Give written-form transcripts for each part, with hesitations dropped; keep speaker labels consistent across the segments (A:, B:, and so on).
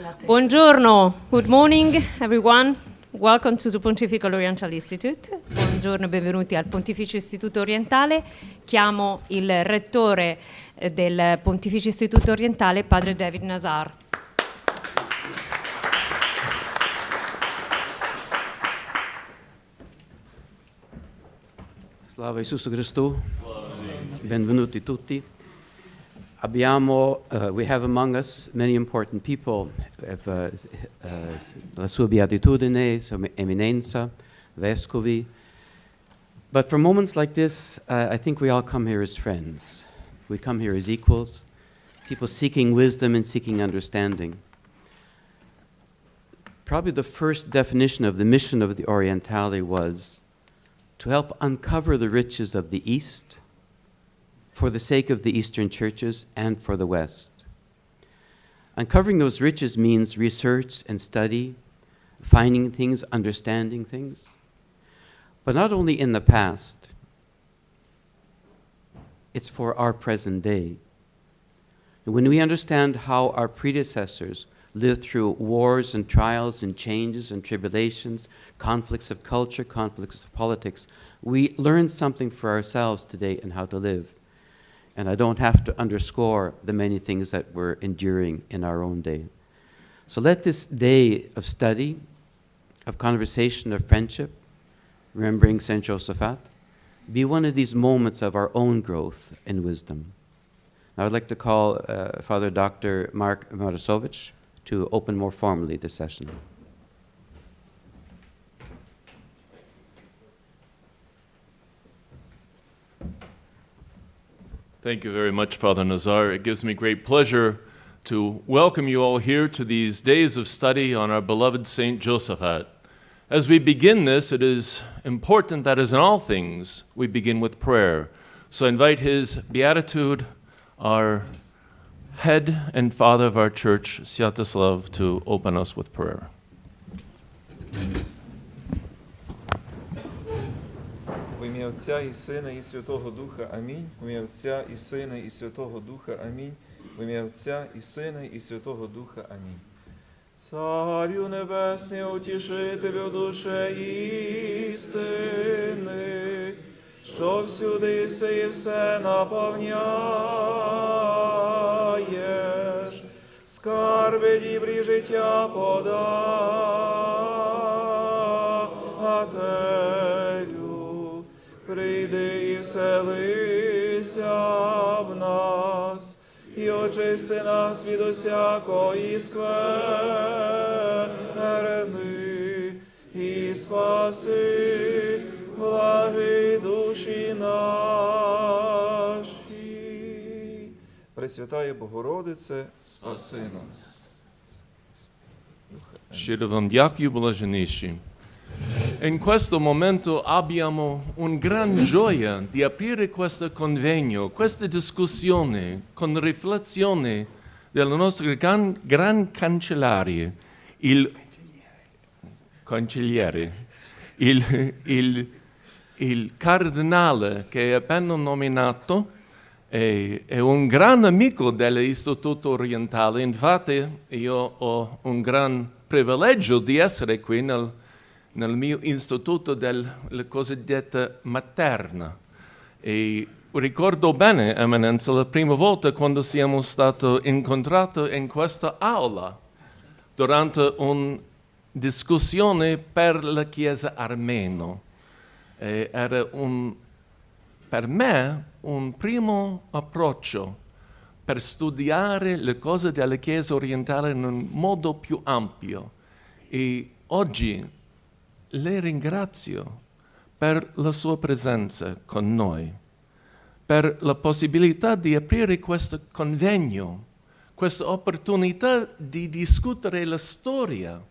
A: Buongiorno, good morning everyone. Welcome to the Pontifical Oriental Institute. Buongiorno e benvenuti al Pontificio Istituto Orientale. Chiamo il rettore del Pontificio Istituto Orientale, padre David Nazar.
B: Slava Iesu Cristo. Benvenuti tutti. We have among us many important people. La sua beatitudine, sua eminenza, vescovi. But for moments like this, I think we all come here as friends. We come here as equals, people seeking wisdom and seeking understanding. Probably the first definition of the mission of the Orientale was to help uncover the riches of the East for the sake of the Eastern churches and for the West. Uncovering those riches means research and study, finding things, understanding things. But not only in the past, it's for our present day. When we understand how our predecessors lived through wars and trials and changes and tribulations, conflicts of culture, conflicts of politics, we learn something for ourselves today in how to live. And I don't have to underscore the many things that we're enduring in our own day. So let this day of study, of conversation, of friendship, remembering Saint Josaphat, be one of these moments of our own growth and wisdom. Now I'd like to call Father Dr. Mark Marosovich to open more formally this session.
C: Thank you very much, Father Nazar. It gives me great pleasure to welcome you all here to these days of study on our beloved Saint Josaphat. As we begin this, it is important that, as in all things, we begin with prayer. So I invite His Beatitude, our head and father of our church, Sviatoslav, to open us with prayer.
D: В ім'я Отця і Сина і Святого Духа. Амінь. В ім'я Отця і Сина і Святого Духа. Амінь. В ім'я Отця і Сина і Святого Духа. Амінь. Царю Небесний, утішителю душе істини, що всюди єси і все наповняєш, скарби дібрі життя подателю, прийди і вселися в нас, і очисти нас від усякої скверни, і спаси благі душі наші. Пресвятая Богородице, спаси нас.
C: Щиро вам дякую, блаженніші. In questo momento abbiamo un gran gioia di aprire questo convegno, questa discussione con riflessione della nostra gran cancelliere, il cardinale che è appena nominato, è un gran amico dell'Istituto Orientale. Infatti io ho un gran privilegio di essere qui nel mio istituto della cosiddetta materna. E ricordo bene, Eminenza, la prima volta quando siamo stati incontrati in questa aula durante una discussione per la Chiesa armena. Era per me un primo approccio per studiare le cose della Chiesa orientale in un modo più ampio. E oggi le ringrazio per la sua presenza con noi, per la possibilità di aprire questo convegno, questa opportunità di discutere la storia,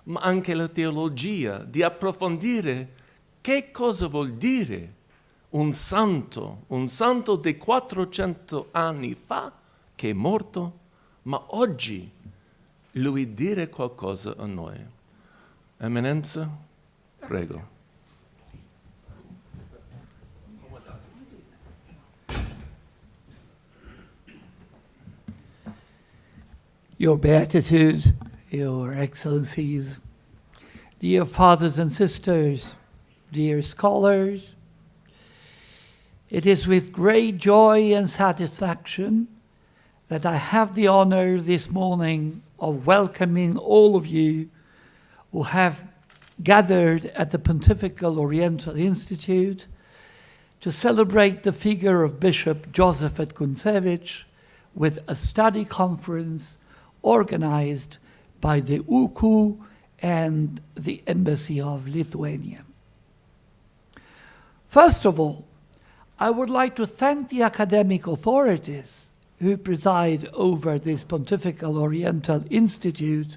C: ma anche la teologia, di approfondire che cosa vuol dire un santo di 400 anni fa che è morto, ma oggi lui dire qualcosa a noi. Eminenza, prego.
E: Your Beatitude Your Excellencies, dear fathers and sisters, dear scholars, it is with great joy and satisfaction that I have the honor this morning of welcoming all of you who have gathered at the Pontifical Oriental Institute to celebrate the figure of Bishop Josaphat Kuntesevych with a study conference organized by the UKU and the Embassy of Lithuania. First of all, I would like to thank the academic authorities who preside over this Pontifical Oriental Institute,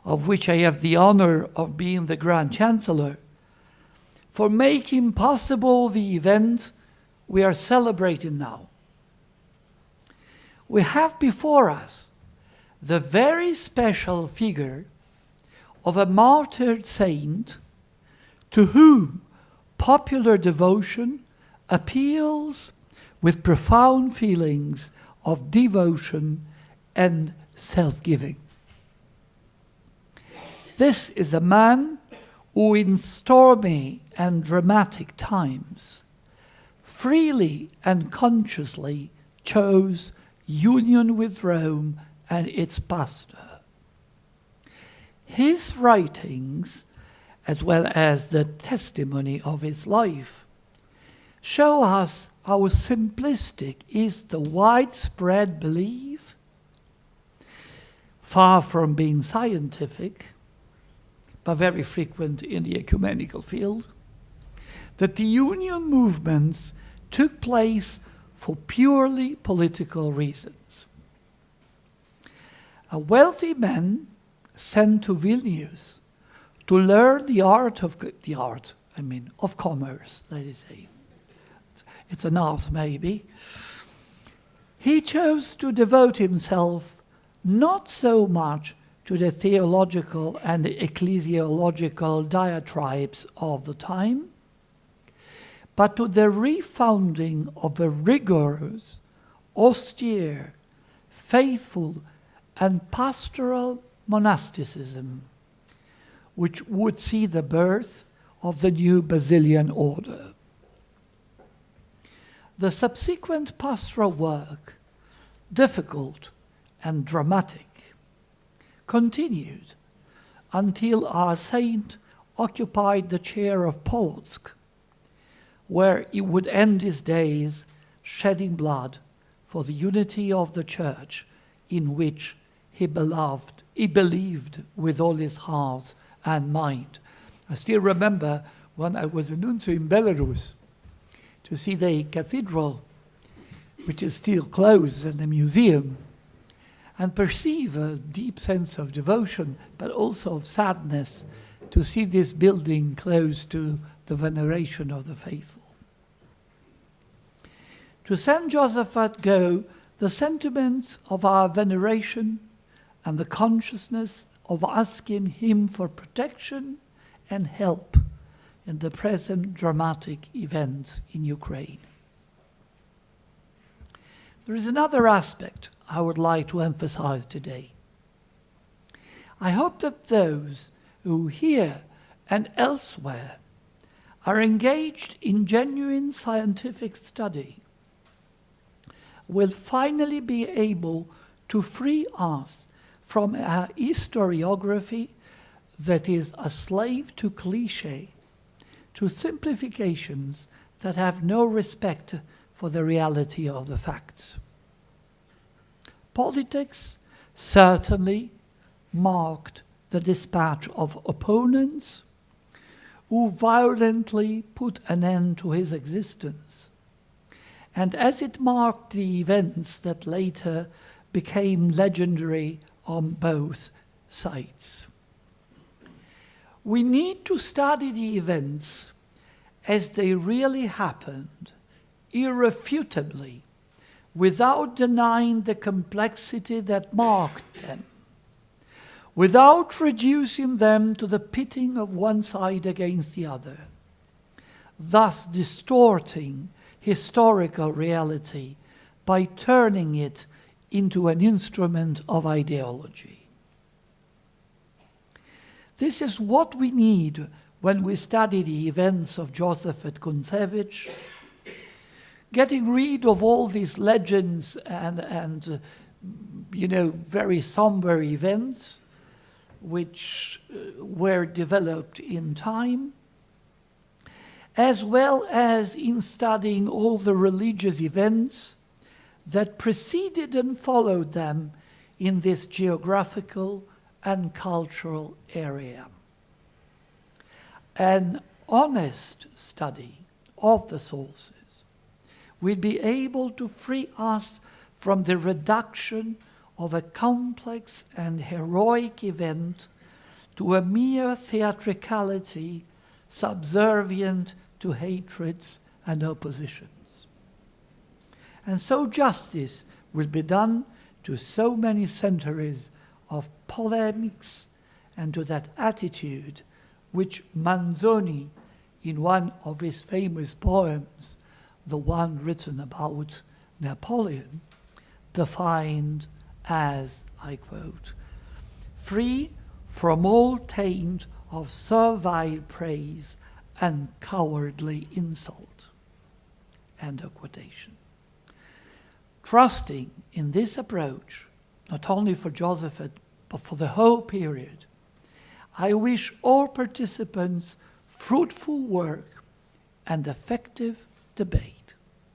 E: of which I have the honor of being the Grand Chancellor, for making possible the event we are celebrating now. We have before us the very special figure of a martyred saint to whom popular devotion appeals with profound feelings of devotion and self-giving. This is a man who in stormy and dramatic times freely and consciously chose union with Rome and its pastor. His writings, as well as the testimony of his life, show us how simplistic is the widespread belief, far from being scientific, but very frequent in the ecumenical field, that the union movements took place for purely political reasons. A wealthy man sent to Vilnius to learn the art of commerce, let us say. It's an art, maybe. He chose to devote himself not so much to the theological and ecclesiological diatribes of the time, but to the refounding of a rigorous, austere, faithful, and pastoral monasticism, which would see the birth of the new Basilian order. The subsequent pastoral work, difficult and dramatic, continued until our saint occupied the chair of Polotsk, where he would end his days shedding blood for the unity of the Church in which he believed with all his heart and mind. I still remember when I was a nuncio in Belarus to see the cathedral, which is still closed, and the museum, and perceive a deep sense of devotion, but also of sadness to see this building close to the veneration of the faithful. To Saint Josaphat go the sentiments of our veneration and the consciousness of asking him for protection and help in the present dramatic events in Ukraine. There is another aspect I would like to emphasize today. I hope that those who here and elsewhere are engaged in genuine scientific study will finally be able to free us from a historiography that is a slave to cliché, to simplifications that have no respect for the reality of the facts. Politics certainly marked the dispatch of opponents who violently put an end to his existence, and as it marked the events that later became legendary on both sides. We need to study the events as they really happened, irrefutably, without denying the complexity that marked them, without reducing them to the pitting of one side against the other, thus distorting historical reality by turning it into an instrument of ideology. This is what we need when we study the events of Josaphat Kuntesevych, getting rid of all these legends and very somber events which were developed in time, as well as in studying all the religious events that preceded and followed them in this geographical and cultural area. An honest study of the sources will be able to free us from the reduction of a complex and heroic event to a mere theatricality subservient to hatreds and oppositions. And so justice will be done to so many centuries of polemics and to that attitude which Manzoni, in one of his famous poems, the one written about Napoleon, defined as, I quote, "free from all taint of servile praise and cowardly insult." End of quotation. Trusting in this approach, not only for Josaphat, but for the whole period, I wish all participants fruitful work and effective debate.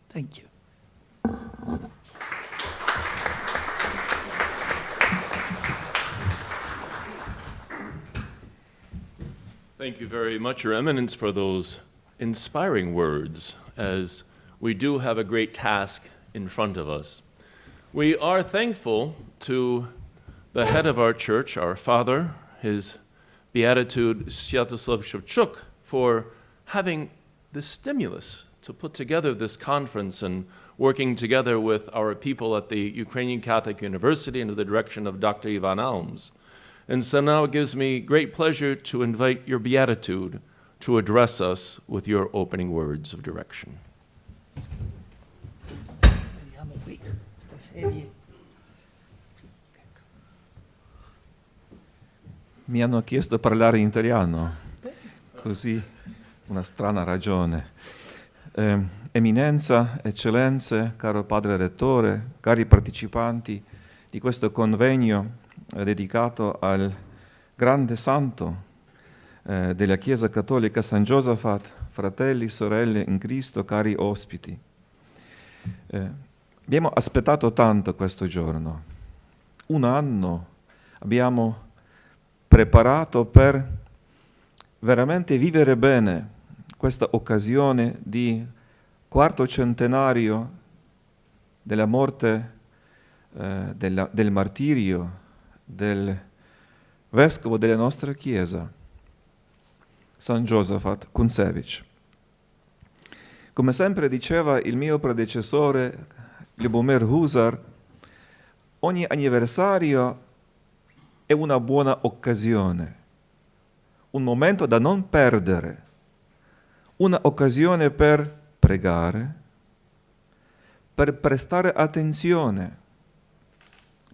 E: Thank you.
C: Thank you very much, Your Eminence, for those inspiring words, as we do have a great task in front of us. We are thankful to the head of our church, our father, His Beatitude Sviatoslav Shevchuk, for having the stimulus to put together this conference and working together with our people at the Ukrainian Catholic University under the direction of Dr. Ivan Alms. And so now it gives me great pleasure to invite your Beatitude to address us with your opening words of direction.
D: Mi hanno chiesto di parlare in italiano, così una strana ragione. Eminenza, eccellenze, caro padre rettore, cari partecipanti di questo convegno dedicato al grande santo della Chiesa Cattolica San Josaphat, fratelli, sorelle in Cristo, cari ospiti. Abbiamo aspettato tanto questo giorno. Un anno abbiamo preparato per veramente vivere bene questa occasione di quarto centenario della morte, del martirio del vescovo della nostra Chiesa, San Josaphat Kuntesevych. Come sempre diceva il mio predecessore, Ljubomir Husar, ogni anniversario è una buona occasione, un momento da non perdere, una occasione per pregare, per prestare attenzione,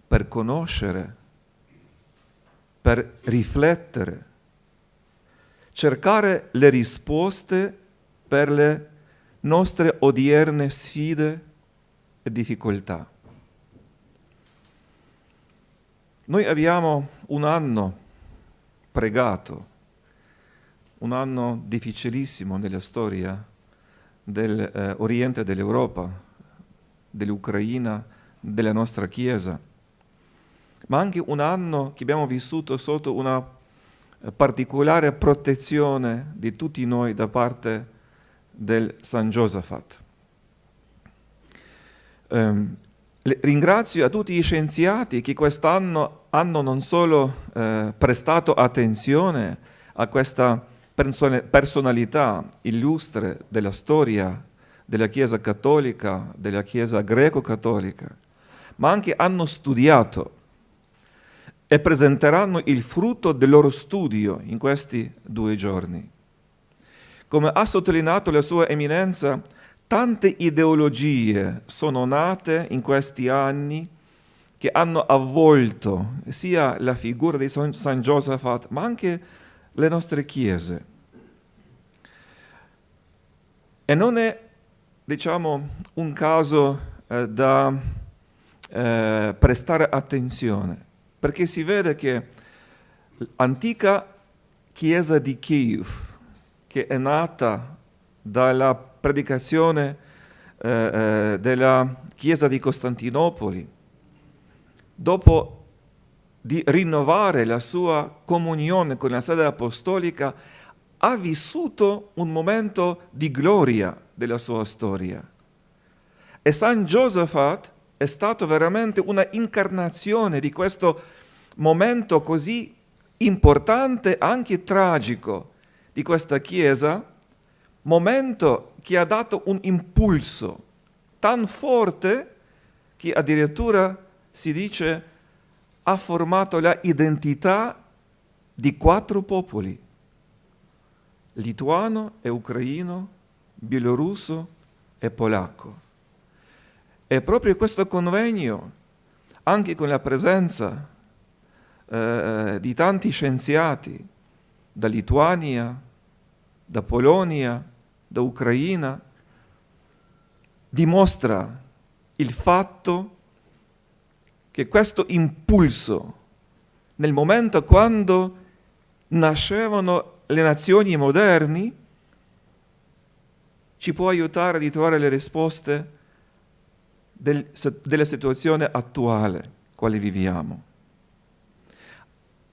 D: per conoscere, per riflettere, cercare le risposte per le nostre odierne sfide e difficoltà. Noi abbiamo un anno pregato, un anno difficilissimo nella storia dell'Oriente dell'Europa, dell'Ucraina, della nostra Chiesa, ma anche un anno che abbiamo vissuto sotto una particolare protezione di tutti noi da parte del San Josaphat. Ringrazio a tutti gli scienziati che quest'anno hanno non solo prestato attenzione a questa personalità illustre della storia della Chiesa Cattolica, della Chiesa greco-cattolica, ma anche hanno studiato e presenteranno il frutto del loro studio in questi 2 giorni. Come ha sottolineato la sua eminenza, tante ideologie sono nate in questi anni che hanno avvolto sia la figura di San Josaphat, ma anche le nostre chiese. E non è, diciamo, un caso da prestare attenzione, perché si vede che l'antica chiesa di Kiev, che è nata dalla predicazione della chiesa di Costantinopoli, dopo di rinnovare la sua comunione con la sede apostolica, ha vissuto un momento di gloria della sua storia. E San Josaphat è stato veramente una incarnazione di questo momento così importante, anche tragico, di questa Chiesa, momento che ha dato un impulso tan forte che addirittura si dice ha formato la identità di 4 popoli: lituano e ucraino, bielorusso e polacco. E proprio questo convegno, anche con la presenza di tanti scienziati da Lituania, da Polonia, da Ucraina, dimostra il fatto che questo impulso, nel momento quando nascevano le nazioni moderni, ci può aiutare a trovare le risposte della situazione attuale, quale viviamo.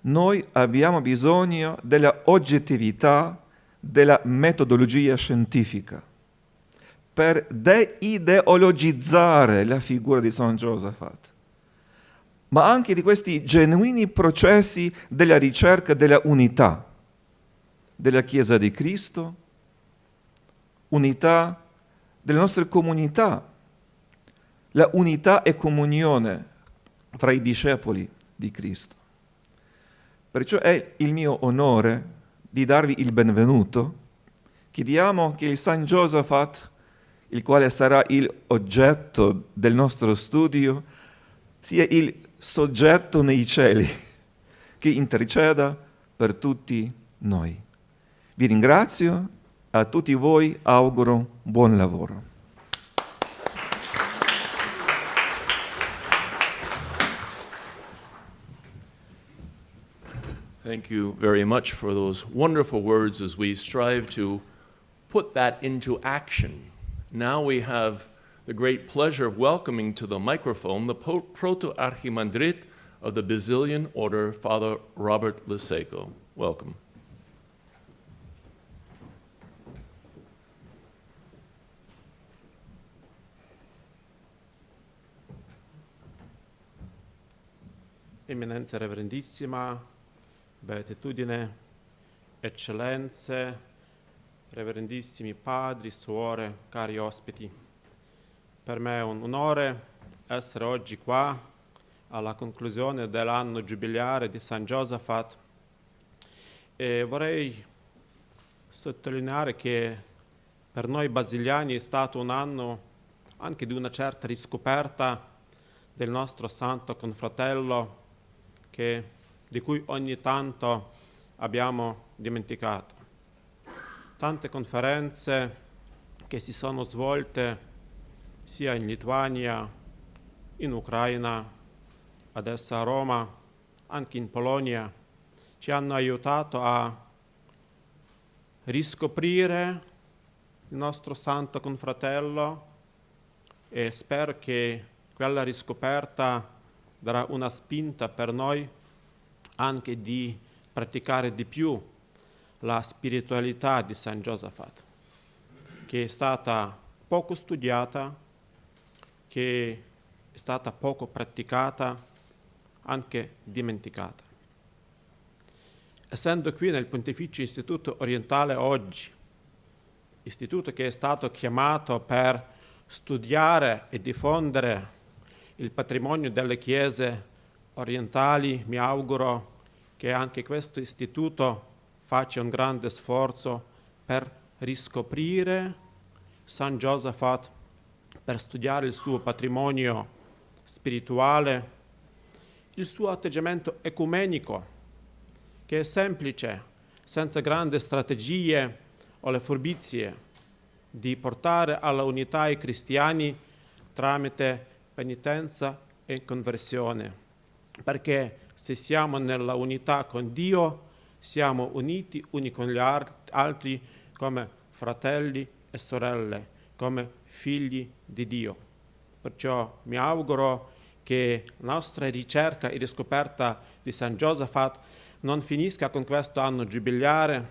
D: Noi abbiamo bisogno della oggettività della metodologia scientifica per deideologizzare la figura di San Josaphat, ma anche di questi genuini processi della ricerca della unità della Chiesa di Cristo, unità delle nostre comunità, la unità e comunione fra i discepoli di Cristo. Perciò è il mio onore di darvi il benvenuto. Chiediamo che il San Josaphat, il quale sarà il oggetto del nostro studio, sia il soggetto nei cieli che interceda per tutti noi. Vi ringrazio, a tutti voi auguro buon lavoro.
C: Thank you very much for those wonderful words as we strive to put that into action. Now we have the great pleasure of welcoming to the microphone the Proto-Archimandrit of the Basilian Order, Father Robert Liseco. Welcome.
F: Eminenza Reverendissima, Beatitudine, Eccellenze, Reverendissimi Padri, Suore, cari ospiti. Per me è un onore essere oggi qua alla conclusione dell'anno giubilare di San Josaphat e vorrei sottolineare che per noi basiliani è stato un anno anche di una certa riscoperta del nostro santo confratello di cui ogni tanto abbiamo dimenticato. Tante conferenze che si sono svolte sia in Lituania, in Ucraina, adesso a Roma, anche in Polonia, ci hanno aiutato a riscoprire il nostro santo confratello e spero che quella riscoperta darà una spinta per noi anche di praticare di più la spiritualità di San Josaphat, che è stata poco studiata, che è stata poco praticata, anche dimenticata. Essendo qui nel Pontificio Istituto Orientale oggi, istituto che è stato chiamato per studiare e diffondere il patrimonio delle chiese orientali, mi auguro che anche questo istituto faccia un grande sforzo per riscoprire San Josaphat, per studiare il suo patrimonio spirituale, il suo atteggiamento ecumenico, che è semplice senza grandi strategie o le furbizie, di portare alla unità i cristiani tramite penitenza e conversione, perché se siamo nella unità con Dio, siamo uniti uni con gli altri come fratelli e sorelle, come figli di Dio. Perciò mi auguro che la nostra ricerca e riscoperta di San Josaphat non finisca con questo anno giubilare,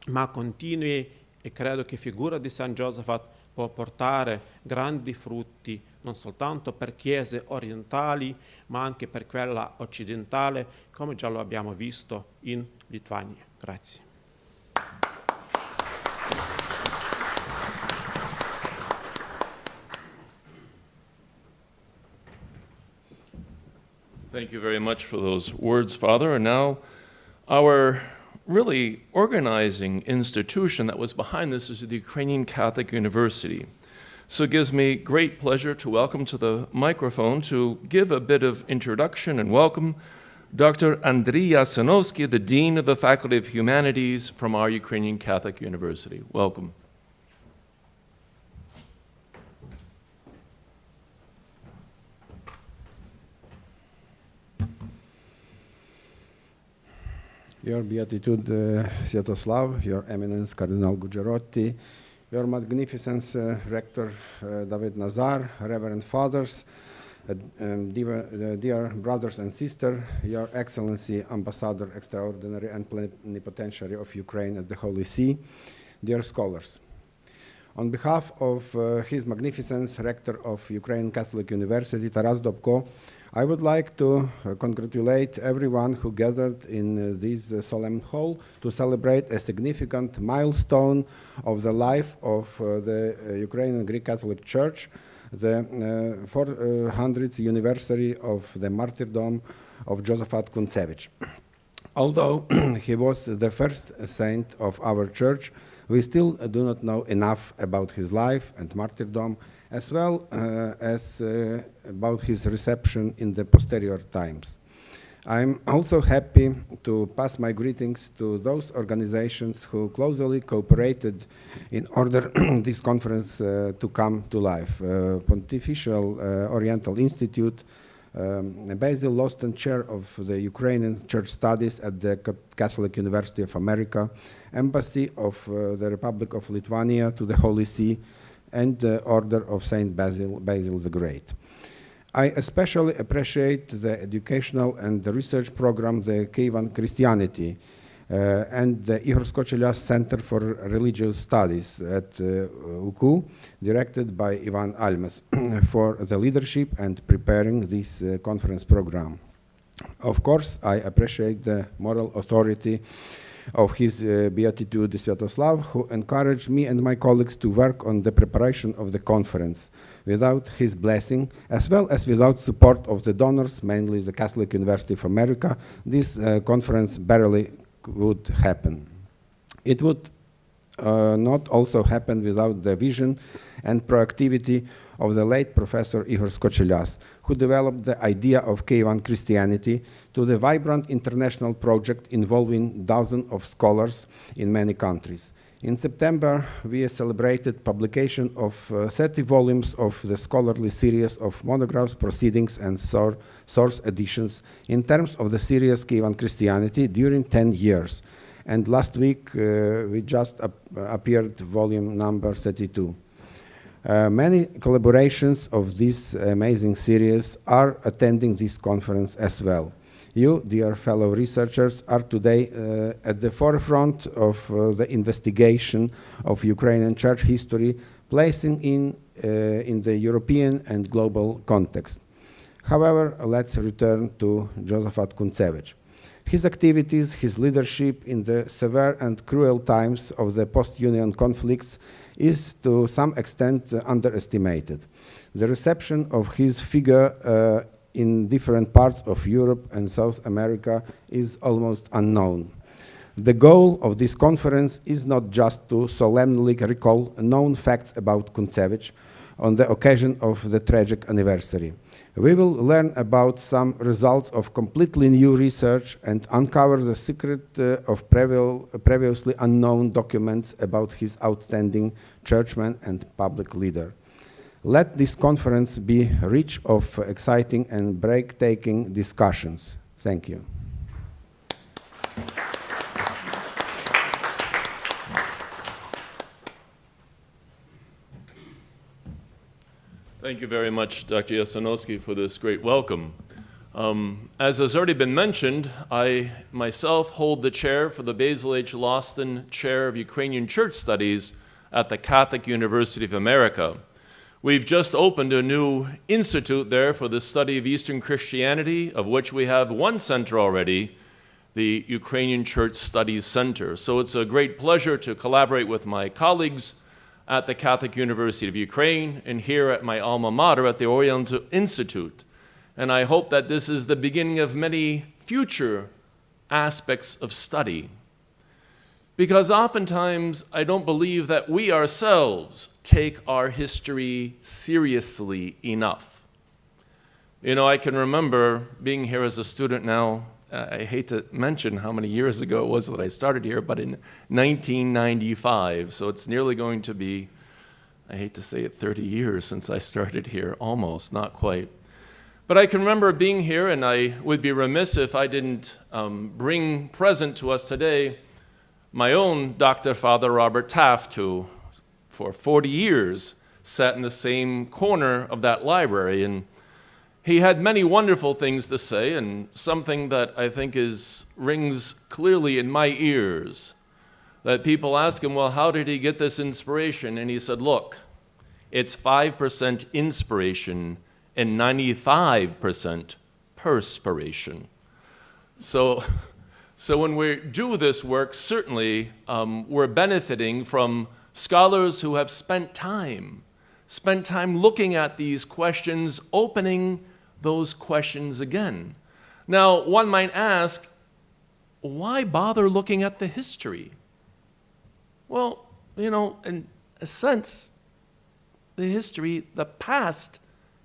F: ma continui, e credo che figura di San Josaphat può portare grandi frutti non soltanto per chiese orientali, ma anche per quella occidentale, come già lo abbiamo visto in Lituania. Grazie.
C: Thank you very much for those words, Father. And now our really organizing institution that was behind this is the Ukrainian Catholic University. So it gives me great pleasure to welcome to the microphone to give a bit of introduction and welcome Dr. Andriy Yasenovsky, the Dean of the Faculty of Humanities from our Ukrainian Catholic University. Welcome.
G: Your Beatitude, Sviatoslav, Your Eminence, Cardinal Gugerotti, Your Magnificence, Rector David Nazar, Reverend Fathers, dear brothers and sisters, Your Excellency, Ambassador Extraordinary and Plenipotentiary of Ukraine at the Holy See, dear scholars. On behalf of His Magnificence, Rector of Ukrainian Catholic University, Taras Dobko, I would like to congratulate everyone who gathered in this solemn hall to celebrate a significant milestone of the life of the Ukrainian Greek Catholic Church, the 400th anniversary of the martyrdom of Josaphat Kuntesevych. Although he was the first saint of our church, we still do not know enough about his life and martyrdom, as well as about his reception in the posterior times. I'm also happy to pass my greetings to those organizations who closely cooperated in order this conference to come to life. Pontifical Oriental Institute, Basil Loston Chair of the Ukrainian Church Studies at the Catholic University of America, Embassy of the Republic of Lithuania to the Holy See, and the Order of Saint Basil the Great. I especially appreciate the educational and the research program, the Kievan Christianity, and the Ihor Skočelias Center for Religious Studies at UKU, directed by Ivan Almes, for the leadership and preparing this conference program. Of course, I appreciate the moral authority of His Beatitude Sviatoslav, who encouraged me and my colleagues to work on the preparation of the conference. Without his blessing, as well as without support of the donors, mainly the Catholic University of America, this conference barely would happen. It would not also happen without the vision and proactivity of the late Professor Ihor Skočelias, who developed the idea of Kievan Christianity to the vibrant international project involving dozens of scholars in many countries. In September, we celebrated publication of 30 volumes of the scholarly series of monographs, proceedings, and source editions in terms of the series Kievan Christianity during 10 years. And last week, we just appeared volume number 32. Many collaborations of this amazing series are attending this conference as well. You, dear fellow researchers, are today at the forefront of the investigation of Ukrainian church history, placing in the European and global context. However, let's return to Josaphat Kuntesevych. His activities, his leadership in the severe and cruel times of the post-Union conflicts is to some extent underestimated. The reception of his figure in different parts of Europe and South America is almost unknown. The goal of this conference is not just to solemnly recall known facts about Kuntesevych on the occasion of the tragic anniversary. We will learn about some results of completely new research and uncover the secret of previously unknown documents about his outstanding churchman and public leader. Let this conference be rich of exciting and breathtaking discussions. Thank you.
C: Thank you very much, Dr. Yasanowski, for this great welcome. As has already been mentioned, I myself hold the chair for the Basil H. Lawston Chair of Ukrainian Church Studies at the Catholic University of America. We've just opened a new institute there for the study of Eastern Christianity, of which we have one center already, the Ukrainian Church Studies Center. So it's a great pleasure to collaborate with my colleagues at the Catholic University of Ukraine and here at my alma mater at the Oriental Institute. And I hope that this is the beginning of many future aspects of study. Because oftentimes I don't believe that we ourselves take our history seriously enough. You know, I can remember being here as a student now. I hate to mention how many years ago it was that I started here, but in 1995, so it's nearly going to be, I hate to say it, 30 years since I started here, almost, not quite. But I can remember being here, and I would be remiss if I didn't bring present to us today my own Dr. Father Robert Taft, who for 40 years sat in the same corner of that library, and he had many wonderful things to say, and something that I think rings clearly in my ears, that people ask him, well, how did he get this inspiration? And he said, look, it's 5% inspiration and 95% perspiration. So when we do this work, certainly we're benefiting from scholars who have spent time looking at these questions, opening those questions again. Now, one might ask, why bother looking at the history? Well, you know, in a sense, the history, the past,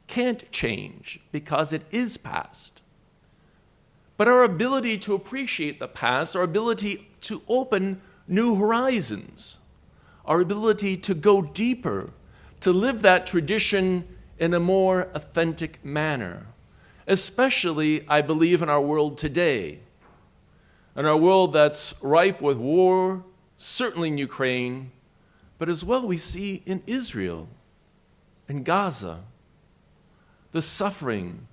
C: can't change because it is past. But our ability to appreciate the past, our ability to open new horizons, our ability to go deeper, to live that tradition in a more authentic manner, especially, I believe, in our world today, in our world that's rife with war, certainly in Ukraine, but as well we see in Israel, in Gaza, the suffering,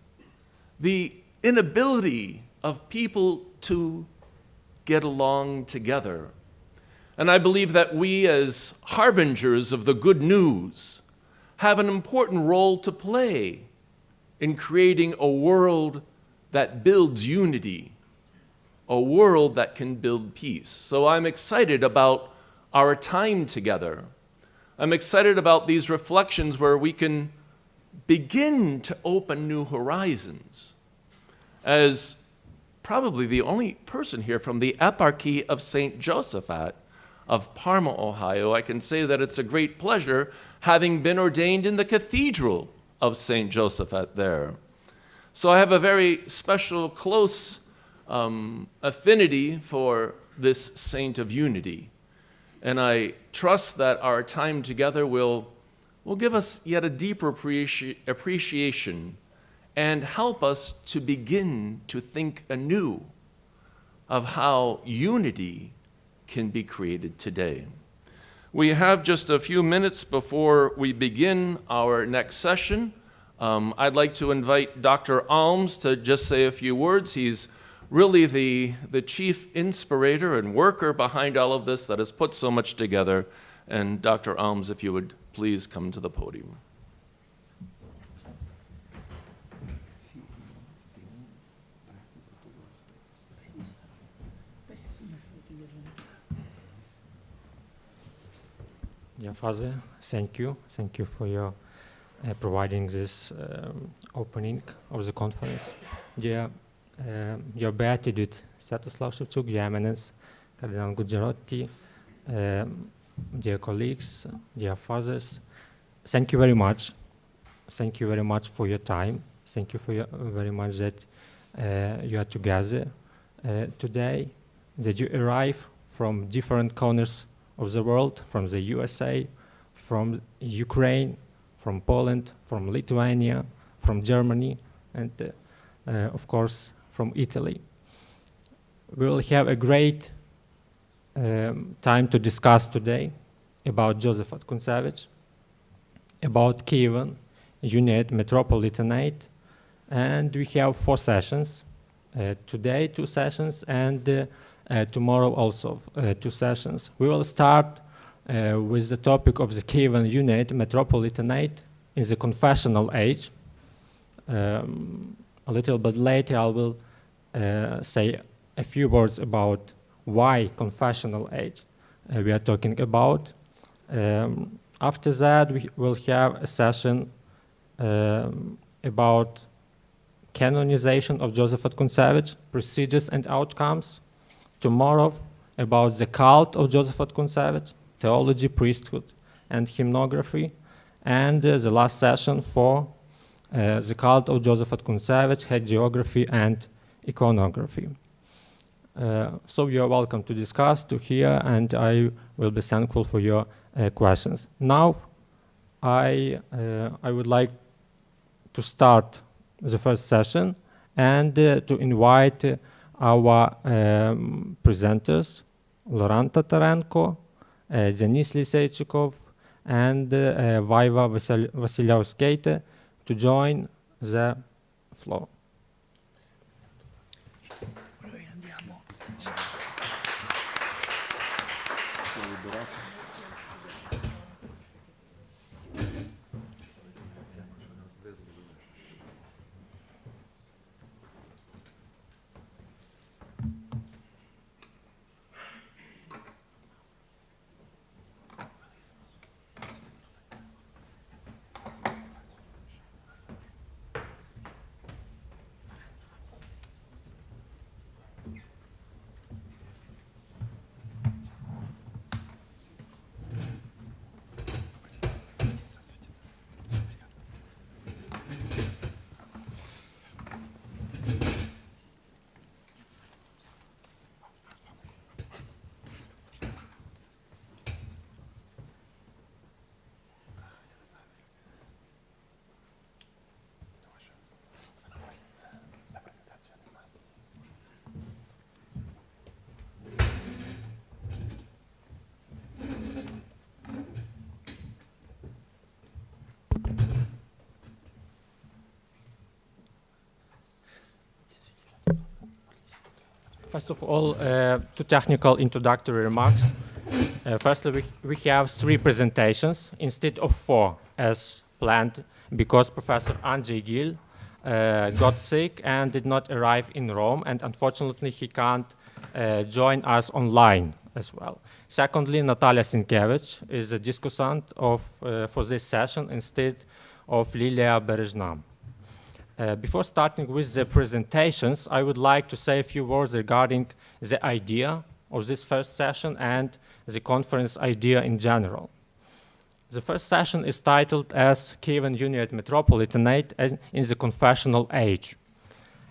C: the inability of people to get along together. And I believe that we, as harbingers of the good news, have an important role to play in creating a world that builds unity, a world that can build peace. So I'm excited about our time together. I'm excited about these reflections where we can begin to open new horizons. As probably the only person here from the eparchy of St. Josaphat of Parma, Ohio, I can say that it's a great pleasure having been ordained in the Cathedral of St. Josaphat there. So I have a very special, close affinity for this saint of unity. And I trust that our time together will give us yet a deeper appreciation and help us to begin to think anew of how unity can be created today. We have just a few minutes before we begin our next session. I'd like to invite Dr. Alms to just say a few words. He's really the chief inspirator and worker behind all of this that has put so much together. And Dr. Alms, if you would please come to the podium.
H: Dear Father, thank you. Thank you for your providing this opening of the conference. Dear Your Beatitude, Sviatoslav Shevchuk, Your Eminence, Cardinal Gujarotti, dear colleagues, dear fathers, thank you very much. Thank you very much for your time. Thank you for very much that you are together today, that you arrive from different corners of the world, from the USA, from Ukraine, from Poland, from Lithuania, from Germany, and of course from Italy. We will have a great time to discuss today about Josaphat Kuntesevych, about Kievan Unit Metropolitanate, and we have 4 sessions. Today 2 sessions, and tomorrow also 2 sessions. We will start with the topic of the Kievan Unit Metropolitanate in the confessional age. A little bit later I will say a few words about why confessional age we are talking about. After that we will have a session about canonization of Josaphat Kuntesevych, procedures and outcomes. Tomorrow about the cult of Josaphat Kuntesevych, theology, priesthood, and hymnography. And the last session for the cult of Josaphat Kuntesevych, hagiography and iconography. So you are welcome to discuss, to hear, and I will be thankful for your questions. Now I would like to start the first session and to invite our presenters, Laurent Tatarenko, Denis Liseichikov, and Vaiva Vasiliauskaite to join the floor. First of all, 2 technical introductory remarks. Firstly, we have 3 presentations instead of 4 as planned, because Professor Andrzej Gil got sick and did not arrive in Rome, and unfortunately he can't join us online as well. Secondly, Natalia Sienkiewicz is a discussant for this session instead of Lilia Berezhna. Before starting with the presentations, I would like to say a few words regarding the idea of this first session and the conference idea in general. The first session is titled as Kievan Unit Metropolitanate in the Confessional Age,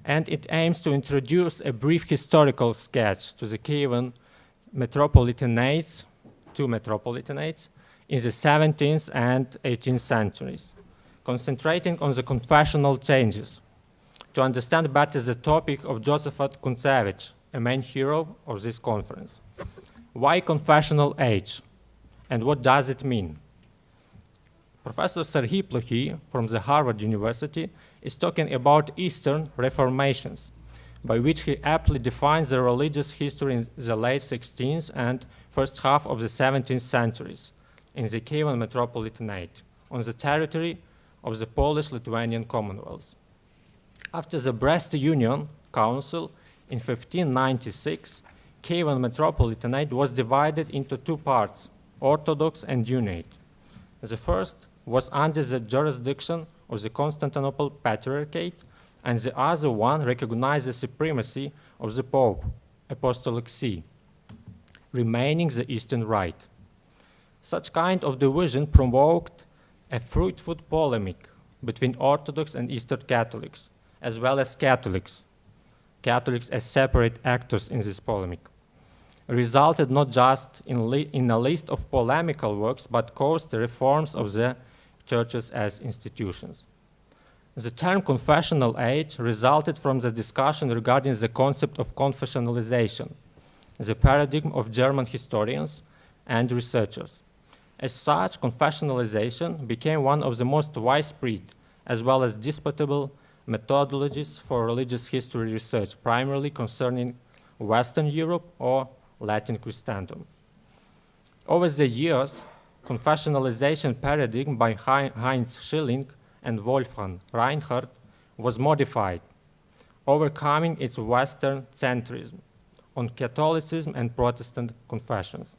H: and it aims to introduce a brief historical sketch to the Kievan Metropolitanates, 2 Metropolitanates, in the 17th and 18th centuries, concentrating on the confessional changes, to understand better the topic of Josaphat Kuntesevych, a main hero of this conference. Why confessional age, and what does it mean? Professor Serhiy Plokhy from the Harvard University is talking about Eastern Reformations, by which he aptly defines the religious history in the late 16th and first half of the 17th centuries in the Kievan Metropolitanate, on the territory of the Polish-Lithuanian Commonwealth. After the Brest Union Council in 1596, Kievan Metropolitanate was divided into 2 parts, Orthodox and Unate. The first was under the jurisdiction of the Constantinople Patriarchate, and the other one recognized the supremacy of the Pope, Apostolic See, remaining the Eastern Rite. Such kind of division provoked a fruitful polemic between Orthodox and Eastern Catholics, as well as Catholics as separate actors in this polemic, resulted not just in a list of polemical works, but caused the reforms of the churches as institutions. The term confessional age resulted from the discussion regarding the concept of confessionalization, the paradigm of German historians and researchers. As such, confessionalization became one of the most widespread as well as disputable methodologies for religious history research, primarily concerning Western Europe or Latin Christendom. Over the years, confessionalization paradigm by Heinz Schilling and Wolfgang Reinhardt was modified, overcoming its Western centrism on Catholicism and Protestant confessions.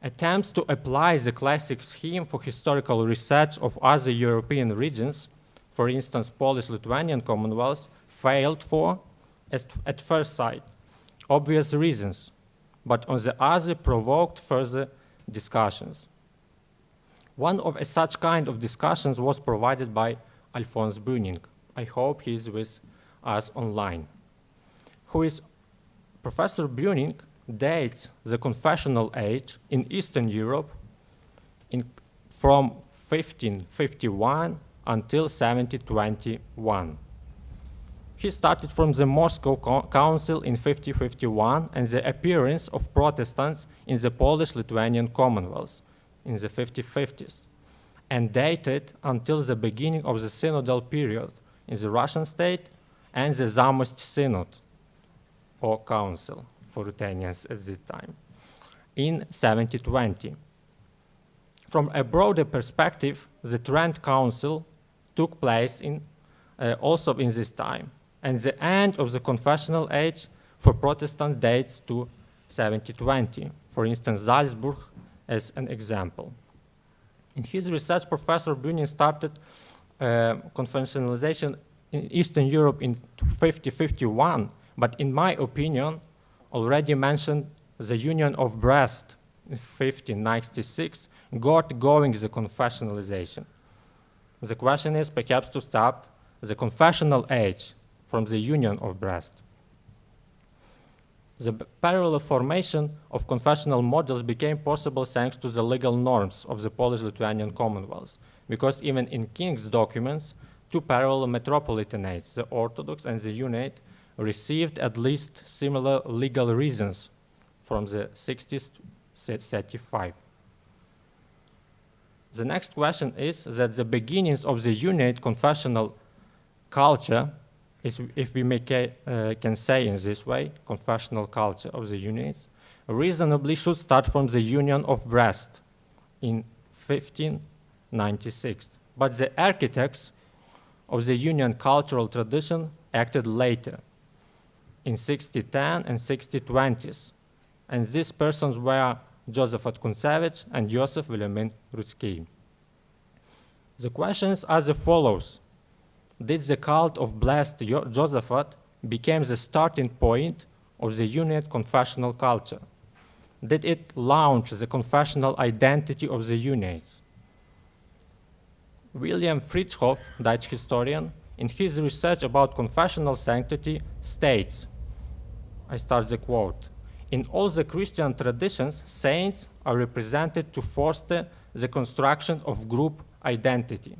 H: Attempts to apply the classic scheme for historical research of other European regions, for instance, Polish-Lithuanian Commonwealth, failed for, at first sight, obvious reasons, but on the other provoked further discussions. One of such kind of discussions was provided by Alphonse Brüning. I hope he is with us online. Professor Brüning dates the confessional age in Eastern Europe from 1551 until 1721. He started from the Moscow Council in 1551 and the appearance of Protestants in the Polish-Lithuanian Commonwealth in the 1550s, and dated until the beginning of the synodal period in the Russian state and the Zamost Synod, or Council for Ruthenians at that time, in 1720. From a broader perspective, the Trent Council took place also in this time, and the end of the confessional age for Protestant dates to 1720, for instance, Salzburg as an example. In his research, Professor Brüning started confessionalization in Eastern Europe in 1551, but in my opinion, already mentioned the Union of Brest in 1596 got going the confessionalization. The question is perhaps to stop the confessional age from the Union of Brest. The parallel formation of confessional models became possible thanks to the legal norms of the Polish-Lithuanian Commonwealth, because even in king's documents, two parallel metropolitanates, the Orthodox and the Unate, received at least similar legal reasons from the 60s to 35. The next question is that the beginnings of the Unate confessional culture, if we can say in this way, confessional culture of the Unates, reasonably should start from the Union of Brest in 1596. But the architects of the Union cultural tradition acted later, in 1610 and 1620s, and these persons were Josaphat Kuntesevych and Joseph Wilhelmin Rudzki. The questions are as follows. Did the cult of blessed Josaphat become the starting point of the Unate confessional culture? Did it launch the confessional identity of the Unates? William Fritzschoff, Dutch historian, in his research about confessional sanctity states, I start the quote, "In all the Christian traditions, saints are represented to foster the construction of group identity,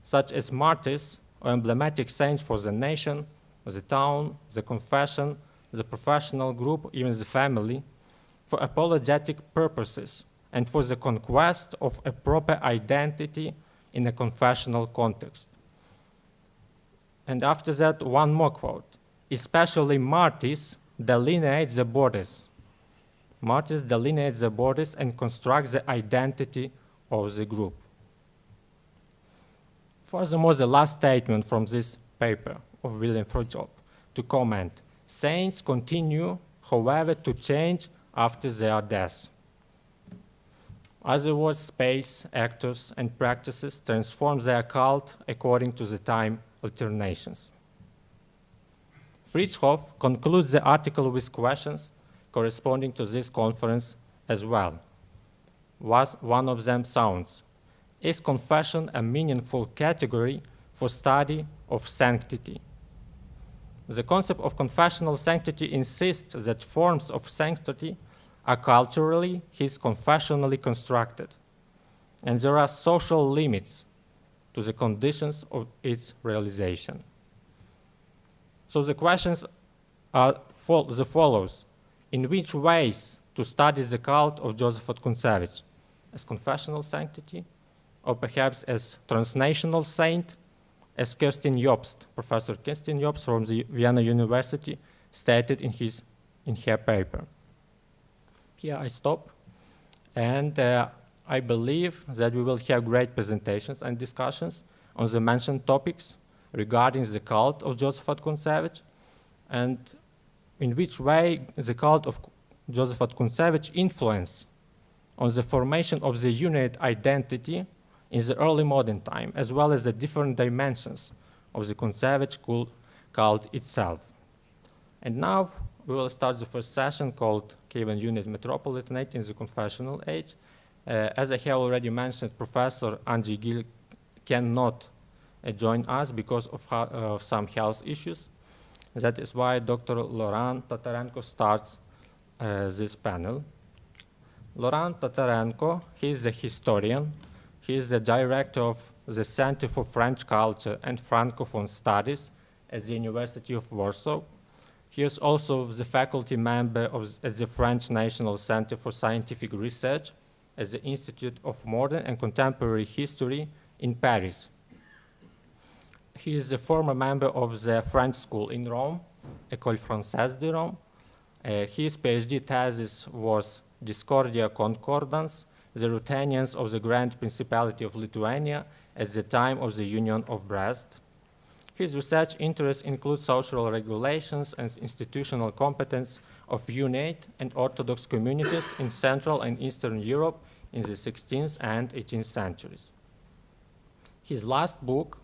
H: such as martyrs or emblematic saints for the nation, the town, the confession, the professional group, even the family, for apologetic purposes and for the conquest of a proper identity in a confessional context." And after that, one more quote, "Especially martyrs delineate the borders. Martyrs delineate the borders and construct the identity of the group." Furthermore, the last statement from this paper of William Fritzschoff to comment, "Saints continue, however, to change after their death. Other words, space, actors, and practices transform their cult according to the time alternations." Fritzschoff concludes the article with questions corresponding to this conference as well. One of them sounds, is confession a meaningful category for study of sanctity? The concept of confessional sanctity insists that forms of sanctity are culturally, his confessionally constructed, and there are social limits to the conditions of its realization. So the questions are the follows. In which ways to study the cult of Josaphat Kuntesevych? As confessional sanctity, or perhaps as transnational saint, as Kerstin Jobst, Professor Kerstin Jobst from the Vienna University, stated in her paper. Here I stop, and I believe that we will have great presentations and discussions on the mentioned topics regarding the cult of Josaphat Kuntesevych and in which way the cult of Josaphat Kuntesevych influence on the formation of the unit identity in the early modern time, as well as the different dimensions of the Kuntesevych cult itself. And now we will start the first session called Kievan Unit Metropolitanate in the Confessional Age. As I have already mentioned, Professor Andrzej Gil cannot join us because of some health issues. That is why Dr. Laurent Tatarenko starts this panel. Laurent Tatarenko, he is a historian. He is the director of the Center for French Culture and Francophone Studies at the University of Warsaw. He is also the faculty member at the French National Center for Scientific Research at the Institute of Modern and Contemporary History in Paris. He is a former member of the French School in Rome, École Française de Rome. His PhD thesis was Discordia Concordans, the Ruthenians of the Grand Principality of Lithuania at the time of the Union of Brest. His research interests include social regulations and institutional competence of Unate and Orthodox communities in Central and Eastern Europe in the 16th and 18th centuries. His last book,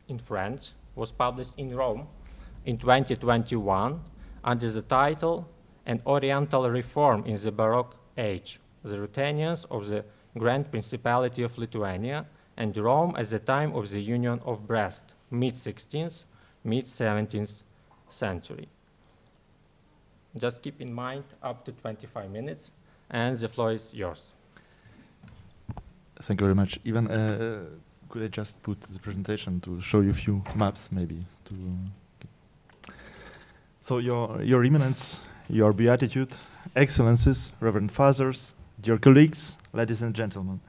H: in French, was published in Rome in 2021 under the title An Oriental Reform in the Baroque Age, the Ruthenians of the Grand Principality of Lithuania and Rome at the time of the Union of Brest, mid-16th, mid-17th century. Just keep in mind up to 25 minutes, and the floor is yours.
I: Thank you very much. Ivan, could I just put the presentation to show you a few maps, maybe? So your Eminence, your Beatitude, Excellencies, Reverend Fathers, dear colleagues, ladies and gentlemen.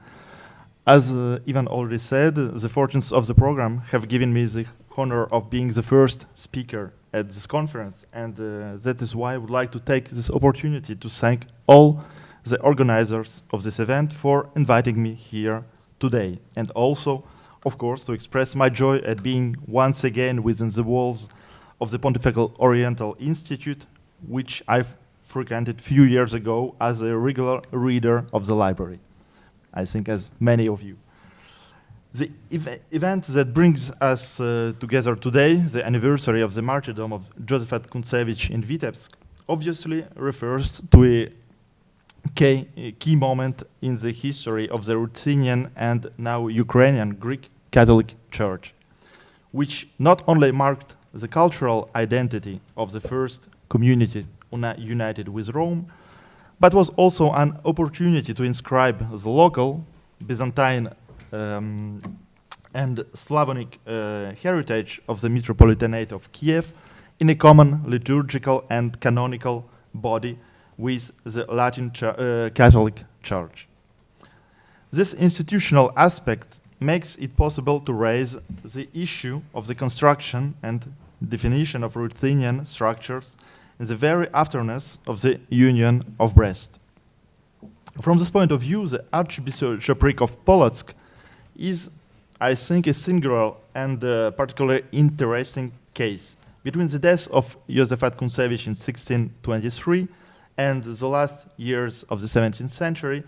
I: As Ivan already said, the fortunes of the program have given me the honor of being the first speaker at this conference, and that is why I would like to take this opportunity to thank all the organizers of this event for inviting me here today, and also, of course, to express my joy at being once again within the walls of the Pontifical Oriental Institute, which I've frequented a few years ago as a regular reader of the library, I think as many of you. The event that brings us together today, the anniversary of the martyrdom of Josaphat Kuntesevych in Vitebsk, obviously refers to a key moment in the history of the Ruthenian and now Ukrainian Greek Catholic Church, which not only marked the cultural identity of the first community united with Rome, but was also an opportunity to inscribe the local Byzantine and Slavonic heritage of the Metropolitanate of Kiev in a common liturgical and canonical body with the Latin Catholic Church. This institutional aspect makes it possible to raise the issue of the construction and definition of Ruthenian structures in the very aftermath of the Union of Brest. From this point of view, the Archbishopric of Polotsk is, I think, a singular and particularly interesting case. Between the death of Josaphat Kuntesevych in 1623 and the last years of the 17th century,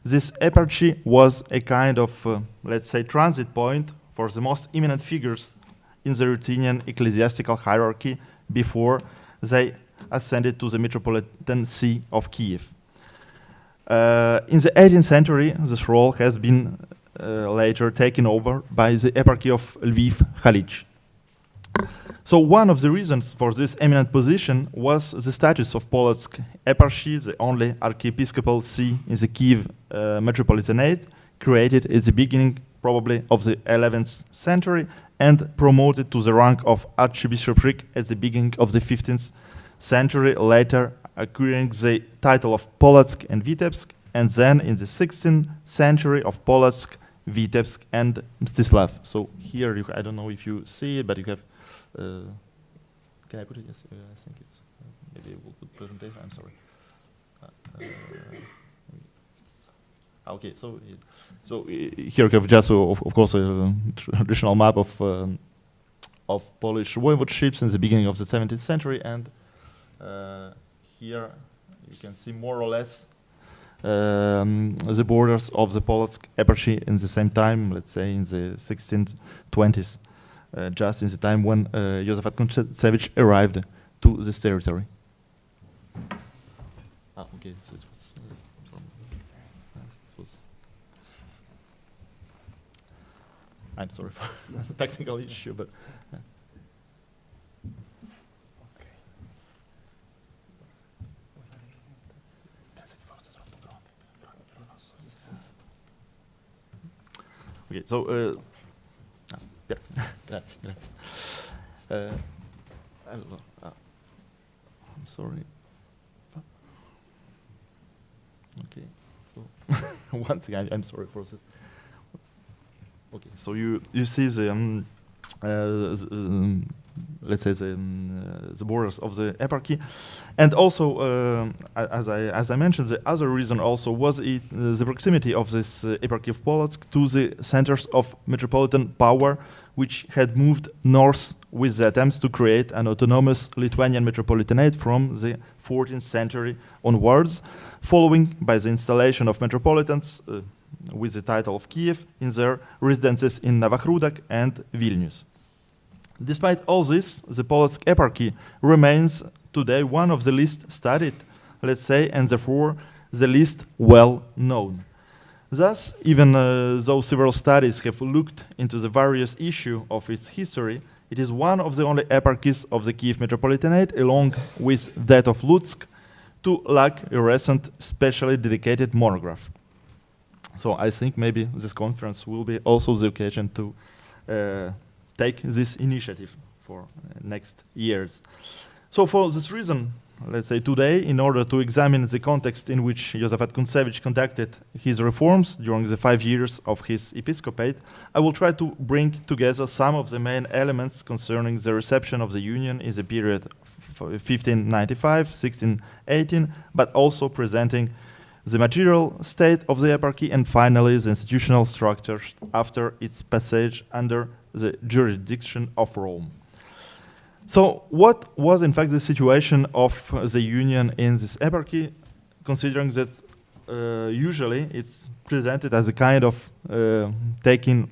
I: this eparchy was a kind of, let's say, transit point for the most eminent figures in the Ruthenian ecclesiastical hierarchy before they ascended to the Metropolitan See of Kiev. In the 18th century, this role has been later taken over by the Eparchy of Lviv-Khalij. So one of the reasons for this eminent position was the status of Polotsk Eparchy, the only archiepiscopal see in the Kiev metropolitanate, created at the beginning probably of the 11th century and promoted to the rank of archbishopric at the beginning of the 15th century, later acquiring the title of Polotsk and Vitebsk, and then in the 16th century of Polotsk, Vitebsk, and Mstislav. So here, I don't know if you see it, but you have, can I put it? Yes, I think it's, maybe we'll put presentation, I'm sorry. Okay, so here you have just, of course, a traditional map of Polish voivodeships in the beginning of the 17th century, and here you can see more or less the borders of the Polotsk Eparchy in the same time, let's say in the 1620s, just in the time when Josaphat Kuntesevych arrived to this territory. Okay, so it was, I'm sorry for the technical issue, but. Okay, so, yeah, grazie. I'm sorry. Okay, so one thing, I'm sorry for this. Okay, so you see the, let's say the borders of the eparchy, and also as I mentioned, the other reason also was the proximity of this eparchy of Polotsk to the centers of metropolitan power, which had moved north with the attempts to create an autonomous Lithuanian metropolitanate from the 14th century onwards, following by the installation of metropolitans with the title of Kiev in their residences in Novokrudak and Vilnius. Despite all this, the Polotsk eparchy remains today one of the least studied, let's say, and therefore the least well known. Thus, even though several studies have looked into the various issues of its history, it is one of the only eparchies of the Kiev Metropolitanate, along with that of Lutsk, to lack a recent specially dedicated monograph. So I think maybe this conference will be also the occasion to take this initiative for next years. So for this reason, let's say today, in order to examine the context in which Josaphat Kuntesevych conducted his reforms during the 5 years of his episcopate, I will try to bring together some of the main elements concerning the reception of the Union in the period 1595, 1618, but also presenting the material state of the eparchy and finally the institutional structures after its passage under the jurisdiction of Rome. So what was in fact the situation of the Union in this eparchy, considering that usually it's presented as a kind of taking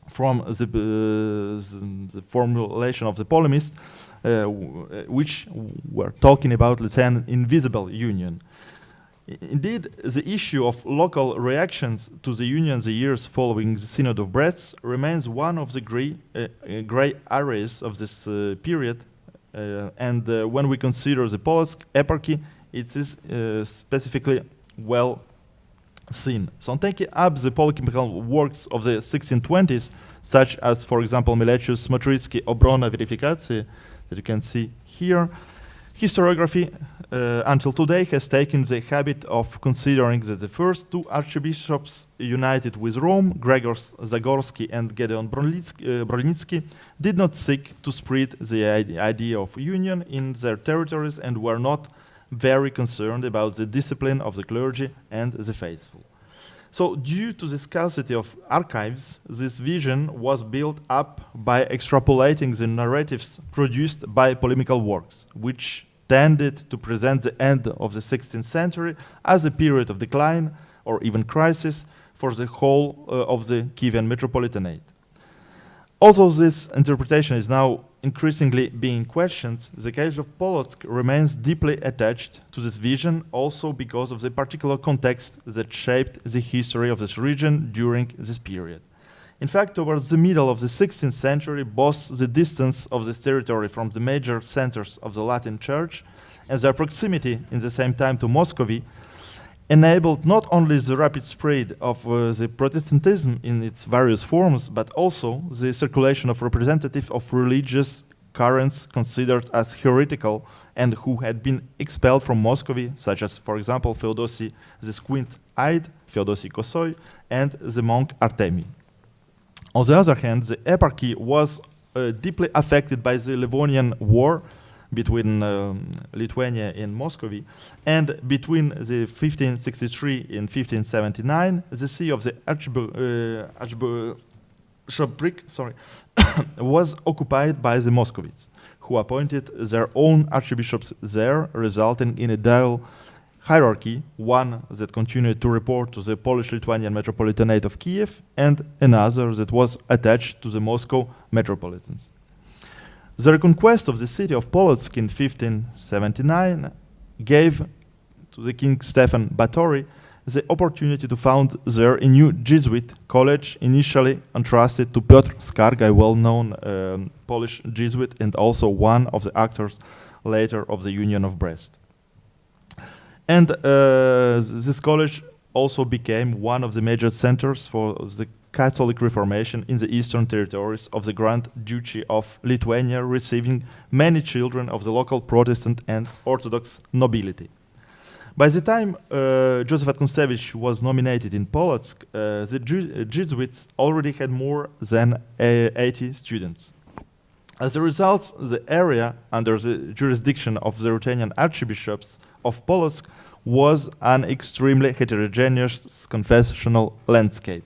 I: from the formulation of the polemists, which were talking about, let's say, an invisible union. Indeed, the issue of local reactions to the Union the years following the Synod of Brest remains one of the gray areas of this period, and when we consider the Polotsk eparchy, it is specifically well seen. So taking up the polemical works of the 1620s, such as, for example, Miletius Smotritsky Obrona Verificacji, that you can see here, historiography until today has taken the habit of considering that the first two archbishops united with Rome, Gregor Zagorsky and Gedeon Brolnitsky, did not seek to spread the idea of union in their territories and were not very concerned about the discipline of the clergy and the faithful. So due to the scarcity of archives, this vision was built up by extrapolating the narratives produced by polemical works, which tended to present the end of the 16th century as a period of decline or even crisis for the whole of the Kievan Metropolitanate. Although this interpretation is now increasingly being questioned, the case of Polotsk remains deeply attached to this vision, also because of the particular context that shaped the history of this region during this period. In fact, towards the middle of the 16th century, both the distance of this territory from the major centers of the Latin Church and their proximity in the same time to Muscovy enabled not only the rapid spread of the Protestantism in its various forms, but also the circulation of representatives of religious currents considered as heretical and who had been expelled from Muscovy, such as, for example, Feodosy the Squint-eyed, Feodosy Kosoy, and the monk Artemi. On the other hand, the eparchy was deeply affected by the Livonian War between Lithuania and Muscovy, and between the 1563 and 1579, the see of the Archbishopric was occupied by the Muscovites, who appointed their own archbishops there, resulting in a dual hierarchy, one that continued to report to the Polish-Lithuanian Metropolitanate of Kiev, and another that was attached to the Moscow metropolitans. The reconquest of the city of Polotsk in 1579 gave to the King Stefan Batory the opportunity to found there a new Jesuit college, initially entrusted to Piotr Skarga, a well-known Polish Jesuit and also one of the actors later of the Union of Brest. And this college also became one of the major centers for the Catholic Reformation in the eastern territories of the Grand Duchy of Lithuania, receiving many children of the local Protestant and Orthodox nobility. By the time Josaphat Kuntesevych was nominated in Polotsk, the Jesuits already had more than 80 students. As a result, the area under the jurisdiction of the Ruthenian archbishops of Polotsk was an extremely heterogeneous confessional landscape.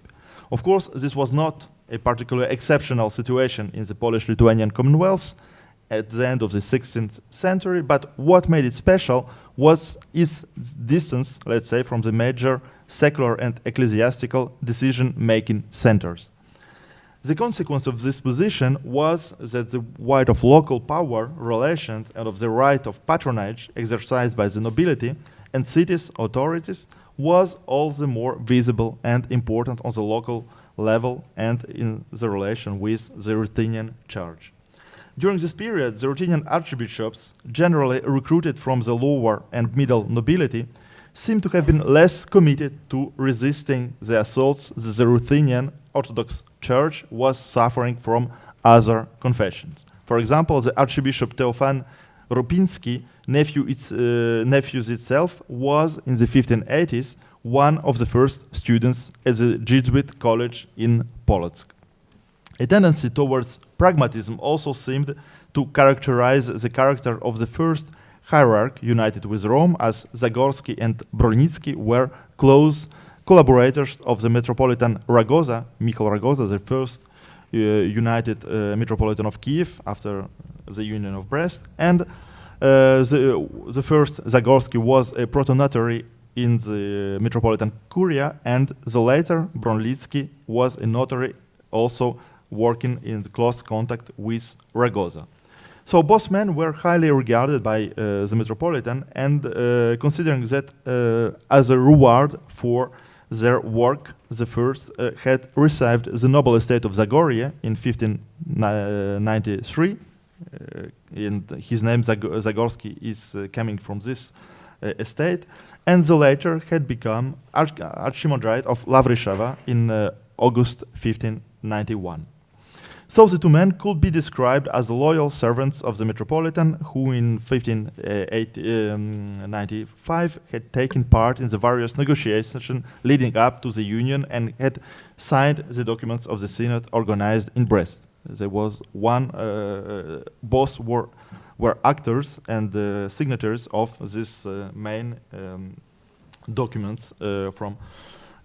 I: Of course, this was not a particularly exceptional situation in the Polish-Lithuanian Commonwealth at the end of the 16th century, but what made it special was its distance, let's say, from the major secular and ecclesiastical decision-making centers. The consequence of this position was that the right of local power relations and of the right of patronage exercised by the nobility and cities' authorities was all the more visible and important on the local level and in the relation with the Ruthenian Church. During this period, the Ruthenian archbishops, generally recruited from the lower and middle nobility, seem to have been less committed to resisting the assaults that the Ruthenian Orthodox Church was suffering from other confessions. For example, the Archbishop Teofan Rupinsky, nephews itself, was in the 1580s one of the first students at the Jesuit college in Polotsk. A tendency towards pragmatism also seemed to characterize the character of the first hierarch united with Rome, as Zagorsky and Bronitzky were close collaborators of the Metropolitan Ragoza, Michael Ragoza, the first united Metropolitan of Kiev after the Union of Brest, and the first Zagorsky was a protonotary in the Metropolitan Curia, and the later Bronitzky was a notary also working in the close contact with Ragoza. So both men were highly regarded by the Metropolitan, and considering that as a reward for their work, the first had received the noble estate of Zagorie in 1593, and his name Zagorsky is coming from this estate, and the later had become Archimandrite of Lavryshava in August 1591. So the two men could be described as the loyal servants of the Metropolitan, who in 1595 had taken part in the various negotiations leading up to the union and had signed the documents of the synod organized in Brest. There was one, both were actors and signatories of these main documents from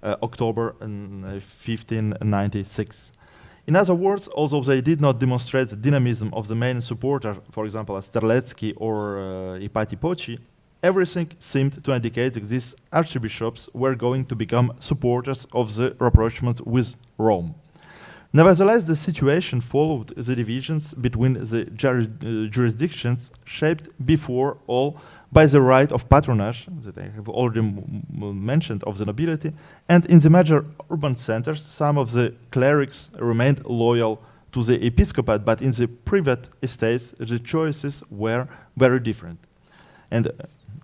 I: October 1596. In other words, although they did not demonstrate the dynamism of the main supporter, for example, as Terlecki or Ipati Pochi, everything seemed to indicate that these archbishops were going to become supporters of the rapprochement with Rome. Nevertheless, the situation followed the divisions between the jurisdictions shaped before all by the right of patronage, that I have already mentioned, of the nobility, and in the major urban centers, some of the clerics remained loyal to the episcopate, but in the private estates, the choices were very different, and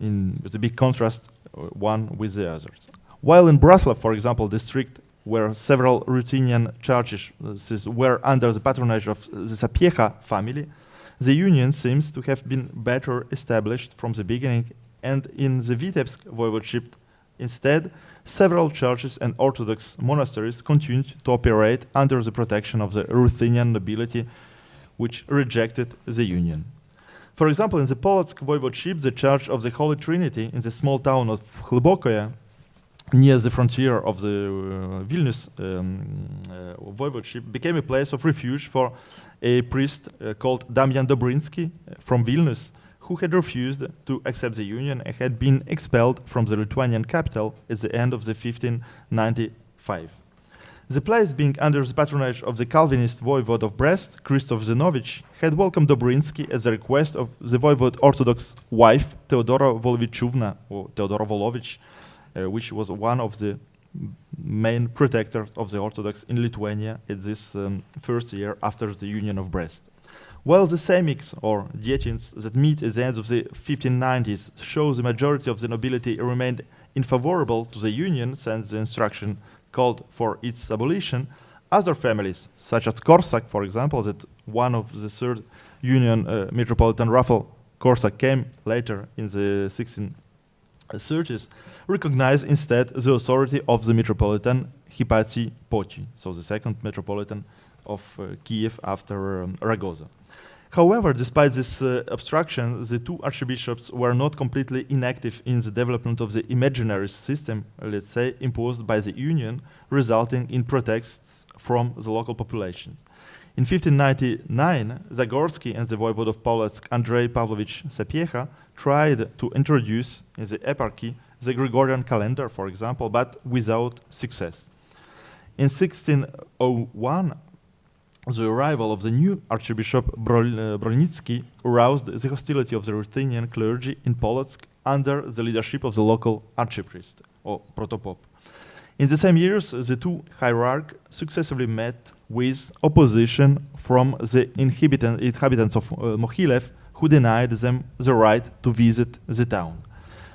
I: in the big contrast one with the others. While in Bratslav, for example, district where several Ruthenian churches were under the patronage of the Sapieha family, the union seems to have been better established from the beginning, and in the Vitebsk voivodeship, instead, several churches and Orthodox monasteries continued to operate under the protection of the Ruthenian nobility, which rejected the union. For example, in the Polotsk voivodeship, the Church of the Holy Trinity in the small town of Hlubokoye, near the frontier of the Vilnius voivodeship, became a place of refuge for a priest called Damian Dobrinsky from Vilnius, who had refused to accept the union and had been expelled from the Lithuanian capital at the end of the 1595. The place, being under the patronage of the Calvinist voivode of Brest, Christoph Zinovich, had welcomed Dobrinsky at the request of the voivode Orthodox wife, Theodora Volovichuvna, or Theodora Volovich, which was one of the main protectors of the Orthodox in Lithuania at this first year after the Union of Brest. While the semics, or dietins, that meet at the end of the 1590s show the majority of the nobility remained unfavorable to the union since the instruction called for its abolition, other families, such as Korsak, for example, that one of the third union, Metropolitan Raphael Korsak, came later in the 1630s, recognized instead the authority of the Metropolitan Hypatie Pochi, so the second Metropolitan of Kiev after Ragoza. However, despite this obstruction, the two archbishops were not completely inactive in the development of the imaginary system, let's say, imposed by the Union, resulting in protests from the local populations. In 1599, Zagorsky and the voivode of Polotsk, Andrei Pavlovich Sapieha, tried to introduce in the eparchy the Gregorian calendar, for example, but without success. In 1601, the arrival of the new Archbishop Brolnitsky aroused the hostility of the Ruthenian clergy in Polotsk under the leadership of the local archpriest, or protopop. In the same years, the two hierarchs successively met with opposition from the inhabitants of Mohilev, who denied them the right to visit the town.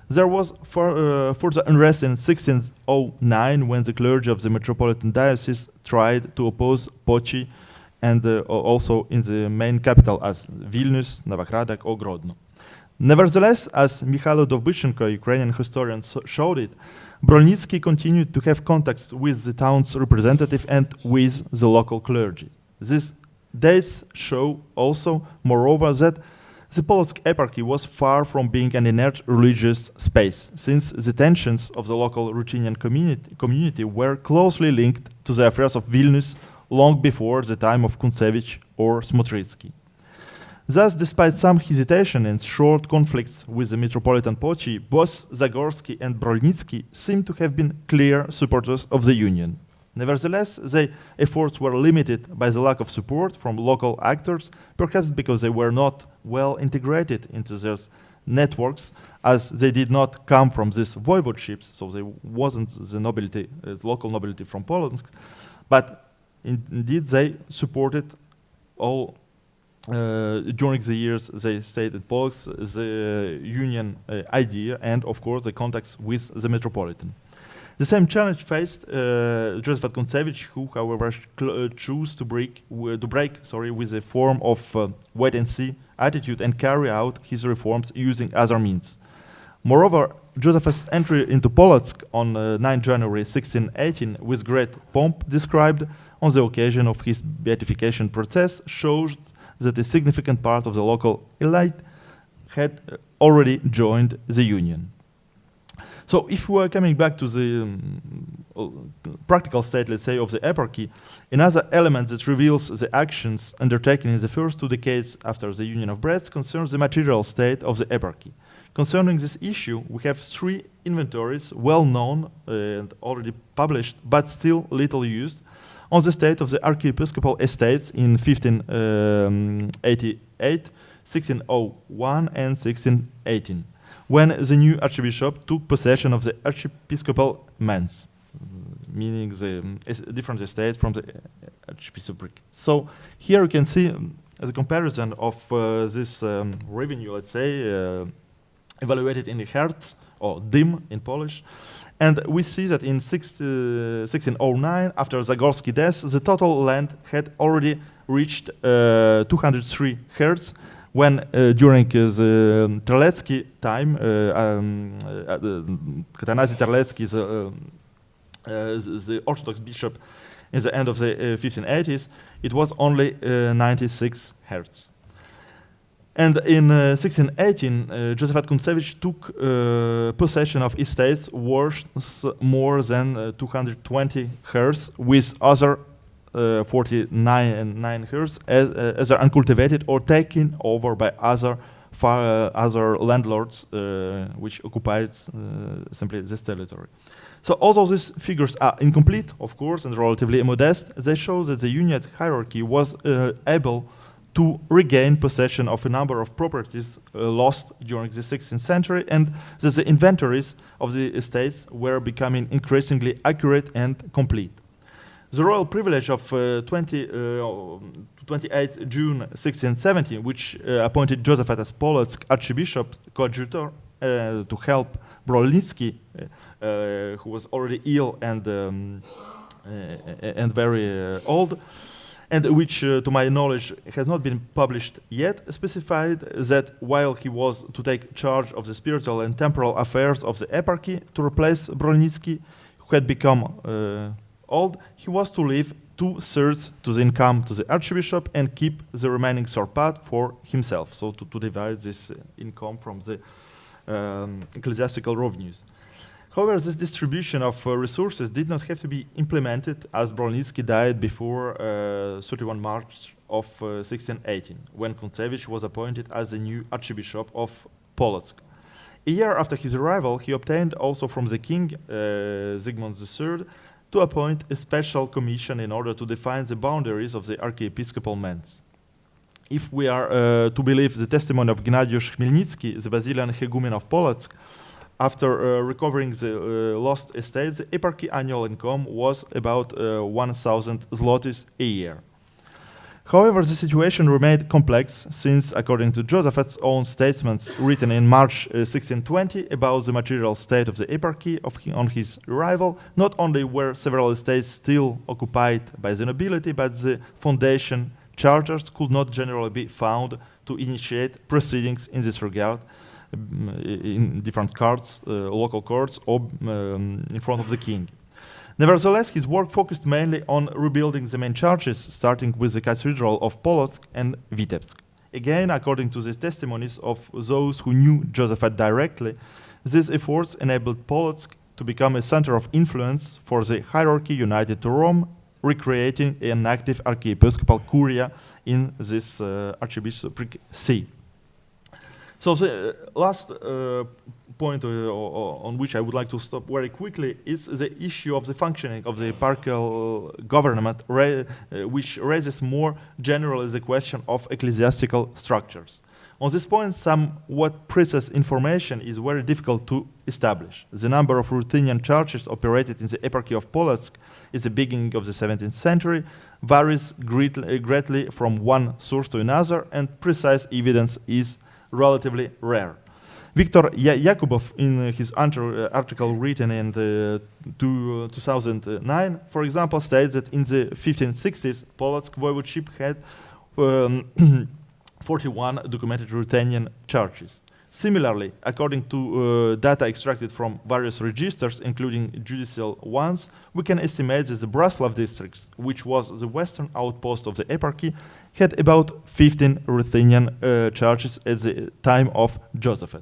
I: There was further unrest in 1609 when the clergy of the Metropolitan Diocese tried to oppose Pochi, and also in the main capital as Vilnius, Novokradek, or Grodno. Nevertheless, as Mikhailo Dovbychenko, Ukrainian historian, showed it, Brolnitsky continued to have contacts with the town's representative and with the local clergy. These days show also, moreover, that the Polotsk eparchy was far from being an inert religious space, since the tensions of the local Ruthenian community were closely linked to the affairs of Vilnius long before the time of Kuntesevych or Smotritsky. Thus, despite some hesitation and short conflicts with the Metropolitan Pochi, both Zagorsky and Brolnitsky seem to have been clear supporters of the union. Nevertheless, their efforts were limited by the lack of support from local actors, perhaps because they were not well integrated into their networks, as they did not come from these voivodeships, so they wasn't the nobility, local nobility from Polotsk, but indeed, they supported all, during the years they stayed at Polotsk, the union idea and, of course, the contacts with the Metropolitan. The same challenge faced Josaphat Kuntesevych, who, however, chose to break with a form of wait-and-see attitude and carry out his reforms using other means. Moreover, Josaphat's entry into Polotsk on 9 January 1618 with great pomp described on the occasion of his beatification process shows that a significant part of the local elite had already joined the union. So if we are coming back to the practical state, let's say, of the eparchy, another element that reveals the actions undertaken in the first 2 decades after the Union of Brest concerns the material state of the eparchy. Concerning this issue, we have 3 inventories, well known and already published, but still little used. on the state of the archiepiscopal estates in 1588, 1601 and 1618, when the new archbishop took possession of the archiepiscopal manse, meaning the different estates from the archbishopric. So here you can see the comparison of this revenue, let's say, evaluated in the hertz, or dim in Polish. And we see that in 1609, after Zagorski's death, the total land had already reached 203 hertz, when during the Terlecki time, Atanazi Terlecki, the Orthodox bishop in the end of the 1580s, it was only 96 hertz. And in 1618, Josaphat Kuntesevych took possession of estates worth more than 220 hertz, with other 49 hertz as are uncultivated or taken over by other landlords which occupies simply this territory. So although these figures are incomplete, of course, and relatively modest, they show that the Uniate hierarchy was able to regain possession of a number of properties lost during the 16th century, and that the inventories of the estates were becoming increasingly accurate and complete. The royal privilege of 28 June 1670, which appointed Josaphat as Polotsk archbishop coadjutor to help Brolnicki, who was already ill and very old, and which, to my knowledge, has not been published yet, specified that while he was to take charge of the spiritual and temporal affairs of the eparchy to replace Brolnicki, who had become old, he was to leave 2/3 to the income to the archbishop and keep the remaining surpat for himself, so to divide this income from the ecclesiastical revenues. However, this distribution of resources did not have to be implemented, as Brolnicki died before 31 March of 1618, when Kuntesevych was appointed as the new archbishop of Polotsk. A year after his arrival, he obtained also from the king, Zygmunt III, to appoint a special commission in order to define the boundaries of the archiepiscopal manse. If we are to believe the testimony of Gennadiusz Chmielnicki, the Basilian hegumen of Polotsk, after recovering the lost estates, the eparchy annual income was about 1,000 zlotys a year. However, the situation remained complex, since, according to Josaphat's own statements written in March 1620 about the material state of the eparchy on his arrival, not only were several estates still occupied by the nobility, but the foundation charters could not generally be found to initiate proceedings in this regard in different courts, local courts, or in front of the king. Nevertheless, his work focused mainly on rebuilding the main churches, starting with the Cathedral of Polotsk and Vitebsk. Again, according to the testimonies of those who knew Josaphat directly, these efforts enabled Polotsk to become a center of influence for the hierarchy united to Rome, recreating an active archiepiscopal curia in this archbishopric see. So the last point on which I would like to stop very quickly is the issue of the functioning of the eparchial government, which raises more generally the question of ecclesiastical structures. On this point, somewhat precise information is very difficult to establish. The number of Ruthenian churches operated in the eparchy of Polotsk at the beginning of the 17th century varies greatly from one source to another, and precise evidence is relatively rare. Viktor Yakubov, in his article written in 2009, for example, states that in the 1560s, Polotsk voivodeship had 41 documented Ruthenian churches. Similarly, according to data extracted from various registers, including judicial ones, we can estimate that the Braslav district, which was the western outpost of the eparchy, had about 15 Ruthenian churches at the time of Josaphat.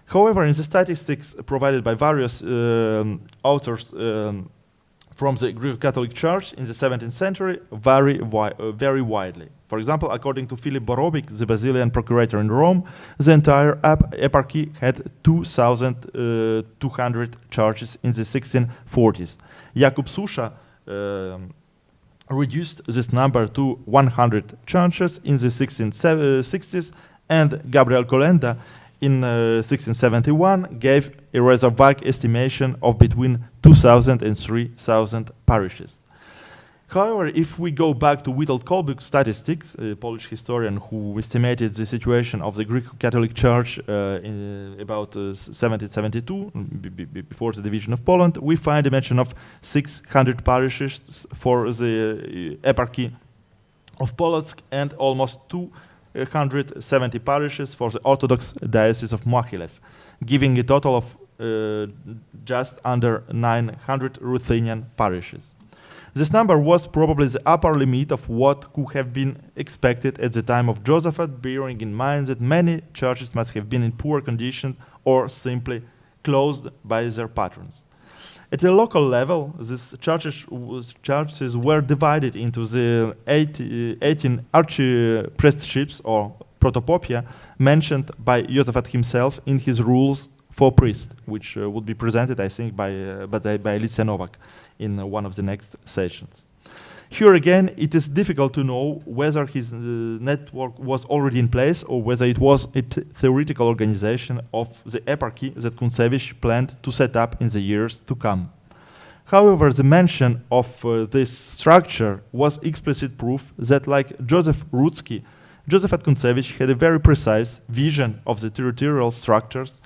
I: However, in the statistics provided by various authors from the Greco-Catholic Church in the 17th century vary very widely. For example, according to Philip Borobik, the Basilian procurator in Rome, the entire eparchy had 2,200 churches in the 1640s. Jakub Susza, reduced this number to 100 churches in the 1660s, and Gabriel Colenda in 1671 gave a rather vague estimation of between 2,000 and 3,000 parishes. However, if we go back to Witold Kolbuk's statistics, a Polish historian who estimated the situation of the Greek Catholic Church in about 1772, before the division of Poland, we find a mention of 600 parishes for the eparchy of Polotsk and almost 270 parishes for the Orthodox Diocese of Mohilev, giving a total of just under 900 Ruthenian parishes. This number was probably the upper limit of what could have been expected at the time of Josaphat, bearing in mind that many churches must have been in poor condition or simply closed by their patrons. At a local level, these churches were divided into the 18 archpriestships or protopopia mentioned by Josaphat himself in his rules for priests, which would be presented, I think, by Alicja Nowak in one of the next sessions. Here again, it is difficult to know whether his network was already in place or whether it was a theoretical organization of the eparchy that Kuntesevych planned to set up in the years to come. However, the mention of this structure was explicit proof that, like Joseph Rudzki, Josaphat Kuntesevych had a very precise vision of the territorial structures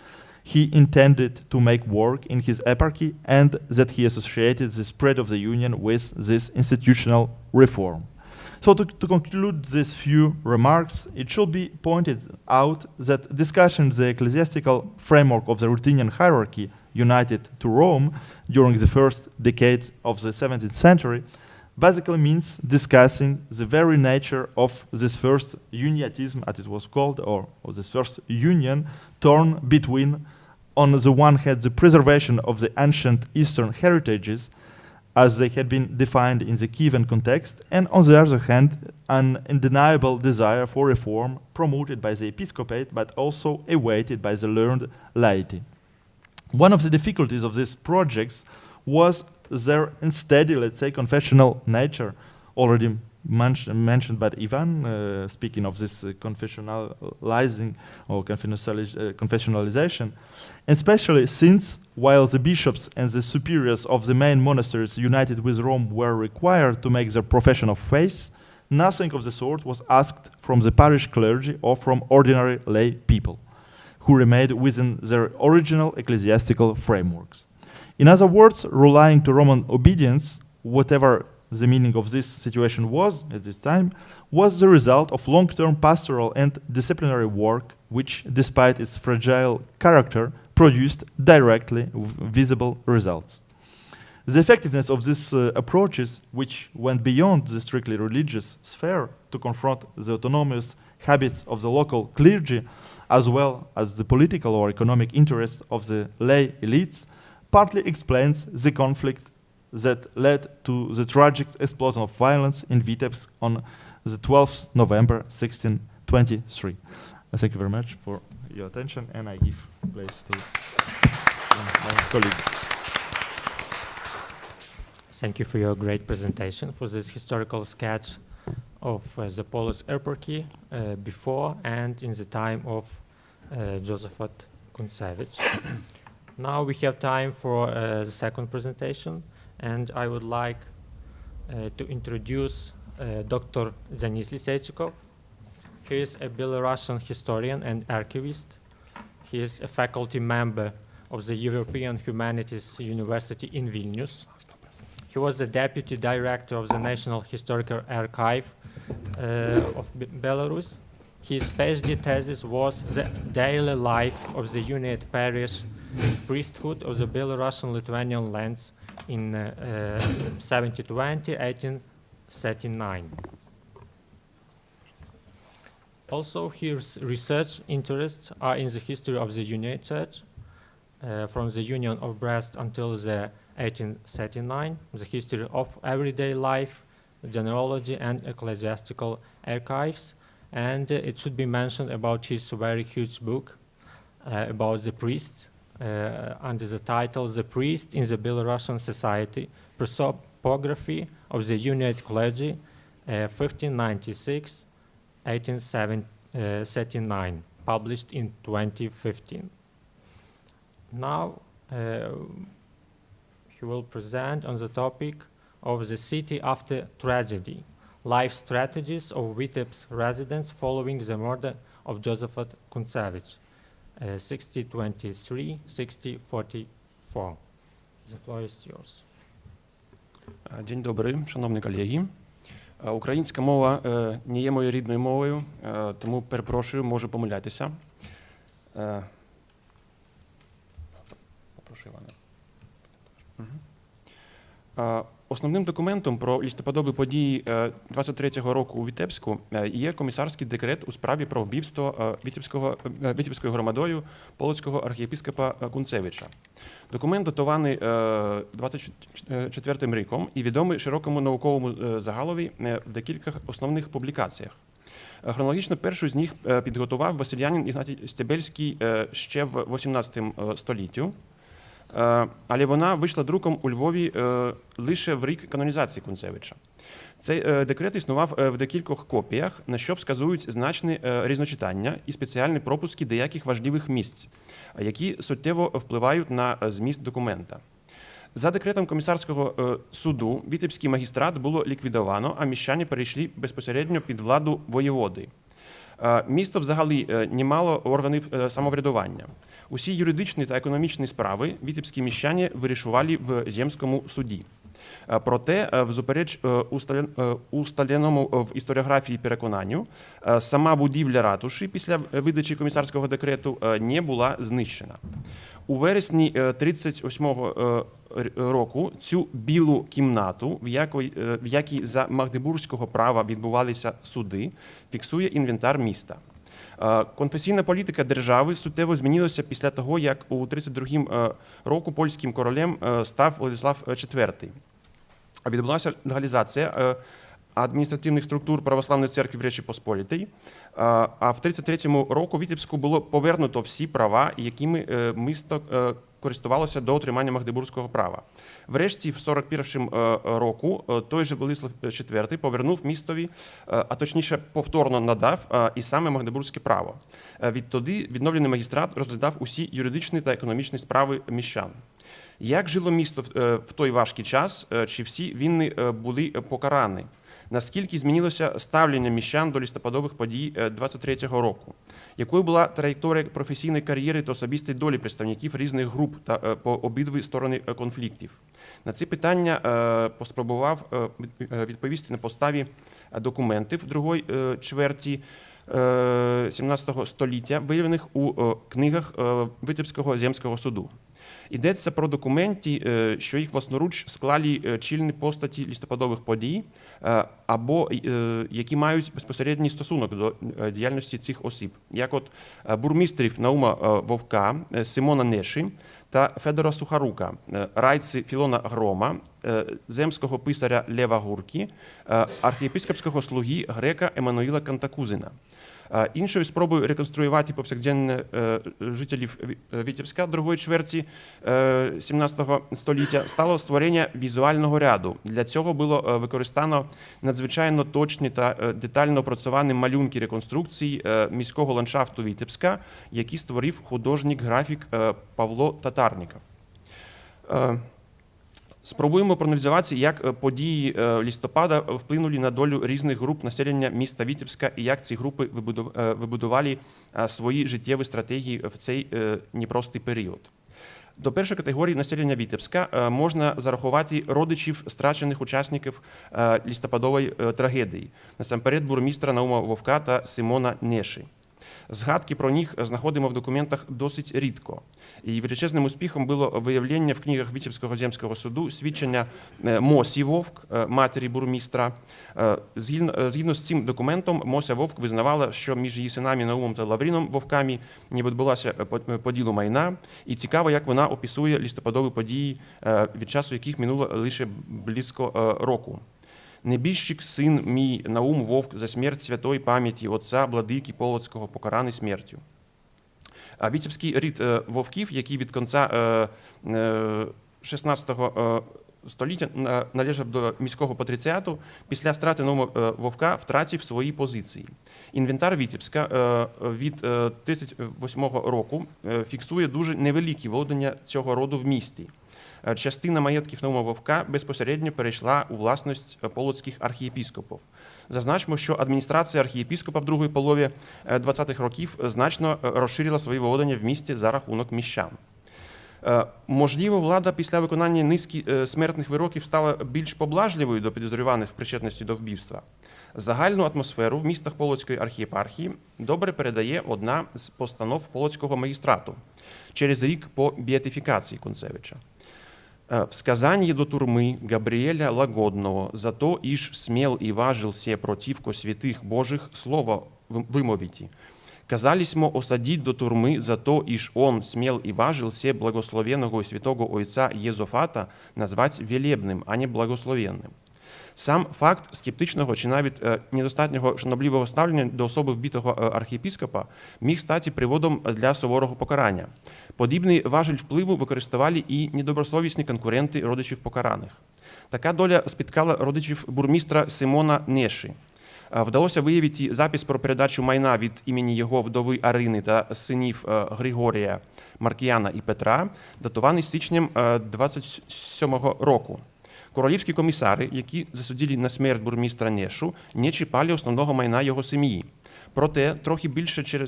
I: he intended to make work in his eparchy, and that he associated the spread of the union with this institutional reform. So to conclude these few remarks, it should be pointed out that discussion the ecclesiastical framework of the Ruthenian hierarchy united to Rome during the first decade of the 17th century basically means discussing the very nature of this first uniatism, as it was called, or this first union torn between, on the one hand, the preservation of the ancient Eastern heritages as they had been defined in the Kievan context, and on the other hand, an undeniable desire for reform promoted by the episcopate, but also awaited by the learned laity. One of the difficulties of these projects was their unsteady, let's say, confessional nature, already mentioned by Ivan, speaking of this confessionalizing or confessionalization, especially since, while the bishops and the superiors of the main monasteries united with Rome were required to make their profession of faith, nothing of the sort was asked from the parish clergy or from ordinary lay people, who remained within their original ecclesiastical frameworks. In other words, relying to Roman obedience, whatever the meaning of this situation was at this time, was the result of long-term pastoral and disciplinary work, which, despite its fragile character, produced directly visible results. The effectiveness of these approaches, which went beyond the strictly religious sphere to confront the autonomous habits of the local clergy, as well as the political or economic interests of the lay elites, partly explains the conflict that led to the tragic explosion of violence in Vitebsk on the 12th November 1623. Thank you very much for your attention, and I give place to my colleague.
H: Thank you for your great presentation, for this historical sketch of the Polish eparchy before and in the time of Josaphat Kuntesevych. Now we have time for the second presentation, and I would like to introduce Dr. Denis Liseichikov. He is a Belarusian historian and archivist. He is a faculty member of the European Humanities University in Vilnius. He was the deputy director of the National Historical Archive of Belarus. His PhD thesis was the daily life of the unit parish priesthood of the Belarusian-Lithuanian lands in 1720-1839. Also, his research interests are in the history of the Union Church, from the Union of Brest until the 1839, the history of everyday life, genealogy, and ecclesiastical archives. And it should be mentioned about his very huge book about the priests, under the title "The Priest in the Belarusian Society, topography of the United Clergy, 1596-1839, published in 2015. Now, he will present on the topic of the city after tragedy, life strategies of Vitebsk residents following the murder of Josaphat Kuntesevych, 6023-6044. The floor is yours.
J: День добрий, шановні колеги. Українська мова не є моєю рідною мовою, тому перепрошую, можу помилятися. Попрошу Івана. Основним документом про листопадові події 23-го року у Вітебську є комісарський декрет у справі про вбивство Вітебською громадою полоцького архієпископа Кунцевича. Документ датований 24-м роком і відомий широкому науковому загалові в декількох основних публікаціях. Хронологічно першу з них підготував василянин Ігнатій Стебельський ще в 18 столітті. Але вона вийшла друком у Львові лише в рік канонізації Кунцевича. Цей декрет існував в декількох копіях, на що вказують значне різночитання і спеціальні пропуски деяких важливих місць, які суттєво впливають на зміст документа. За декретом комісарського суду Вітебський магістрат було ліквідовано, а міщани перейшли безпосередньо під владу воєводи. Місто взагалі не мало органів самоврядування. Усі юридичні та економічні справи вітебські міщани вирішували в земському суді. Проте, всупереч усталеному в історіографії переконанню, сама будівля ратуші після видачі комісарського декрету не була знищена. У вересні 38-го року цю білу кімнату, в якій за магдебурзького права відбувалися суди, фіксує інвентар міста. Конфесійна політика держави суттєво змінилася після того, як у 32-му року польським королем став Владислав IV. Відбулася легалізація адміністративних структур Православної церкви в Речі Посполітій, а в 33-му року Вітебську було повернуто всі права, якими місто користувалося до отримання магдебурзького права. Врешті, в 41-му року, той же Владислав IV повернув містові, а точніше повторно надав і саме магдебурзьке право. Відтоді відновлений магістрат розглядав усі юридичні та економічні справи міщан. Як жило місто в той важкий час, чи всі винні були покарані? Наскільки змінилося ставлення міщан до листопадових подій 23-го року? Якою була траєкторія професійної кар'єри та особистої долі представників різних груп та по обидві сторони конфліктів? На ці питання поспробував відповісти на підставі документів другої чверті 17 століття, виявлених у книгах Витебського земського суду. Йдеться про документи, що їх власноруч склали чільні постаті листопадових подій, або які мають безпосередній стосунок до діяльності цих осіб, як от бурмістрів Наума Вовка, Симона Неші та Федора Сухарука, райці Філона Грома, земського писаря Лева Гурки, архієпископського слуги грека Еммануїла Кантакузина. Іншою спробою реконструювати повсякденне жителів Вітебська другої чверті 17 століття стало створення візуального ряду. Для цього було використано надзвичайно точні та детально опрацьовані малюнки реконструкції міського ландшафту Вітебська, які створив художник-графік Павло Татарніков. Спробуємо проаналізувати, як події листопада вплинули на долю різних груп населення міста Вітебська і як ці групи вибудували свої життєві стратегії в цей непростий період. До першої категорії населення Вітебська можна зарахувати родичів страчених учасників листопадової трагедії, насамперед бурмістра Наума Вовка та Симона Неші. Згадки про них знаходимо в документах досить рідко. І величезним успіхом було виявлення в книгах Вітебського земського суду свідчення Мосі Вовк, матері бурмістра. Згідно з цим документом, Мося Вовк визнавала, що між її синами Наумом та Лавріном Вовками не відбулося поділу майна. І цікаво, як вона описує листопадові події, від часу яких минуло лише близько року. Небіжчик, син мій, Наум Вовк, за смерть святої пам'яті отця владики Полоцького, покараний смертю. А вітебський рід вовків, який від кінця 16 століття належав до міського патриціату, після страти Нового Вовка втратив свої позиції. Інвентар Вітебська від 1938 року фіксує дуже невеликі володіння цього роду в місті. Частина маєтків Нового Вовка безпосередньо перейшла у власність полоцьких архієпіскопів. Зазначимо, що адміністрація архієпіскопа в другій полові 20-х років значно розширила свої володіння в місті за рахунок міщан. Можливо, влада після виконання низки смертних вироків стала більш поблажливою до підозрюваних в причетності до вбивства. Загальну атмосферу в містах Полоцької архієпархії добре передає одна з постанов Полоцького магістрату через рік по біатифікації Кунцевича. «Сказание до турмы Габриэля Лагодного за то, иш смел и важился противко святых Божих слово вымовите. Казались мо осадить до турмы за то, иш он смел и важился благословенного и святого ойца Єзофата назвать велебним, а не благословенним». Сам факт скептичного чи навіть недостатнього шанобливого ставлення до особи вбитого архієпіскопа міг стати приводом для суворого покарання. Подібний важіль впливу використовували і недобросовісні конкуренти родичів покараних. Така доля спіткала родичів бурмістра Симона Неші. Вдалося виявити запис про передачу майна від імені його вдови Арини та синів Григорія, Маркіяна і Петра, датований січнем 27-го року. Королівські комісари, які засудили на смерть бурмістра Нешу, не чіпали основного майна його сім'ї. Проте, трохи більше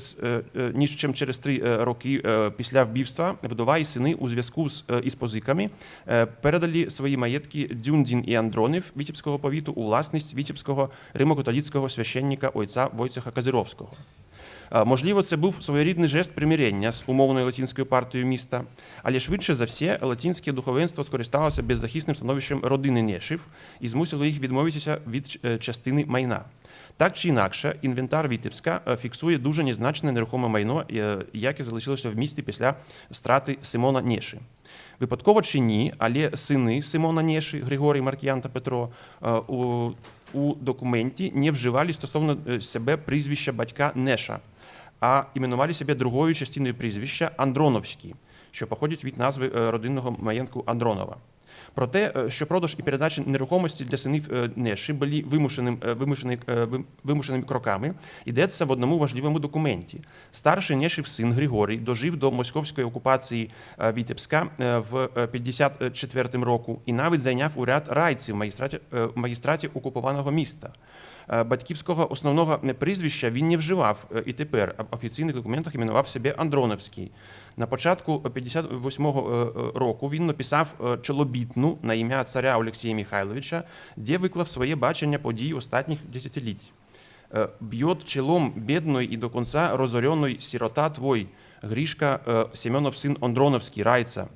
J: ніж через 3 роки після вбивства, вдова і сини у зв'язку із позиками передали свої маєтки Дзюндін і Андронів Вітебського повіту у власність вітебського римо-католицького священника ойця Войцеха Казировського. Можливо, це був своєрідний жест примирення з умовною латинською партією міста, але швидше за все латинське духовенство скористалося беззахисним становищем родини Нешів і змусило їх відмовитися від частини майна. Так чи інакше, інвентар Вітебська фіксує дуже незначне нерухоме майно, яке залишилося в місті після страти Симона Неші. Випадково чи ні, але сини Симона Неші, Григорій, Маркіян та Петро, у документі не вживали стосовно себе прізвища батька Неша, а іменували себе другою частиною прізвища Андроновський, що походить від назви родинного маєтку Андронова. Про те, що продаж і передача нерухомості для синів Неші були вимушеними кроками, йдеться в одному важливому документі. Старший Нешів син Григорій дожив до московської окупації Вітебська в 54 року і навіть зайняв уряд райців в магістраті окупованого міста. Батьківського основного прізвища він не вживав і тепер в офіційних документах іменував себе Андроновський. На початку 58-го року він написав чолобітну на ім'я царя Олексія Михайловича, де виклав своє бачення подій останніх десятиліть. «Б'єт челом бідної і до кінця розоренной сирота твой, Гришка Семенов сын Андроновский, райца.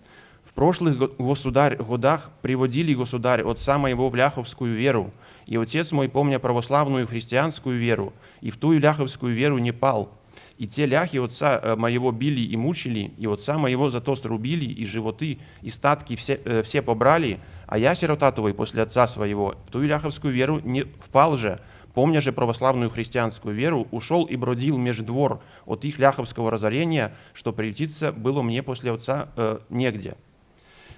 J: В прошлых, государь, годах приводили, государь, отца моего в ляховскую веру, и отец мой, помня православную христианскую веру, и в ту ляховскую веру не пал. И те ляхи отца моего били и мучили, и отца моего зато срубили, и животы, и статки все побрали, а я, сирота твой, после отца своего, в ту ляховскую веру не впал же, помня же православную христианскую веру, ушел и бродил меж двор от их ляховского разорения, что приютиться было мне после отца негде».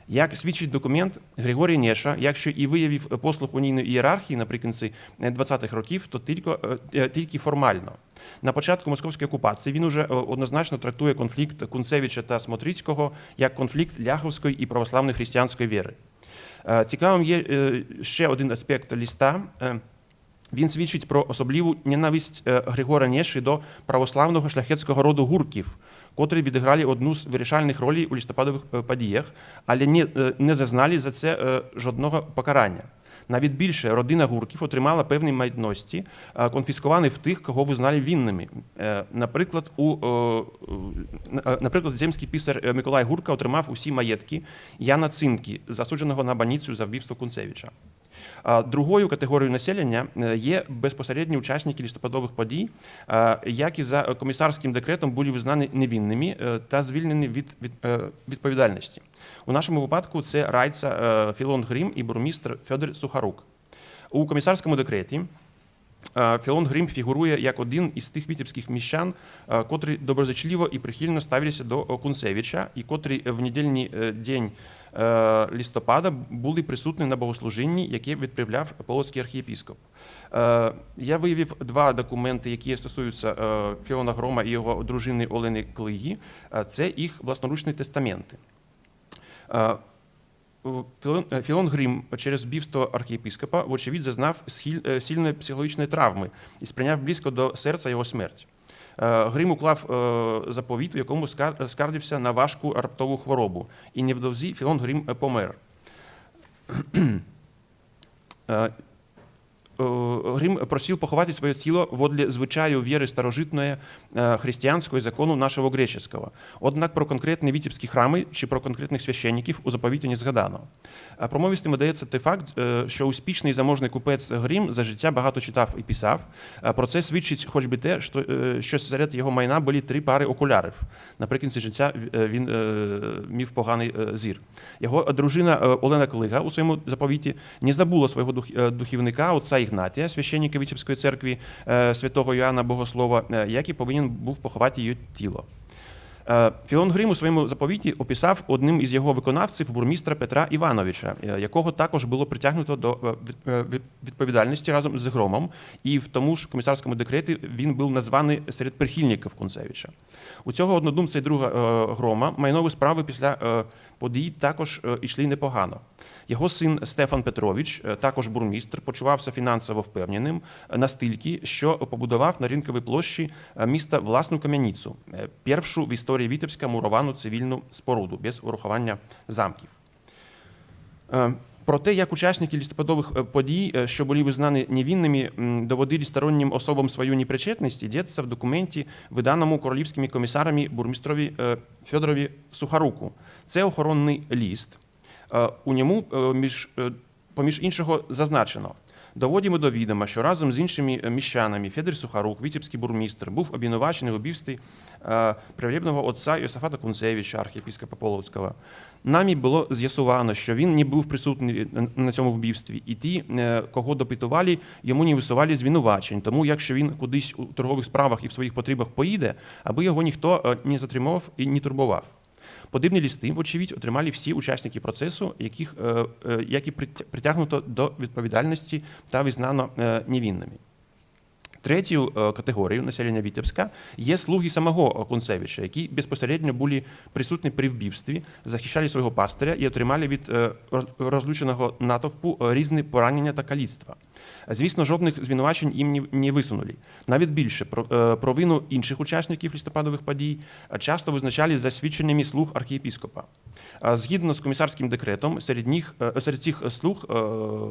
J: Як свідчить документ, Григорій Неша, якщо і виявив послуг унійної ієрархії наприкінці 20-х років, то тільки формально. На початку московської окупації він уже однозначно трактує конфлікт Кунцевича та Смотрицького як конфлікт ляховської і православної християнської віри. Цікавим є ще один аспект листа. Він свідчить про особливу ненависть Григора Неші до православного шляхетського роду Гурків, котрі відіграли одну з вирішальних ролей у листопадових подіях, але не зазнали за це жодного покарання. Навіть більше, родина Гурків отримала певні майновості, конфісковані в тих, кого визнали винними. Наприклад, земський писар Миколай Гурка отримав усі маєтки Яна Цинки, засудженого на баніцю за вбивство Кунцевича. Другою категорією населення є безпосередні учасники листопадових подій, які за комісарським декретом були визнані невинними та звільнені від відповідальності. У нашому випадку це райця Філон Грим і бурмістр Федор Сухорук. У комісарському декреті Філон Грим фігурує як один із тих вітебських міщан, котрі доброзичливо і прихильно ставилися до Кунцевича і котрі в недільний день листопада були присутні на богослужінні, яке відправляв полоцький архієпіскоп. Я виявив два документи, які стосуються Філона Грома і його дружини Олени Клиги. Це їх власноручні тестаменти. Філон Грим через вбивство архієпископа, вочевидь, зазнав сильної психологічної травми і сприйняв близько до серця його смерть. Грим уклав заповіт, у якому скаржився на важку раптову хворобу, і невдовзі Філон Грим помер. Грим просил поховать свое тело подле звичаю веры старожитної християнської закону нашого греческого. Однак про конкретні вітебські храми чи про конкретних священників у заповіті не згадано. Промовистим видається той факт, що успішний і заможний купець Грим за життя багато читав і писав. Про це свідчить хоч би те, що серед його майна були 3 пари окулярів. Наприкінці життя він мав поганий зір. Його дружина Олена Клига у своєму заповіті не забула свого духівника, отця Ігнатія, священника Вітебської церкви святого Йоанна Богослова, який повинен був поховати її тіло. Філон Грим у своєму заповіті описав одним із його виконавців бурмістра Петра Івановича, якого також було притягнуто до відповідальності разом з Громом, і в тому ж комісарському декреті він був названий серед прихильників Кунцевича. У цього однодумця і друга Грома майнові справи після подій також йшли непогано. Його син Стефан Петрович, також бурмістр, почувався фінансово впевненим настільки, що побудував на Ринковій площі міста власну кам'яницю, першу в історії Вітебська муровану цивільну споруду, без урахування замків. Про те, як учасники листопадових подій, що були визнані невинними, доводили стороннім особам свою непричетність, йдеться в документі, виданому королівськими комісарами бурмістрові Федорові Сухоруку. Це охоронний лист. У ньому, поміж іншого, зазначено: доводимо до відома, що разом з іншими міщанами Федір Сухорук, вітебський бурмістр, був обвинувачений у вбивстві прилюбного отця Josaphatha Kuntesevicza, архієпископа Полоцького. Нами було з'ясовано, що він не був присутній на цьому вбивстві, і ті, кого допитували, йому не висували звинувачень. Тому, якщо він кудись у торгових справах і в своїх потребах поїде, аби його ніхто не затримував і не турбував. Подібні листи, вочевидь, отримали всі учасники процесу, які притягнуто до відповідальності та визнано невинними. Третьою категорією населення Вітебська є слуги самого Кунцевича, які безпосередньо були присутні при вбивстві, захищали свого пастиря і отримали від розлюченого натовпу різні поранення та каліцтва. Звісно, жодних звинувачень їм не висунули. Навіть більше, провину інших учасників листопадових подій часто визначали за свідченнями слуг архієпископа. Згідно з комісарським декретом, серед цих слуг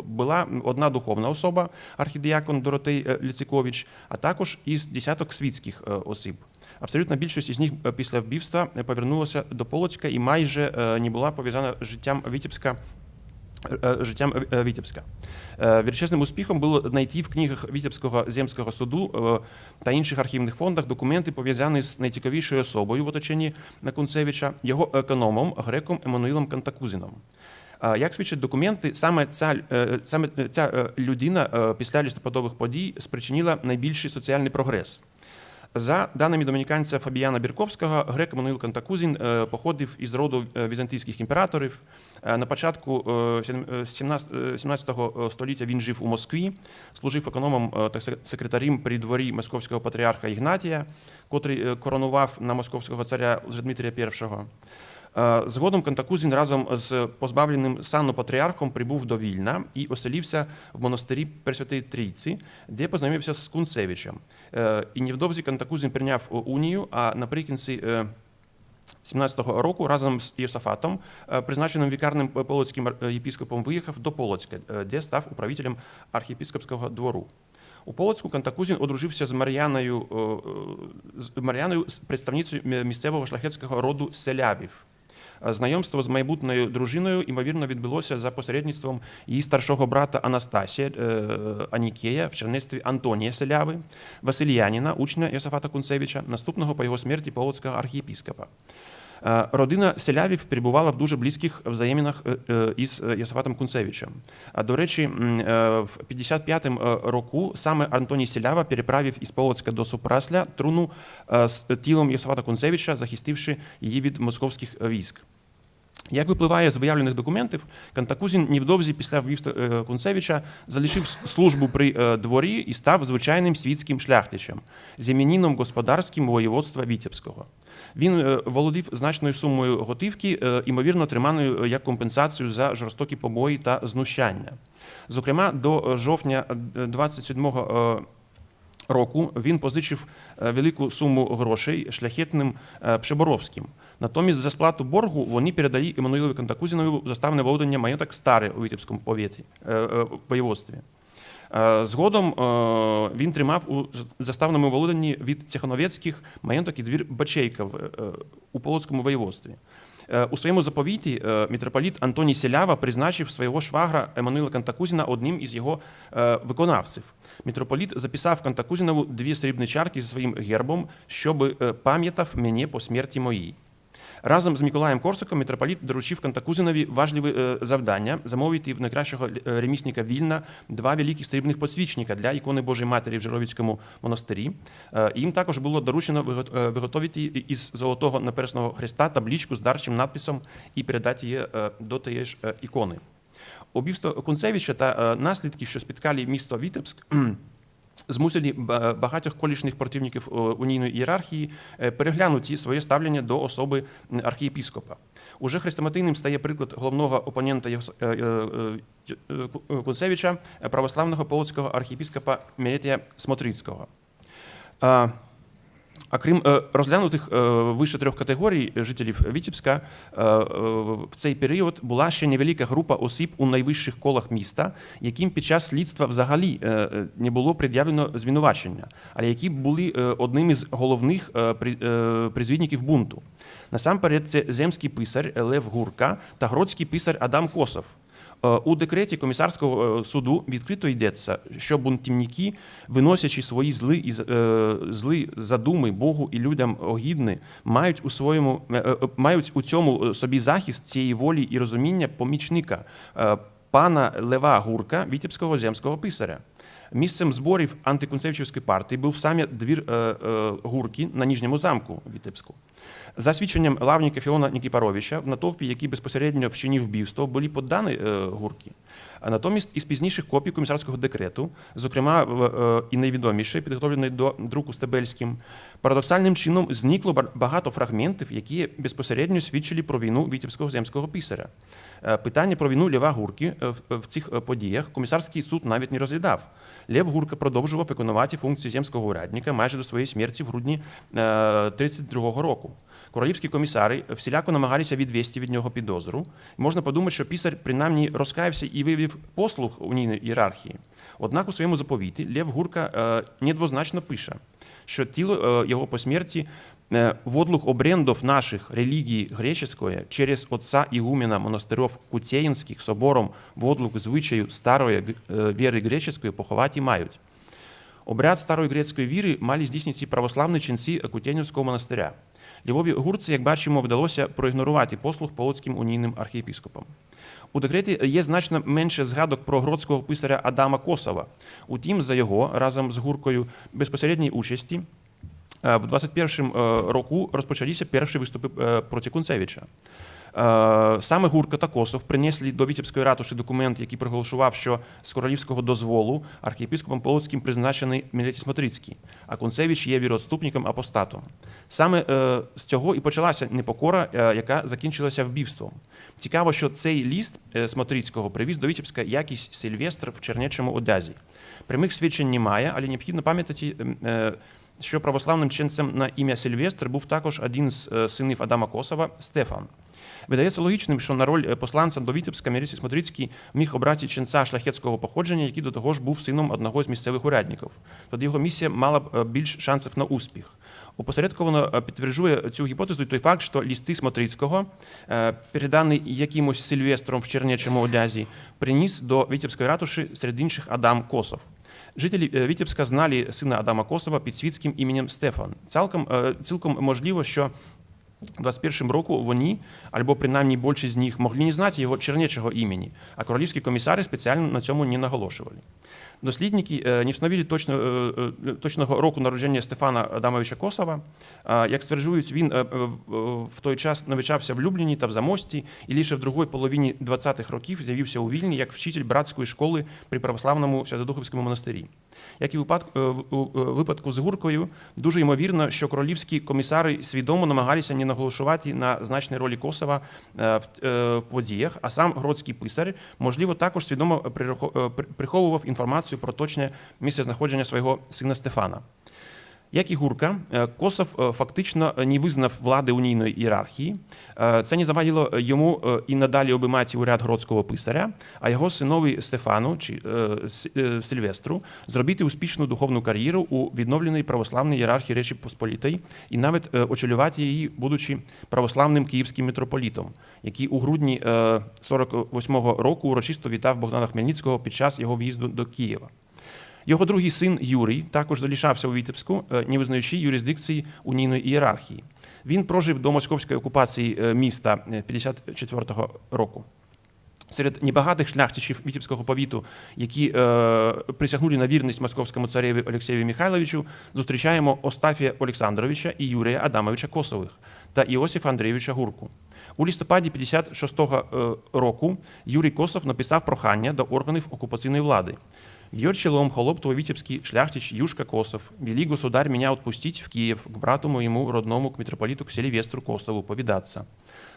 J: була одна духовна особа, архідіакон Доротей Ліцикович, а також із десяток світських осіб. Абсолютна більшість із них після вбивства повернулася до Полоцька і майже не була пов'язана з життям Вітебська. Величезним успіхом було знайти в книгах Вітебського земського суду та інших архівних фондах документи, пов'язані з найцікавішою особою в оточенні Кунцевича, його економом, греком Еммануїлом Кантакузином. Як свідчать документи, саме ця людина після листопадових подій спричинила найбільший соціальний прогрес. За даними домініканця Фабіяна Бірковського, грек Еммануїл Кантакузин походив із роду візантійських імператорів. На початку 17 століття він жив у Москві, служив економом та секретарем при дворі московського патріарха Ігнатія, котрий коронував на московського царя Лжедмитрія І. Згодом Кантакузин разом з позбавленим сану патріархом прибув до Вільна і оселився в монастирі Пресвятої Трійці, де познайомився з Кунцевичем. І невдовзі Кантакузин прийняв унію, а наприкінці 17-го року разом з Йосафатом, призначеним вікарним полоцьким єпископом, виїхав до Полоцька, де став управителем архієпископського двору. У Полоцьку Кантакузин одружився з Мар'яною, представницею місцевого шляхетського роду Селявів. Знайомство з майбутньою дружиною, ймовірно, відбулося за посередництвом її старшого брата Анастасія Анікея в чернецтві Антонія Селяви, Васильянина, учня Josaphatha Kuntesevicza, наступного по його смерті полоцького архієпископа. Родина Селявів перебувала в дуже близьких взаєминах із Josaphatem Kuntesevicza. До речі, в 55-му року саме Антоній Селява переправив із Полоцька до Супрасля труну з тілом Josaphatha Kuntesevicza, захистивши її від московських військ. Як випливає з виявлених документів, Кантакузін невдовзі після вбивства Кунцевича залишив службу при дворі і став звичайним світським шляхтичем, зім'янином господарським воєводства Вітебського. Він володів значною сумою готівки, ймовірно, триманою як компенсацію за жорстокі побої та знущання. Зокрема, до жовтня 27-го року він позичив велику суму грошей шляхетним Пшеборовським. Натомість за сплату боргу вони передали Еммануїлові Кантакузінові заставне володіння маєток Старе у Вітебському воєводстві. Згодом він тримав у заставному володінні від Тихановецьких маєток і двір Бачейков у Полоцькому воєводстві. У своєму заповіті митрополит Антоній Селява призначив свого швагра Еммануїла Кантакузіна одним із його виконавців. Митрополит записав Кантакузінову 2 срібні чарки зі своїм гербом, щоб пам'ятав мене по смерті моїй. Разом з Миколаєм Корсаком митрополит доручив Кантакузінові важливе завдання замовити в найкращого ремісника Вільна 2 великих срібних підсвічника для ікони Божої Матері в Жировицькому монастирі. Їм також було доручено виготовити із золотого наперсного хреста табличку з дарчим надписом і передати її до тієї ж ікони. Убивство Кунцевича та наслідки, що спіткали місто Вітебськ, змусили багатьох колишніх противників унійної ієрархії переглянути своє ставлення до особи архієпіскопа. Уже хрестоматийним стає приклад головного опонента Кунцевича, православного полоцького архієпіскопа Мелетія Смотрицького. Окрім розглянутих вище 3 категорій жителів Вітебська, в цей період була ще невелика група осіб у найвищих колах міста, яким під час слідства взагалі не було пред'явлено звинувачення, але які були одним із головних призвідників бунту. Насамперед, це земський писар Лев Гурка та гродський писар Адам Косов. У декреті комісарського суду відкрито йдеться, що бунтівники, виносячи свої зли задуми Богу і людям огідні, мають у цьому собі захист цієї волі і розуміння помічника, пана Лева Гурка, вітебського земського писаря. Місцем зборів антикунцевичівської партії був саме двір Гурки на Ніжньому замку Вітебську. За свідченням Лавніка Фіона Нікіпаровича, в натовпі, який безпосередньо вчинив вбивство, були поддані Гурки. А натомість із пізніших копій комісарського декрету, зокрема і найвідоміше, підготовлений до друку Стебельським, парадоксальним чином зникло багато фрагментів, які безпосередньо свідчили про війну вітебського земського писаря. Питання про війну Лева Гурки в цих подіях комісарський суд навіть не розглядав. Лев Гурка продовжував виконувати функції земського урядника майже до своєї смерті в грудні 1932 року. Королівські комісари всіляко намагалися відвести від нього підозру. Можна подумати, що писар принаймні розкаявся і виявив послух унійної ієрархії. Однак у своєму заповіті Лев Гурка недвозначно пише, що тіло його по смерті «водлух обрендов наших релігії греческої через отца игумена монастирів Кутєїнських собором водлух звичаю старої віри греческої поховати мають». Обряд старої грецької віри мали здійснити православні ченці Кутєїнського монастиря. Львові Гурці, як бачимо, вдалося проігнорувати послуг полоцьким унійним архієпіскопом. У декреті є значно менше згадок про гродського писаря Адама Косова. Утім, за його, разом з Гуркою, безпосередній участі, в 21 року розпочалися перші виступи проти Кунцевича. Саме Гурка та Косов принесли до Вітебської ратуші документ, який проголошував, що з королівського дозволу архієпіскопом Полоцьким призначений Мелетій Смотрицький, а Кунцевич є віроотступником апостатом. Саме з цього і почалася непокора, яка закінчилася вбивством. Цікаво, що цей ліст Смотрицького привіз до Вітебська якийсь Сильвестр в чернечому одязі. Прямих свідчень немає, але необхідно пам'ятати, що православним ченцем на ім'я Сильвестр був також один з синів Адама Косова – Стефан. Видається логічним, що на роль посланця до Вітебська Мелетій Смотрицький міг обрати ченця шляхетського походження, який до того ж був сином одного з місцевих урядників. Тоді його місія мала б більш шансів на успіх. Опосередковано підтверджує цю гіпотезу той факт, що листи Смотрицького, переданий якимось Сильвестром в чернечому одязі, приніс до Вітебської ратуші серед інших Адам Косов. Жителі Вітебська знали сина Адама Косова під світським іменем Стефан. Цілком можливо, що 21 року вони, або принаймні більшість з них, могли не знати його чернечого імені, а королівські комісари спеціально на цьому не наголошували. Дослідники не встановили точного року народження Стефана Адамовича Косова. Як стверджують, він в той час навчався в Любліні та в Замості і лише в другій половині 20-х років з'явився у Вільні як вчитель братської школи при православному Святодуховському монастирі. Як і у випадку з Гуркою, дуже ймовірно, що королівські комісари свідомо намагалися не наголошувати на значній ролі Косова в подіях, а сам Гродський писар, можливо, також свідомо приховував інформацію про точне місцезнаходження свого сина Стефана. Як і Гурка, Косов фактично не визнав влади унійної ієрархії. Це не завадило йому і надалі обіймати уряд гродського писаря, а його синові Стефану чи Сильвестру зробити успішну духовну кар'єру у відновленій православній ієрархії Речі Посполітої і навіть очолювати її, будучи православним київським митрополітом, який у грудні 48-го року урочисто вітав Богдана Хмельницького під час його в'їзду до Києва. Його другий син Юрій також залишався у Вітебську, не визнаючи юрисдикції унійної ієрархії. Він прожив до московської окупації міста 54-го року. Серед небагатих шляхтичів Вітебського повіту, які присягнули на вірність московському цареві Олексію Михайловичу, зустрічаємо Остафія Олександровича і Юрія Адамовича Косових та Іосифа Андрійовича Гурку. У листопаді 56-го року Юрій Косов написав прохання до органів окупаційної влади. «Бьет челом холоп твой витебский шляхтич Юшка Косов. Вели, государь, меня отпустить в Киев, к брату моему родному, к митрополиту, к Сильвестру Косову, повидаться».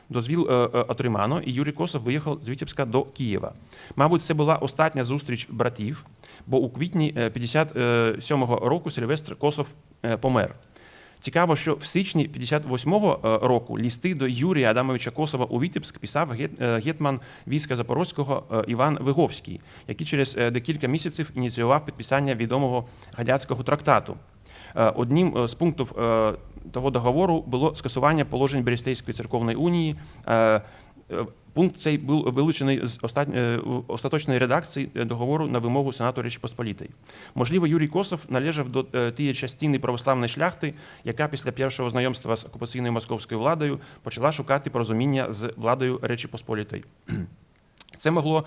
J: Дозвіл отримано, і Юрій Косов виїхав з Вітебська до Києва. Мабуть, це була остання зустріч братів, бо у квітні 57-го року Сильвестр Косов помер. Цікаво, що в січні 58-го року листи до Юрія Адамовича Косова у Вітебськ писав гетман війська Запорозького Іван Виговський, який через декілька місяців ініціював підписання відомого Гадяцького трактату. Одним з пунктів того договору було скасування положень Берестейської церковної унії. Пункт цей був вилучений з остаточної редакції договору на вимогу Сенату Речі Посполітої. Можливо, Юрій Косов належав до тієї частини православної шляхти, яка після першого знайомства з окупаційною московською владою почала шукати порозуміння з владою Речі Посполітої. Це могло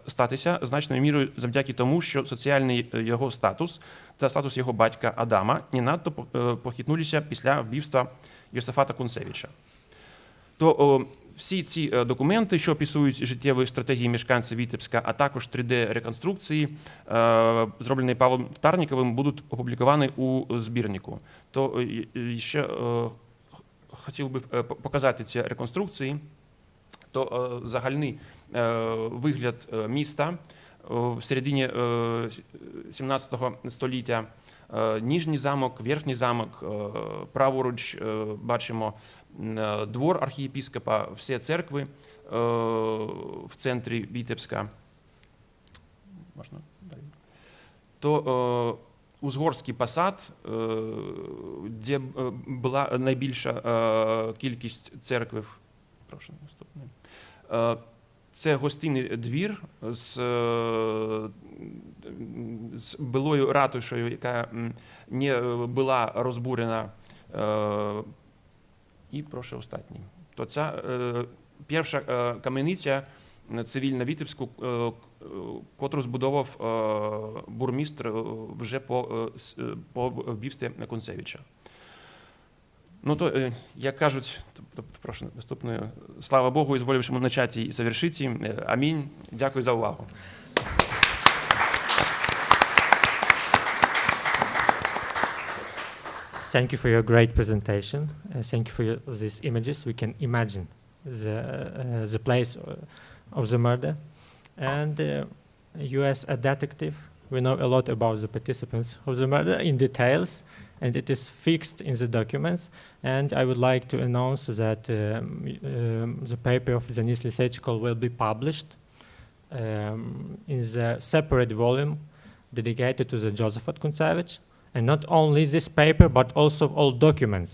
J: статися значною мірою завдяки тому, що соціальний його статус та статус його батька Адама не надто похитнулися після вбивства Josaphat'a Kuntesevicza. То всі ці документи, що описують життєві стратегії мешканців Вітебська, а також 3D-реконструкції, зроблені Павлом Тарніковим, будуть опубліковані у збірнику. То ще хотів би показати ці реконструкції. То загальний вигляд міста в середині 17 століття. Нижній замок, верхній замок, праворуч бачимо двор архієпіскопа, всі церкви в центрі Вітебська. Можна далі? То Узгорський посад, де була найбільша кількість церкв. Прошу, наступне. Це гостинний двір з былою ратушею, яка не була розбурена. І прошу останній. То ця перша камениця цивільна Вітебську, котру збудував бурмістр вже по вбивстві Кунцевича. Ну то, як кажуть, прошу наступною, слава Богу, ізволившому начаті і совершиті. Амінь. Дякую за увагу.
H: Thank you for your great presentation. Thank you for these images. We can imagine the place of the murder. And you as a detective, we know a lot about the participants of the murder in details, and it is fixed in the documents. And I would like to announce that the paper of the Theolocical will be published in the separate volume dedicated to the Josaphat Kuntesevych. And not only this paper, but also all documents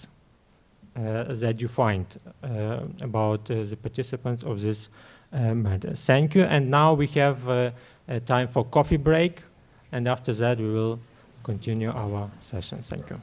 H: that you find about the participants of this murder. Thank you. And now we have a time for coffee break. And after that, we will continue our session. Thank you.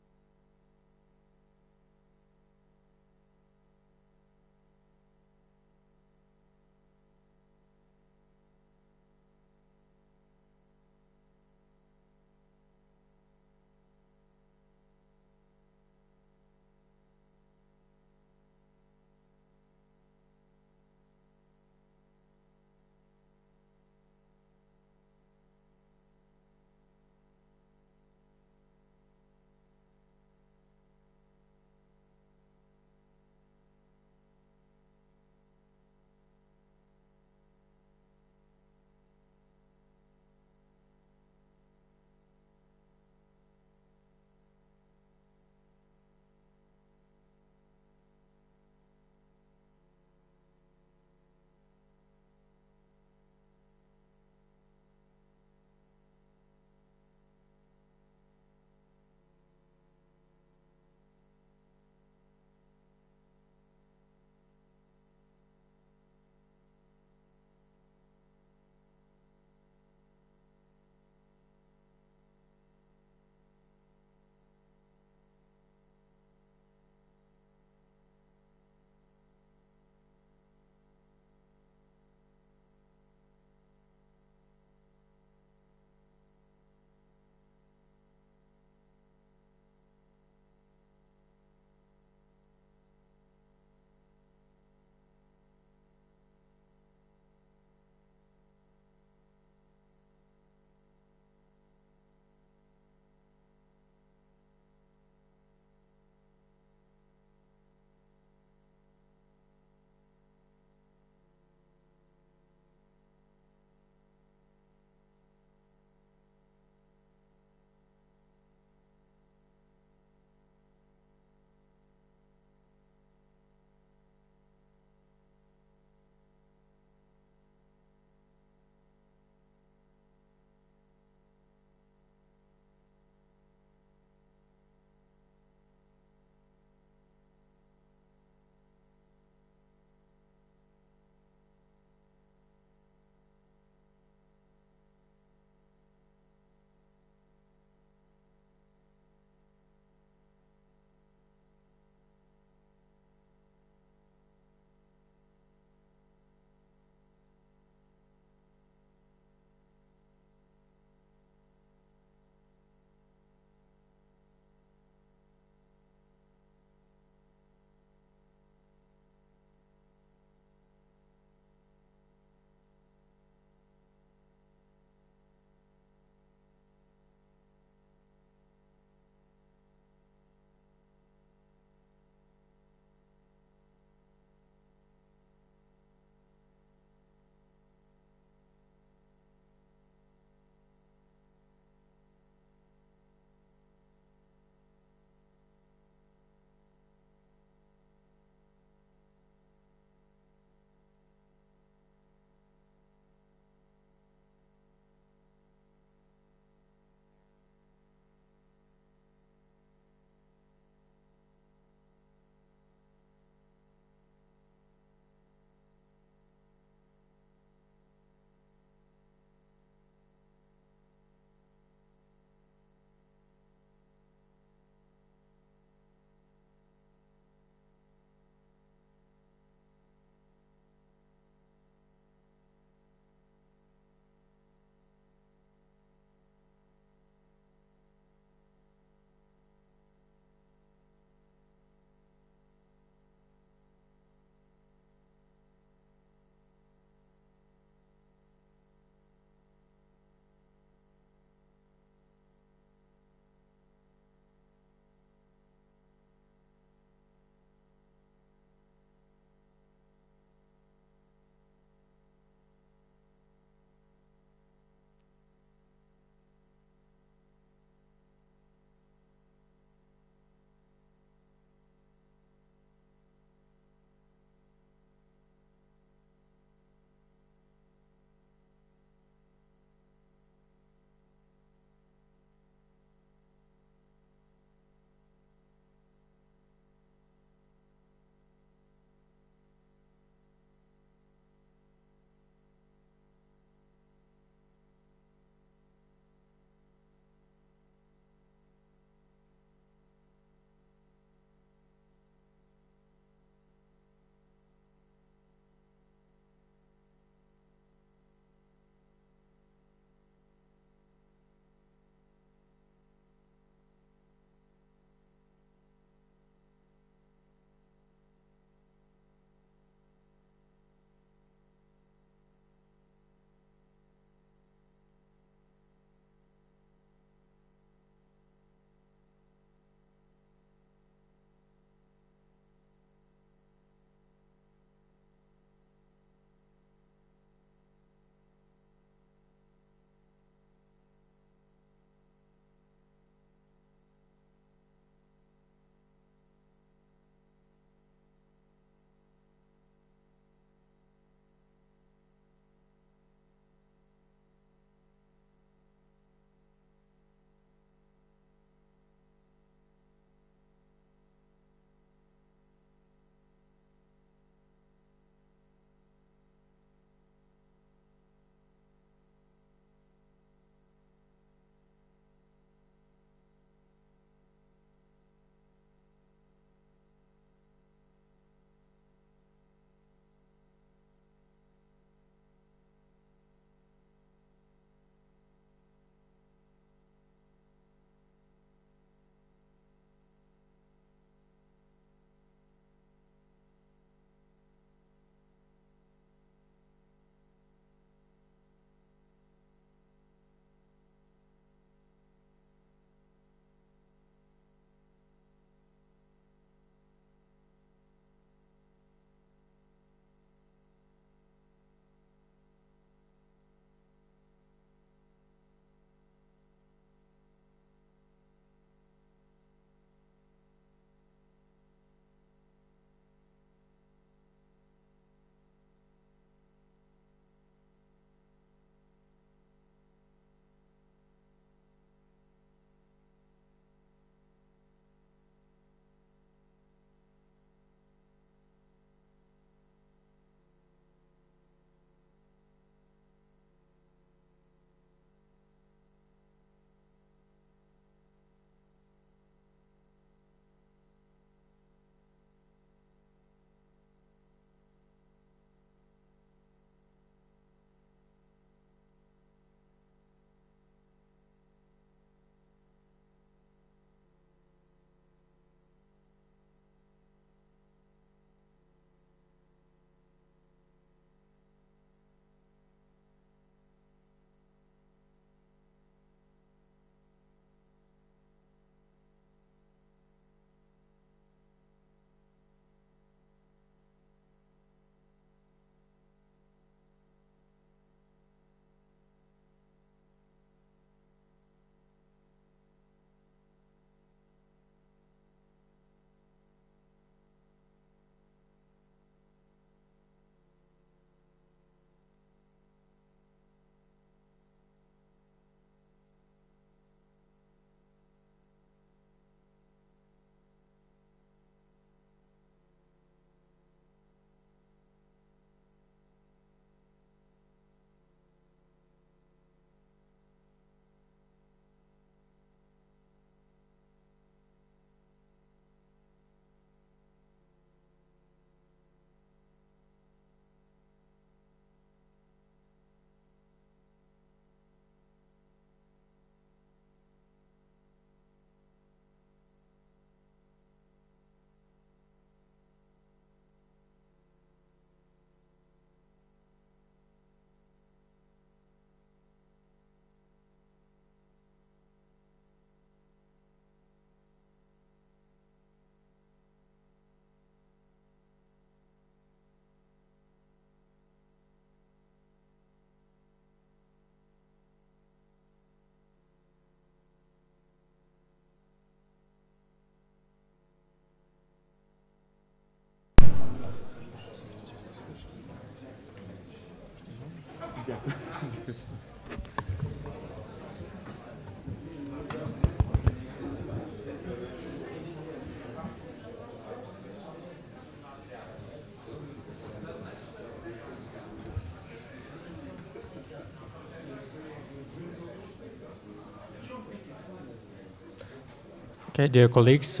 H: Okay, dear colleagues,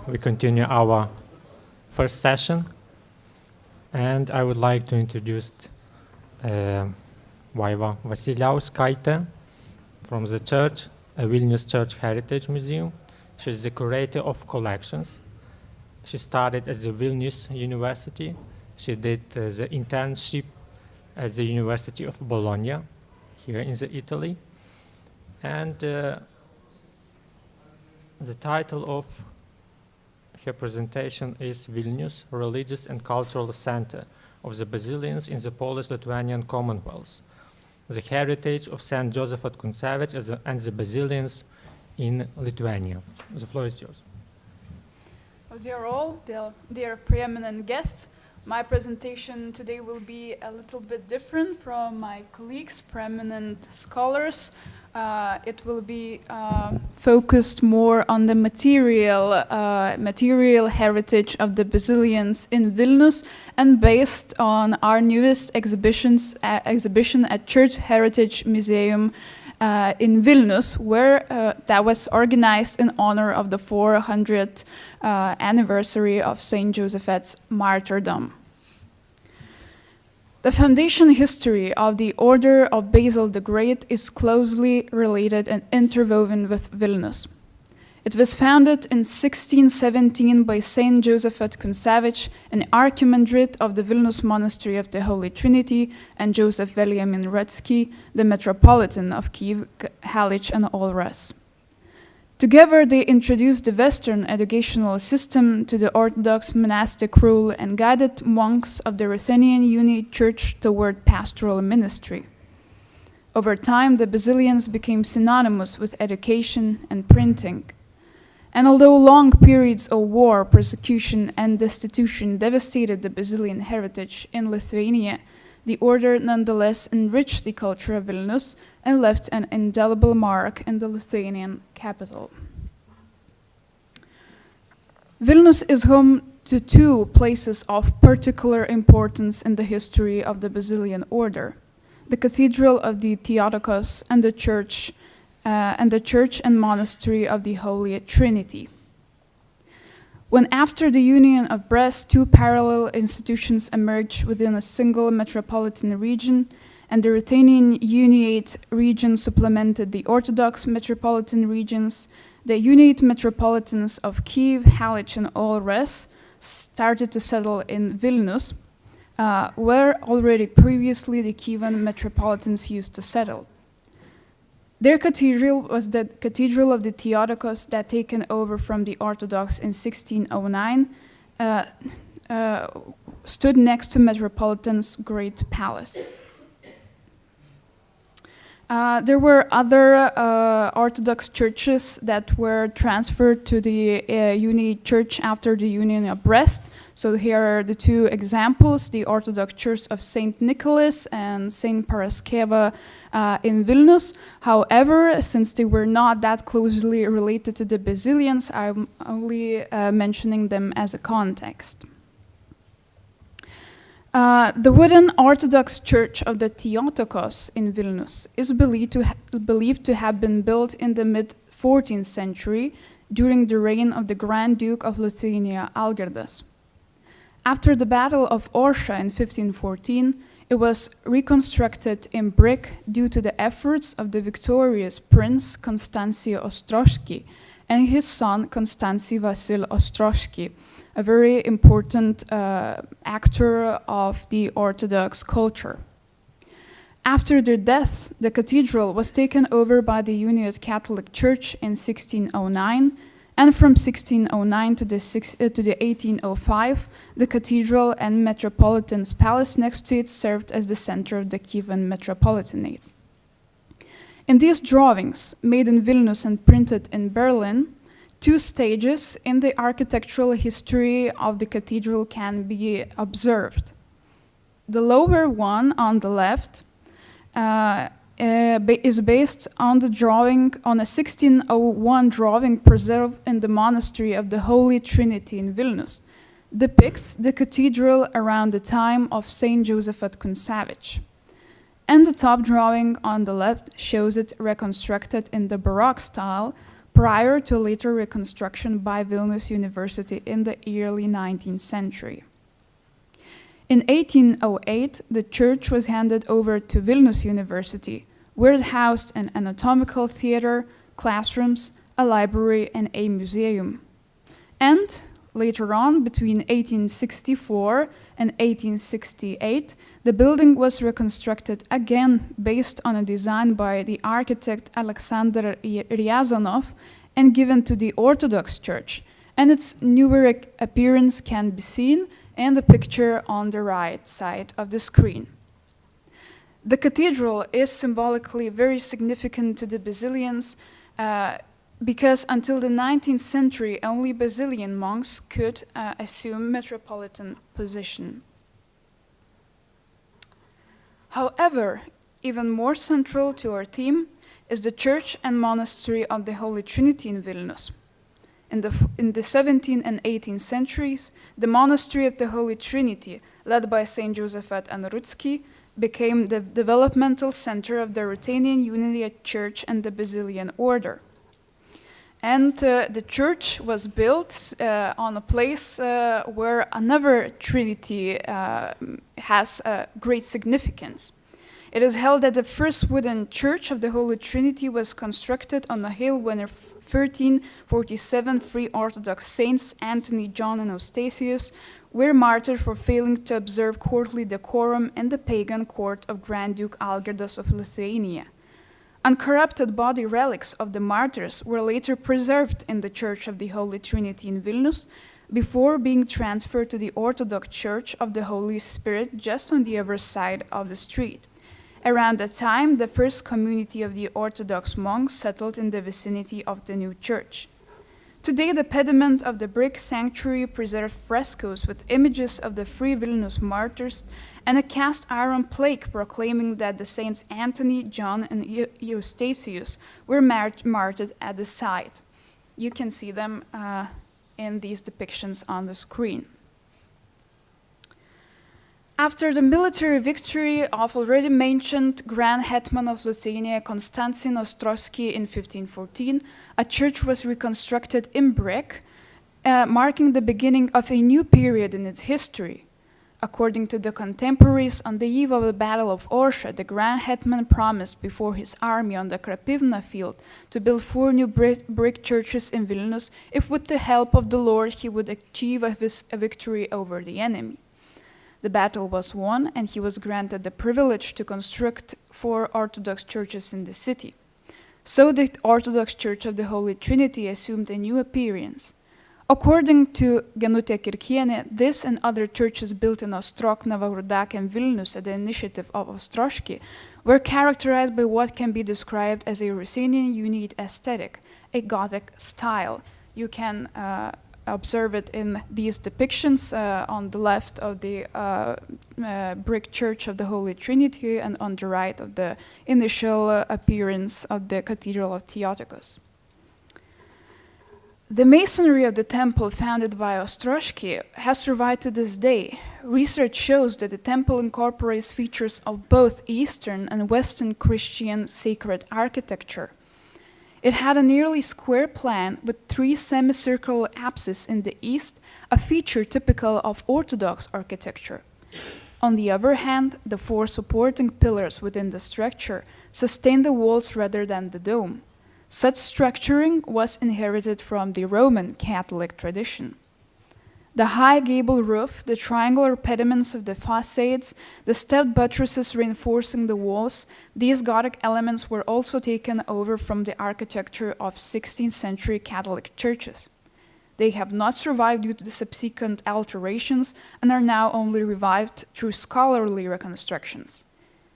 H: we continue our first session, and I would like to introduce Vaiva Vasiliauskaitė from the church, Vilnius Church Heritage Museum. She's the curator of collections. She studied at the Vilnius University. She did the internship at the University of Bologna, here in Italy. And the title of her presentation is Vilnius, Religious and Cultural Center of the Basilians in the Polish-Lithuanian Commonwealth, the heritage of Saint Josaphat Kuntesevych and the Basilians in Lithuania. The floor is yours.
K: Well, dear all, dear preeminent guests, my presentation today will be a little bit different from my colleagues, preeminent scholars. It will be focused more on the material heritage of the Basilians in Vilnius, and based on our newest exhibition at Church Heritage Museum in Vilnius, where that was organized in honor of the 400th anniversary of Saint Josaphat's martyrdom. The foundation history of the Order of Basil the Great is closely related and interwoven with Vilnius. It was founded in 1617 by Saint Josaphat Kuntesevych, an archimandrite of the Vilnius Monastery of the Holy Trinity, and Joseph Veliamin Rudzki, the Metropolitan of Kiev, Halič, and all rest. Together, they introduced the Western educational system to the Orthodox monastic rule and guided monks of the Ruthenian Unity Church toward pastoral ministry. Over time, the Basilians became synonymous with education and printing. And although long periods of war, persecution, and destitution devastated the Basilian heritage in Lithuania, the order nonetheless enriched the culture of Vilnius and left an indelible mark in the Lithuanian capital. Vilnius is home to two places of particular importance in the history of the Basilian order: the Cathedral of the Theotokos and the church and monastery of the Holy Trinity. When after the Union of Brest, two parallel institutions emerged within a single metropolitan region, and the Ruthenian Uniate region supplemented the Orthodox metropolitan regions, the Uniate metropolitans of Kiev, Halič, and all rest started to settle in Vilnius, where already previously the Kievan metropolitans used to settle. Their cathedral was the Cathedral of the Theotokos that, taken over from the Orthodox in 1609, stood next to Metropolitan's Great Palace. There were other Orthodox churches that were transferred to the Unity Church after the Union of Brest. So here are the two examples: the Orthodox Church of Saint Nicholas and Saint Paraskeva in Vilnius. However, since they were not that closely related to the Basilians, I'm only mentioning them as a context. The wooden Orthodox Church of the Theotokos in Vilnius is believed to have been built in the mid-14th century during the reign of the Grand Duke of Lithuania, Algirdas. After the Battle of Orsha in 1514, it was reconstructed in brick due to the efforts of the victorious Prince Konstanty Ostrożki and his son Konstanty Vasil Ostrożki, a very important actor of the Orthodox culture. After their deaths, the cathedral was taken over by the Uniate Catholic Church in 1609, and from 1609 to the 1805, the cathedral and Metropolitan's Palace next to it served as the center of the Kievan Metropolitanate. In these drawings, made in Vilnius and printed in Berlin, two stages in the architectural history of the cathedral can be observed. The lower one on the left is based on the drawing, on a 1601 drawing preserved in the monastery of the Holy Trinity in Vilnius. Depicts the cathedral around the time of Saint Josaphat Kuntesevych. And the top drawing on the left shows it reconstructed in the Baroque style prior to later reconstruction by Vilnius University in the early 19th century. In 1808, the church was handed over to Vilnius University, where it housed an anatomical theater, classrooms, a library, and a museum. And later on, between 1864 and 1868, the building was reconstructed again based on a design by the architect Alexander Ryazanov and given to the Orthodox Church, and its newer appearance can be seen in the picture on the right side of the screen. The cathedral is symbolically very significant to the Basilians because until the 19th century, only Basilian monks could assume metropolitan position. However, even more central to our theme is the church and monastery of the Holy Trinity in Vilnius. In the 17th and 18th centuries, the monastery of the Holy Trinity, led by Saint Josaphat and Rudzki, became the developmental center of the Ruthenian Unity Church and the Basilian Order. And the church was built on a place where another trinity has great significance. It is held that the first wooden church of the Holy Trinity was constructed on a hill when in 1347 three Orthodox saints, Anthony, John, and Eustathius, were martyred for failing to observe courtly decorum in the pagan court of Grand Duke Algirdas of Lithuania. Uncorrupted body relics of the martyrs were later preserved in the Church of the Holy Trinity in Vilnius before being transferred to the Orthodox Church of the Holy Spirit just on the other side of the street. Around that time, the first community of the Orthodox monks settled in the vicinity of the new church. Today, the pediment of the brick sanctuary preserves frescoes with images of the three Vilnius martyrs and a cast iron plaque proclaiming that the saints Anthony, John, and Eustathius were martyred at the site. You can see them in these depictions on the screen. After the military victory of already mentioned Grand Hetman of Lithuania Konstantin Ostrowski in 1514, a church was reconstructed in brick, marking the beginning of a new period in its history. According to the contemporaries, on the eve of the Battle of Orsha, the Grand Hetman promised before his army on the Krapivna field to build 4 new brick churches in Vilnius if with the help of the Lord he would achieve a victory over the enemy. The battle was won, and he was granted the privilege to construct 4 Orthodox churches in the city. So the Orthodox Church of the Holy Trinity assumed a new appearance. According to Genutė Kirkienė, this and other churches built in Ostrog, Novogródek, and Vilnius at the initiative of Ostrożki were characterized by what can be described as a Ruthenian Unity aesthetic, a Gothic style. You can observe it in these depictions on the left of the brick church of the Holy Trinity and on the right of the initial appearance of the Cathedral of Theotokos. The masonry of the temple founded by Ostrożki has survived to this day. Research shows that the temple incorporates features of both Eastern and Western Christian sacred architecture. It had a nearly square plan with 3 semicircular apses in the east, a feature typical of Orthodox architecture. On the other hand, the 4 supporting pillars within the structure sustain the walls rather than the dome. Such structuring was inherited from the Roman Catholic tradition. The high gable roof, the triangular pediments of the facades, the stepped buttresses reinforcing the walls, these Gothic elements were also taken over from the architecture of 16th century Catholic churches. They have not survived due to the subsequent alterations and are now only revived through scholarly reconstructions.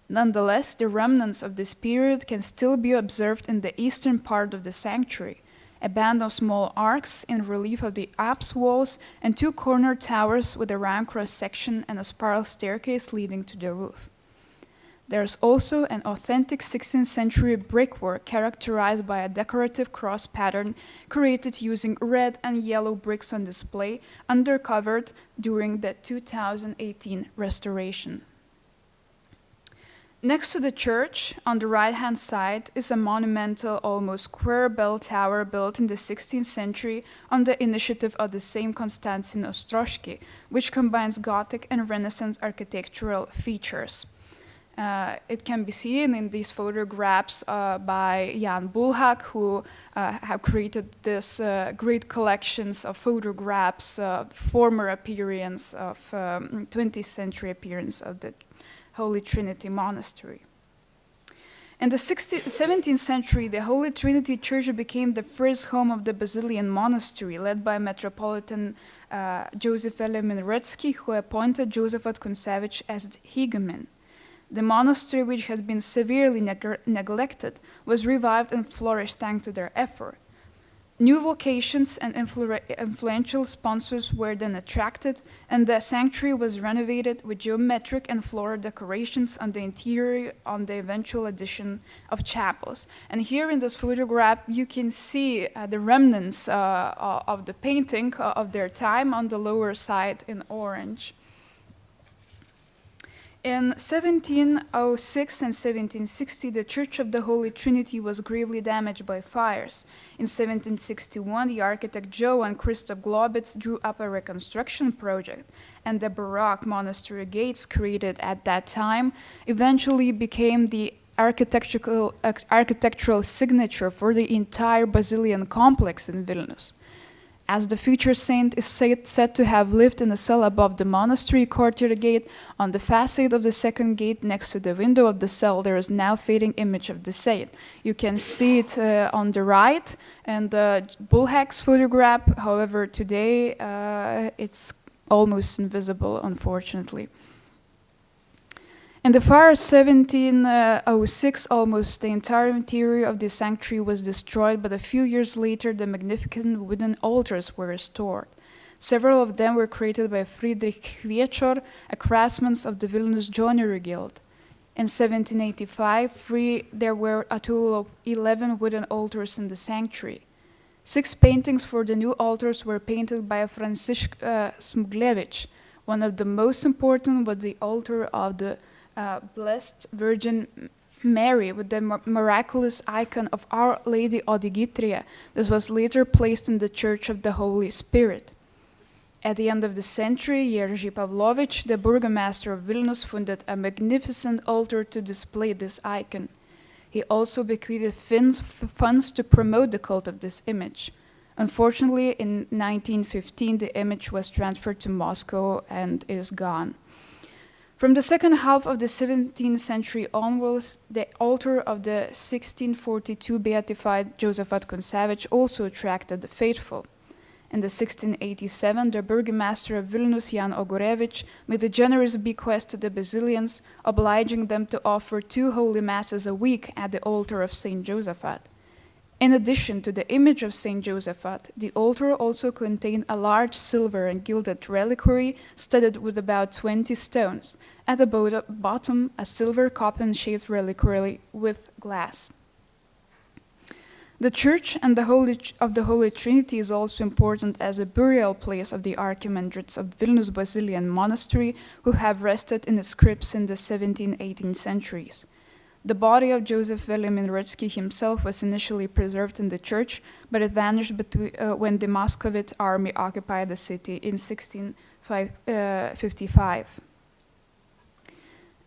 K: Nonetheless, the remnants of this period can still be observed in the eastern part of the sanctuary, a band of small arcs in relief of the apse walls and 2 corner towers with a round cross-section and a spiral staircase leading to the roof. There's also an authentic 16th century brickwork characterized by a decorative cross pattern created using red and yellow bricks on display, undercovered during the 2018 restoration. Next to the church, on the right-hand side, is a monumental, almost square bell tower built in the 16th century on the initiative of the same Konstantin Ostrożki, which combines Gothic and Renaissance architectural features. It can be seen in these photographs by Jan Bulhak, who have created this great collections of photographs, former appearance of 20th century appearance of the Holy Trinity Monastery. In the 17th century, the Holy Trinity Church became the first home of the Basilian Monastery, led by Metropolitan Josaphat Kuntesevych, who appointed Josaphat Kuntesevych as the hegumen. The monastery, which had been severely neglected, was revived and flourished thanks to their effort. New vocations and influential sponsors were then attracted, and the sanctuary was renovated with geometric and floral decorations on the interior on the eventual addition of chapels. And here in this photograph, you can see the remnants of the painting of their time on the lower side in orange. In 1706 and 1760, the Church of the Holy Trinity was gravely damaged by fires. In 1761, the architect Johann Christoph Globitz drew up a reconstruction project, and the Baroque monastery gates created at that time eventually became the architectural signature for the entire Basilian complex in Vilnius. As the future saint is said to have lived in a cell above the monastery courtyard gate, on the facade of the second gate next to the window of the cell, there is now fading image of the saint. You can see it on the right, and Bulhak's photograph, however, today it's almost invisible, unfortunately. In the fire of 1706, almost the entire interior of the sanctuary was destroyed, but a few years later, the magnificent wooden altars were restored. Several of them were created by Friedrich Kwieczor, a craftsman of the Vilnius Joinery Guild. In 1785, there were a total of 11 wooden altars in the sanctuary. 6 paintings for the new altars were painted by Franciszek Smuglewicz. One of the most important was the altar of the Blessed Virgin Mary with the miraculous icon of Our Lady Odigitria that was later placed in the Church of the Holy Spirit. At the end of the century, Jerzy Pawlowicz, the burgomaster of Vilnius, funded a magnificent altar to display this icon. He also bequeathed funds to promote the cult of this image. Unfortunately, in 1915, the image was transferred to Moscow and is gone. From the second half of the 17th century onwards, the altar of the 1642 beatified Josaphat Kuntesevych also attracted the faithful. In the 1687, the burgomaster of Vilnius, Jan Ogorevich, made a generous bequest to the Basilians, obliging them to offer 2 holy masses a week at the altar of Saint Josaphat. In addition to the image of Saint Josaphat, the altar also contained a large silver and gilded reliquary studded with about 20 stones. At the bottom, a silver coffin-shaped reliquary with glass. The Church and of the Holy Trinity is also important as a burial place of the archimandrites of Vilnius Basilian Monastery, who have rested in its crypts in the 17th-18th centuries. The body of Joseph Veliminritsky himself was initially preserved in the church, but it vanished when the Muscovite army occupied the city in 1655.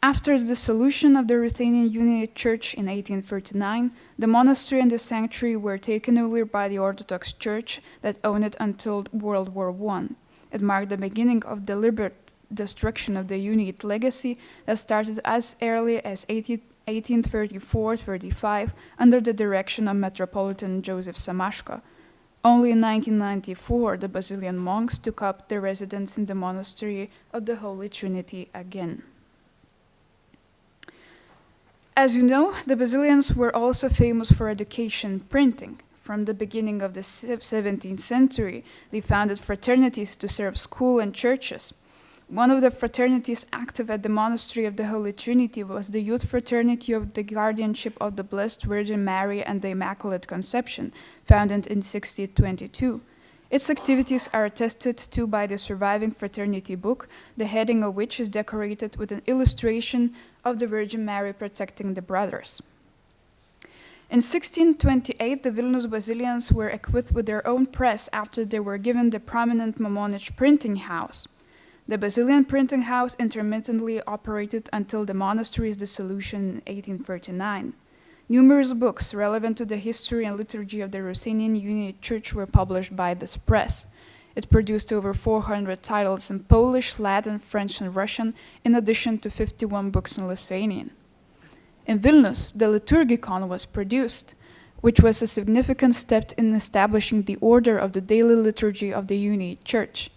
K: After the dissolution of the Ruthenian Unity Church in 1839, the monastery and the sanctuary were taken over by the Orthodox Church that owned it until World War I. It marked the beginning of deliberate destruction of the Unite legacy that started as early as 1834-35 under the direction of Metropolitan Joseph Samashko. Only in 1994, the Basilian monks took up their residence in the monastery of the Holy Trinity again. As you know, the Basilians were also famous for education printing. From the beginning of the 17th century, they founded fraternities to serve school and churches. One of the fraternities active at the Monastery of the Holy Trinity was the Youth Fraternity of the Guardianship of the Blessed Virgin Mary and the Immaculate Conception, founded in 1622. Its activities are attested to by the surviving fraternity book, the heading of which is decorated with an illustration of the Virgin Mary protecting the brothers. In 1628, the Vilnius Basilians were equipped with their own press after they were given the prominent Mamonich printing house. The Basilian printing house intermittently operated until the monastery's dissolution in 1839. Numerous books relevant to the history and liturgy of the Ruthenian Unity Church were published by this press. It produced over 400 titles in Polish, Latin, French, and Russian, in addition to 51 books in Lithuanian. In Vilnius, the Liturgicon was produced, which was a significant step in establishing the order of the daily liturgy of the Unity Church.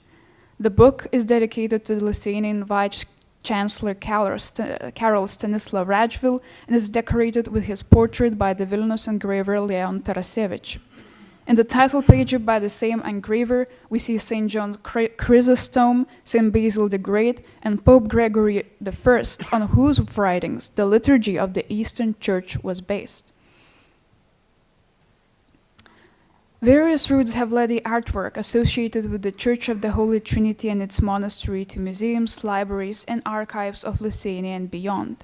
K: The book is dedicated to the Lithuanian Vice-Chancellor Karol Stanislav Radžvil and is decorated with his portrait by the Vilnius engraver Leon Tarasevich. In the title page by the same engraver, we see St. John Chrysostom, St. Basil the Great, and Pope Gregory I, on whose writings the liturgy of the Eastern Church was based. Various routes have led the artwork associated with the Church of the Holy Trinity and its monastery to museums, libraries, and archives of Lithuania and beyond.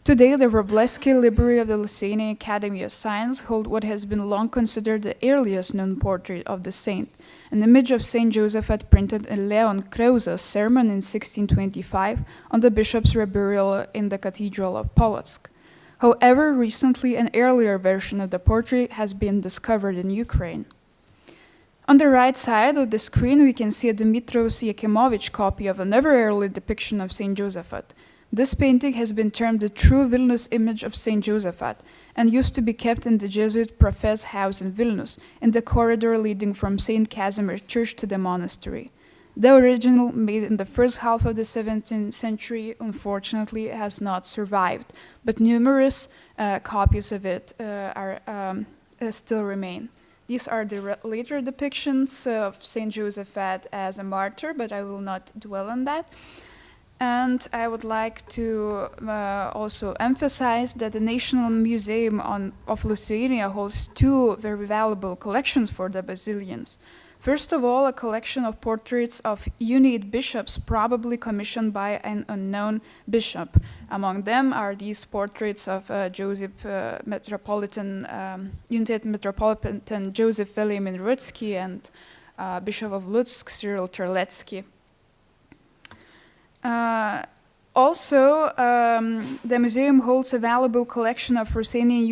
K: Today, the Wróblewski Library of the Lithuanian Academy of Science hold what has been long considered the earliest known portrait of the saint, an image of Saint Josaphat printed in Leon Kreuza's sermon in 1625 on the bishop's reburial in the Cathedral of Polotsk. However, recently an earlier version of the portrait has been discovered in Ukraine. On the right side of the screen, we can see a Dmitros Yakimovich copy of another early depiction of Saint Josaphat. This painting has been termed the true Vilnius image of Saint Josaphat and used to be kept in the Jesuit Profess house in Vilnius, in the corridor leading from St. Casimir Church to the monastery. The original, made in the first half of the 17th century, unfortunately has not survived, but numerous copies of it still remain. These are the later depictions of Saint Josaphat as a martyr, but I will not dwell on that. And I would like to also emphasize that the National Museum of Lithuania holds two very valuable collections for the Basilians. First of all, a collection of portraits of Unite bishops, probably commissioned by an unknown bishop. Among them are these portraits of Unite Metropolitan Joseph Veliamin Rutsky and Bishop of Lutsk, Cyril Terlecki. Also, the museum holds a valuable collection of Ruthenian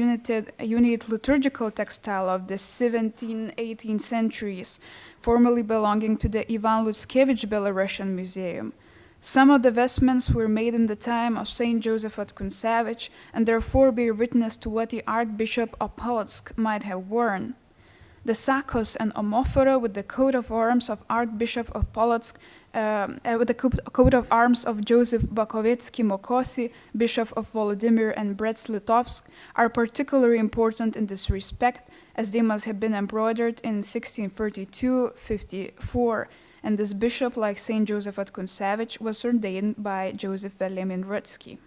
K: Unite liturgical textile of the 17th, 18th centuries, formerly belonging to the Ivan Lutzkevich Belarusian Museum. Some of the vestments were made in the time of Saint Josaphat Kuntesevych and therefore bear witness to what the Archbishop of Polotsk might have worn. The sakos and omophora with the coat of arms of Archbishop of Polotsk with the coat of arms of Joseph Bakovetsky Mokosi, Bishop of Volodymyr and Brest-Litovsk, are particularly important in this respect, as they must have been embroidered in 1642-54, and this bishop, like Saint Josaphat Kuntesevych, was ordained by Joseph Veliamin Rutsky.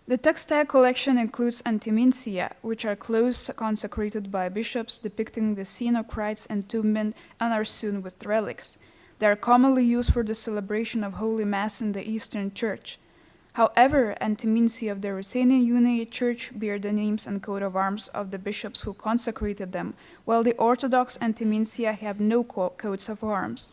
K: The textile collection includes antimencia, which are clothes consecrated by bishops depicting the scene of Christ's entombment and are sewn with relics. They are commonly used for the celebration of Holy Mass in the Eastern Church. However, antimencia of the Ruthenian Unity Church bear the names and coat of arms of the bishops who consecrated them, while the Orthodox antimencia have no coats of arms.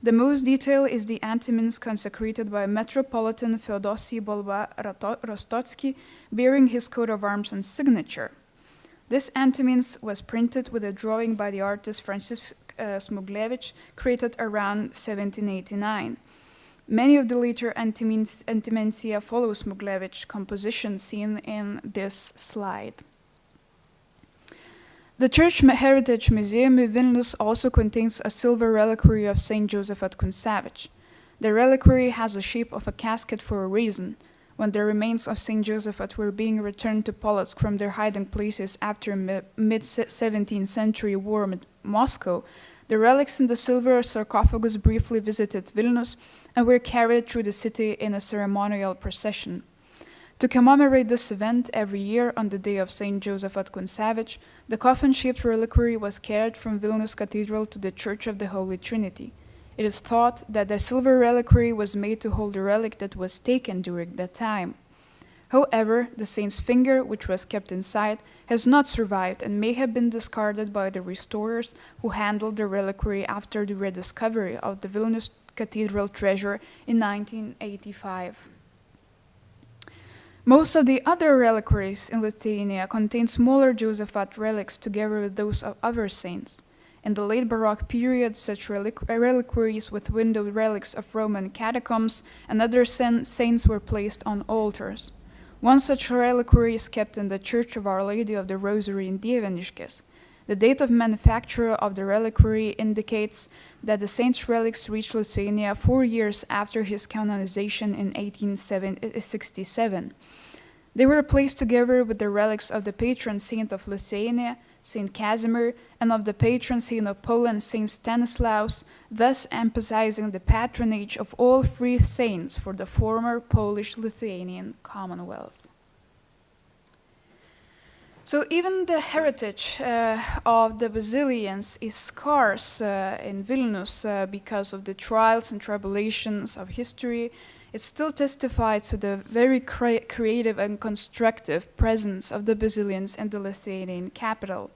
K: The most detailed is the antimins consecrated by Metropolitan Feodosy Bolba Rostotsky, bearing his coat of arms and signature. This antimins was printed with a drawing by the artist Francis Smuglevich, created around 1789. Many of the later antimencia follow Smuglevich's composition seen in this slide. The Church Heritage Museum in Vilnius also contains a silver reliquary of Saint Josaphat Kuntesevych. The reliquary has the shape of a casket for a reason. When the remains of Saint Josaphat were being returned to Polotsk from their hiding places after a mid-17th century war with Moscow, The relics in the silver sarcophagus briefly visited Vilnius and were carried through the city in a ceremonial procession. To commemorate this event, every year on the day of St. Josaphat Kuntesevych, the coffin-shaped reliquary was carried from Vilnius Cathedral to the Church of the Holy Trinity. It is thought that the silver reliquary was made to hold the relic that was taken during that time. However, the saint's finger, which was kept inside, has not survived and may have been discarded by the restorers who handled the reliquary after the rediscovery of the Vilnius Cathedral treasure in 1985. Most of the other reliquaries in Lithuania contain smaller Josaphat relics together with those of other saints. In the late Baroque period, such reliquaries with windowed relics of Roman catacombs and other saints were placed on altars. One such reliquary is kept in the Church of Our Lady of the Rosary in Dieveniškės. The date of manufacture of the reliquary indicates that the saint's relics reached Lithuania 4 years after his canonization in 1867. They were placed together with the relics of the patron saint of Lithuania, Saint Casimir, and of the patron saint of Poland, Saint Stanislaus, thus emphasizing the patronage of all three saints for the former Polish-Lithuanian Commonwealth. So even the heritage of the Basilians is scarce in Vilnius because of the trials and tribulations of history. It still testifies to the very creative and constructive presence of the Basilians in the Lithuanian capital.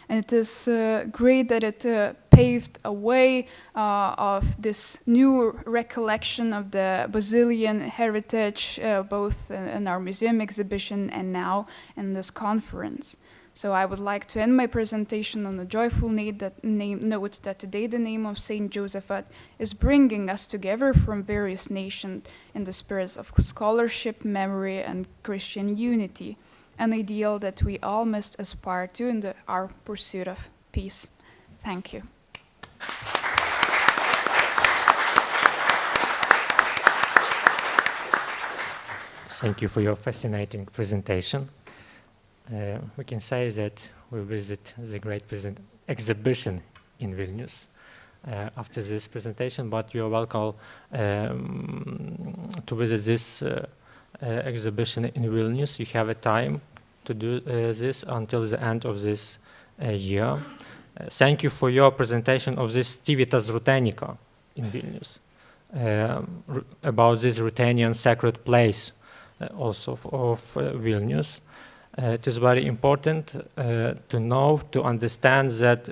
K: And it is great that it paved a way of this new recollection of the Basilian heritage, both in our museum exhibition and now in this conference. So I would like to end my presentation on a joyful note that today the name of Saint Josaphat is bringing us together from various nations in the spirits of scholarship, memory, and Christian unity, an ideal that we all must aspire to in our pursuit of peace. Thank you.
H: Thank you for your fascinating presentation. We can say that we visit the great exhibition in Vilnius after this presentation, but you're welcome to visit this exhibition in Vilnius. You have a time to do this until the end of this year. Thank you for your presentation of this Civitas Rutenica in Vilnius, about this Ruthenian sacred place also of Vilnius. It is very important to know, to understand that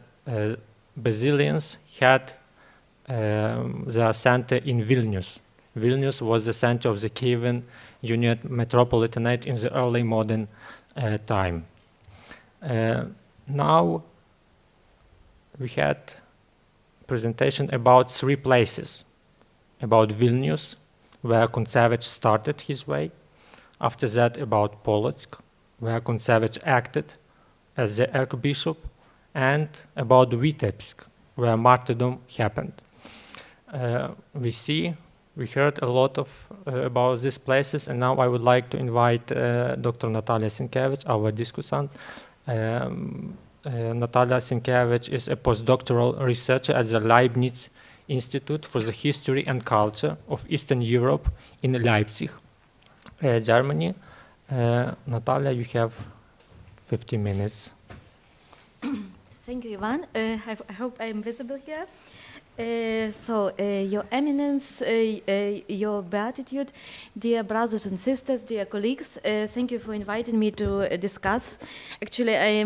H: Basilians had their center in Vilnius. Vilnius was the center of the Kievan Union Metropolitanate in the early modern time. Now we had presentation about 3 places, about Vilnius, where Kuntesevych started his way, after that about Polotsk, where Kuntesevych acted as the archbishop, and about Vitebsk, where martyrdom happened. We heard a lot about these places, and now I would like to invite Dr. Natalia Sienkiewicz, our discussant. Natalia Sienkiewicz is a postdoctoral researcher at the Leibniz Institute for the History and Culture of Eastern Europe in Leipzig, Germany. Natalia, you have 50 minutes.
L: Thank you, Ivan. I hope I am visible here. Your Eminence, your Beatitude, dear brothers and sisters, dear colleagues, thank you for inviting me to discuss. Actually, I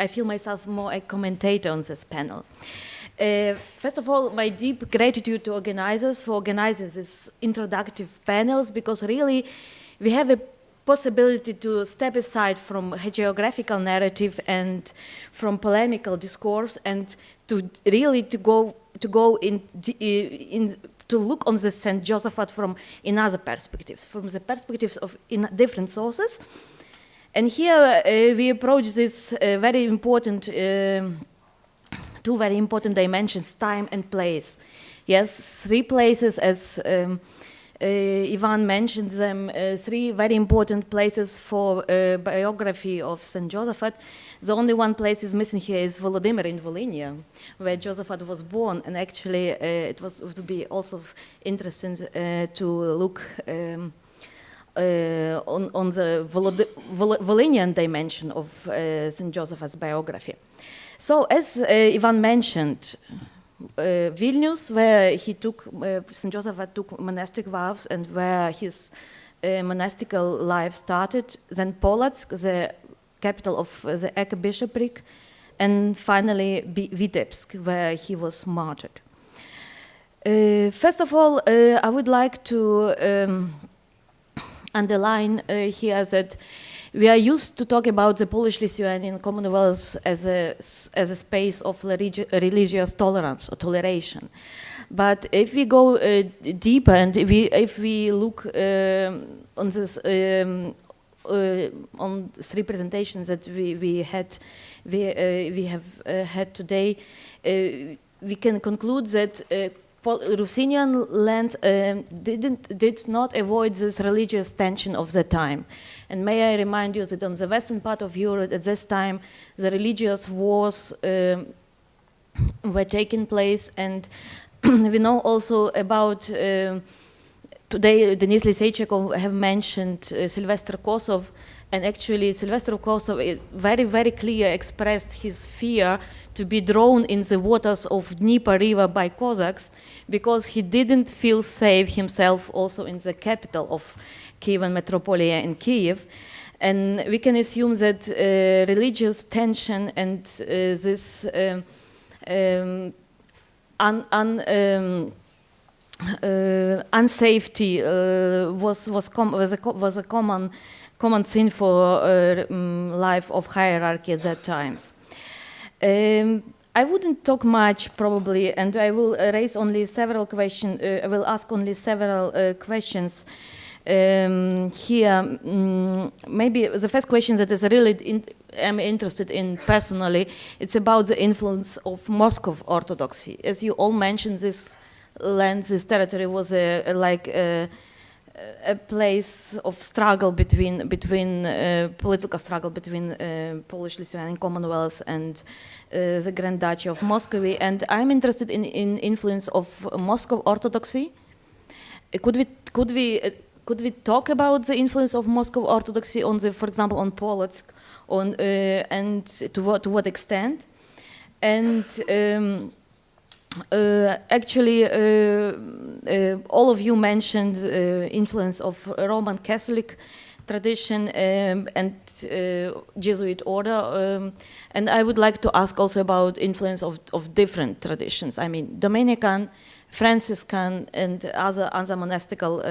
L: feel myself more a commentator on this panel. First of all, my deep gratitude to organizers for organizing these introductive panels, because really we have a possibility to step aside from hagiographical narrative and from polemical discourse, and to really to look on the Saint Josaphat from in other perspectives, from the perspectives of in different sources. And here we approach this very important, 2 very important dimensions: time and place. Yes, 3 places as Ivan mentioned them, three very important places for biography of St. Josaphat. The only one place is missing here is Volodymyr in Volhynia, where Josaphat was born, and actually it would be also interesting to look on the Volhynian dimension of St. Josaphat's biography. So, as Ivan mentioned, Vilnius, where he took St. Josaphat took monastic vows and where his monastical life started. Then Polotsk, the capital of the archbishopric, and finally Vitebsk, where he was martyred. First of all, I would like to underline here that we are used to talk about the Polish-Lithuanian Commonwealth as a space of religious tolerance or toleration. But if we go deeper and if we look on this on three presentations that we have had today, we can conclude that Ruthenian land did not avoid this religious tension of the time. And may I remind you that on the western part of Europe at this time, the religious wars were taking place, and we know also about, today Denis Lyseychikov have mentioned Sylvester Kosov, and actually Sylvester Kosov very, very clear expressed his fear to be drawn in the waters of Dnieper River by Cossacks because he didn't feel safe himself also in the capital of Kievan Metropolia in Kiev. And we can assume that religious tension and this unsafety was a common thing for life of hierarchy at that times. I wouldn't talk much probably, and I will raise only several questions. I will ask only several questions here. Maybe the first question that is really I'm interested in personally, it's about the influence of Moscow Orthodoxy. As you all mentioned, this land, this territory was a place of struggle between political struggle between Polish-Lithuanian Commonwealth and the Grand Duchy of Muscovy, and I'm interested in influence of Moscow Orthodoxy. Could we talk about the influence of Moscow Orthodoxy on for example, on Polotsk, and to what extent? And actually, all of you mentioned influence of Roman Catholic tradition and Jesuit order, and I would like to ask also about influence of different traditions. I mean, Dominican, Franciscan, and other monastical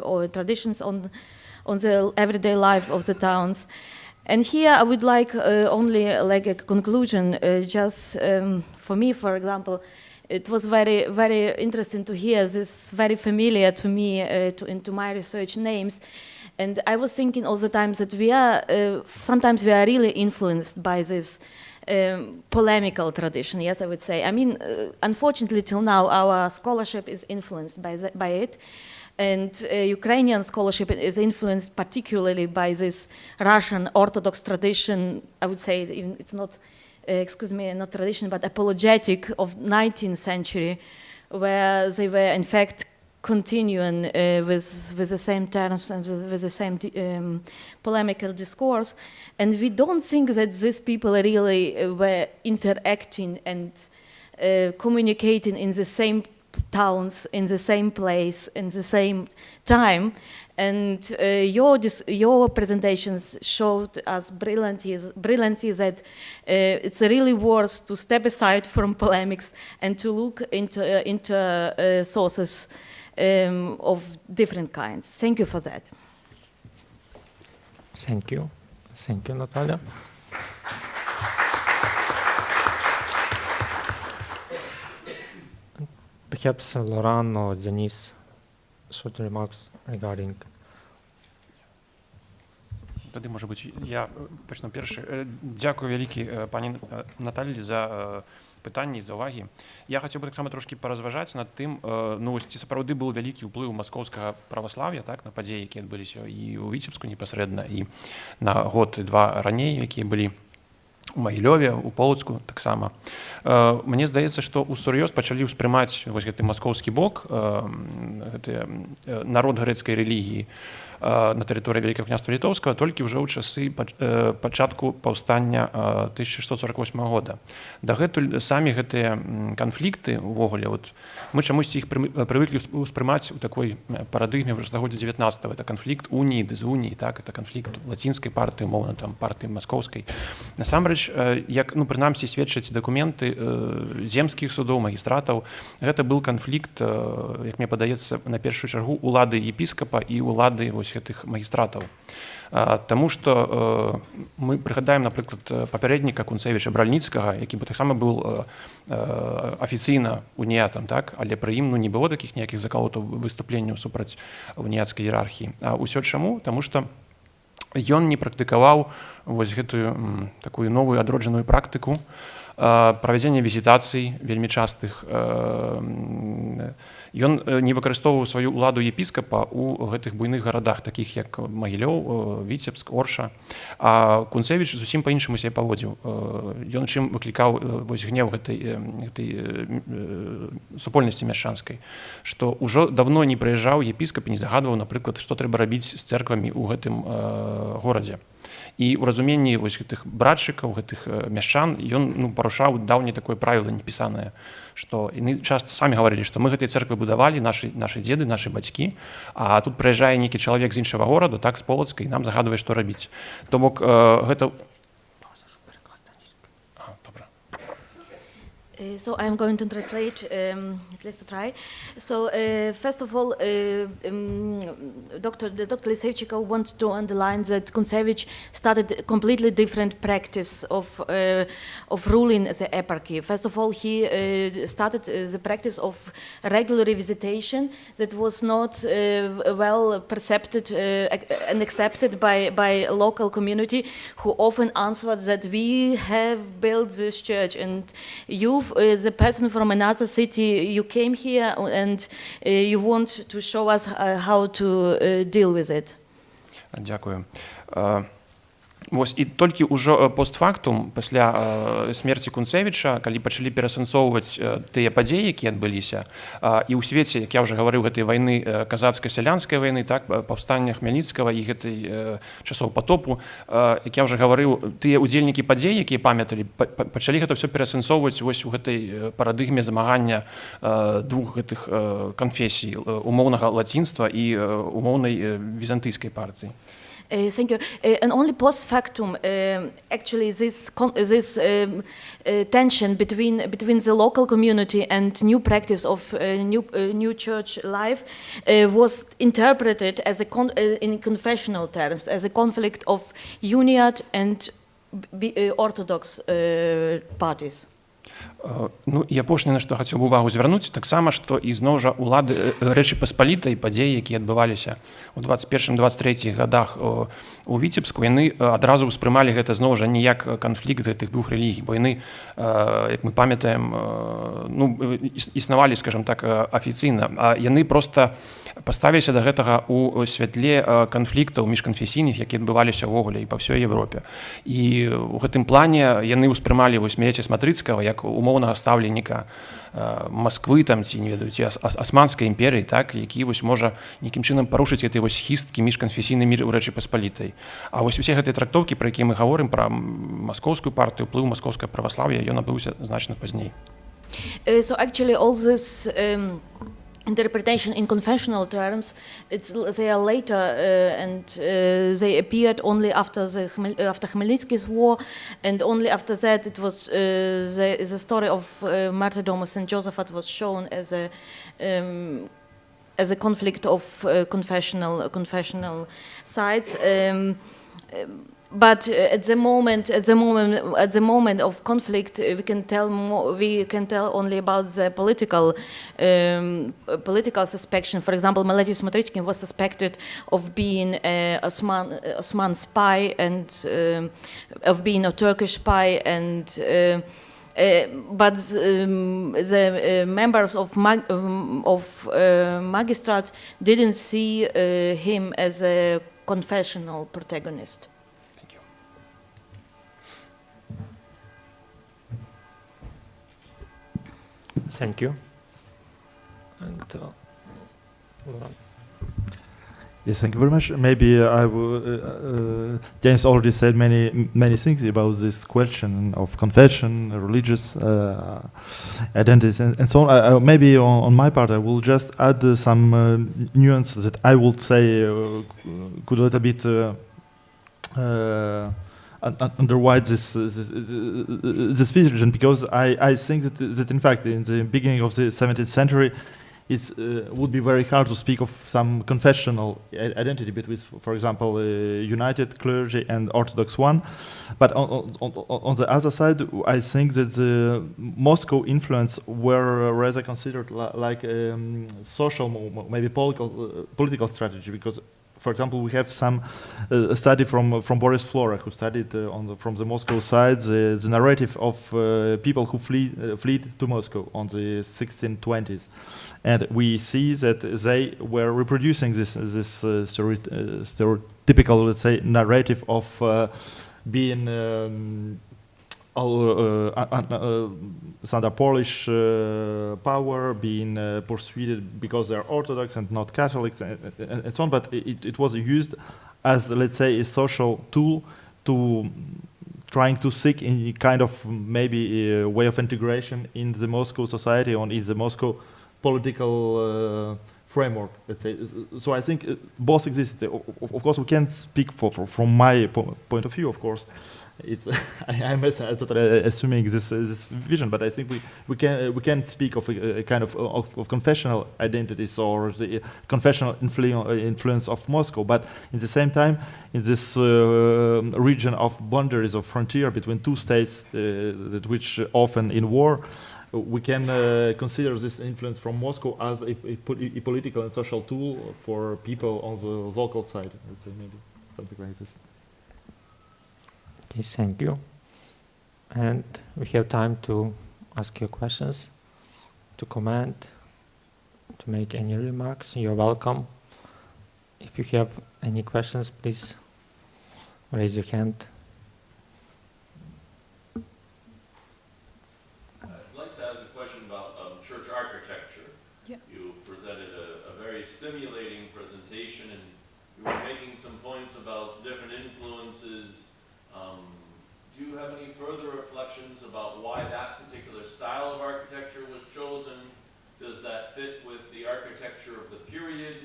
L: or traditions on the everyday life of the towns. And here I would like only like a conclusion, just for me, for example. It was very, very interesting to hear this very familiar to me, into my research names. And I was thinking all the time that sometimes we are really influenced by this polemical tradition, yes, I would say. I mean, unfortunately, till now, our scholarship is influenced by it. And Ukrainian scholarship is influenced particularly by this Russian Orthodox tradition. I would say it's not, not tradition, but apologetic of 19th century, where they were in fact continuing with the same terms and with the same polemical discourse. And we don't think that these people really were interacting and communicating in the same towns, in the same place, in the same time. And your presentations showed us brilliantly that it's really worth to step aside from polemics and to look into sources of different kinds. Thank you for that.
H: Thank you, Natalia. Perhaps Laurent or Denis, short remarks regarding.
J: Тоді, може бути, я почну перший. Дякую велике пані Наталі за пытанні, за ўвагі. Я хацеў бы таксама трошкі паразважаць над тым, ну, ці сапраўды быў вялікі ўплыў маскоўскага праваслав'я, так, на падзеі, якія адбыліся і ў Віцебску непасрэдна, і на год і два раней, якія былі у Магілёве, у Полацку таксама. Мне здаецца, што ўсур'ёз пачалі ўспрымаць вось гэты маскоўскі бок, гэты народ грэцкай рэлігіі на тэрыторыі Вялікага княства Літоўскага толькі ўжо ў часы пачатку паўстання 1648 года. Дагэтуль самі гэтыя канфлікты ўвогуле, мы чамусьці іх прывыклі ўспрымаць у такой парадыгме ўжо стагоддзя 19-го. Это канфлікт уніі, дызуніі, так, это канфлікт лацінскай партыі, умоўна, там, партыі маскоўскай. Насамрэч, як, ну, прынамсі сведчаць дакументы земскіх судоў, магістратаў, гэта быў канфлікт, як мне падаецца, на першую чаргу улады епіскапа і улады вось гэтых магістратаў. Таму што мы прыгадаем, напрыклад, папярэдніка Кунцевіча Бральніцкага, які бы таксама быў афіцыйна уніятам, так? Але пры ім, ну, не было такіх ніякіх закалотаў выступленняў супраць уніяцкай іерархіі. А ўсё чаму? Таму што ён не практыкаваў вось гэтую такую новую адроджаную практыку правядзення візітацый вельмі частых. Ён не выкарыстоўваў сваю ўладу епіскапа ў гэтых буйных гарадах, такіх як Магілёў, Віцебск, Орша. А Кунцевіч зусім па-іншаму сябе паводзіў. Ён чым выклікаў вось гнеў гэтай супольнасці мяшчанскай, што ўжо давно не прыязджаў епіскап і не загадваў, напрыклад, што трэба рабіць з цэрквамі ў гэтым горадзе. І ў разуменні вось гэтых братчыкаў, гэтых мяшчан, ён, ну, парушаў даўняе такое правіла непісанае, што яны часта самі гаварылі, што мы гэтыя цэрквы будавалі, нашы дзеды, нашы бацькі, а тут прыязджае нейкі чалавек з іншага гораду, так, з Полацка, і нам загадвае, што рабіць. То бок гэта...
L: So I'm going to translate, at least to try. So first of all, Dr. Lisevchik wants to underline that Kuntesevych started a completely different practice of ruling the eparchy. First of all, he started the practice of regular visitation that was not well perceived and accepted by local community, who often answered that we have built this church and you, the person from another city, you came here and you want to show us how to deal with it.
J: Дякую. Вось і толькі ўжо постфактум, пасля смерці Кунцевіча, калі пачалі перасэнсоўваць тыя падзеі, якія адбыліся, і ў свеце, як я ўжо гаварыў, гэтай вайны, казацка-сялянскай вайны, так, паўстання Хмельніцкага і гэтай часоў патопу, як я ўжо гаварыў, тыя удзельнікі падзей, якія памяталі, пачалі гэта ўсё перасэнсоўваць вось у гэтай парадыгме замагання двух гэтых канфесій, умоўнага лацінства і умоўнай візантыйскай партыі.
L: Thank you. And only post factum, actually, this tension between the local community and new practice of new church life was interpreted as in confessional terms as a conflict of Uniate and Orthodox parties.
J: Ну, і апошняе, на што хацеў бы увагу звярнуць, таксама, што ізноў жа улады Рэчы Паспалітай, падзеі, якія адбываліся ў 21-23 гадах у Віцебску, яны адразу ўспрымалі гэта зноў жа не як канфлікт гэтых двух рэлігій, бо яны, як мы памятаем, ну, існавалі, скажам так, афіцыйна, а яны проста паставіліся да гэтага ў святле канфліктаў міжканфесійных, якія адбываліся ўвогуле і па ўсёй Европе. І ў гэтым плане яны ўспрымалі вось Мілеця Сматрыцкага як умоўнага стаўленіка Масквы, там, ці, не ведаю, ці Асманскай імперыі, так, які вось можа нейкім чынам парушыць гэтай вось хісткі міжканфесійнай мір у Рэчы Паспалітай. А вось усе гэтыя трактоўкі, пра якія мы гаворым, пра маскоўскую партыю, ўплыў маскоўскае праваслаўя, ён набыўся значна пазней.
L: So actually all this interpretation in confessional terms, they are later and they appeared only after Khmelnytsky's war, and only after that it was the story of martyrdom of St. Josaphat was shown as a conflict of confessional sides. But at the moment of conflict, we can tell only about the political suspicion. For example, Meletius Matritskin was suspected of being an Osman spy and of being a Turkish spy, and but the members of magistrate didn't see him as a confessional protagonist.
J: Thank you.
H: Thank you. And Laurent.
I: Yes, thank you very much. Maybe I will. James already said many things about this question of confession, religious identities, and so on. Maybe on my part, I will just add some nuances that I would say could a little bit underwrite this vision, because I think that in fact in the beginning of the 17th century, it would be very hard to speak of some confessional identity between, for example, United Clergy and Orthodox one. But on the other side, I think that the Moscow influence were rather considered like social, maybe political strategy, because, for example, we have some study from Boris Flora, who studied from the Moscow side the narrative of people who fled to Moscow on the 1620s. And we see that they were reproducing this stereotypical, let's say, narrative of being under Polish power, being persuaded because they are Orthodox and not Catholics, and so on. But it was used as, let's say, a social tool to trying to seek a kind of maybe a way of integration in the Moscow society or in the Moscow political framework, let's say. So I think both exist. Of course, we can speak from my point of view, of course. It's I'm totally assuming this vision, but I think we can speak of a kind of confessional identities or the confessional influence of Moscow. But in the same time, in this region of boundaries of frontier between two states, that which often in war, we can consider this influence from Moscow as a political and social tool for people on the local side. Let's say maybe something like this.
H: Okay, thank you. And we have time to ask your questions, to comment, to make any remarks. You're welcome. If you have any questions, please raise your hand.
M: I'd like to ask a question about church architecture.
K: Yeah.
M: You presented a very stimulating presentation, and you were making some points about different influences. Do you have any further reflections about why that particular style of architecture was chosen? Does that fit with the architecture of the period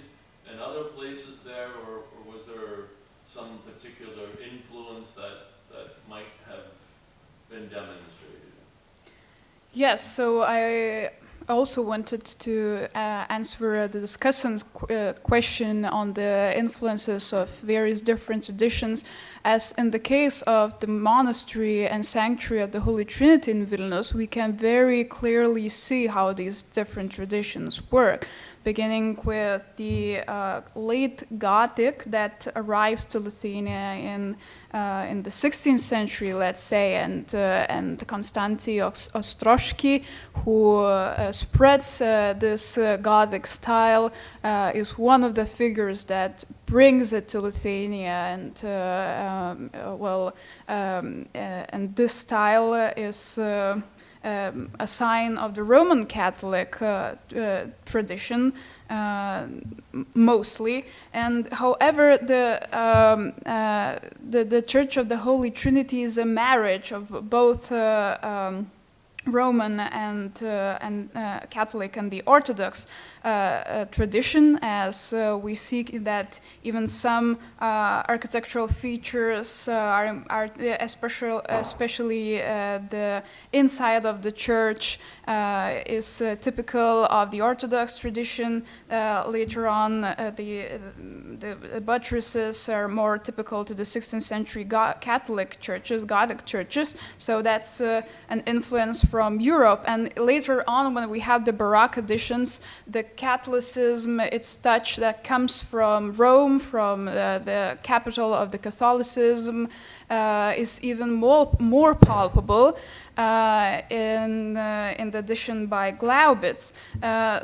M: and other places there, or was there some particular influence that might have been demonstrated?
K: Yes, so I also wanted to answer the discussant's question on the influences of various different traditions, as in the case of the monastery and sanctuary of the Holy Trinity in Vilnius, we can very clearly see how these different traditions work, beginning with the late Gothic that arrives to Lithuania in the 16th century, let's say, and Konstanty Ostrożki, who spreads this Gothic style, is one of the figures that brings it to Lithuania, and this style is a sign of the Roman Catholic tradition, mostly. And however, the Church of the Holy Trinity is a marriage of both Roman and Catholic and the Orthodox tradition, as we see that even some architectural features are especially the inside of the church is typical of the Orthodox tradition. Later on, the buttresses are more typical to the 16th century Catholic churches, Gothic churches. So that's an influence from Europe. And later on, when we have the Baroque additions, the Catholicism, its touch that comes from Rome, from the capital of the Catholicism, is even more palpable. in the edition by Glaubitz.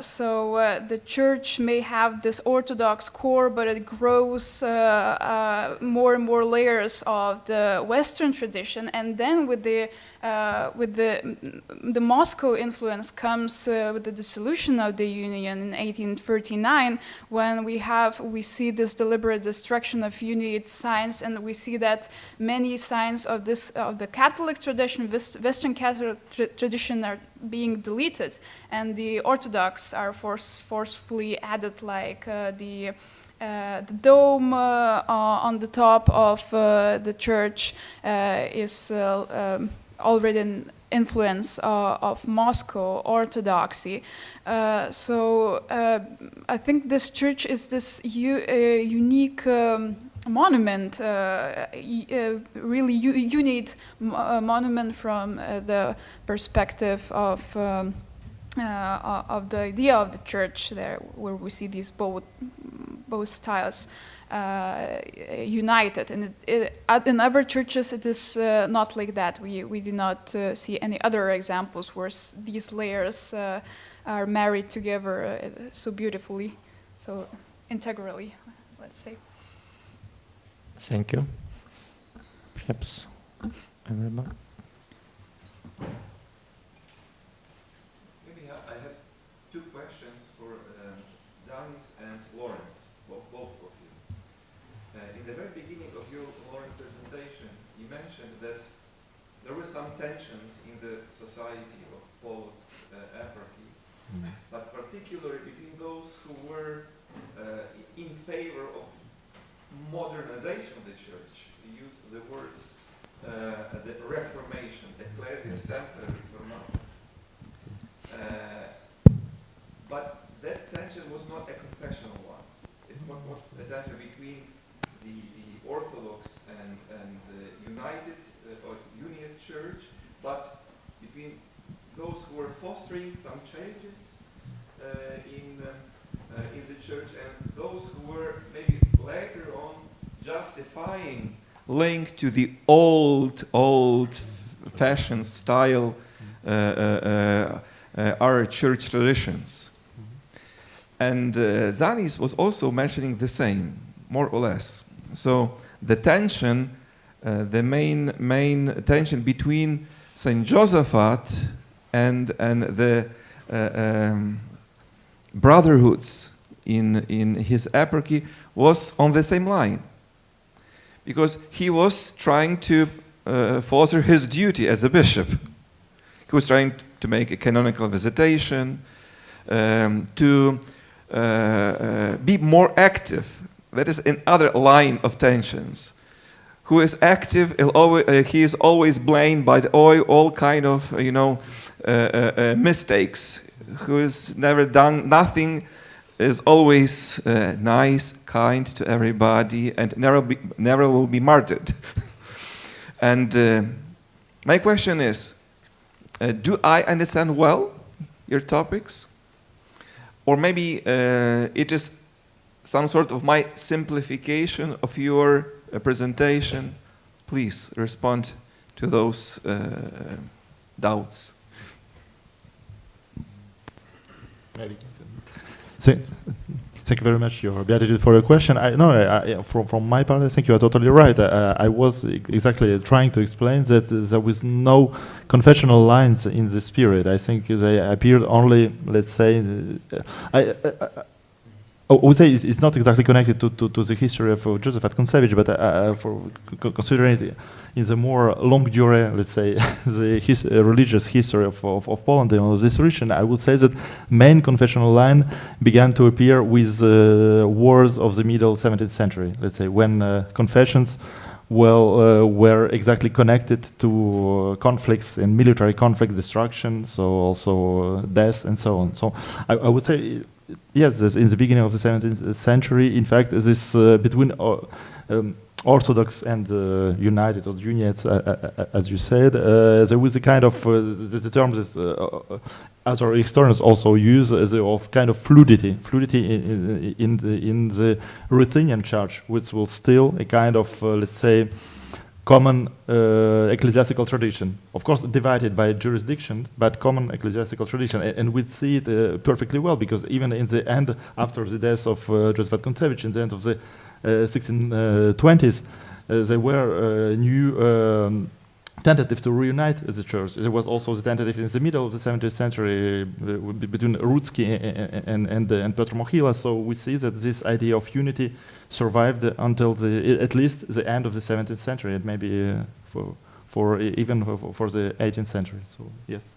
K: So the church may have this Orthodox core, but it grows more and more layers of the Western tradition, and then with the Moscow influence comes with the dissolution of the Union in 1839, when we see this deliberate destruction of Unionist signs, and we see that many signs of the Catholic tradition, Western Catholic tradition, are being deleted, and the Orthodox are forcefully added, like the dome on the top of the church is already an influence of Moscow Orthodoxy. So I think this church is this unique monument, really unique monument from the perspective of the idea of the church there, where we see these both styles united, and in other churches it is not like that. We do not see any other examples where these layers are married together so beautifully, so integrally, let's say.
H: Thank you. Perhaps everybody.
D: Maybe I have two questions for Zanis and Lawrence, both of you. In the very beginning of your Lawrence presentation, you mentioned that there were some tensions in the society of Polotsk eparchy, but particularly between those who were in favor of modernization of the church. You used the word the Reformation, Ecclesia Semper Reformata. But that tension was not a confessional one. It was not a tension between the Orthodox and United or Unionist Church, but between those who were fostering some changes in the church and those who were maybe later on justifying link to the old-fashioned style our church traditions. And Zanis was also mentioning the same, more or less. So the tension, the main tension between Saint Josaphat and the brotherhoods in his eparchy was on the same line, because he was trying to foster his duty as a bishop. He was trying to make a canonical visitation, to be more active. That is another line of tensions. Who is active, he is always blamed by all kind of mistakes. Who has never done nothing is always nice, kind to everybody, and never will be martyred. And my question is, do I understand well your topics? Or maybe it is some sort of my simplification of your presentation? Please respond to those doubts.
I: Thank you very much, Your Beatitude, for your question. From my part, I think you are totally right. I was exactly trying to explain that there was no confessional lines in this period. I think they appeared only, let's say, I would say it's not exactly connected to the history of Josaphat Kuntesevych, but for considering it in the more longue durée, let's say, the religious history of Poland and of this region, I would say that main confessional line began to appear with wars of the middle 17th century, let's say, when confessions were exactly connected to conflicts and military conflict, destruction, so also death and so on. So I would say, yes, in the beginning of the 17th century, in fact, this between Orthodox and United or Unions, as you said, there was a kind of the term that other historians also use as of kind of fluidity in the Ruthenian Church, which was still a kind of let's say common ecclesiastical tradition. Of course, divided by jurisdiction, but common ecclesiastical tradition. And we see it perfectly well, because even in the end, after the death of Josaphat Kuntesevych, in the end of the 1620s, there were new tentative to reunite the church. There was also the tentative in the middle of the 17th century between Rudzki and Petr Mohyla. So we see that this idea of unity survived until at least the end of the 17th century, and maybe for the 18th century. So yes.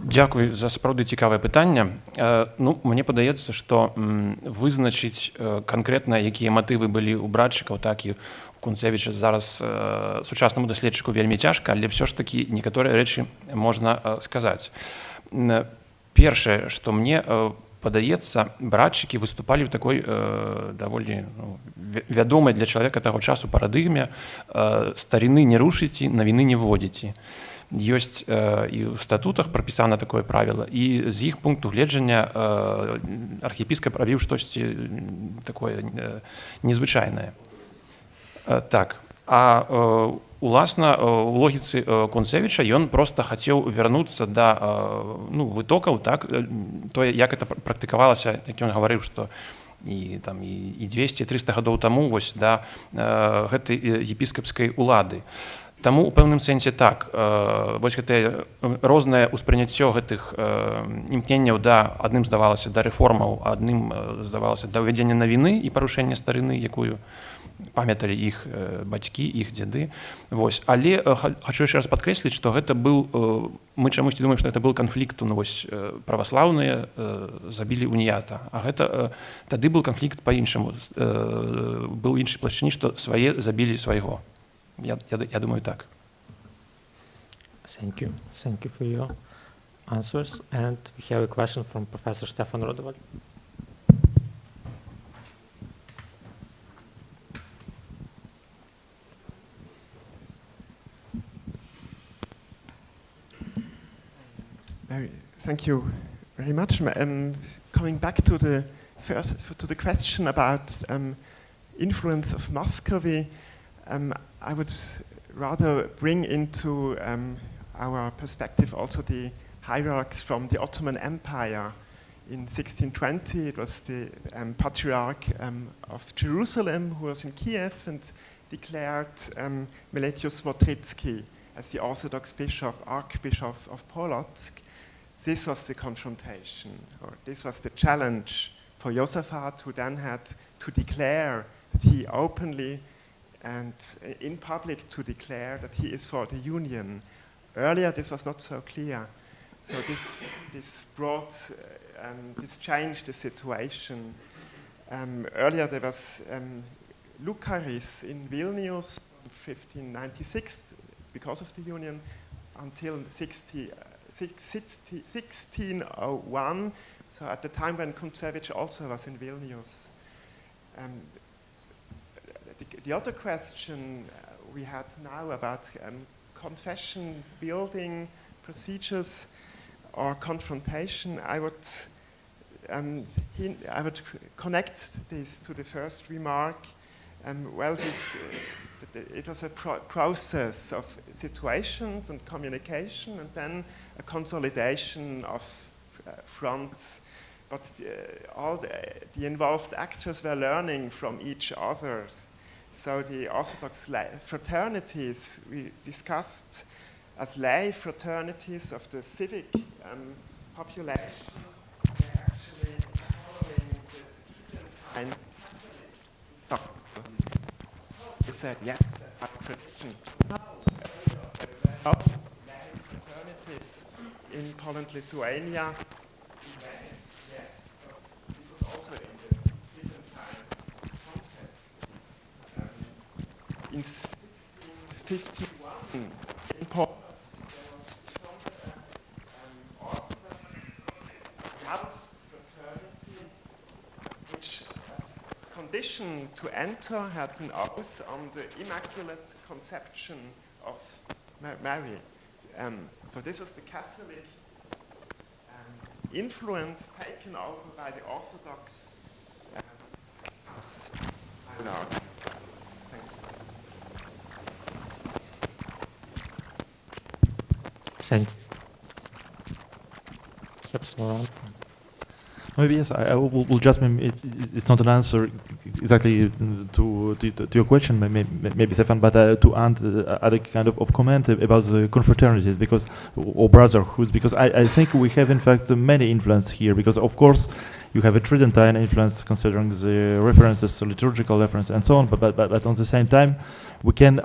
J: Дякую за справді цікаве питання. Ну, мені подається, що визначити конкретно, які мотиви були у братчиків, так і у Кунцевича зараз сучасному дослідчику вельми тяжко, але все ж таки некоторі речі можна сказати. Перше, що мені подається, братчики выступали в такой довольно вядомой для человека того часу парадыгме «старины не рушите, новины не вводите». Ёсць і ў статутах прапісана такое правіла, і з іх пункту гледжання архіепіскап рабіў штосьці такое незвычайнае. Так, а уласна у логіцы Кунцевіча ён проста хацеў вярнуцца да вытокаў, так, тое, як это практыкавалася, як ён гаварыў, што і 200-300 гадоў таму вось да гэтай епіскапскай улады. Таму у пэўным сэнсе так, вось гэтае рознае ўспрыняццё гэтых імкненняў адным здавалася да рэформаў, адным здавалася да ўвядзення навіны і парушэння старыны, якую памяталі іх бацькі, іх дзяды. Вось. Але хачу яшчэ раз падкрэсліць, што гэта быў, мы чамусьці думаем, што гэта быў канфлікт, праваслаўныя забілі уніята, а гэта тады быў канфлікт па-іншаму, быў іншай плашчыні, што свае забілі свайго. Я думаю, так.
H: Thank you. Thank you for your answers. And we have a question from Professor Stefan Rodovald.
N: Thank you very much. Coming back to the question about influence of Muscovy, I would rather bring into our perspective also the hierarchs from the Ottoman Empire. In 1620, it was the Patriarch of Jerusalem who was in Kiev and declared Meletius Motritsky as the Orthodox Archbishop of Polotsk. This was the confrontation, or this was the challenge for Josaphat, who then had to declare that he openly and in public to declare that he is for the union. Earlier, this was not so clear. So this brought, this changed the situation. Earlier, there was Lucaris in Vilnius in 1596 because of the union until 1601. So at the time when Kuntesevych also was in Vilnius. The other question we had now about confession building procedures or confrontation, I would connect this to the first remark. It was a process of situations and communication, and then a consolidation of fronts. But all the involved actors were learning from each other. So the Orthodox fraternities we discussed as lay fraternities of the civic population were actually following the they said, yes, that's our tradition. Lay fraternities in Poland, Lithuania. Yes, but this was also in the different time context. In 1651, in Poland, there was Orthodox fraternity, which as condition to enter had an oath on the Immaculate Conception of Mary. So this was the Catholic influence taken over by the Orthodox hierarchy. Thank
H: Thank you. Perhaps Laurent.
I: Maybe yes, I will just, it's not an answer exactly to your question, maybe Stefan, but to add a kind of comment about the confraternities or brotherhoods, because I think we have in fact many influence here, because of course you have a Tridentine influence considering the references, liturgical reference and so on, but on the same time we can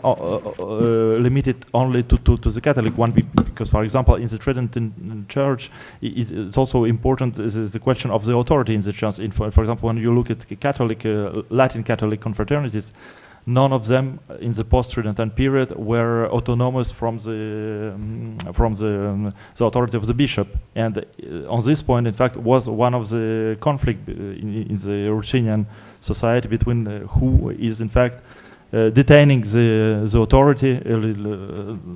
I: limit it only to the Catholic one, because for example in the Tridentine Church it's also important the question of the authority in the church. For example, when you look at Catholic, Latin Catholic confraternities, none of them in the post-Tridentine period were autonomous from the authority of the bishop, and on this point in fact was one of the conflict in the Ruthenian society between who is in fact detaining the authority.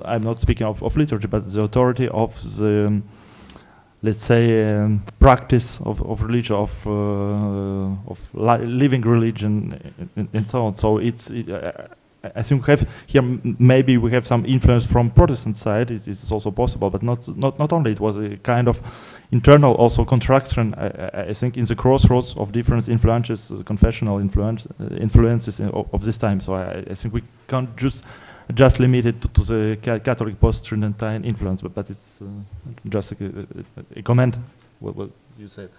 I: I'm not speaking of liturgy, but the authority of the, let's say, practice of religion, of living religion, and so on. So I think we have here maybe we have some influence from Protestant side. It's also possible, but not only. It was a kind of internal also contraction. I think in the crossroads of different influences, confessional influences of this time. So I think we can't just limit it to the Catholic post-Tridentine influence, but it's just a comment what you said.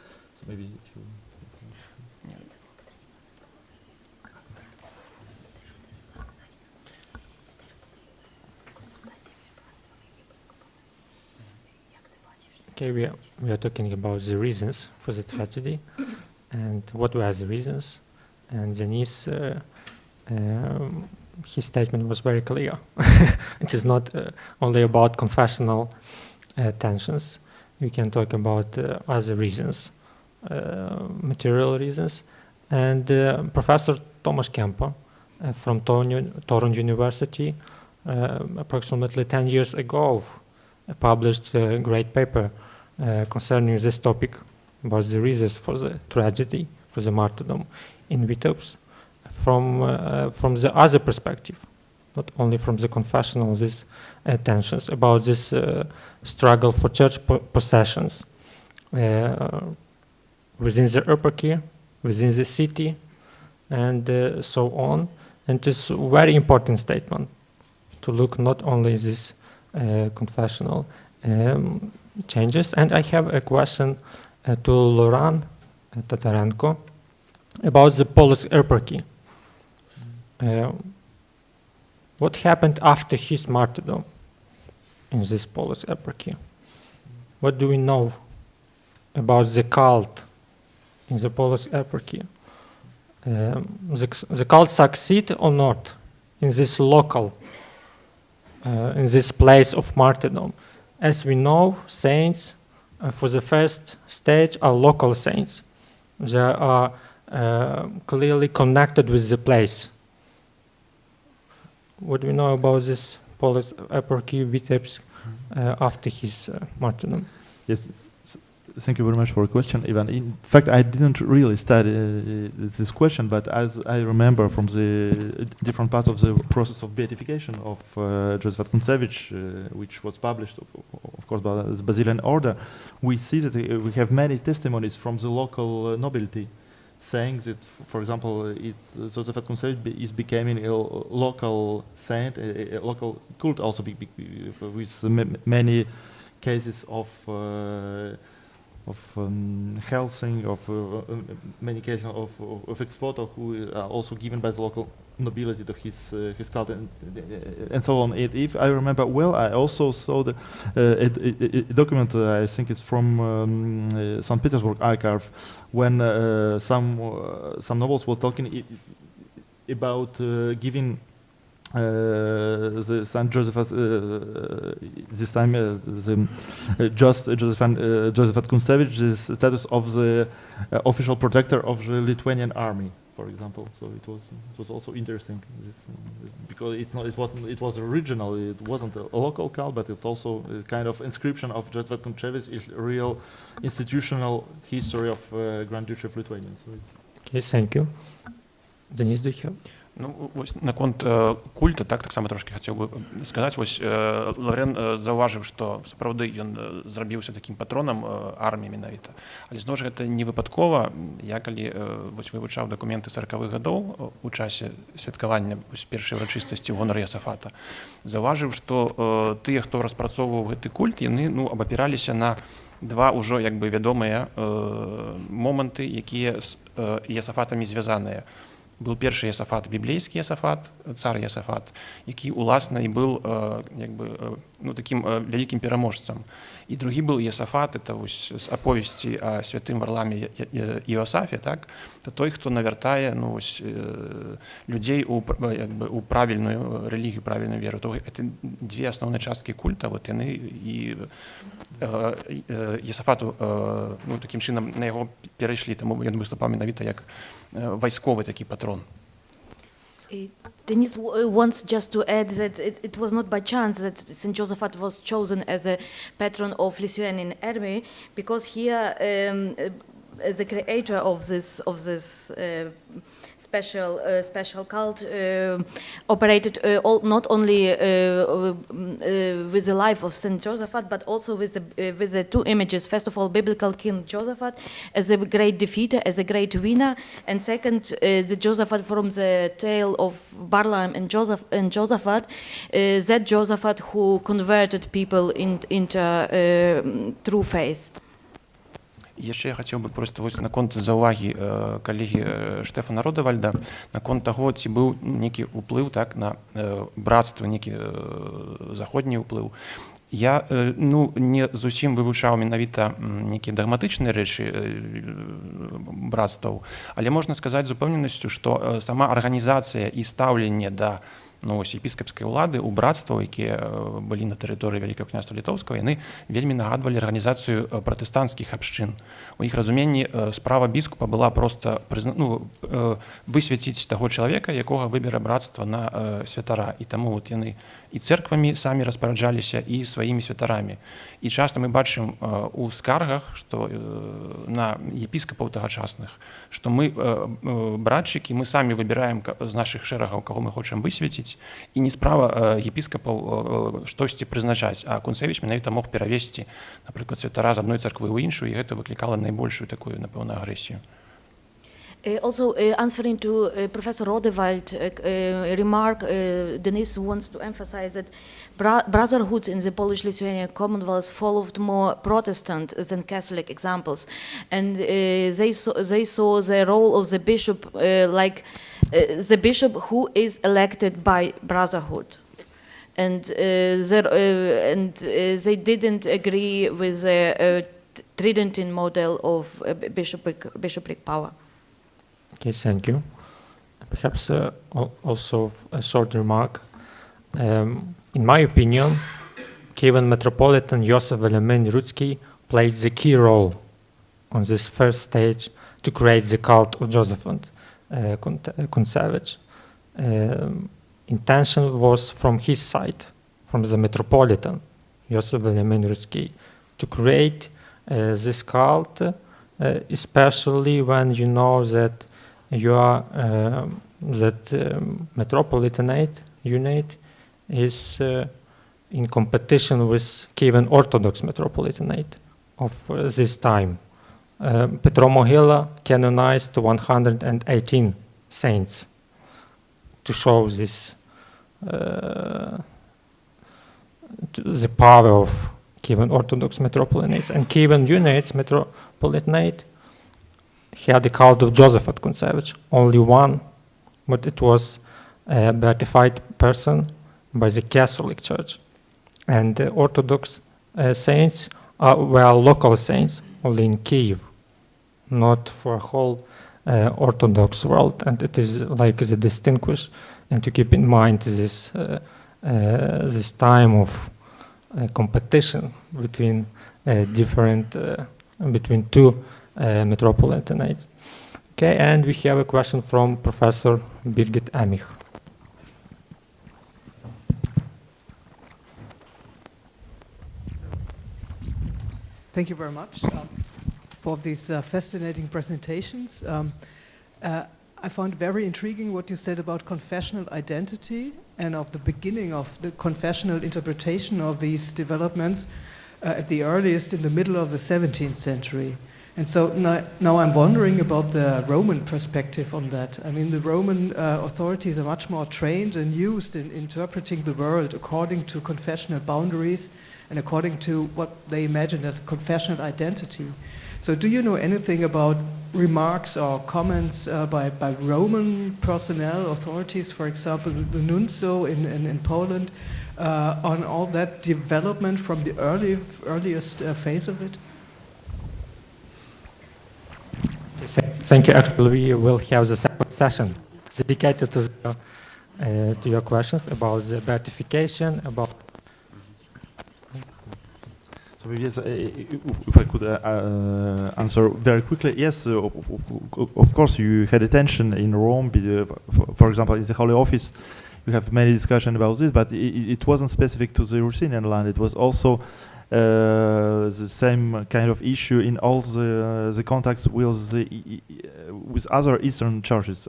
I: So maybe if you.
H: Okay, we are talking about the reasons for the tragedy and what were the reasons. And Denis, his statement was very clear. It is not only about confessional tensions. We can talk about other reasons, material reasons. And Professor Tomasz Kempa from Torun University, approximately 10 years ago, published a great paper concerning this topic about the reasons for the tragedy, for the martyrdom in Vitebsk, from the other perspective, not only from the confessional, these tensions about this struggle for church possessions within the eparchy, within the city, and so on. And it's a very important statement to look not only this confessional changes. And I have a question to Laurent Tatarenko about the Polish eparchy. What happened after his martyrdom in this Polish eparchy? What do we know about the cult in the Polish eparchy? The cult succeed or not in this local, in this place of martyrdom? As we know, saints for the first stage are local saints. They are clearly connected with the place. What do we know about this Polish eparchy Vitebsk after his martyrdom?
I: Yes, thank you very much for the question, Ivan. In fact, I didn't really study this question, but as I remember from the different parts of the process of beatification of Josaphat Kuntesevych, which was published, of course, by the Basilian Order, we see that we have many testimonies from the local nobility, saying that, for example, Josaphat Kuntesevych is becoming a local saint, a local cult, also with many cases of Helsing, of many cases of ex-voto who are also given by the local nobility to his cult and so on. If I remember well, I also saw a document, I think it's from St. Petersburg archive, when some nobles were talking about giving the Saint Josaphat, this time Josaphat Kuntesevych, the status of the official protector of the Lithuanian army, for example. So it was also interesting, because it was original. It wasn't a local cult, but it's also a kind of inscription of Josaphat Kuntesevych is real institutional history of Grand Duchy of Lithuania. So
H: okay, thank you. Denis, do you have?
J: Ну, ось наконт культу, так само трошки хотів би сказати. Ось Лорен зауважив, що справді він зробився таким патроном армії менавіта. Але знову ж гэта не випадково. Я коли ось вивчав документи 40-х годов у часі святкування першої урочистості в гонор Йосафата, зауважив, що ті, хто розпрацовував гэты культ, вони абапіралися на два ўжо як бы вядомыя моманты, якія з Йосафатамі звязаныя. Был першы Йосафат, біблейскі Йосафат, цар Йосафат, які уласна і быў як бы таким вялікім пераможцам. І другі был Йосафат, это вось з аповесці о святым Варламе Іосафе, так? Это той, хто навяртае людзей у правільную рэлігію, правільную веру. Это две асноўныя часткі культа, вот яны і Йосафату таким чынам на яго перайшлі, таму ён выступаў менавіта як вайсковы такі патрон.
L: Denis wants just to add that it was not by chance that Saint Josaphat was chosen as a patron of Lithuanian army, because here the creator of this special cult operated not only with the life of Saint Josaphat, but also with the two images. First of all, biblical King Josaphat as a great defeater, as a great winner, and second, the Josaphat from the tale of Balaam and Josaphat, that Josaphat who converted people into true faith.
J: Яшчэ я хацеў бы проста вось наконт заўвагі калегі Штефана Родевальда, наконт таго, ці быў нейкі ўплыў так на брацтва, нейкі заходні ўплыў. Я не зусім вывучаў менавіта нейкія дагматычныя рэчы брацтваў, але можна сказаць з упэўненасцю, што сама арганізацыя і стаўленне да епіскапскай улады ў брацтваў, якія былі на тэрыторыі Вялікага княства Літоўскага, яны вельмі нагадвалі арганізацыю пратэстанцкіх абшчын. У іх разуменні справа біскупа была проста высвяціць таго чалавека, якога выбере брацтва на святара. І таму яны і церквамі самі распараджаліся, і сваімі святарамі. І часта мы бачым у скаргах, што на епіскапаў тагачасных, што мы братчыкі, мы самі выбіраем з нашых шэрагаў, каго мы хочам высвяціць, і не справа епіскапаў штосьці прызначаць, а Кунцевіч менавіта мог перавесці, напрыклад, святара з адной царквы ў іншую, і гэта выклікала найбольшую такую, напэўна, агрэсію.
L: Also, answering to Professor Rodewald remark, Denis wants to emphasize that brotherhoods in the Polish-Lithuanian Commonwealth followed more Protestant than Catholic examples, and they saw the role of the bishop like the bishop who is elected by brotherhood, and they didn't agree with the Tridentine model of bishopric power.
H: Okay, thank you. Perhaps also a short remark. In my opinion, Kievan Metropolitan Joseph Veliamin-Rudzki played the key role on this first stage to create the cult of Josaphat Kuntesevych. Intention was from his side, from the Metropolitan Joseph Veliamin-Rudzki, to create this cult, especially when you know that Metropolitanate unit is in competition with Kievan Orthodox Metropolitanate of this time. Petromohyla canonized 118 saints to show this the power of Kievan Orthodox Metropolitanates, and Kievan Unites Metropolitanate had the cult of Josaphat Kuntesevych, only one, but it was a beatified person by the Catholic Church. And the Orthodox saints were local saints, only in Kiev, not for a whole Orthodox world. And it is like the distinguish, and to keep in mind this this time of competition between between two Metropolitanates. Okay, and we have a question from Professor Birgit Amich.
O: Thank you very much for these fascinating presentations. I found very intriguing what you said about confessional identity and of the beginning of the confessional interpretation of these developments at the earliest in the middle of the 17th century. And so now I'm wondering about the Roman perspective on that. I mean, the Roman authorities are much more trained and used in interpreting the world according to confessional boundaries and according to what they imagine as confessional identity. So do you know anything about remarks or comments by Roman personnel, authorities, for example, the nuncio in Poland, on all that development from the earliest phase of it?
H: Thank you. Actually, we will have the second session dedicated to your questions about the beatification, about.
I: So yes, if I could answer very quickly, yes, of course you had attention in Rome, for example, in the Holy Office, you have many discussions about this, but it wasn't specific to the Ruthenian land. It was also the same kind of issue in all the contacts with other Eastern churches,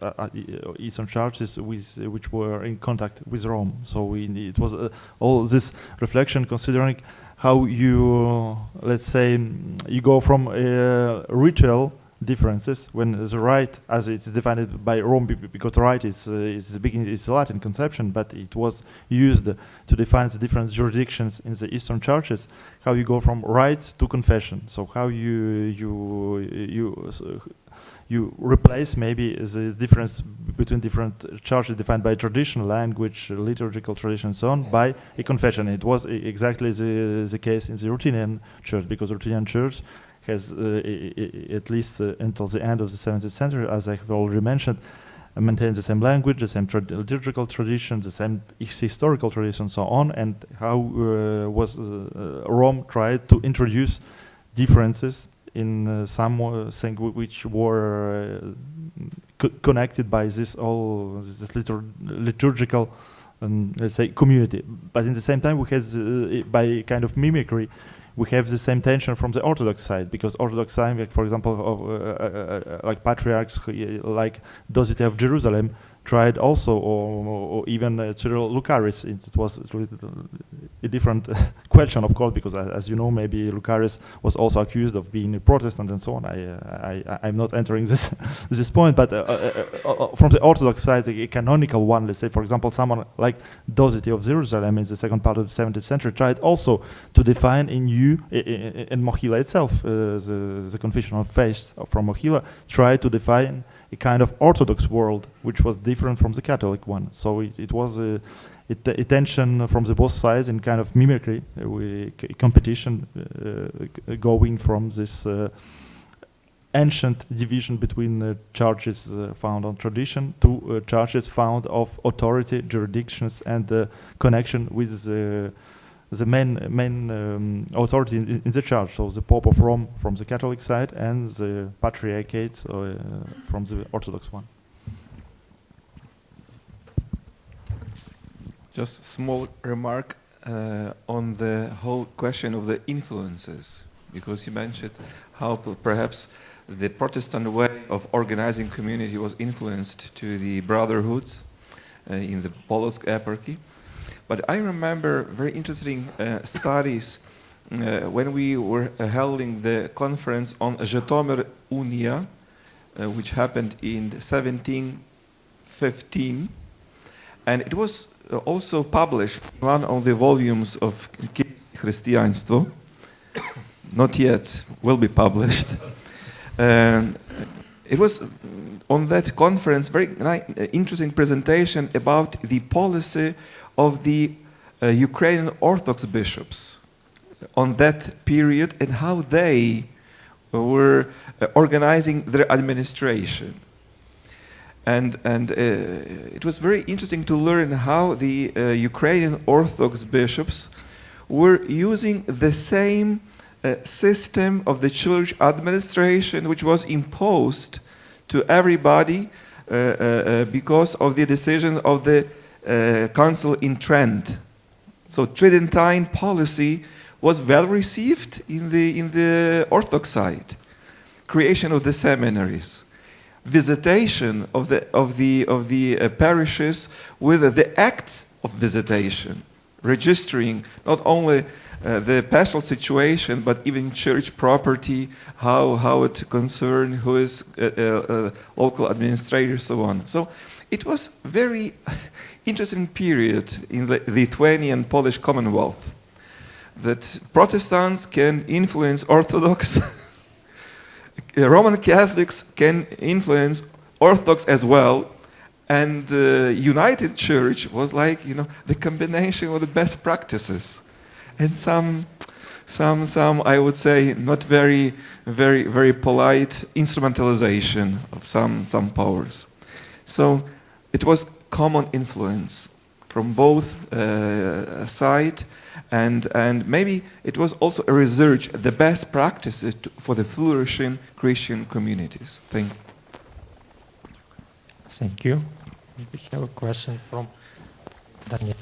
I: which were in contact with Rome. So it was all this reflection considering how you, let's say, you go from ritual differences when the rite, as it's defined by Rome, because rite is a Latin conception, but it was used to define the different jurisdictions in the Eastern churches. How you go from rites to confession. So how you replace maybe the difference between different churches defined by tradition, language, liturgical tradition, and so on, by a confession. It was exactly the case in the Ruthenian church, because the Ruthenian church has, at least until the end of the 17th century, as I have already mentioned, maintains the same language, the same liturgical tradition, the same historical tradition, and so on, and how was Rome tried to introduce differences in some things which were connected by this liturgical, let's say, community. But in the same time, we have by kind of mimicry, we have the same tension from the Orthodox side, because Orthodox side, like, for example, like patriarchs like Dosithea of Jerusalem tried also, or even Cyril Lucaris. It was a different question, of course, because as you know, maybe Lucaris was also accused of being a Protestant and so on. I'm not entering this point, but from the Orthodox side, a canonical one, let's say, for example, someone like Dosithea of Jerusalem in the second part of the 17th century tried also to define in Mohyla itself, the confessional faith from Mohyla tried to define a kind of Orthodox world, which was different from the Catholic one. So it was a tension from the both sides in kind of mimicry, competition going from this ancient division between churches found on tradition to churches found of authority, jurisdictions, and connection with the main authority in the church, so the Pope of Rome from the Catholic side and the patriarchates from the Orthodox one.
D: Just a small remark on the whole question of the influences, because you mentioned how perhaps the Protestant way of organizing community was influenced to the brotherhoods in the Polotsk eparchy. But I remember very interesting studies when we were holding the conference on Zhytomyr Unia, which happened in 1715, and it was also published in one of the volumes of Chrześcijaństwo, not yet, will be published. It was on that conference very interesting presentation about the policy of the Ukrainian Orthodox bishops on that period and how they were organizing their administration. And it was very interesting to learn how the Ukrainian Orthodox bishops were using the same system of the church administration which was imposed to everybody because of the decision of the Council in Trent. So Tridentine policy was well received in the Orthodox side. Creation of the seminaries, visitation of the parishes with the act of visitation, registering not only the pastoral situation, but even church property, how it concern, who is local administrator, so on. So it was very interesting period in the Lithuanian Polish Commonwealth, that Protestants can influence Orthodox, Roman Catholics can influence Orthodox as well, and United Church was like, you know, the combination of the best practices, and some I would say not very polite instrumentalization of some powers. So it was common influence from both sides. And maybe it was also a research, the best practices for the flourishing Christian communities. Thank you.
H: Thank you. We have a question from Daniel.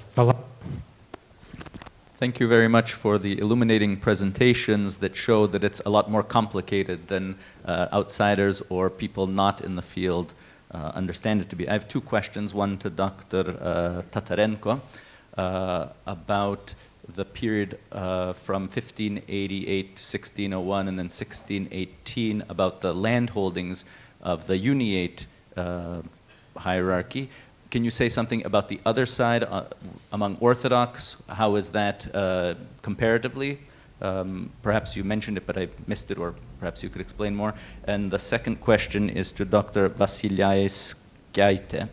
P: Thank you very much for the illuminating presentations that show that it's a lot more complicated than outsiders or people not in the field understand it to be. I have two questions, one to Dr. Tatarenko about the period from 1588 to 1601 and then 1618 about the land holdings of the Uniate hierarchy. Can you say something about the other side among Orthodox? How is that comparatively? Perhaps you mentioned it, but I missed it, or perhaps you could explain more. And the second question is to Dr. Vasiliaeskaite,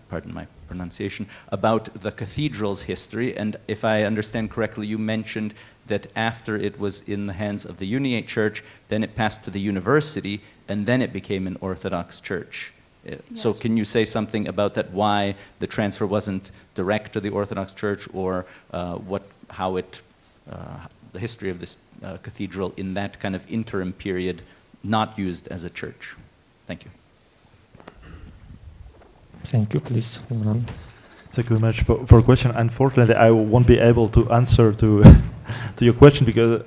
P: pardon my pronunciation, about the cathedral's history. And if I understand correctly, you mentioned that after it was in the hands of the Uniate Church, then it passed to the university, and then it became an Orthodox church. Yes. So can you say something about that, why the transfer wasn't direct to the Orthodox Church, or how the history of this cathedral in that kind of interim period not used as a church? Thank you.
H: Thank you, please, Imran.
I: Thank you very much for the question. Unfortunately, I won't be able to answer to your question because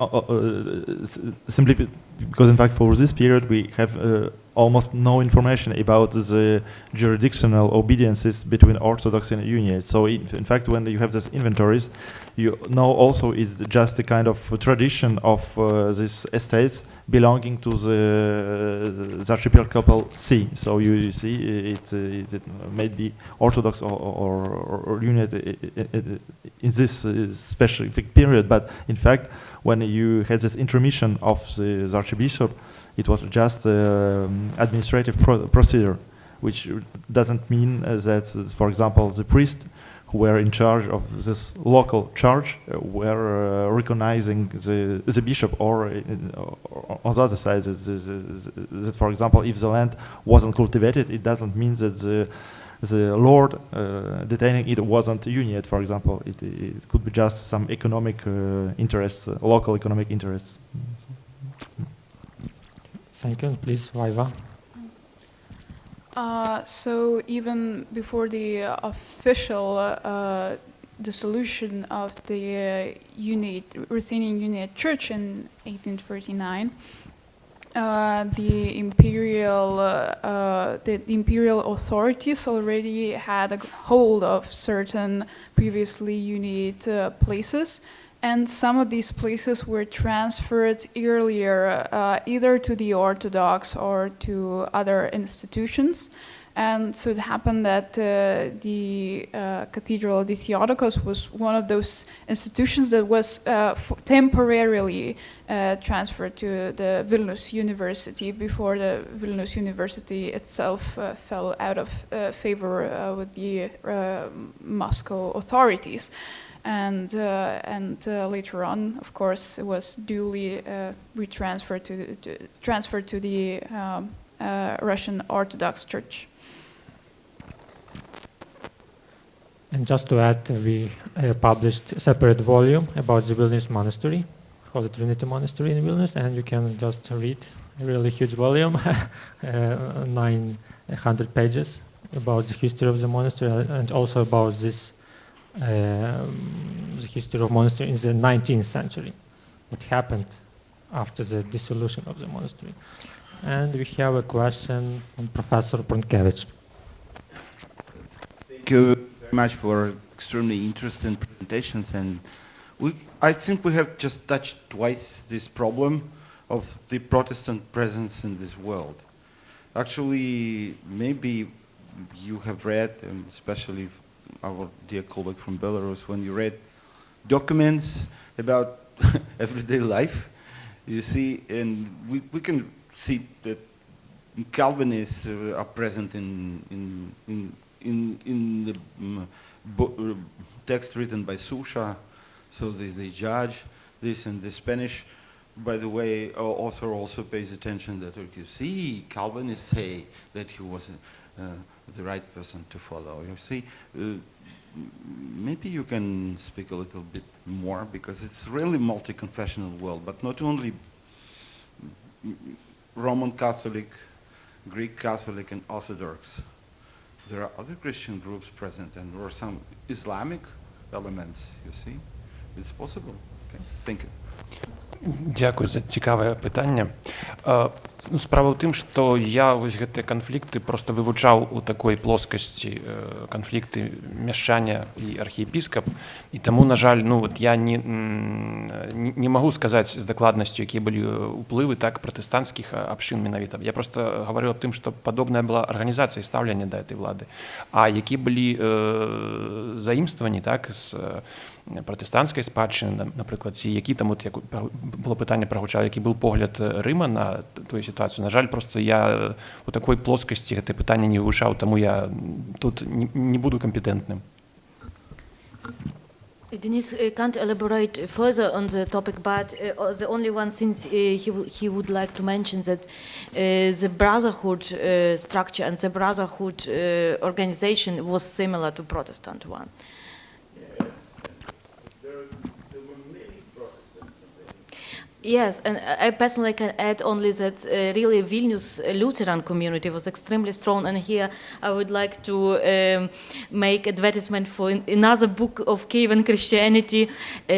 I: simply because, in fact, for this period we have almost no information about the jurisdictional obediences between Orthodox and Uniate. So, in fact, when you have these inventories, you know also it's just a kind of tradition of these estates belonging to the archiepiscopal see. So you see it may be Orthodox or Uniate in this specific period, but in fact, when you had this intermission of the archbishop, it was just administrative procedure, which doesn't mean that, for example, the priests who were in charge of this local church were recognizing the bishop, or on the other side, that, for example, if the land wasn't cultivated, it doesn't mean that the lord detaining it wasn't Uniate, for example. It could be just some economic interests, local economic interests.
H: Thank you. Please, Vaiva.
K: So even before the official dissolution of the Ruthenian Uniate Church in 1839, the imperial authorities already had a hold of certain previously Uniate places. And some of these places were transferred earlier either to the Orthodox or to other institutions. And so it happened that the Cathedral of the Theotokos was one of those institutions that was temporarily transferred to the Vilnius University before the Vilnius University itself fell out of favor with the Moscow authorities. And later on, of course, it was duly retransferred to the Russian Orthodox Church.
H: And just to add, we published a separate volume about the Vilnius Monastery, Holy Trinity Monastery in Vilnius, and you can just read a really huge volume, 900 pages, about the history of the monastery and also about this the history of monastery in the 19th century, what happened after the dissolution of the monastery. And we have a question from Professor Kuntesevych.
Q: Thank you very much for extremely interesting presentations, and I think we have just touched twice this problem of the Protestant presence in this world. Actually, maybe you have read, and especially our dear colleague from Belarus, when you read documents about everyday life, you see, and we can see that Calvinists are present in the text written by Susha, so they judge this, and the Spanish, by the way, author also pays attention that you see Calvinists say that he was the right person to follow. You see, maybe you can speak a little bit more, because it's really multi-confessional world, but not only Roman Catholic, Greek Catholic, and Orthodox. There are other Christian groups present, and there are some Islamic elements, you see. It's possible. Okay. Thank you.
J: Дякую за цікаве питання. Справа в тым, што я вось гэтыя канфлікты просто вывучаў у такой плоскасці, канфлікты мяшчання і архіепіскап, і таму, на жаль, я не магу сказаць з дакладнасцю, якія былі ўплывы так пратэстанцкіх абшчын менавіта. Я просто гаварыў аб тым, што падобная была арганізацыя і стаўленне да гэтай влады. А які былі заімстваванні так з пратэстанцкай спадчыны, напрыклад, ці які там, як было пытанне прагучала, які быў погляд Рыма на тую сітуацыю. На жаль, просто я у такой плоскасці гэтае пытанне не вывучаў, таму я тут не буду кампетэнтным.
L: Denis can't elaborate further on the topic, but the only one thing he would like to mention that the brotherhood structure and the brotherhood organization was similar to Protestant one. Yes, and I personally can add only that really Vilnius Lutheran community was extremely strong, and here I would like to make advertisement for another book of Kievan Christianity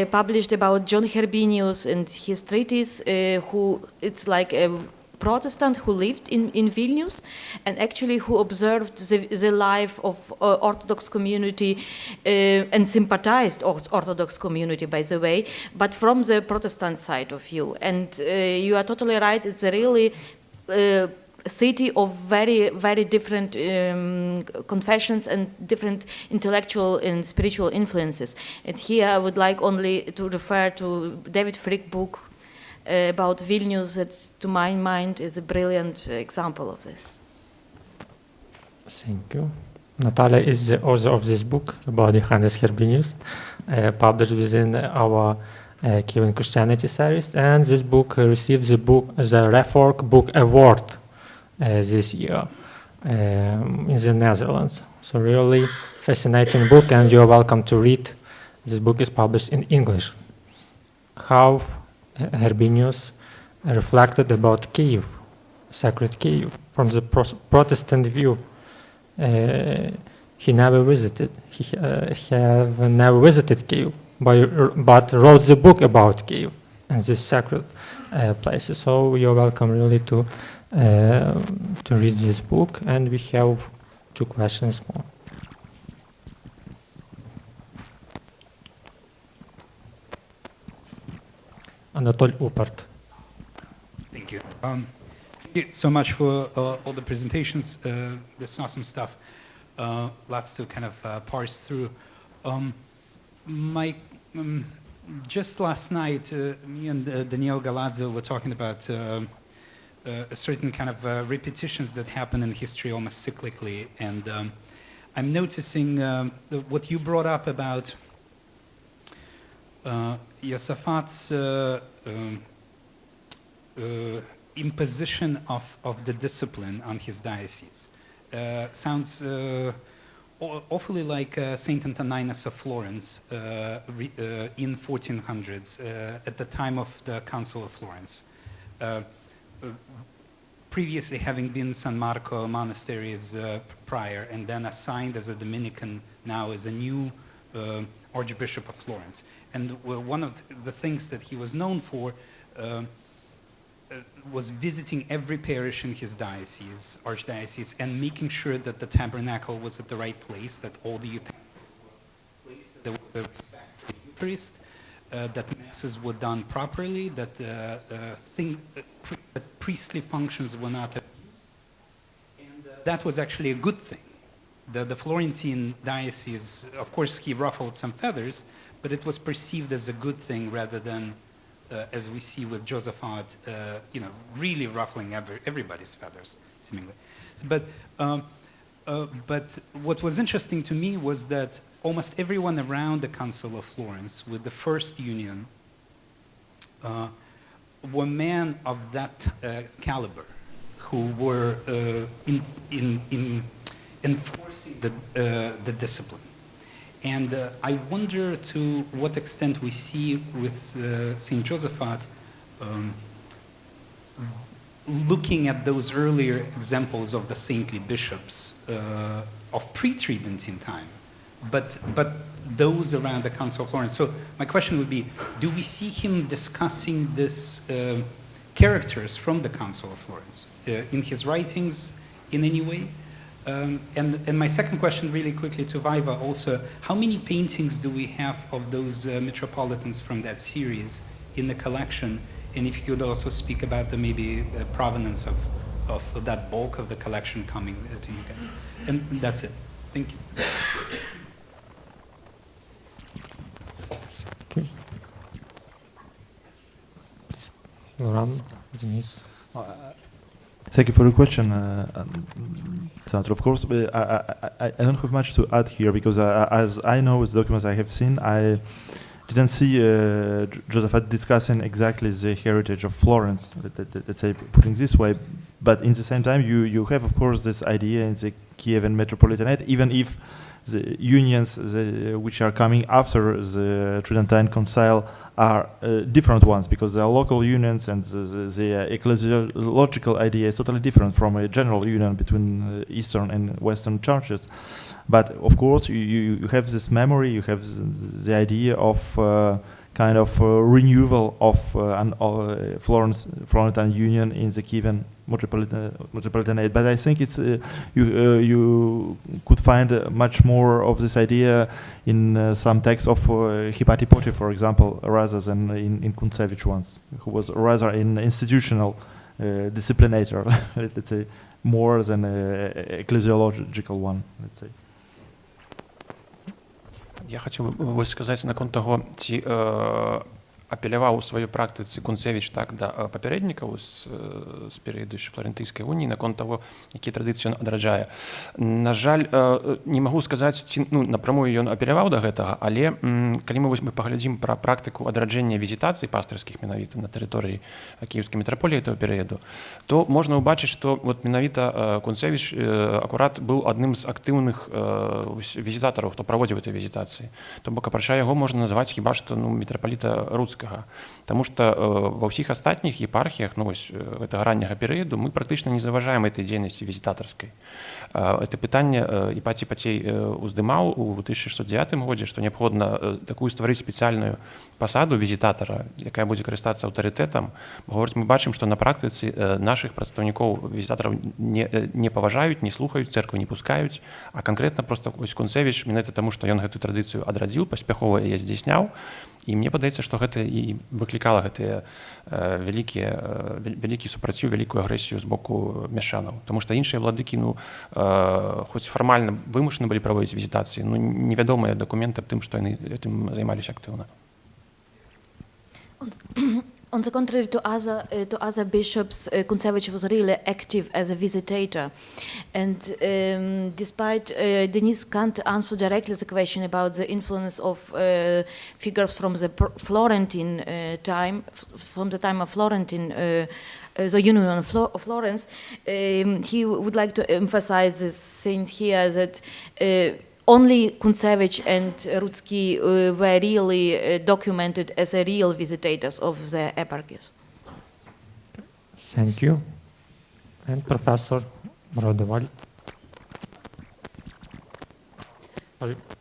L: published about John Herbinius and his treatise, who it's like a Protestant who lived in Vilnius and actually who observed the life of Orthodox community and sympathized Orthodox community, by the way, but from the Protestant side of view. And you are totally right, it's a really city of very, very different confessions and different intellectual and spiritual influences. And here I would like only to refer to David Frick book about Vilnius, that to my mind is a brilliant example of this.
H: Thank you. Natalia is the author of this book about Johannes Herbinius, published within our Kievan Christianity series, and this book received the Refork Book Award this year in the Netherlands. So really fascinating book, and you are welcome to read. This book is published in English. How Herbinius reflected about Kiev, sacred Kiev, from the Protestant view. He never visited. He have never visited Kiev, but wrote the book about Kiev and these sacred places. So you're welcome really to read this book, and we have 2 questions more. Anatol Upart.
R: Thank you. Thank you so much for all the presentations. There's awesome stuff. Lots to kind of parse through. Just last night, me and Daniel Galadze were talking about a certain kind of repetitions that happen in history almost cyclically. And I'm noticing what you brought up about Josaphat's imposition of the discipline on his diocese. Sounds awfully like Saint Antoninus of Florence in 1400s, at the time of the Council of Florence. Previously having been San Marco monastery's prior, and then assigned as a Dominican now as a new Archbishop of Florence. And one of the things that he was known for was visiting every parish in his diocese, archdiocese, and making sure that the tabernacle was at the right place, that all the utensils were placed, that there was a respect for the Eucharist, that masses were done properly, that that priestly functions were not abused. And that was actually a good thing. The Florentine diocese, of course, he ruffled some feathers, but it was perceived as a good thing rather than, as we see with Josaphat, really ruffling everybody's feathers, seemingly. But what was interesting to me was that almost everyone around the Council of Florence, with the First Union, were men of that caliber, who were enforcing the discipline. And I wonder to what extent we see with St. Josaphat looking at those earlier examples of the saintly bishops of pre-Tridentine time, but those around the Council of Florence. So my question would be, do we see him discussing this characters from the Council of Florence in his writings in any way? And my second question, really quickly to Vaiva also, how many paintings do we have of those metropolitans from that series in the collection? And if you could also speak about the maybe provenance of that bulk of the collection coming to you guys. And that's it. Thank you.
H: Okay. Laurent, Denise.
I: Thank you for the question, Senator. Of course, I don't have much to add here because as I know with the documents I have seen, I didn't see Josaphat discussing exactly the heritage of Florence, let's say, putting this way. But in the same time, you have, of course, this idea in the Kievan Metropolitanate, even if the unions which are coming after the Tridentine Concile are different ones, because they are local unions, and the ecclesiological idea is totally different from a general union between Eastern and Western churches. But of course, you have this memory, you have the idea of kind of renewal of Florentine Union in the Kievan Metropolitanate. But I think it's you could find much more of this idea in some texts of Hypatie, for example, rather than in Kuntesevych ones, who was rather an institutional disciplinator, let's say, more than an ecclesiological one, let's say.
J: Я хотів би сказати наконт того, ці апеляваў у сваёй практыцы Кунцевіч так да папярэднікаў з перыяду Флорентыйскай уніі наконт таго, якія традыцыі ён адраджае. На жаль, не магу сказаць, ці напрамую ён апеляваў да гэтага, але калі мы паглядзім пра практыку адраджэння візітацый пастырскіх менавіта на тэрыторыі кіеўскай метраполіі этого перыяду, то можна ўбачыць, што менавіта Кунцевіч акурат быў адным з актыўных візітатараў, хто праводзіў гэтай візітацыі. То бок апрача яго можна назваць хіба што мітрапаліта Руцкага. Потому что во всех остальных епархиях этого раннего периода мы практически не заважаем этой деятельности визитаторской. Это питание Ипатий Патей уздымал в 1609 году, что необходимо такую створить специальную посаду визитатора, якая будет користаться авторитетом. Мы бачим, что на практике наших представников визитаторов не поважают, не слухают, церковь не пускают, а конкретно просто Кунцевич, менавіта тому, что он эту традицию адрадзіл, паспяхова яе здзейсняў. І мне падаецца, што гэта і выклікала гэтыя вялікі супраціў, вялікую агрэсію з боку мяшчанаў. Таму што іншыя владыкі, хоць фармальна вымушаны былі праводзіць візітацыі, невядомыя дакументы аб тым, што яны гэтым займаліся актыўна.
L: On the contrary to other bishops, Kuntesevych was really active as a visitator, and despite Denise can't answer directly the question about the influence of figures from the Florentine time, from the time of Florentine, the Union of Florence, he would like to emphasize this thing here that. Only Kuntesevych and Rudzki were really documented as a real visitators of the eparchies.
H: Thank you. And Professor Rodewald.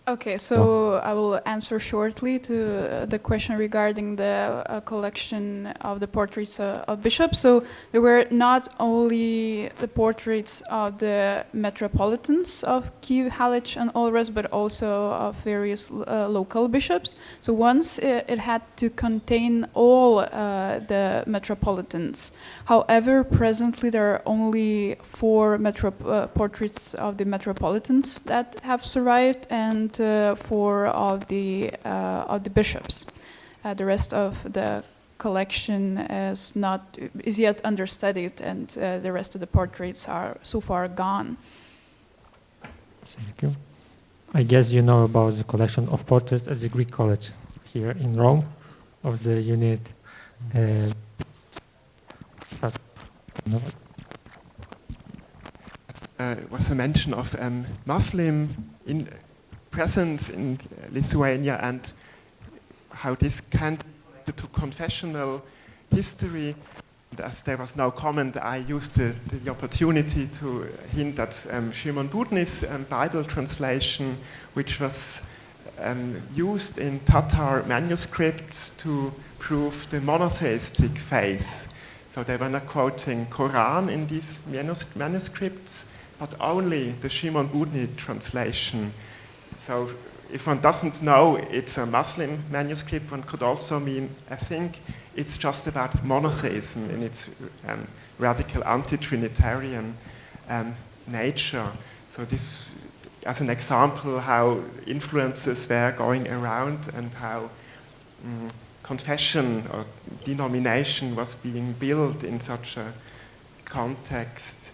K: Okay, so I will answer shortly to the question regarding the collection of the portraits of bishops. So there were not only the portraits of the metropolitans of Kiev, Halych, and Olres, but also of various local bishops. So once it had to contain all the metropolitans. However, presently there are only 4 portraits of the metropolitans that have survived, and 4 of the bishops. The rest of the collection is yet understudied, and the rest of the portraits are so far gone.
H: Thank you. I guess you know about the collection of portraits at the Greek College here in Rome of the unit.
N: Was a mention of Muslim presence in Lithuania and how this can be connected to confessional history. And as there was no comment, I used the opportunity to hint at Szymon Budny's Bible translation, which was used in Tatar manuscripts to prove the monotheistic faith. So they were not quoting Quran in these manuscripts, but only the Szymon Budny translation. So if one doesn't know it's a Muslim manuscript, one could also mean, I think it's just about monotheism in its radical anti-Trinitarian nature. So this, as an example, how influences were going around and how confession or denomination was being built in such a context.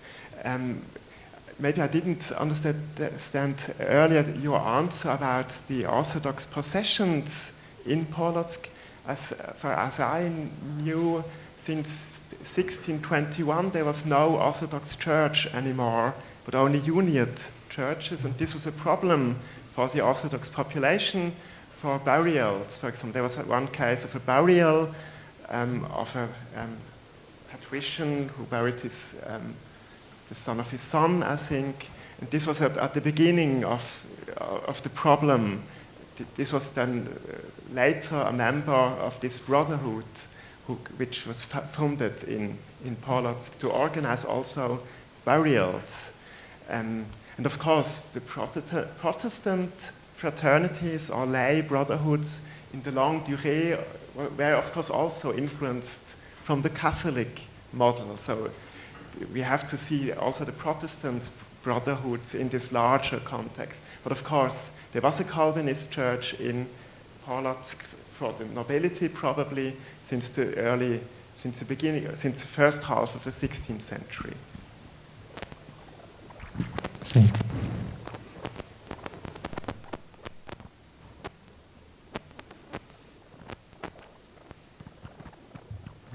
N: Maybe I didn't understand earlier your answer about the Orthodox possessions in Polotsk. As far as I knew, since 1621 there was no Orthodox church anymore, but only Uniate churches, and this was a problem for the Orthodox population for burials. For example, there was one case of a burial of a patrician who buried his the son of his son, I think. And this was at the beginning of the problem. This was then later a member of this brotherhood, which was founded in Polotsk to organize also burials. And of course, the Protestant fraternities or lay brotherhoods in the longue durée were of course also influenced from the Catholic model. So we have to see also the Protestant brotherhoods in this larger context. But of course, there was a Calvinist church in Polotsk for the nobility, probably since the first half of the 16th century.
H: Thank you.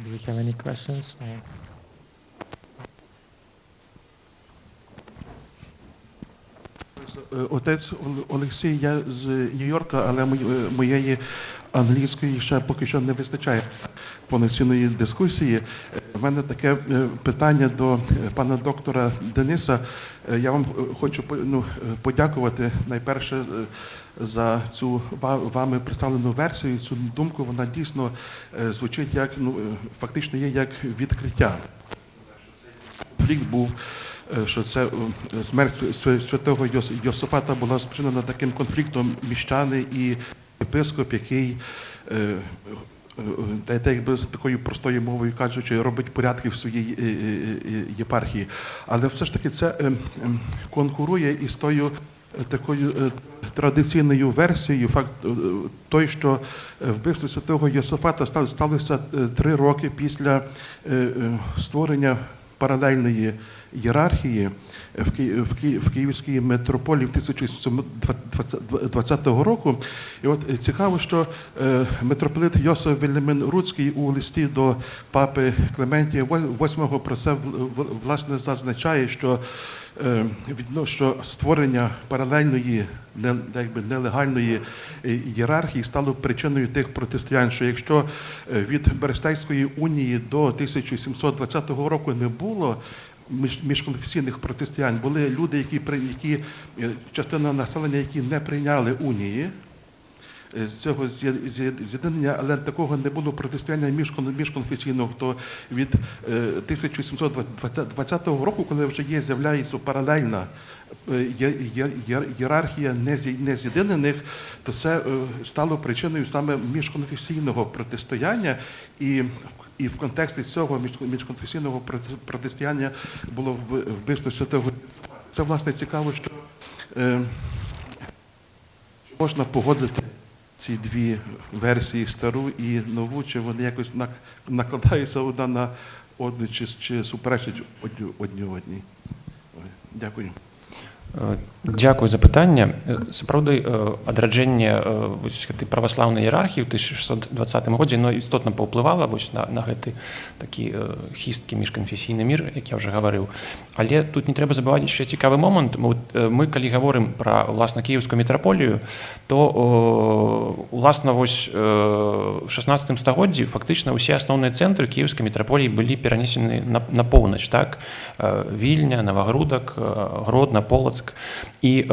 H: Do we have any questions?
S: Отець Олексій, я з Нью-Йорка, але моєї англійської ще поки що не вистачає повноцінної дискусії. У мене таке питання до пана доктора Дениса. Я вам хочу подякувати найперше за цю вами представлену версію, цю думку. Вона дійсно звучить як, фактично є як відкриття. Конфлікт був, що це смерть святого Йосафата була спричинена таким конфліктом міщани і єпископ, який, якби з такою простою мовою кажучи, робить порядки в своїй єпархії. Але все ж таки це конкурує із тою такою традиційною версією, факт той, що вбивство святого Йосафата сталося 3 роки після створення паралельної ієрархії в Київській митрополії в 1720 року. І от цікаво, що митрополит Йосиф Вільямин Руцький у листі до папи Клементія VIII про це власне зазначає, що створення паралельної, нелегальної ієрархії стало причиною тих протистоянь, що якщо від Берестейської унії до 1720 року не було міжконфесійних протистоянь були люди, які частина населення, які не прийняли унії, цього з'єднання, але такого не було протистояння міжконфесійного. То від 1720 року, коли вже з'являється паралельна ієрархія нез'єднаних, то це стало причиною саме міжконфесійного протистояння, і в контексті цього міжконфесійного протистояння було вбивство святого. Це, власне, цікаво, що можна погодити ці дві версії, стару і нову, чи вони якось накладаються одна на одну, чи суперечать одні одній. Дякую.
J: Дякую за питання. Сапраўды, адраджэнне гэтай праваслаўнай іерархіі ў 1620 годзе істотна паўплывала на гэты такі хісткі міжканфесійны мір, як я ўжо гаварыў. Але тут не трэба забываць яшчэ цікавы момант. Мы калі гаворым пра уласна кіеўскую мітраполію, то уласна вось у 16 стагоддзі фактычна ўсе асноўныя цэнтры кіеўскай мітраполіі былі перанесены на поўнач, так? Вільня, Навагрудак, Гродна, Полацк. І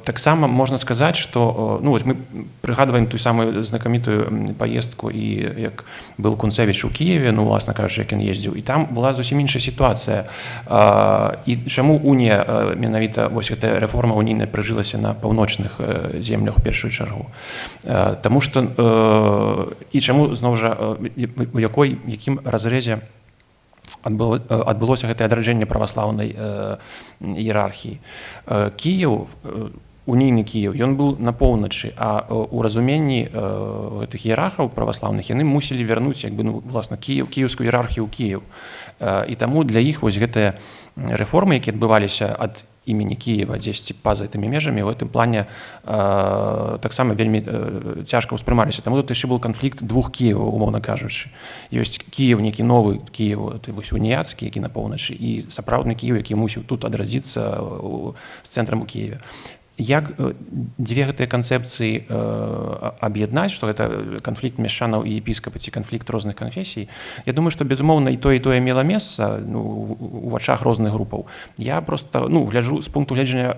J: таксама можна сказаць, што мы прыгадваем ту самую знакамітую паездку, і як был Кунцевіч у Кіеве, уласна кажучы, як ён ездзіў, і там была зусім іншая сітуацыя. І чаму унія, менавіта вось гэтая рэформа унійная прыжылася на паўночных землях у першую чаргу? Таму што і чаму зноў жа у якім разрэзе адбылося гэтае адраджэнне праваслаўнай іерархіі. Кіеў, унійны Кіеў, ён быў на поўначы, а ў разуменні гэтых іерархаў праваслаўных яны мусілі вярнуць власна кіеўскую іерархію ў Кіеў. І таму для іх вось гэтыя рэформы, якія адбываліся ад імені Кіева дзесьці па-за гэтымі межамі, у гэтым плане таксама вельмі цяжка ўспрымаліся. Таму тут яшчэ быў канфлікт двух Кіеваў, умоўна кажучы. Ёсць Кіеў, нейкі новы Кіеў, вось уніяцкі, які на поўначы, і сапраўдны Кіеў, які мусіў тут адрадзіцца з цэнтрам у Кіеве. Як дзве гэтыя канцэпцыі аб'яднаць, што гэта канфлікт мяшчанаў і епіскапа ці канфлікт розных канфесій? Я думаю, што, безумоўна, і тое мела месца у вачах розных групаў. Я проста гляджу з пункту гледжання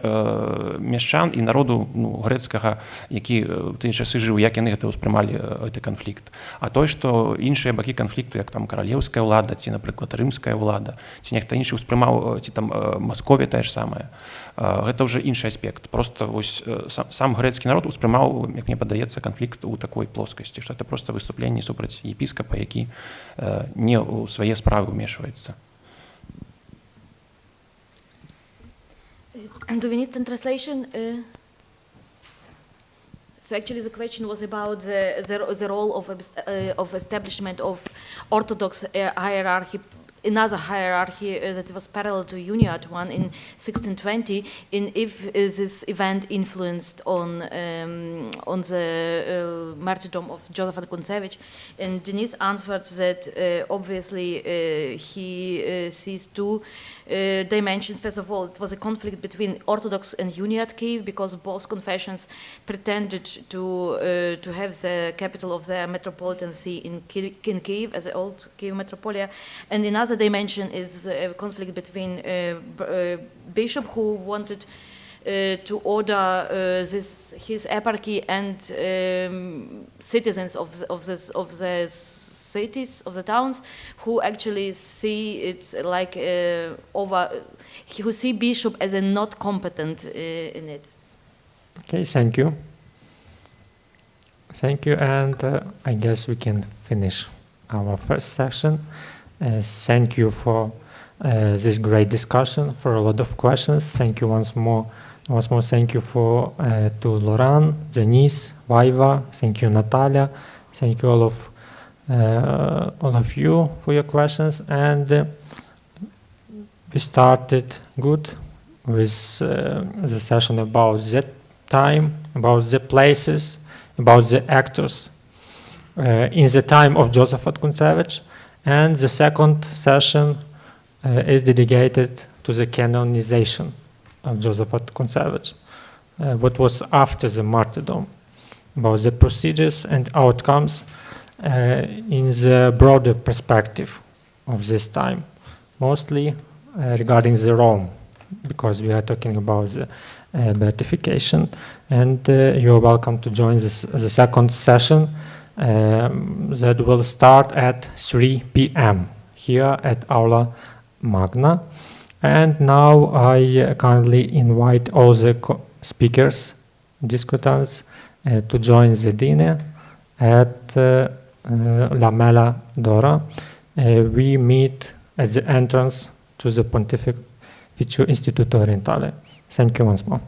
J: мяшчан і народу грэцкага, які ў тыя часы жыў, як яны гэта ўспрымалі, гэты канфлікт. А той, што іншыя бакі канфлікту, як там каралеўская ўлада, ці, напрыклад, рымская ўлада, ці нехта іншы ўспрымаў, ці там Масковія тая ж самая, гэта ўжо іншы аспект. Просто вось сам грэцкі народ успрымаў, як мне падаецца, канфлікт у такой плоскасці, што это проста выступленне супраць епіскапа, які не ў свае справы ўмешваецца.
L: And do we need some translation? So actually the question was about the role of establishment of Orthodox hierarchy, another hierarchy that was parallel to Uniate one in 1620, in if this event influenced on the martyrdom of Josaphat Kuntesevych. And Denis answered that obviously he sees two dimensions. First of all, it was a conflict between Orthodox and Uniate Kiev, because both confessions pretended to have the capital of their metropolitan see in Kiev as the old Kiev metropolia. And another dimension is a conflict between bishop who wanted to order his eparchy and citizens of the cities, of the towns, who actually see it like who see bishop as a not competent in it.
H: Okay, thank you. Thank you, and I guess we can finish our first session. Thank you for this great discussion, for a lot of questions. Thank you once more. Thank you to Loran, Denis, Vaiva. Thank you, Natalia. Thank you all of you for your questions. And we started good with the session about the time, about the places, about the actors in the time of Josaphat Kuntesevych. And the second session is dedicated to the canonization of Josaphat Kuntesevych, what was after the martyrdom, about the procedures and outcomes in the broader perspective of this time, mostly regarding the Rome, because we are talking about the beatification. And you're welcome to join the second session that will start at 3 p.m. here at Aula Magna. And now I kindly invite all the speakers, discutants, to join the dinner at La Mela d'Ora. We meet at the entrance to the Pontificio Istituto Orientale. Thank you once more.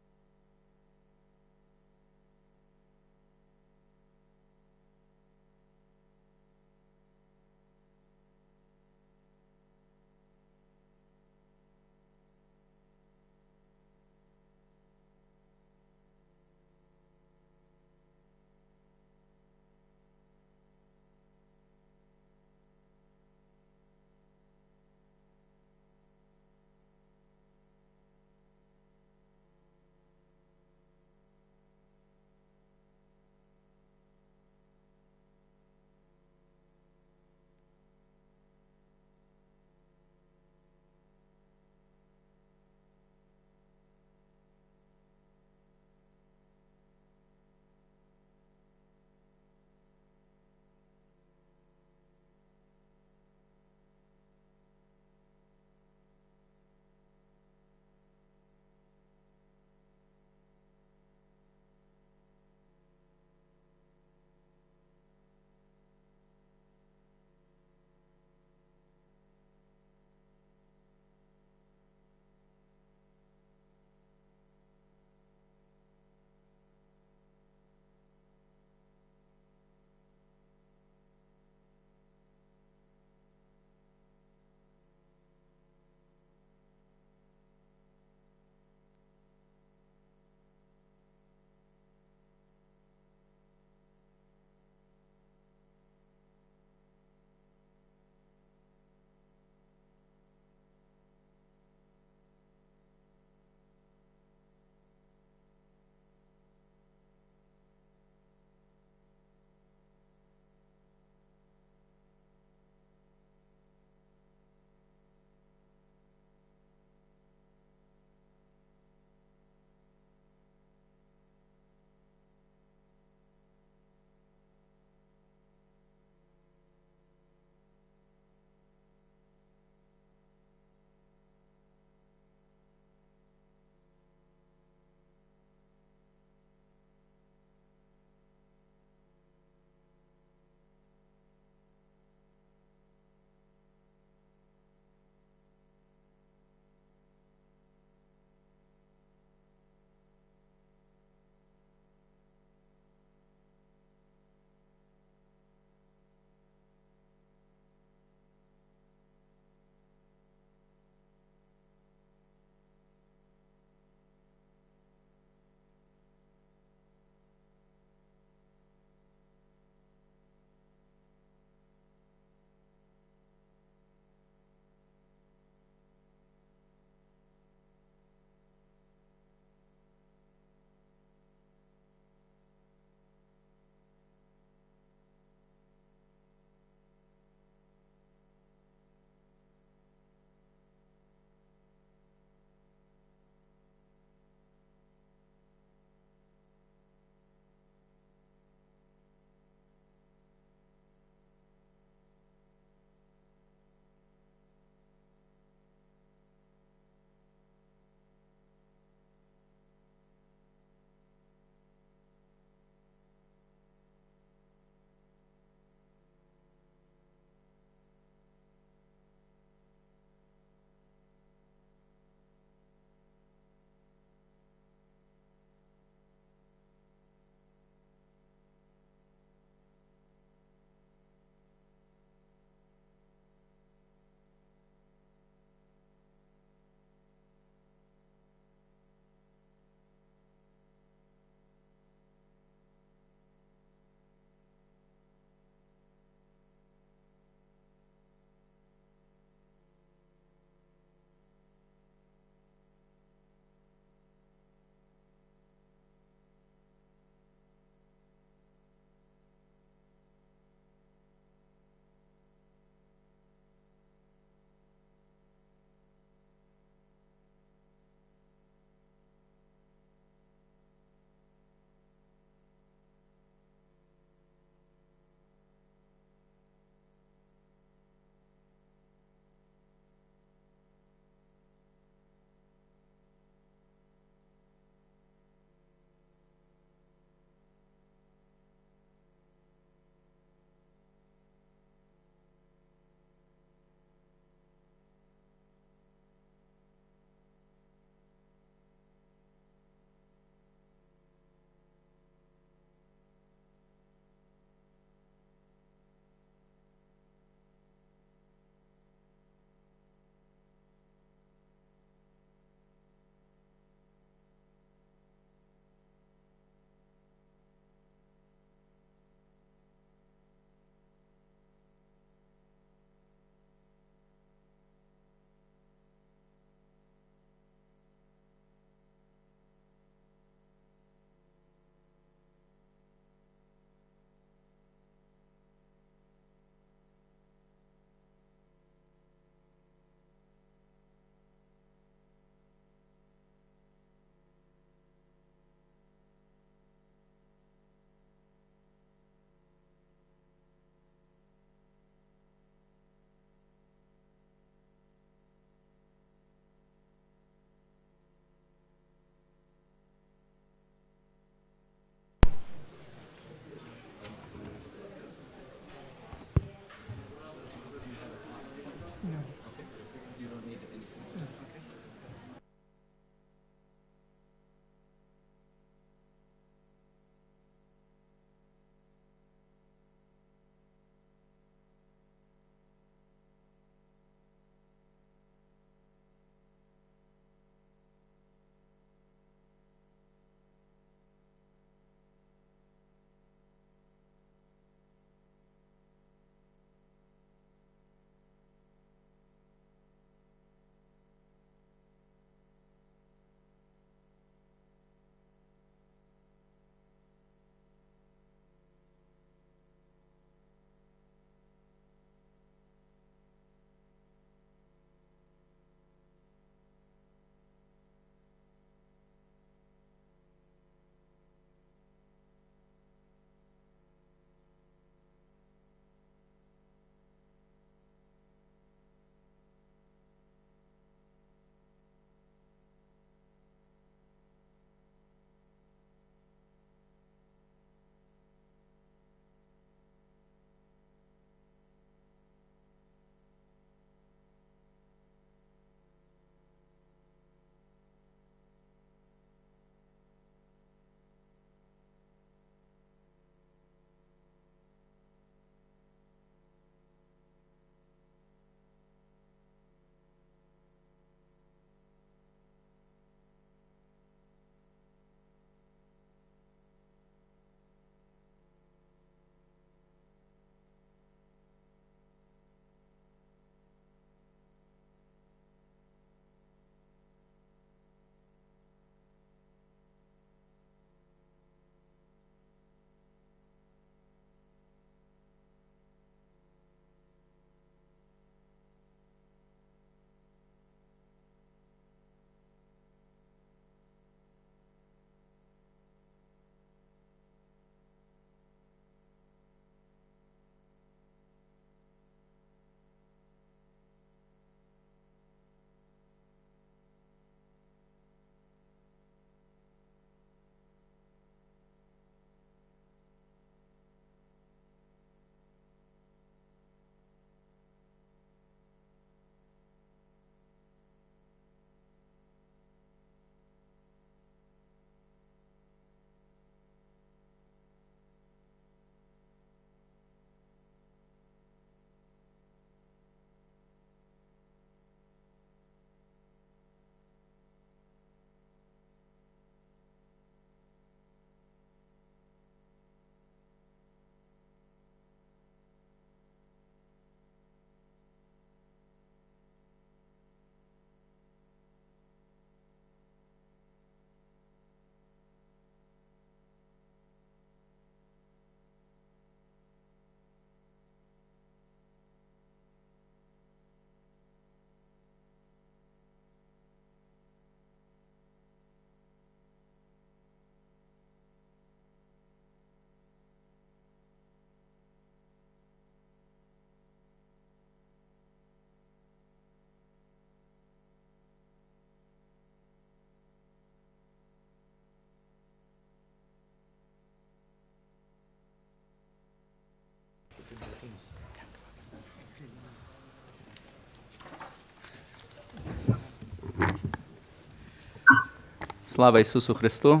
P: Slava Isusu Christu.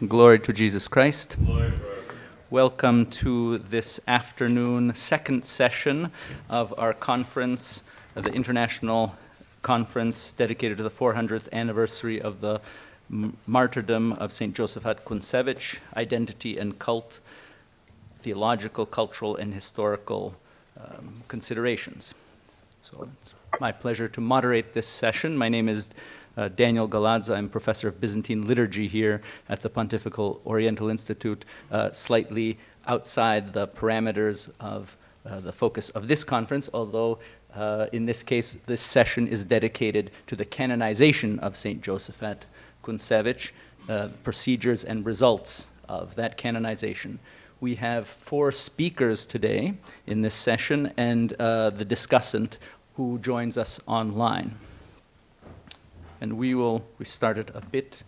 P: Glory to Jesus Christ. Welcome to this afternoon second session of our conference, the International Conference dedicated to the 400th anniversary of the martyrdom of St. Josaphat Kuntesevych, Identity and Cult, Theological, Cultural, and Historical Considerations. So it's my pleasure to moderate this session. My name is Daniel Galadza. I'm professor of Byzantine liturgy here at the Pontifical Oriental Institute, slightly outside the parameters of the focus of this conference, although in this case, this session is dedicated to the canonization of St. Josaphat Kuntesevych, procedures and results of that canonization. We have 4 speakers today in this session and the discussant who joins us online. And we started a bit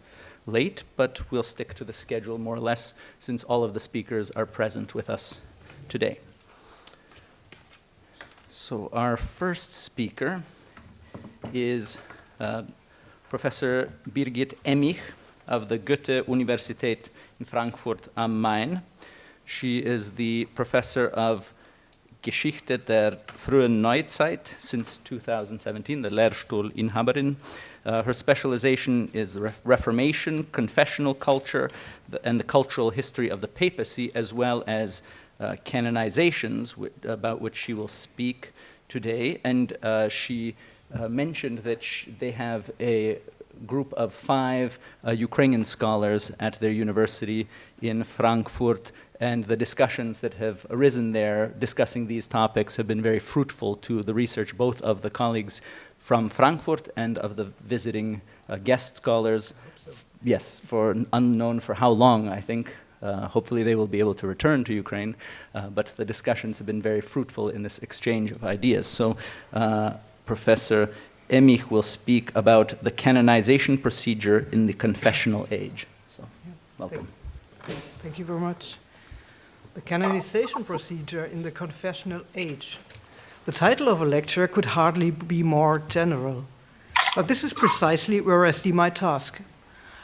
P: late, but we'll stick to the schedule more or less since all of the speakers are present with us today. So our first speaker is Professor Birgit Emich of the Goethe-Universität in Frankfurt am Main. She is the professor of Geschichte der frühen Neuzeit since 2017, the Lehrstuhlinhaberin. Her specialization is Reformation, confessional culture, and the cultural history of the papacy, as well as canonizations, about which she will speak today. And she mentioned that they have a group of 5 Ukrainian scholars at their university in Frankfurt, and the discussions that have arisen there discussing these topics have been very fruitful to the research both of the colleagues from Frankfurt and of the visiting guest scholars. Yes, for unknown for how long, I think. Hopefully they will be able to return to Ukraine, but the discussions have been very fruitful in this exchange of ideas. So Professor Emich will speak about the canonization procedure in the confessional age. So, welcome.
O: Thank you very much. The canonization procedure in the confessional age. The title of a lecture could hardly be more general, but this is precisely where I see my task.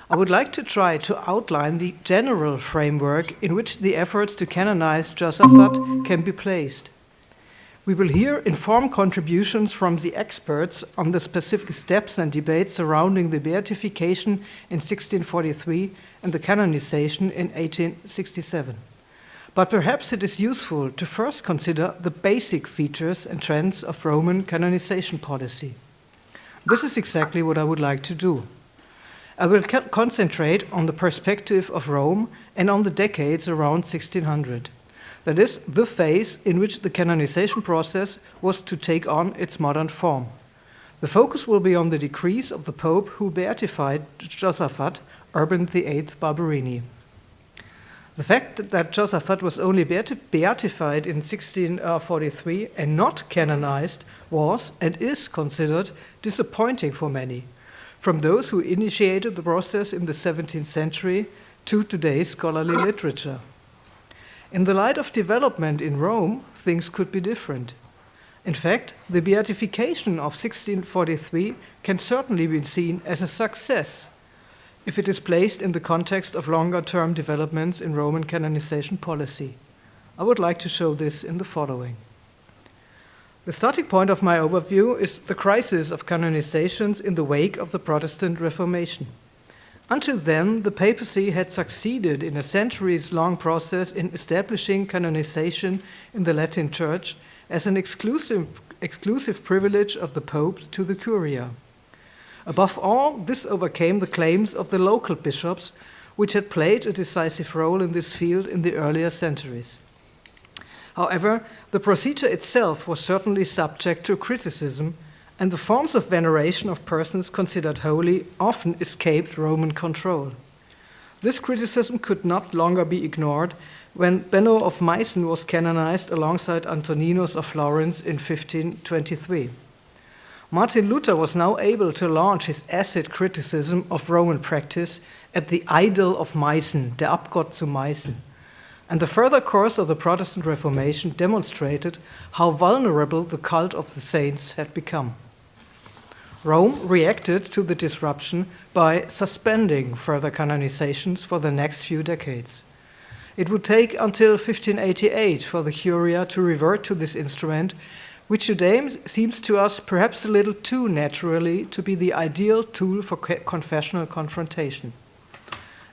O: I would like to try to outline the general framework in which the efforts to canonize Josaphat can be placed. We will hear informed contributions from the experts on the specific steps and debates surrounding the beatification in 1643 and the canonization in 1867. But perhaps it is useful to first consider the basic features and trends of Roman canonization policy. This is exactly what I would like to do. I will concentrate on the perspective of Rome and on the decades around 1600. That is, the phase in which the canonization process was to take on its modern form. The focus will be on the decrees of the Pope who beatified Josaphat, Urban VIII Barberini. The fact that Josaphat was only beatified in 1643 and not canonized was and is considered disappointing for many, from those who initiated the process in the 17th century to today's scholarly literature. In the light of development in Rome, things could be different. In fact, the beatification of 1643 can certainly be seen as a success if it is placed in the context of longer-term developments in Roman canonization policy. I would like to show this in the following. The starting point of my overview is the crisis of canonizations in the wake of the Protestant Reformation. Until then, the papacy had succeeded in a centuries-long process in establishing canonization in the Latin Church as an exclusive privilege of the Pope to the Curia. Above all, this overcame the claims of the local bishops, which had played a decisive role in this field in the earlier centuries. However, the procedure itself was certainly subject to criticism, and the forms of veneration of persons considered holy often escaped Roman control. This criticism could not longer be ignored when Benno of Meissen was canonized alongside Antoninus of Florence in 1523. Martin Luther was now able to launch his acid criticism of Roman practice at the Idol of Meissen, der Abgott zu Meissen. And the further course of the Protestant Reformation demonstrated how vulnerable the cult of the saints had become. Rome reacted to the disruption by suspending further canonizations for the next few decades. It would take until 1588 for the Curia to revert to this instrument, which today seems to us perhaps a little too naturally to be the ideal tool for confessional confrontation.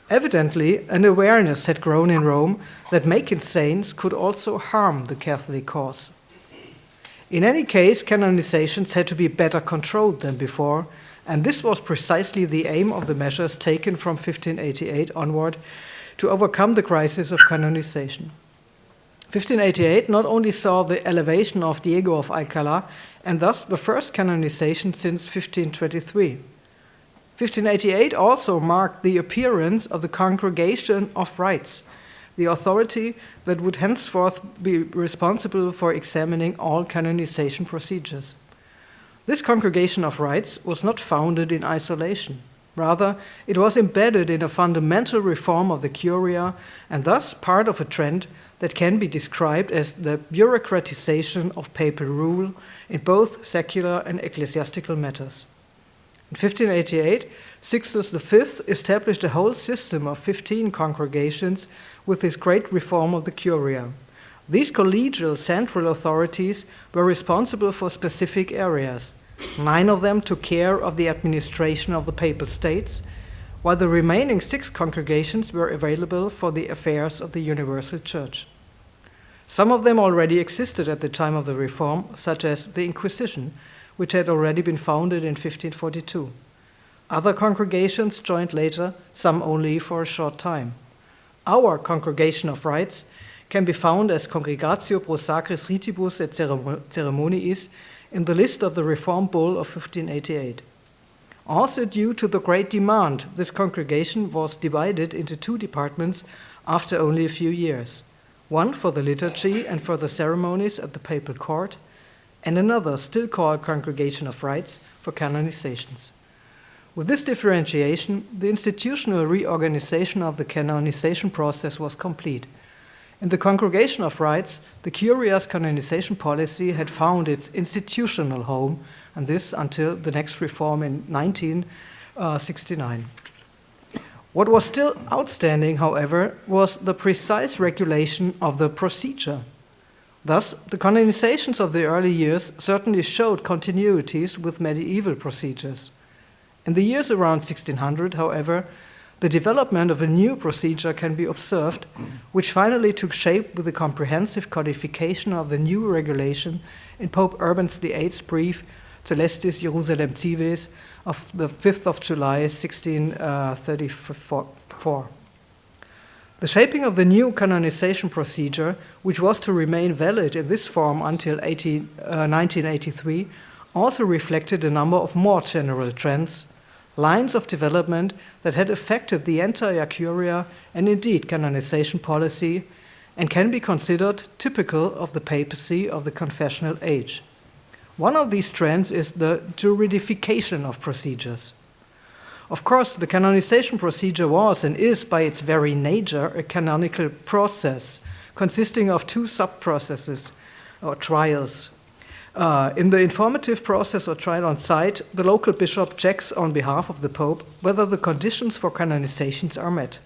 O: Evidently, an awareness had grown in Rome that making saints could also harm the Catholic cause. In any case, canonizations had to be better controlled than before, and this was precisely the aim of the measures taken from 1588 onward to overcome the crisis of canonization. 1588 not only saw the elevation of Diego of Alcalá, and thus the first canonization since 1523. 1588 also marked the appearance of the Congregation of Rites, the authority that would henceforth be responsible for examining all canonization procedures. This Congregation of Rites was not founded in isolation. Rather, it was embedded in a fundamental reform of the Curia and thus part of a trend that can be described as the bureaucratization of papal rule in both secular and ecclesiastical matters. In 1588, Sixtus V established a whole system of 15 congregations with his great reform of the Curia. These collegial central authorities were responsible for specific areas. 9 of them took care of the administration of the Papal States, while the remaining 6 congregations were available for the affairs of the Universal Church. Some of them already existed at the time of the Reform, such as the Inquisition, which had already been founded in 1542. Other congregations joined later, some only for a short time. Our Congregation of Rites can be found as Congregatio pro Sacris Ritibus et Ceremoniis in the list of the Reform Bull of 1588. Also due to the great demand, this congregation was divided into 2 departments after only a few years. One for the liturgy and for the ceremonies at the papal court, and another, still called Congregation of Rites, for canonizations. With this differentiation, the institutional reorganization of the canonization process was complete. In the Congregation of Rites, the Curia's canonization policy had found its institutional home, and this until the next reform in 1969. What was still outstanding, however, was the precise regulation of the procedure. Thus, the canonizations of the early years certainly showed continuities with medieval procedures. In the years around 1600, however, the development of a new procedure can be observed, which finally took shape with the comprehensive codification of the new regulation in Pope Urban VIII's brief Celestis Jerusalem Cives of the 5th of July, 1634. The shaping of the new canonization procedure, which was to remain valid in this form until 1983, also reflected a number of more general trends, lines of development that had affected the entire Curia and indeed canonization policy, and can be considered typical of the papacy of the confessional age. One of these trends is the juridification of procedures. Of course, the canonization procedure was and is by its very nature a canonical process consisting of 2 sub-processes or trials. In the informative process or trial on site, the local bishop checks on behalf of the Pope whether the conditions for canonizations are met.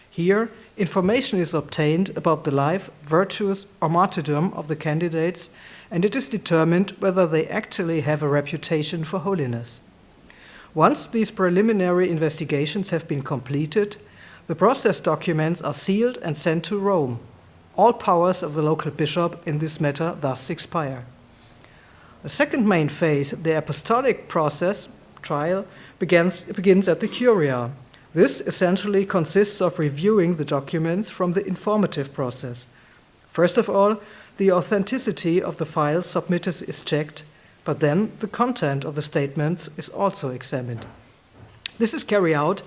O: Here, information is obtained about the life, virtues, or martyrdom of the candidates, and it is determined whether they actually have a reputation for holiness. Once these preliminary investigations have been completed, the process documents are sealed and sent to Rome. All powers of the local bishop in this matter thus expire. The second main phase, the apostolic process, trial, begins at the Curia. This essentially consists of reviewing the documents from the informative process. First of all, the authenticity of the files submitted is checked, but then the content of the statements is also examined. This is carried out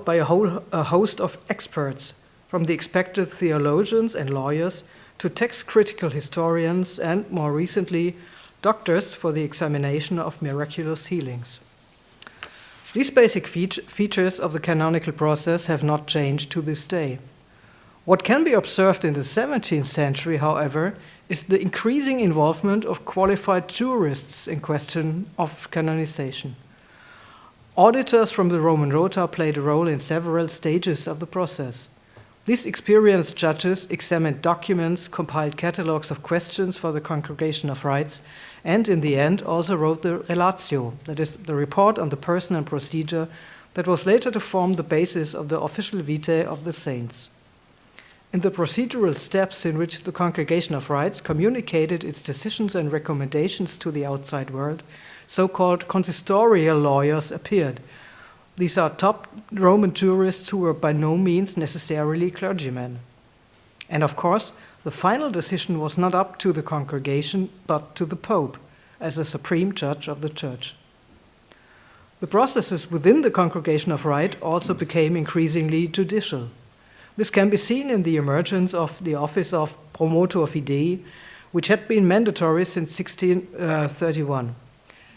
O: by a host of experts, from the expected theologians and lawyers to text-critical historians and, more recently, doctors for the examination of miraculous healings. These basic features of the canonical process have not changed to this day. What can be observed in the 17th century, however, is the increasing involvement of qualified jurists in question of canonization. Auditors from the Roman Rota played a role in several stages of the process. These experienced judges examined documents, compiled catalogues of questions for the Congregation of Rites, and in the end also wrote the relatio, that is, the report on the person and procedure that was later to form the basis of the official vitae of the saints. In the procedural steps in which the Congregation of Rites communicated its decisions and recommendations to the outside world, so-called consistorial lawyers appeared. These are top Roman jurists who were by no means necessarily clergymen. And of course, the final decision was not up to the congregation, but to the Pope, as a supreme judge of the Church. The processes within the Congregation of Rite also became increasingly judicial. This can be seen in the emergence of the office of Promotor Fidei, which had been mandatory since 1631.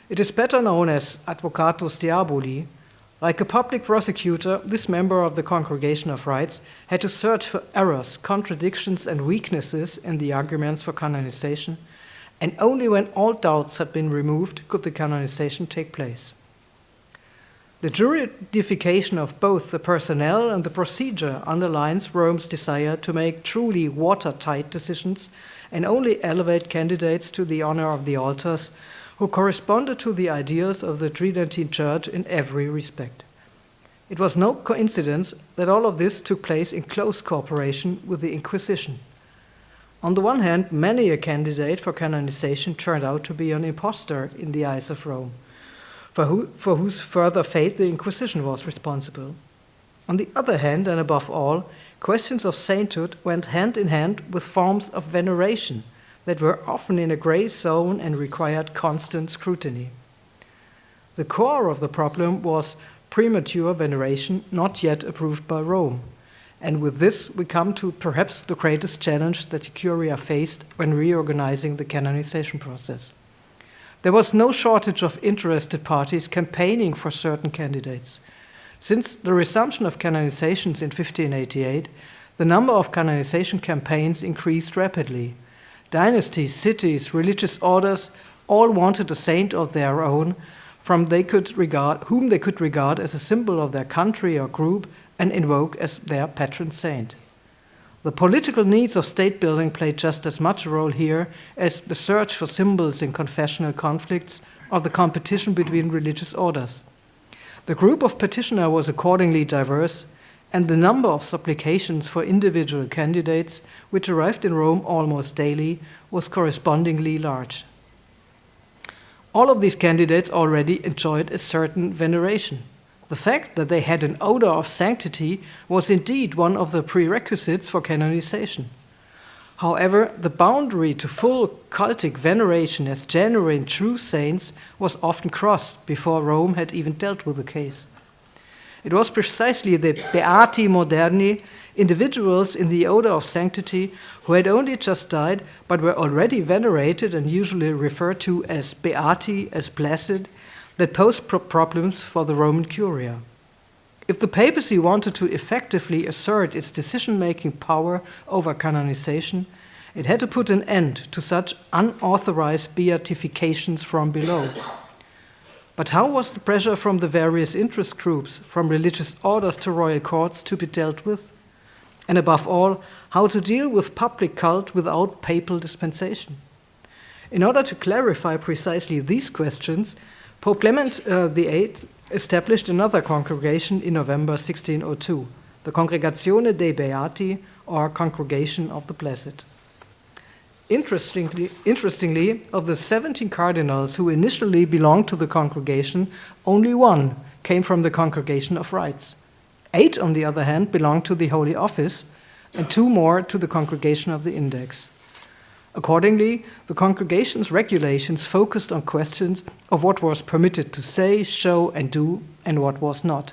O: It is better known as Advocatus Diaboli. Like a public prosecutor, this member of the Congregation of Rites had to search for errors, contradictions, and weaknesses in the arguments for canonization, and only when all doubts had been removed could the canonization take place. The juridification of both the personnel and the procedure underlines Rome's desire to make truly watertight decisions and only elevate candidates to the honor of the altars who corresponded to the ideals of the Tridentine Church in every respect. It was no coincidence that all of this took place in close cooperation with the Inquisition. On the one hand, many a candidate for canonization turned out to be an impostor in the eyes of Rome, for whose further fate the Inquisition was responsible. On the other hand, and above all, questions of sainthood went hand in hand with forms of veneration that were often in a gray zone and required constant scrutiny. The core of the problem was premature veneration not yet approved by Rome, and with this we come to perhaps the greatest challenge that the Curia faced when reorganizing the canonization process. There was no shortage of interested parties campaigning for certain candidates. Since the resumption of canonizations in 1588, the number of canonization campaigns increased rapidly. Dynasties, cities, religious orders all wanted a saint of their own whom they could regard as a symbol of their country or group and invoke as their patron saint. The political needs of state building played just as much a role here as the search for symbols in confessional conflicts or the competition between religious orders. The group of petitioners was accordingly diverse, and the number of supplications for individual candidates, which arrived in Rome almost daily, was correspondingly large. All of these candidates already enjoyed a certain veneration. The fact that they had an odor of sanctity was indeed one of the prerequisites for canonization. However, the boundary to full cultic veneration as genuine true saints was often crossed before Rome had even dealt with the case. It was precisely the Beati Moderni, individuals in the odor of sanctity, who had only just died but were already venerated and usually referred to as Beati, as blessed, that posed problems for the Roman Curia. If the papacy wanted to effectively assert its decision-making power over canonization, it had to put an end to such unauthorized beatifications from below. But how was the pressure from the various interest groups, from religious orders to royal courts, to be dealt with? And above all, how to deal with public cult without papal dispensation? In order to clarify precisely these questions, Pope Clement VIII established another congregation in November 1602, the Congregazione dei Beati, or Congregation of the Blessed. Interestingly, of the 17 cardinals who initially belonged to the congregation, only one came from the Congregation of Rites. 8, on the other hand, belonged to the Holy Office, and 2 more to the Congregation of the Index. Accordingly, the congregation's regulations focused on questions of what was permitted to say, show, and do, and what was not.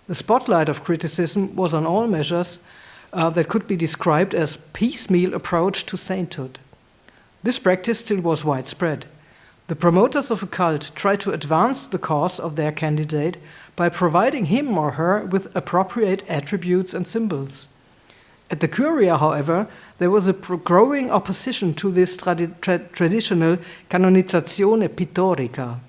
O: The spotlight of criticism was on all measures that could be described as piecemeal approach to sainthood. This practice still was widespread. The promoters of a cult tried to advance the cause of their candidate by providing him or her with appropriate attributes and symbols. At the Curia, however, there was a growing opposition to this traditional canonizzazione pittorica.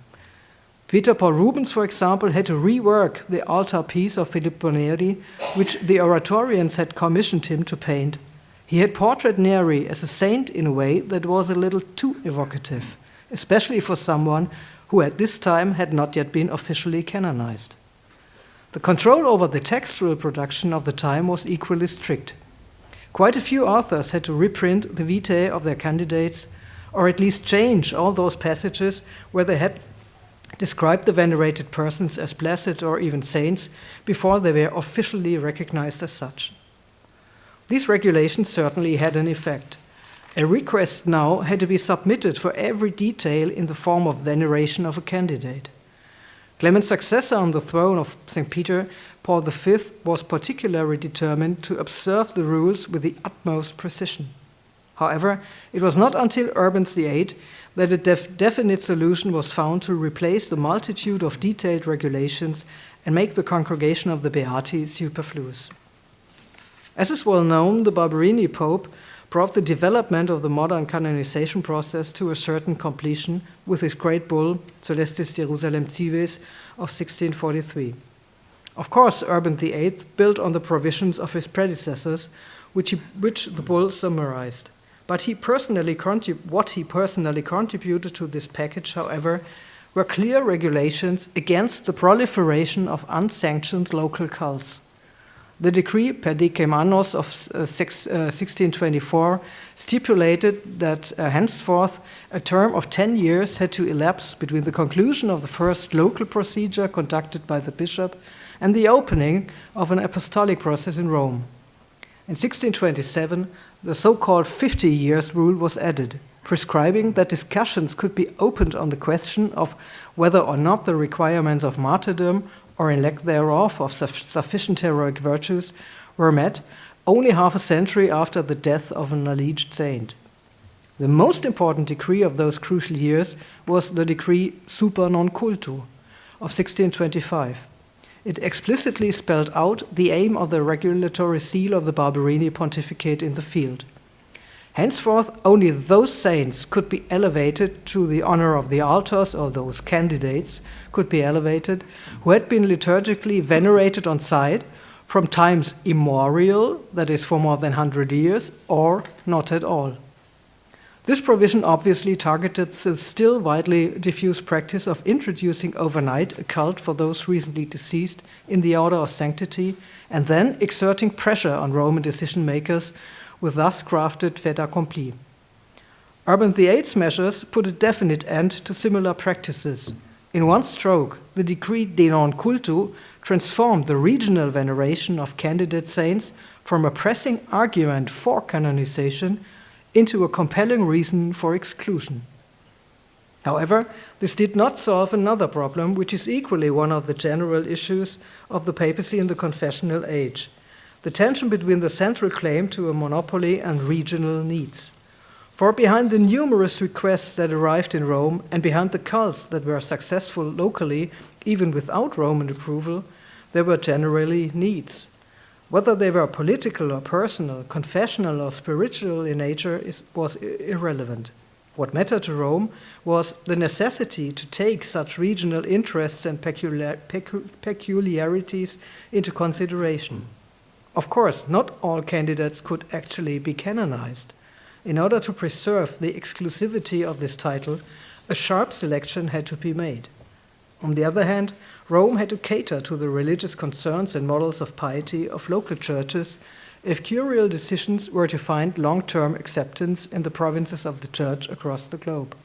O: Peter Paul Rubens, for example, had to rework the altar piece of Filippo Neri, which the oratorians had commissioned him to paint. He had portrayed Neri as a saint in a way that was a little too evocative, especially for someone who at this time had not yet been officially canonized. The control over the textual production of the time was equally strict. Quite a few authors had to reprint the vitae of their candidates, or at least change all those passages where they had described the venerated persons as blessed or even saints before they were officially recognized as such. These regulations certainly had an effect. A request now had to be submitted for every detail in the form of veneration of a candidate. Clement's successor on the throne of St. Peter, Paul V, was particularly determined to observe the rules with the utmost precision. However, it was not until Urban VIII that a definite solution was found to replace the multitude of detailed regulations and make the congregation of the Beati superfluous. As is well known, the Barberini Pope brought the development of the modern canonization process to a certain completion with his great bull, Celestis Jerusalem Cives, of 1643. Of course, Urban VIII built on the provisions of his predecessors, which the bull summarized. But what he personally contributed to this package, however, were clear regulations against the proliferation of unsanctioned local cults. The decree Per Decem Annos of 1624 stipulated that henceforth a term of 10 years had to elapse between the conclusion of the first local procedure conducted by the bishop and the opening of an apostolic process in Rome. In 1627, the so-called 50 years rule was added, prescribing that discussions could be opened on the question of whether or not the requirements of martyrdom or in lack thereof of sufficient heroic virtues, were met only half a century after the death of an alleged saint. The most important decree of those crucial years was the decree Super non cultu of 1625. It explicitly spelled out the aim of the regulatory seal of the Barberini pontificate in the field. Henceforth, only those saints could be elevated to the honor of the altars, or those candidates could be elevated, who had been liturgically venerated on site from times immemorial, that is, for more than 100 years, or not at all. This provision obviously targeted the still widely diffused practice of introducing overnight a cult for those recently deceased in the order of sanctity, and then exerting pressure on Roman decision-makers with thus crafted fait accompli. Urban VIII's measures put a definite end to similar practices. In one stroke, the decree De non cultu transformed the regional veneration of candidate saints from a pressing argument for canonization into a compelling reason for exclusion. However, this did not solve another problem, which is equally one of the general issues of the papacy in the confessional age: the tension between the central claim to a monopoly and regional needs. For behind the numerous requests that arrived in Rome and behind the cults that were successful locally, even without Roman approval, there were generally needs. Whether they were political or personal, confessional or spiritual in nature was irrelevant. What mattered to Rome was the necessity to take such regional interests and peculiarities into consideration. Of course, not all candidates could actually be canonized. In order to preserve the exclusivity of this title, a sharp selection had to be made. On the other hand, Rome had to cater to the religious concerns and models of piety of local churches if curial decisions were to find long-term acceptance in the provinces of the church across the globe.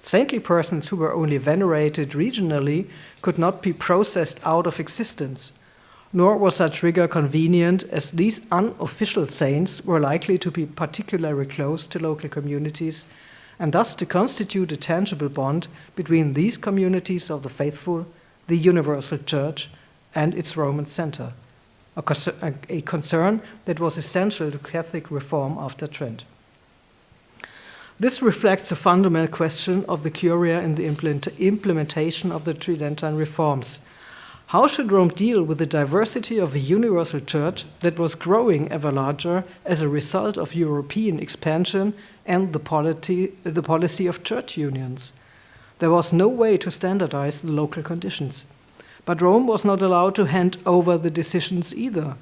O: Saintly persons who were only venerated regionally could not be processed out of existence, nor was such rigor convenient, as these unofficial saints were likely to be particularly close to local communities, and thus to constitute a tangible bond between these communities of the faithful, the universal church, and its Roman center, a concern that was essential to Catholic reform after Trent. This reflects a fundamental question of the Curia in the implementation of the Tridentine reforms.
T: How should Rome deal with the diversity of a universal church that was growing ever larger as a result of European expansion and the policy of church unions? There was no way to standardize the local conditions. But Rome was not allowed to hand over the decisions either.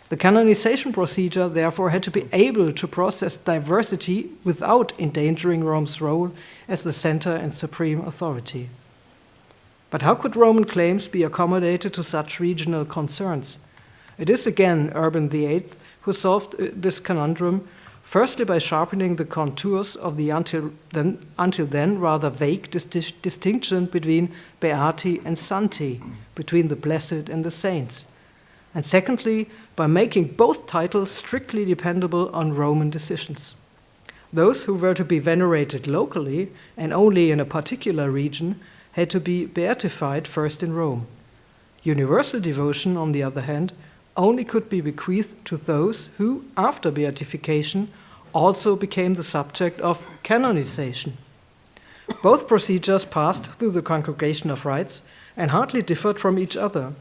T: The canonization procedure therefore had to be able to process diversity without endangering Rome's role as the center and supreme authority. But how could Roman claims be accommodated to such regional concerns? It is again Urban VIII who solved this conundrum, firstly by sharpening the contours of the until then rather vague distinction between Beati and Sancti, between the blessed and the saints, and secondly by making both titles strictly dependable on Roman decisions. Those who were to be venerated locally and only in a particular region had to be beatified first in Rome. Universal devotion, on the other hand, only could be bequeathed to those who, after beatification, also became the subject of canonization. Both procedures passed through the Congregation of Rites and hardly differed from each other.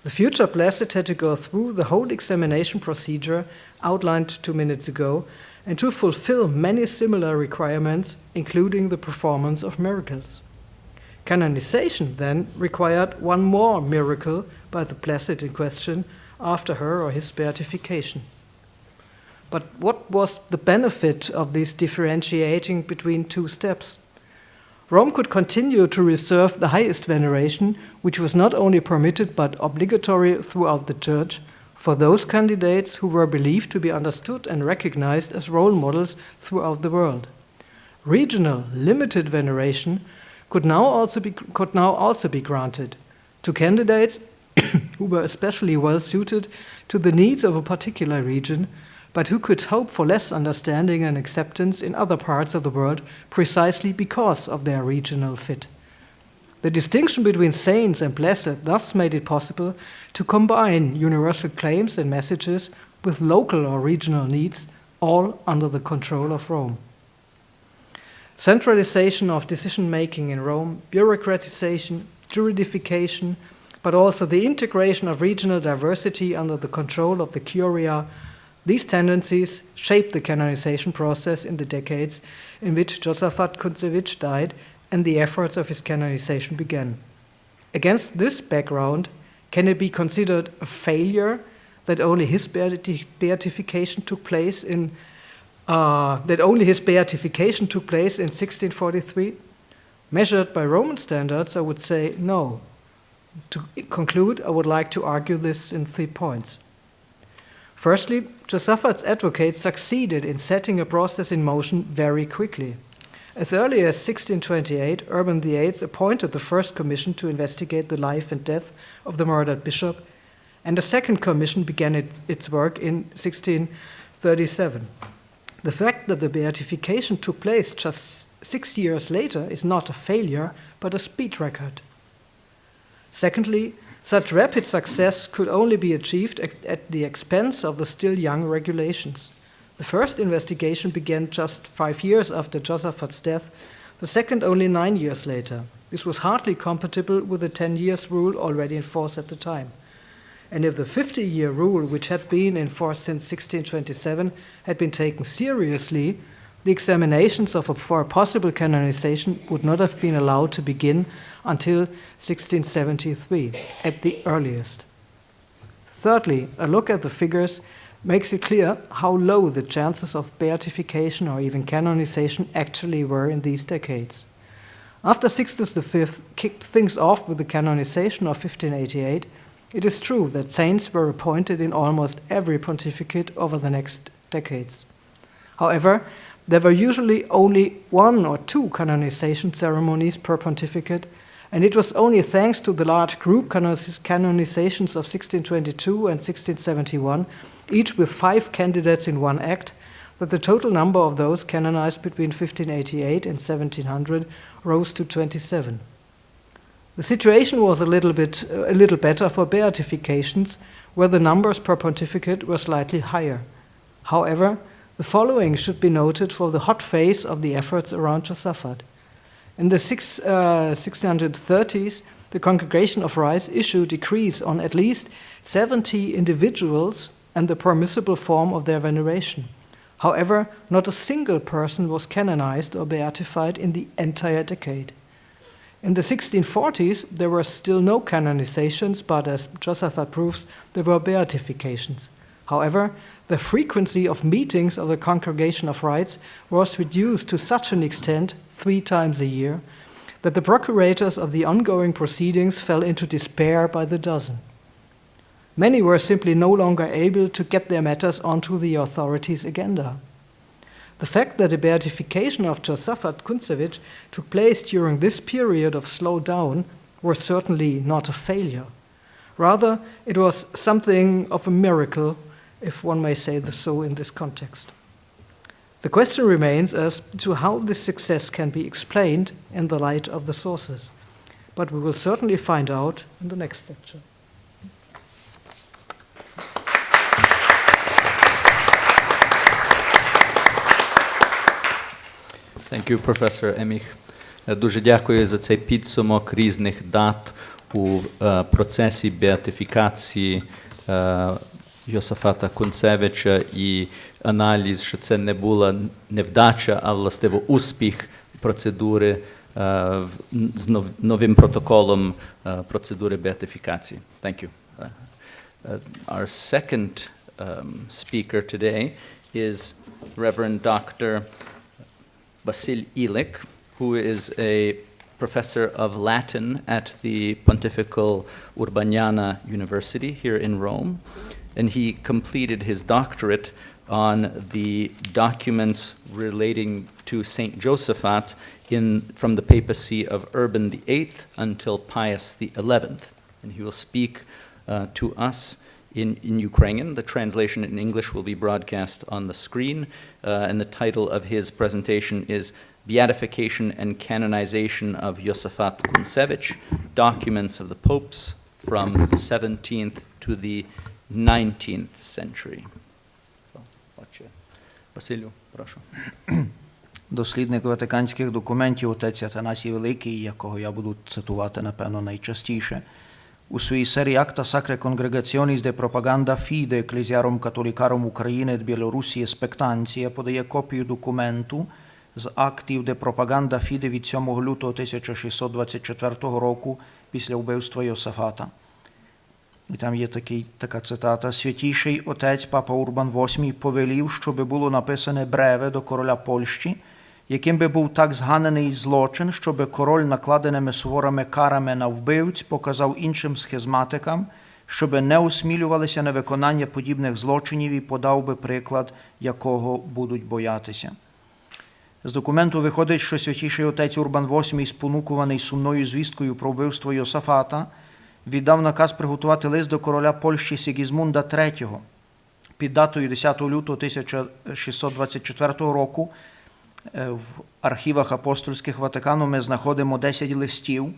T: The future blessed had to go through the whole examination procedure outlined 2 minutes ago and to fulfill many similar requirements, including the performance of miracles. Canonization then required one more miracle by the blessed in question after her or his beatification. But what was the benefit of this differentiating between two steps? Rome could continue to reserve the highest veneration, which was not only permitted but obligatory throughout the Church, for those candidates who were believed to be understood and recognized as role models throughout the world. Regional, limited veneration could now also be granted to candidates who were especially well suited to the needs of a particular region, but who could hope for less understanding and acceptance in other parts of the world precisely because of their regional fit. The distinction between saints and blessed thus made it possible to combine universal claims and messages with local or regional needs, all under the control of Rome. Centralization of decision-making in Rome, bureaucratization, juridification, but also the integration of regional diversity under the control of the curia, these tendencies shaped the canonization process in the decades in which Josaphat Kuntesevych died and the efforts of his canonization began. Against this background, can it be considered a failure that only his beatification took place in 1643? Measured by Roman standards, I would say no. To conclude, I would like to argue this in 3 points. Firstly, Josaphat's advocates succeeded in setting a process in motion very quickly. As early as 1628, Urban VIII appointed the first commission to investigate the life and death of the murdered bishop, and a second commission began its work in 1637. The fact that the beatification took place just 6 years later is not a failure, but a speed record. Secondly, such rapid success could only be achieved at the expense of the still young regulations. The first investigation began just 5 years after Josaphat's death, the second only 9 years later. This was hardly compatible with the 10 years rule already in force at the time. And if the 50-year rule, which had been in force since 1627, had been taken seriously, the examinations for a possible canonization would not have been allowed to begin until 1673, at the earliest. Thirdly, a look at the figures makes it clear how low the chances of beatification or even canonization actually were in these decades. After Sixtus V kicked things off with the canonization of 1588, it is true that saints were appointed in almost every pontificate over the next decades. However, there were usually only 1 or 2 canonization ceremonies per pontificate, and it was only thanks to the large group canonizations of 1622 and 1671, each with 5 candidates in one act, that the total number of those canonized between 1588 and 1700 rose to 27. The situation was a little better for beatifications, where the numbers per pontificate were slightly higher. However, the following should be noted for the hot phase of the efforts around Josaphat. In the 1630s, the Congregation of Rites issued decrees on at least 70 individuals and the permissible form of their veneration. However, not a single person was canonized or beatified in the entire decade. In the 1640s, there were still no canonizations, but as Josaphat proves, there were beatifications. However, the frequency of meetings of the Congregation of Rites was reduced to such an extent, 3 times a year, that the procurators of the ongoing proceedings fell into despair by the dozen. Many were simply no longer able to get their matters onto the authorities' agenda. The fact that the beatification of Josaphat Kuntesevych took place during this period of slowdown was certainly not a failure. Rather, it was something of a miracle, if one may say so in this context. The question remains as to how this success can be explained in the light of the sources, but we will certainly find out in the next lecture.
P: Thank you, Professor Emich. Дуже дякую за цей підсумок різних дат у процесі беатифікації Josaphat'a Kuntesevича і аналіз, що це не була невдача, а властиво успіх процедури з новим протоколом процедури беатифікації. Thank you. Our second speaker today is Reverend Dr. Vasil Ilik, who is a professor of Latin at the Pontifical Urbaniana University here in Rome, and he completed his doctorate on the documents relating to Saint Josaphat from the papacy of Urban VIII until Pius XI, and he will speak to us in Ukrainian. The translation in English will be broadcast on the screen, and the title of his presentation is Beatification and Canonization of Josaphat Kuntesevych, Documents of the Popes from the 17th to the 19th century. Василю, прошу.
U: Дослідник ватиканських документів отець Атанасій Великий, якого я буду цитувати, напевно, найчастіше, у своїй серії «Acta Sacrae Congregationis de Propaganda Fide Ecclesiarum Catholicarum України et Білорусі Spectantia» подає копію документу з актів де пропаганда Фіде від 7 лютого 1624 року після вбивства Йосафата. І там є така цитата. «Святійший отець Папа Урбан VIII повелів, щоби було написане бреве до короля Польщі, яким би був так зганений злочин, щоби король накладеними суворими карами на вбивць показав іншим схизматикам, щоби не осмілювалися на виконання подібних злочинів і подав би приклад, якого будуть боятися». З документу виходить, що святійший отець Урбан VIII, спонукуваний сумною звісткою про вбивство Йосафата, віддав наказ приготувати лист до короля Польщі Сігізмунда III. Під датою 10 лютого 1624 року в архівах апостольських Ватикану ми знаходимо 10 листів,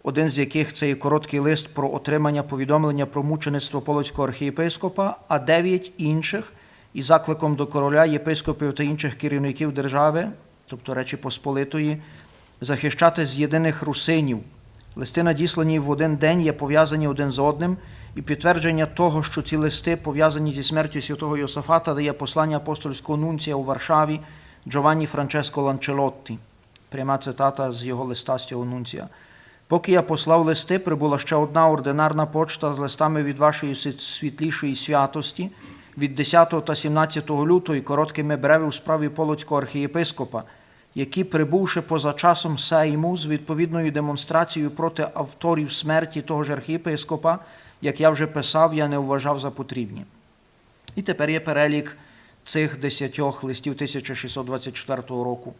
U: один з яких це є короткий лист про отримання повідомлення про мучеництво полоцького архієпископа, а 9 інших із закликом до короля, єпископів та інших керівників держави, тобто Речі Посполитої, захищати з єдиних русинів. Листи, надіслані в один день, є пов'язані один з одним, і підтвердження того, що ці листи пов'язані зі смертю святого Йосафата, дає послання апостольського нунція у Варшаві Джованні Франческо Ланчелотті. Пряма цитата з його листа з цього нунція. «Поки я послав листи, прибула ще одна ординарна почта з листами від вашої світлішої святості від 10 та 17 лютого і короткими бреви у справі полоцького архієпископа, які, прибувши поза часом Сейму з відповідною демонстрацією проти авторів смерті того ж архієпископа, як я вже писав, я не вважав за потрібні». І тепер є перелік цих 10 листів 1624 року.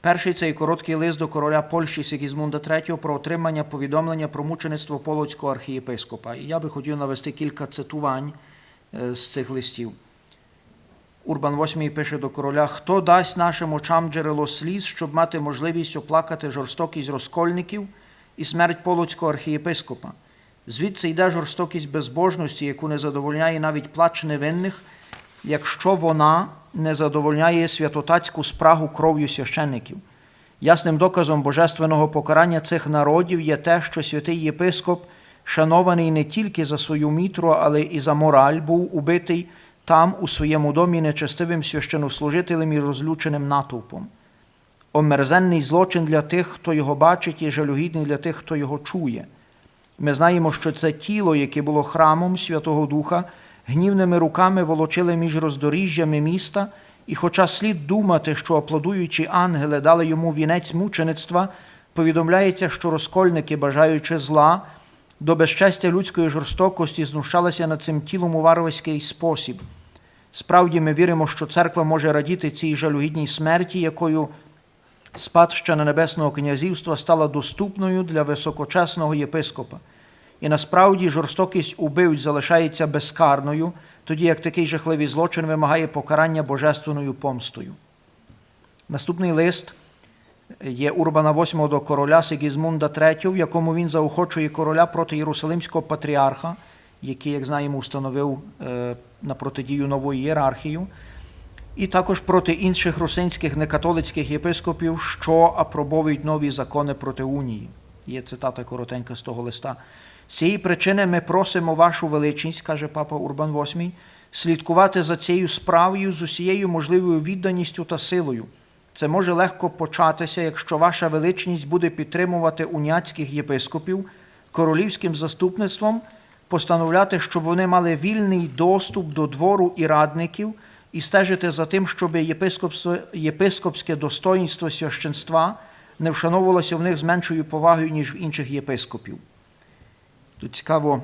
U: Перший – це короткий лист до короля Польщі Сігізмунда III про отримання повідомлення про мучеництво полоцького архієпископа. І я би хотів навести кілька цитувань з цих листів. Урбан VIII пише до короля: «Хто дасть нашим очам джерело сліз, щоб мати можливість оплакати жорстокість розкольників і смерть полоцького архієпископа? Звідси йде жорстокість безбожності, яку не задовольняє навіть плач невинних, якщо вона не задовольняє святотатську спрагу кров'ю священників. Ясним доказом божественного покарання цих народів є те, що святий єпископ, шанований не тільки за свою мітру, але і за мораль, був убитий там, у своєму домі, нечестивим священнослужителем і розлюченим натовпом. Омерзенний злочин для тих, хто його бачить, і жалюгідний для тих, хто його чує. Ми знаємо, що це тіло, яке було храмом Святого Духа, гнівними руками волочили між роздоріжжями міста, і хоча слід думати, що аплодуючі ангели дали йому вінець мучеництва, повідомляється, що розкольники, бажаючи зла, до безчестя людської жорстокості знущалися над цим тілом у варварський спосіб. Справді ми віримо, що церква може радіти цій жалюгідній смерті, якою спадщина Небесного князівства стала доступною для високочесного єпископа. І насправді жорстокість убивць залишається безкарною, тоді як такий жахливий злочин вимагає покарання божественною помстою. Наступний лист є Урбана VIII до короля Сигізмунда III, в якому він заохочує короля проти Єрусалимського патріарха, який, як знаємо, установив на протидію нову ієрархію, і також проти інших русинських некатолицьких єпископів, що апробовують нові закони проти унії. Є цитата коротенька з того листа. З цієї причини ми просимо вашу величність, каже папа Урбан VIII, слідкувати за цією справою з усією можливою відданістю та силою. Це може легко початися, якщо ваша величність буде підтримувати уніатських єпископів королівським заступництвом, постановляти, щоб вони мали вільний доступ до двору і радників і стежити за тим, щоб єпископське достоїнство священства не вшановувалося в них з меншою повагою, ніж в інших єпископів. Тут цікаво,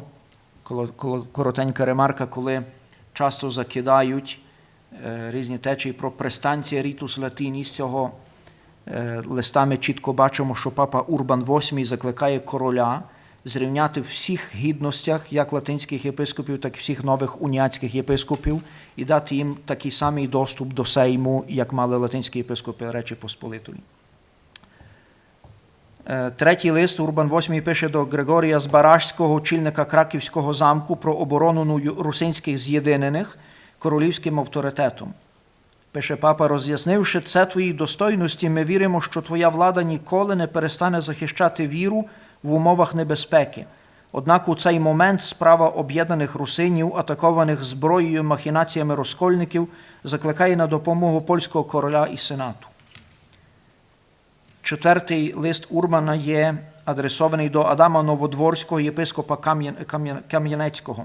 U: коротенька ремарка, коли часто закидають різні течії про престанція рітус латині. З цього листа ми чітко бачимо, що папа Урбан VIII закликає короля зрівняти в всіх гідностях як латинських єпископів, так і всіх нових уніатських єпископів і дати їм такий самий доступ до Сейму, як мали латинські єпископи Речі Посполитої. Третій лист Урбан VIII пише до Григорія Збаражського, очільника Краківського замку, про оборону русинських з'єдинених королівським авторитетом. Пише папа: роз'яснивши це твоїй достойності, ми віримо, що твоя влада ніколи не перестане захищати віру в умовах небезпеки. Однак у цей момент справа об'єднаних русинів, атакованих зброєю і махінаціями розкольників, закликає на допомогу польського короля і сенату. Четвертий лист Урбана є адресований до Адама Новодворського, єпископа Кам'янецького.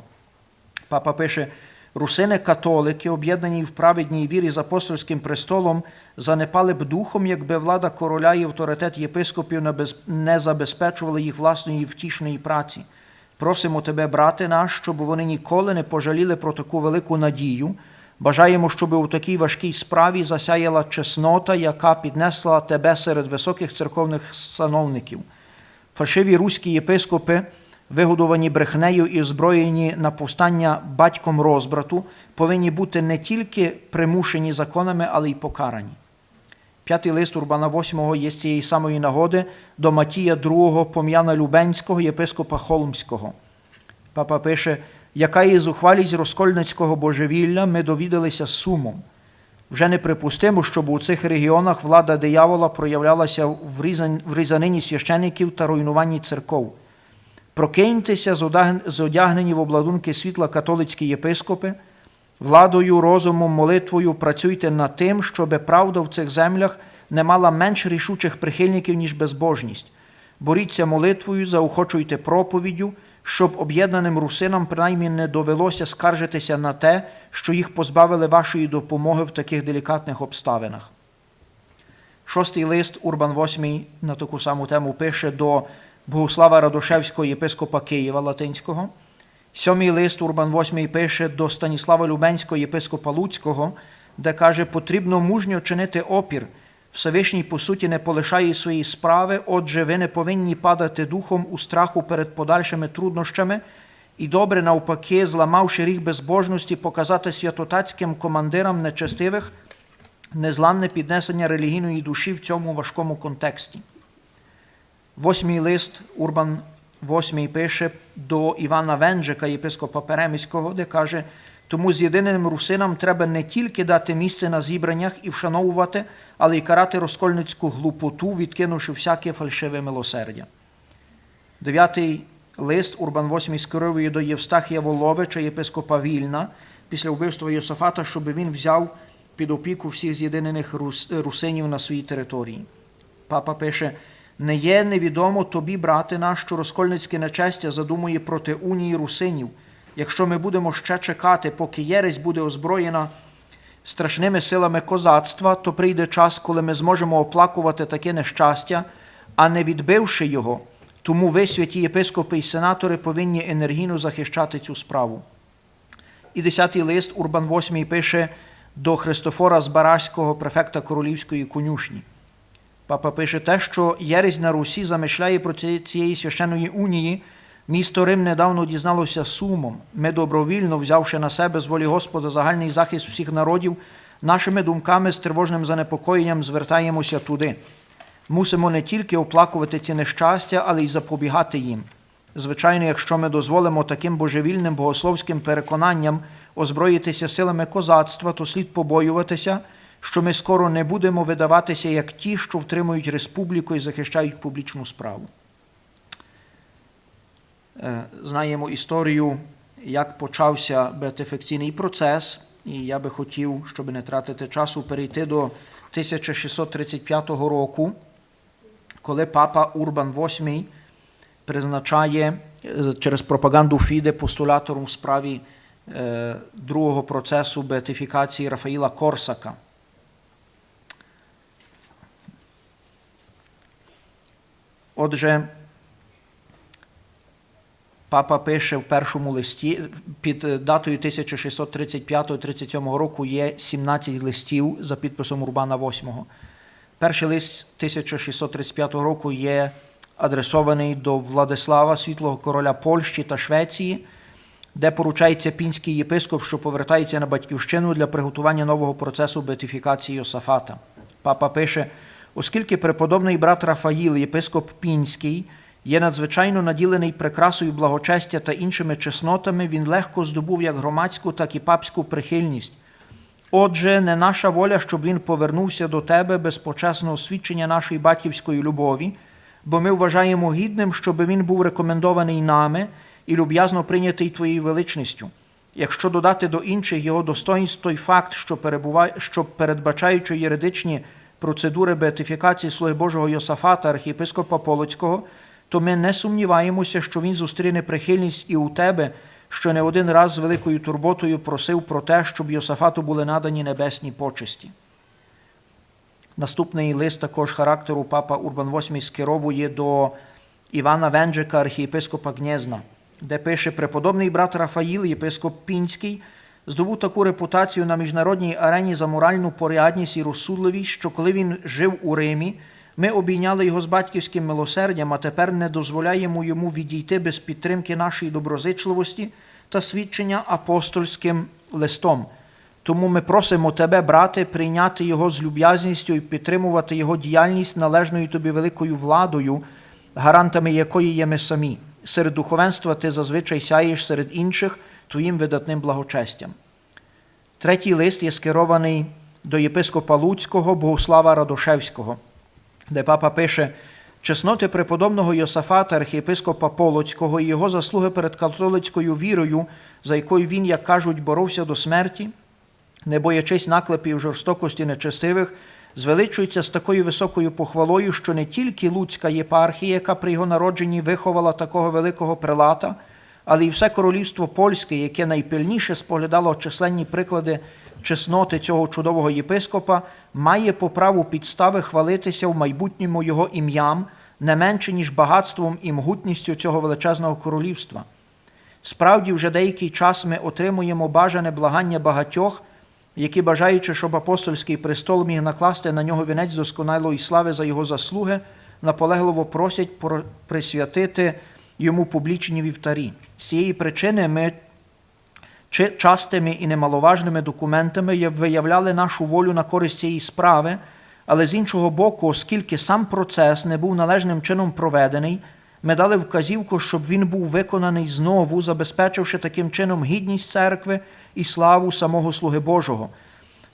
U: Папа пише: русини-католики, об'єднані в праведній вірі з апостольським престолом, занепали б духом, якби влада короля і авторитет єпископів не забезпечували їх власної втішної праці. Просимо тебе, брате наш, щоб вони ніколи не пожаліли про таку велику надію. Бажаємо, щоб у такій важкій справі засяяла чеснота, яка піднесла тебе серед високих церковних сановників. Фальшиві руські єпископи, вигодовані брехнею і озброєні на повстання батьком розбрату, повинні бути не тільки примушені законами, але й покарані. П'ятий лист Урбана VIII є з цієї самої нагоди до Матія II Пом'яна Любенського, єпископа Холмського. Папа пише: яка є зухвалість розкольницького божевілля, ми довідалися з сумом. Вже неприпустимо, щоб у цих регіонах влада диявола проявлялася в різанині священиків та руйнуванні церков. Прокиньтеся, зодягнені в обладунки світла католицькі єпископи, владою, розумом, молитвою працюйте над тим, щоб правда в цих землях не мала менш рішучих прихильників, ніж безбожність. Боріться молитвою, заохочуйте проповіддю, щоб об'єднаним русинам принаймні не довелося скаржитися на те, що їх позбавили вашої допомоги в таких делікатних обставинах. Шостий лист Урбан VIII на таку саму тему пише до Богуслава Радошевського, єпископа Києва латинського. Сьомий лист Урбан VIII пише до Станіслава Любенського, єпископа Луцького, де каже: потрібно мужньо чинити опір. Всевишній, по суті, не полишає своєї справи, отже, ви не повинні падати духом у страху перед подальшими труднощами і добре, навпаки, зламавши ріг безбожності, показати святотатським командирам нечестивих незламне піднесення релігійної душі в цьому важкому контексті. Восьмий лист Урбан VIII пише до Івана Венжика, єпископа Переміського, де каже: Тому з'єднаним русинам треба не тільки дати місце на зібраннях і вшановувати, але й карати розкольницьку глупоту, відкинувши всяке фальшиве милосердя. 9-й лист Урбан VIII скеровує до Євстахія Воловича, єпископа Вільна, після вбивства Йосафата, щоб він взяв під опіку всіх з'єднаних русинів на своїй території. Папа пише: «Не є невідомо тобі, брате наш, що розкольницьке нечестя задумує проти унії русинів. Якщо ми будемо ще чекати, поки єресь буде озброєна страшними силами козацтва, то прийде час, коли ми зможемо оплакувати таке нещастя, а не відбивши його. Тому ви, святі єпископи і сенатори, повинні енергійно захищати цю справу». І 10-й лист Урбан VIII пише до Христофора Збаразького, префекта Королівської конюшні. Папа пише: «Те, що єресь на Русі замишляє проти цієї священної унії, місто Рим недавно дізналося сумом. Ми добровільно, взявши на себе з волі Господа загальний захист всіх народів, нашими думками з тривожним занепокоєнням звертаємося туди. Мусимо не тільки оплакувати ці нещастя, але й запобігати їм. Звичайно, якщо ми дозволимо таким божевільним богословським переконанням озброїтися силами козацтва, то слід побоюватися, що ми скоро не будемо видаватися як ті, що втримують республіку і захищають публічну справу». Знаємо історію, як почався беатифікаційний процес, і я би хотів, щоб не тратити часу, перейти до 1635 року, коли папа Урбан VIII призначає через пропаганду Фіде постулатором в справі другого процесу беатифікації Рафаїла Корсака. Отже, папа пише в першому листі, під датою 1635-37 року є 17 листів за підписом Урбана VIII. Перший лист 1635 року є адресований до Владислава, світлого короля Польщі та Швеції, де поручається пінський єпископ, що повертається на батьківщину для приготування нового процесу беатифікації Йосафата. Папа пише: «Оскільки преподобний брат Рафаїл, єпископ пінський, є надзвичайно наділений прикрасою благочестя та іншими чеснотами, він легко здобув як громадську, так і папську прихильність. Отже, не наша воля, щоб він повернувся до тебе без почесного свідчення нашої батьківської любові, бо ми вважаємо гідним, щоб він був рекомендований нами і люб'язно прийнятий твоєю величністю. Якщо додати до інших його достоїнств той факт, що передбачаючи юридичні процедури беатифікації слуги Божого Йосафата, архієпископа Полоцького, то ми не сумніваємося, що він зустріне прихильність і у тебе, що не один раз з великою турботою просив про те, щоб Йосафату були надані небесні почесті». Наступний лист також характеру папа Урбан VIII скеровує до Івана Венджика, архієпископа Гнєзна, де пише: «Преподобний брат Рафаїл, єпископ Пінський, здобув таку репутацію на міжнародній арені за моральну порядність і розсудливість, що коли він жив у Римі, ми обійняли його з батьківським милосердям, а тепер не дозволяємо йому відійти без підтримки нашої доброзичливості та свідчення апостольським листом. Тому ми просимо тебе, брате, прийняти його з люб'язністю і підтримувати його діяльність належною тобі великою владою, гарантами якої є ми самі. Серед духовенства ти зазвичай сяєш серед інших твоїм видатним благочестям». Третій лист є скерований до єпископа Луцького Богослава Радошевського, де папа пише: «Чесноти преподобного Йосафата, архієпископа Полоцького, і його заслуги перед католицькою вірою, за якою він, як кажуть, боровся до смерті, не боячись наклепів жорстокості нечестивих, звеличується з такою високою похвалою, що не тільки Луцька єпархія, яка при його народженні виховала такого великого прилата, але й все королівство польське, яке найпильніше споглядало численні приклади чесноти цього чудового єпископа, має по праву підстави хвалитися в майбутньому його ім'ям не менше, ніж багатством і могутністю цього величезного королівства. Справді, вже деякий час ми отримуємо бажане благання багатьох, які, бажаючи, щоб апостольський престол міг накласти на нього вінець досконалої слави за його заслуги, наполегливо просять присвятити йому публічні вівтарі. З цієї причини ми частими і немаловажними документами виявляли нашу волю на користь цієї справи, але з іншого боку, оскільки сам процес не був належним чином проведений, Ми дали вказівку, щоб він був виконаний знову, забезпечивши таким чином гідність церкви і славу самого Слуги Божого.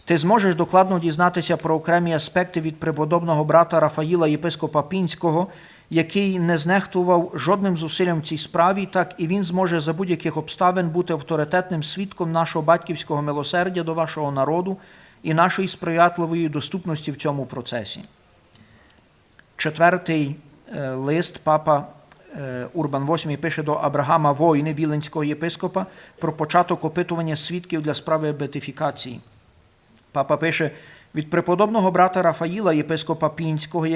U: Ти зможеш докладно дізнатися про окремі аспекти від преподобного брата Рафаїла, єпископа Пінського, який не знехтував жодним зусиллям в цій справі, так і він зможе за будь-яких обставин бути авторитетним свідком нашого батьківського милосердя до вашого народу і нашої сприятливої доступності в цьому процесі. 4-й лист папа Урбан VIII пише до Абрагама Войни, віленського єпископа, про початок опитування свідків для справи беатифікації. Папа пише: від преподобного брата Рафаїла, єпископа Пінського,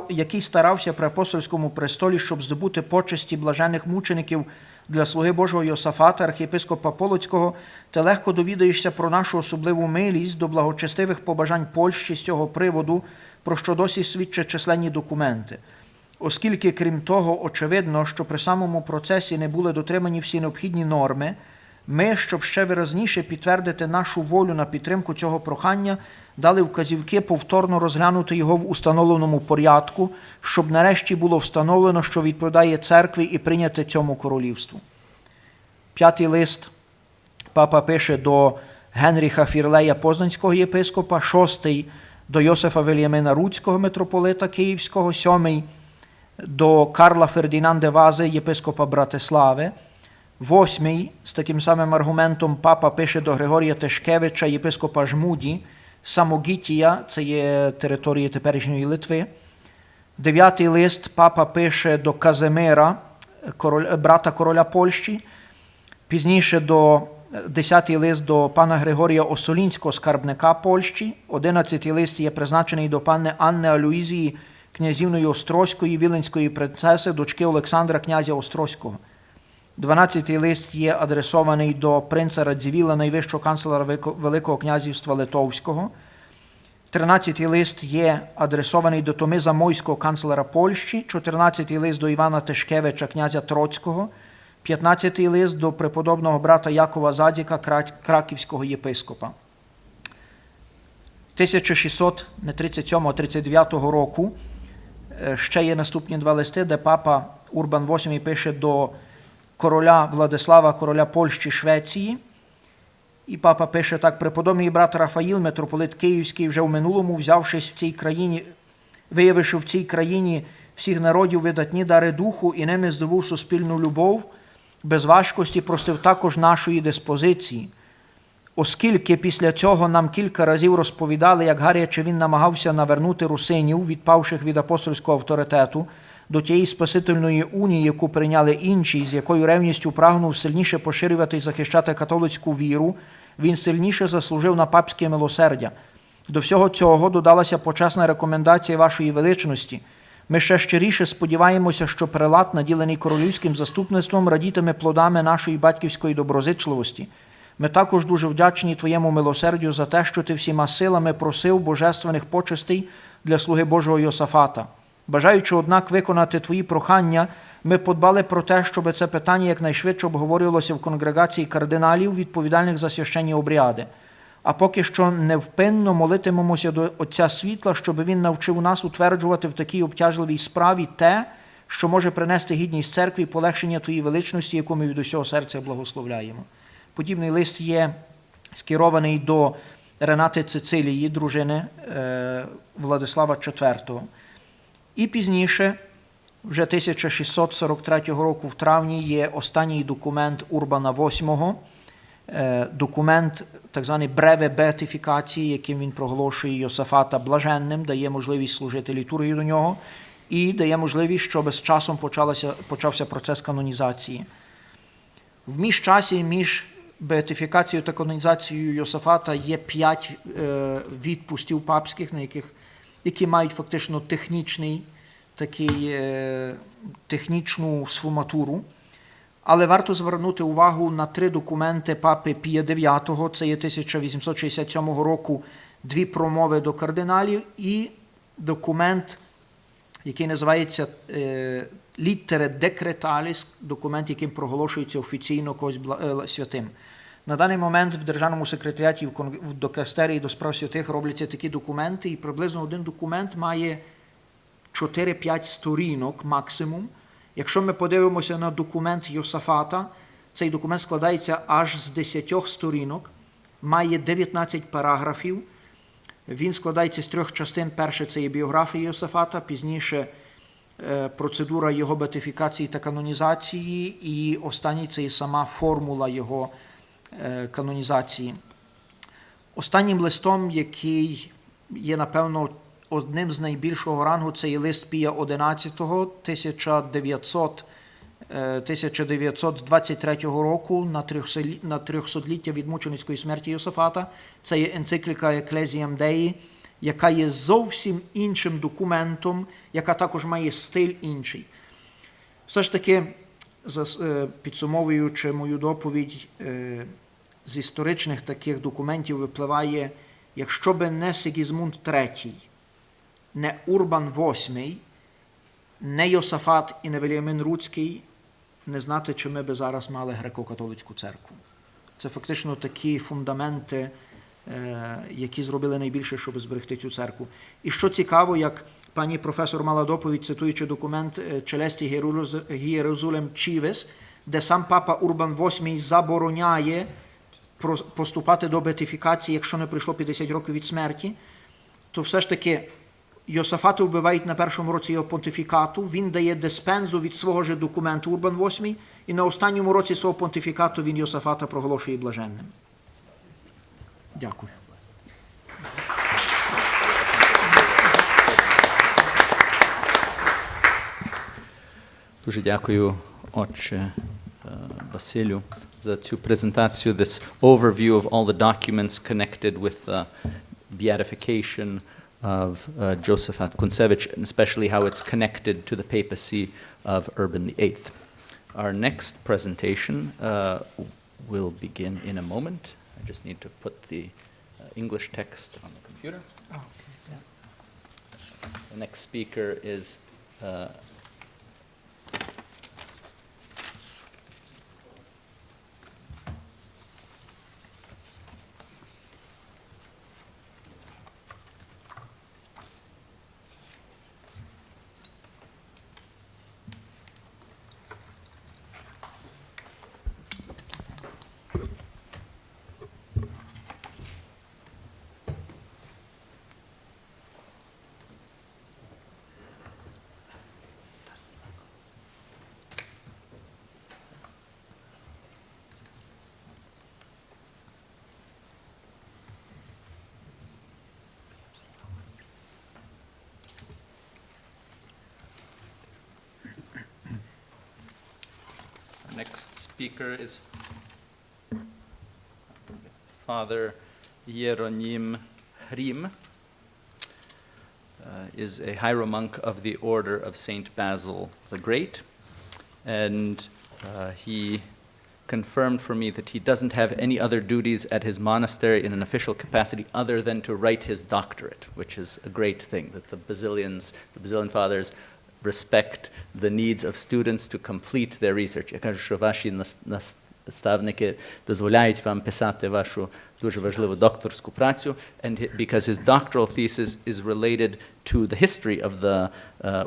U: який старався при апостольському престолі, щоб здобути почесті блажених мучеників для слуги Божого Йосафата, архієпископа Полоцького, ти легко довідаєшся про нашу особливу милість до благочестивих побажань Польщі з цього приводу, про що досі свідчать численні документи. Оскільки, крім того, очевидно, що при самому процесі не були дотримані всі необхідні норми, ми, щоб ще виразніше підтвердити нашу волю на підтримку цього прохання, дали вказівки повторно розглянути його в установленому порядку, щоб нарешті було встановлено, що відповідає церкві і прийняти цьому королівству. 5-й лист папа пише до Генріха Фірлея Познанського єпископа, 6-й до Йосифа Вільямина Руцького митрополита Київського, 7-й до Карла Фердінанда Вази, єпископа Братислави, 8-й з таким самим аргументом папа пише до Григорія Тишкевича, єпископа Жмуді, Самогітія, це є територія теперішньої Литви. 9-й лист папа пише до Казимира, брата короля Польщі. Пізніше 10-й лист до пана Григорія Осолінського, скарбника Польщі. 11-й лист є призначений до пани Анни Алюїзії, князівної Острозької, віленської принцеси, дочки Олександра, князя Острозького. 12-й лист є адресований до принца Радзивіла, найвищого канцлера Великого князівства Литовського. 13-й лист є адресований до Томиза Мойського, канцлера Польщі. 14-й лист до Івана Тишкевича, князя Троцького. 15-й лист до преподобного брата Якова Задзіка, краківського єпископа. 1637-39 року ще є наступні два листи, де папа Урбан VIII пише до короля Владислава, короля Польщі, Швеції. І папа пише так: преподобний брат Рафаїл, митрополит Київський, вже в минулому, взявшись в цій країні, виявивши в цій країні всіх народів видатні дари духу і ними здобув суспільну любов, без важкості простив також нашої диспозиції. Оскільки після цього нам кілька разів розповідали, як гаряче він намагався навернути русинів, відпавших від апостольського авторитету, до тієї спасительної унії, яку прийняли інші, з якою ревністю прагнув сильніше поширювати і захищати католицьку віру, він сильніше заслужив на папське милосердя. До всього цього додалася почесна рекомендація вашої величності. Ми ще щиріше сподіваємося, що прелат, наділений королівським заступництвом, радітиме плодами нашої батьківської доброзичливості. Ми також дуже вдячні твоєму милосердю за те, що ти всіма силами просив божественних почестей для слуги Божого Йосафата. Бажаючи, однак, виконати твої прохання, ми подбали про те, щоб це питання якнайшвидше обговорювалося в конгрегації кардиналів, відповідальних за священні обряди. А поки що невпинно молитимемося до Отця Світла, щоб він навчив нас утверджувати в такій обтяжливій справі те, що може принести гідність церкві і полегшення твоєї величності, яку ми від усього серця благословляємо. Подібний лист є скерований до Ренати Цицилії, дружини Владислава IV. І пізніше, вже 1643 року в травні, є останній документ Урбана VIII, документ так званий бреве беатифікації, яким він проголошує Йосафата блаженним, дає можливість служити літургію до нього і дає можливість, щоб з часом почався процес канонізації. В міжчасі між беатифікацією та канонізацією Йосафата є 5 відпустів папських, які мають фактично технічну сфуматуру. Але варто звернути увагу на 3 документи папи Пія IX, це є 1867 року 2 промови до кардиналів і документ, який називається Littere Decretalis, документ, яким проголошується офіційно когось святим. На даний момент в Державному секретаріаті в Докастерії до справ святих робляться такі документи, і приблизно один документ має 4-5 сторінок максимум, Якщо ми подивимося на документ Йосафата, цей документ складається аж з 10 сторінок, має 19 параграфів. Він складається з 3 частин. Перше – це є біографія Йосафата, пізніше процедура його беатифікації та канонізації, і останній – це є сама формула його канонізації. Останнім листом, який є, напевно, одним з найбільшого рангу, це є лист Пія XI 1923 року на 300-ліття від мученицької смерті Йосафата. Це є енцикліка Ecclesiam Dei, яка є зовсім іншим документом, яка також має стиль інший. Все ж таки, підсумовуючи мою доповідь, з історичних таких документів випливає, якщо би не Сигізмунд III, не Урбан VIII, не Йосафат і не Вельямин Руцький, не знати, чи ми би зараз мали греко-католицьку церкву. Це фактично такі фундаменти, які зробили найбільше, щоб зберегти цю церкву. І що цікаво, як пані професор мала доповідь, цитуючи документ Celesti Hierozulem Civis, де сам папа Урбан VIII забороняє поступати до беатифікації, якщо не пройшло 50 років від смерті, то все ж таки Йосафата вбивають на першому році його понтифікату, він дає диспензу від свого ж документу Урбан VIII, і на останньому році свого понтифікату він Йосафата проголошує блаженним. Дякую.
P: Дуже дякую, отче Василю, за цю презентацію, this overview of all the documents connected with the beatification of Josaphat Kuntesevych, and especially how it's connected to the papacy of Urban VIII. Our next presentation will begin in a moment. I just need to put the English text on the computer.
U: Oh, okay. Yeah.
P: The next speaker is next speaker is Father Hieronym Hrim, is a hieromonk of the Order of Saint Basil the Great, and he confirmed for me that he doesn't have any other duties at his monastery in an official capacity other than to write his doctorate, which is a great thing, that the Basilian Fathers respect the needs of students to complete their research. Я кажу, що ваші наставники дозволяють вам писати вашу дуже важливу докторську працю, and because his doctoral thesis is related to the history of the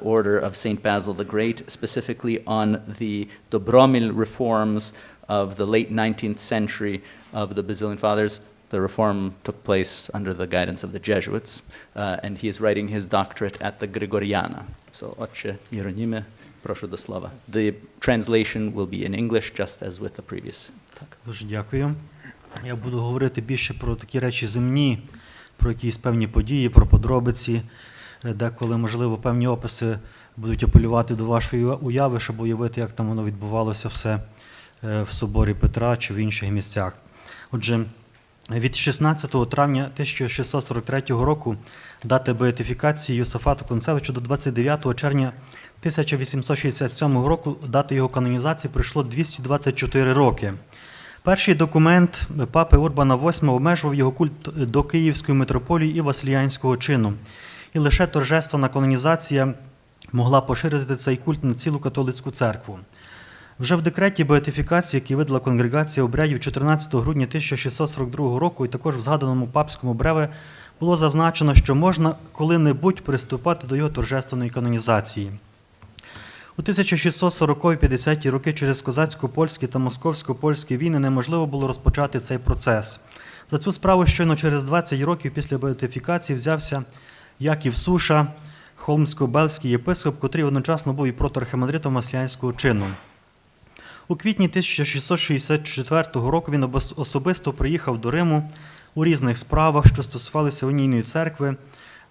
P: Order of Saint Basil the Great, specifically on the Dobromil reforms of the late 19th century of the Basilian Fathers. The reform took place under the guidance of the Jesuits, and he is writing his doctorate at the Gregoriana. So, Отче Єроніме, прошу до слова. The translation will be in English, just as with the previous.
A: Дуже дякую. Я буду говорити більше про такі речі земні, про якісь певні події, про подробиці, деколи, можливо, певні описи будуть апелювати до вашої уяви, щоб уявити, як там воно відбувалося все в соборі Петра чи в інших місцях. Отже, від 16 травня 1643 року дати беатифікації Йосафату Кунтесевичу до 29 червня 1867 року дати його канонізації пройшло 224 роки. Перший документ папи Урбана VIII обмежував його культ до Київської митрополії і Василіянського чину. І лише торжественна канонізація могла поширити цей культ на цілу католицьку церкву. Вже в декреті беатифікації, який видала конгрегація обрядів 14 грудня 1642 року, і також в згаданому папському бреве, було зазначено, що можна коли-небудь приступати до його торжественної канонізації. У У 1640-50-ті роки через козацько-польські та московсько-польські війни неможливо було розпочати цей процес. За цю справу щойно через 20 років після беатифікації взявся Яків Суша, холмсько-бельський єпископ, котрий одночасно був і протоархимандритом Маслянського чину. У квітні 1664 року він особисто приїхав до Риму у різних справах, що стосувалися унійної церкви,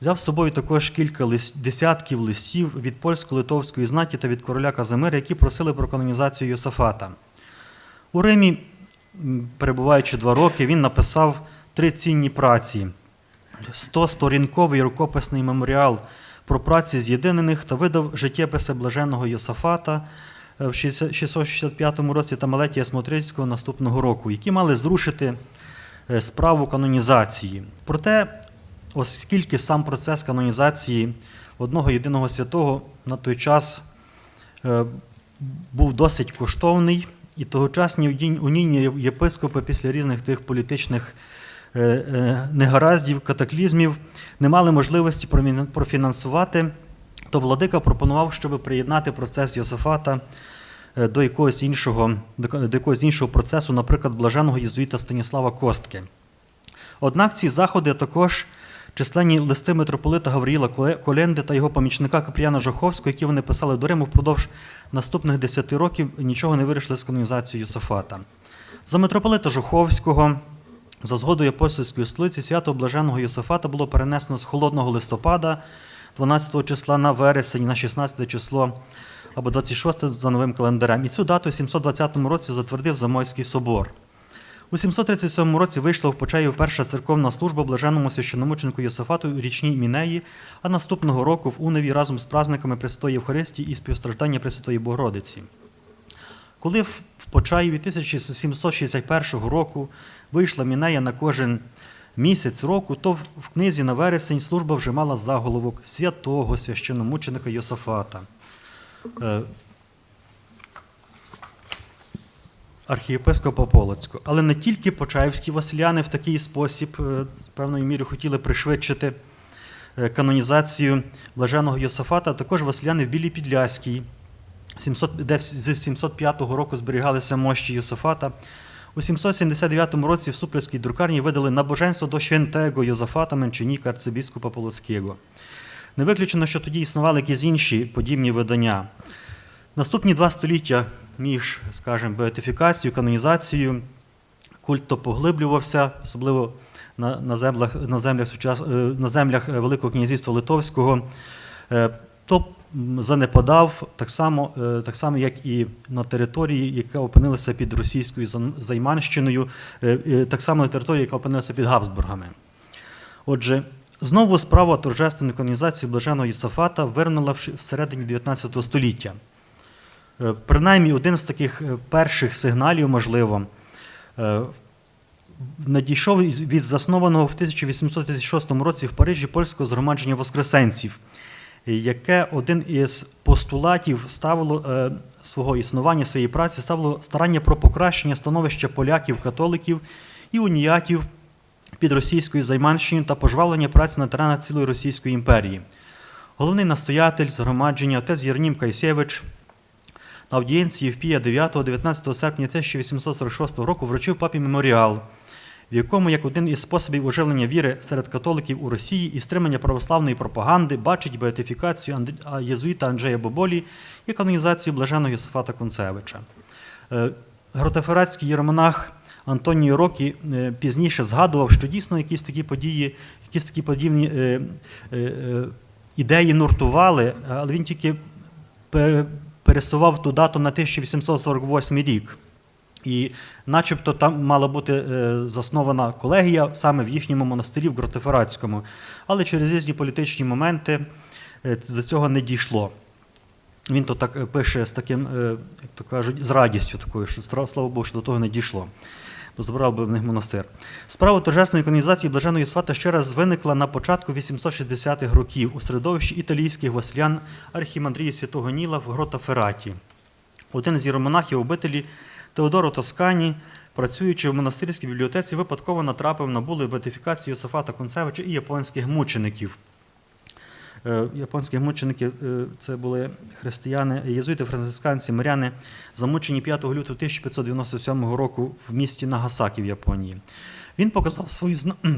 A: взяв з собою також кілька десятків листів від польсько-литовської знаті та від короля Казимира, які просили про канонізацію Йосафата. У Римі, перебуваючи 2 роки, він написав 3 цінні праці: 100-сторінковий рукописний меморіал про праці з'єднаних та видав життєписи блаженного Йосафата в 665 році та Мелетія Смотрицького наступного року, які мали зрушити справу канонізації. Проте, оскільки сам процес канонізації одного єдиного святого на той час був досить коштовний, і тогочасні унійні єпископи після різних тих політичних негараздів, катаклізмів не мали можливості профінансувати, то владика пропонував, щоб приєднати процес Йосафата до якогось іншого процесу, наприклад, блаженого єзуїта Станіслава Костки. Однак ці заходи, а також численні листи митрополита Гавриїла Коленди та його помічника Капріяна Жоховського, які вони писали до Риму впродовж наступних 10 років, нічого не вирішили з канонізацією Йосафата. За митрополита Жоховського, за згодою апостольської столиці, свято блаженого Йосафата було перенесено з холодного листопада 12 числа на вересень, на 16 число або 26 за новим календарем. І цю дату в 720 році затвердив Замойський собор. У 737 році вийшла в Почаїв перша церковна служба блаженному священномученику Йосафату у річній Мінеї, а наступного року в Уневі разом з праздниками Пресвятої Євхаристії і співстраждання Пресвятої Богородиці. Коли в Почаєві 1761 року вийшла Мінея на кожен місяць року, то в книзі на вересень служба вже мала заголовок святого священномученика Йосафата. Архієпископа Полоцького. Але не тільки почаївські василяни в такий спосіб, з певною мірою, хотіли пришвидшити канонізацію блаженого Йосафата, а також василяни в Білій Підляській, де з 705 року зберігалися мощі Йосафата. У 779 році в Суплівській друкарні видали набоженство до святого Йосафата Менченіка арцибіскупа Полоцького. Не виключено, що тоді існували якісь інші подібні видання. Наступні 2 століття між, скажімо, беатифікацією, канонізацією культ то поглиблювався, особливо на землях Великого князівства Литовського, то занепадав так само, як і на території, яка опинилася під російською займанщиною, так само на території, яка опинилася під Габсбургами. Отже, знову справа торжественної канонізації блаженого Йосафата виринула всередині 19 століття. Принаймні, один з таких перших сигналів, можливо, надійшов від заснованого в 1856 році в Парижі польського згромадження воскресенців, яке один із постулатів ставило свого існування, своєї праці, ставило старання про покращення становища поляків-католиків і уніатів під російською займанщиною та пожвавлення праці на теренах цілої Російської імперії. Головний настоятель згромадження отець Єрнім Кайсєвич на аудієнції в Пія 9-19 серпня 1846 року вручив папі меморіал, в якому, як один із способів оживлення віри серед католиків у Росії і стримання православної пропаганди, бачить беатифікацію єзуїта Анджея Боболі і канонізацію блаженого Йосафата Кунцевича. Гротефератський єромонах Антоніо Рокі пізніше згадував, що дійсно якісь такі подібні ідеї нуртували, але він тільки пересував ту дату на 1848 рік. І начебто там мала бути заснована колегія саме в їхньому монастирі в Гротефератському. Але через різні політичні моменти до цього не дійшло. Він то так пише з таким, як то кажуть, з радістю такою, що слава Богу, що до того не дійшло. Бо забрав би в них монастир. Справа торжесної канонізації блаженого Йосафата ще раз виникла на початку 860-х років у середовищі італійських василян архімандрії святого Ніла в Гротефераті. Один з єромонахів обителі Теодоро Тоскані, працюючи в монастирській бібліотеці, випадково натрапив на булу беатифікації Йосафата Кунцевича і японських мучеників. Японських мучеників це були християни, єзуїти, францисканці, миряни, замучені 5 лютого 1597 року в місті Нагасакі в Японії. Він показав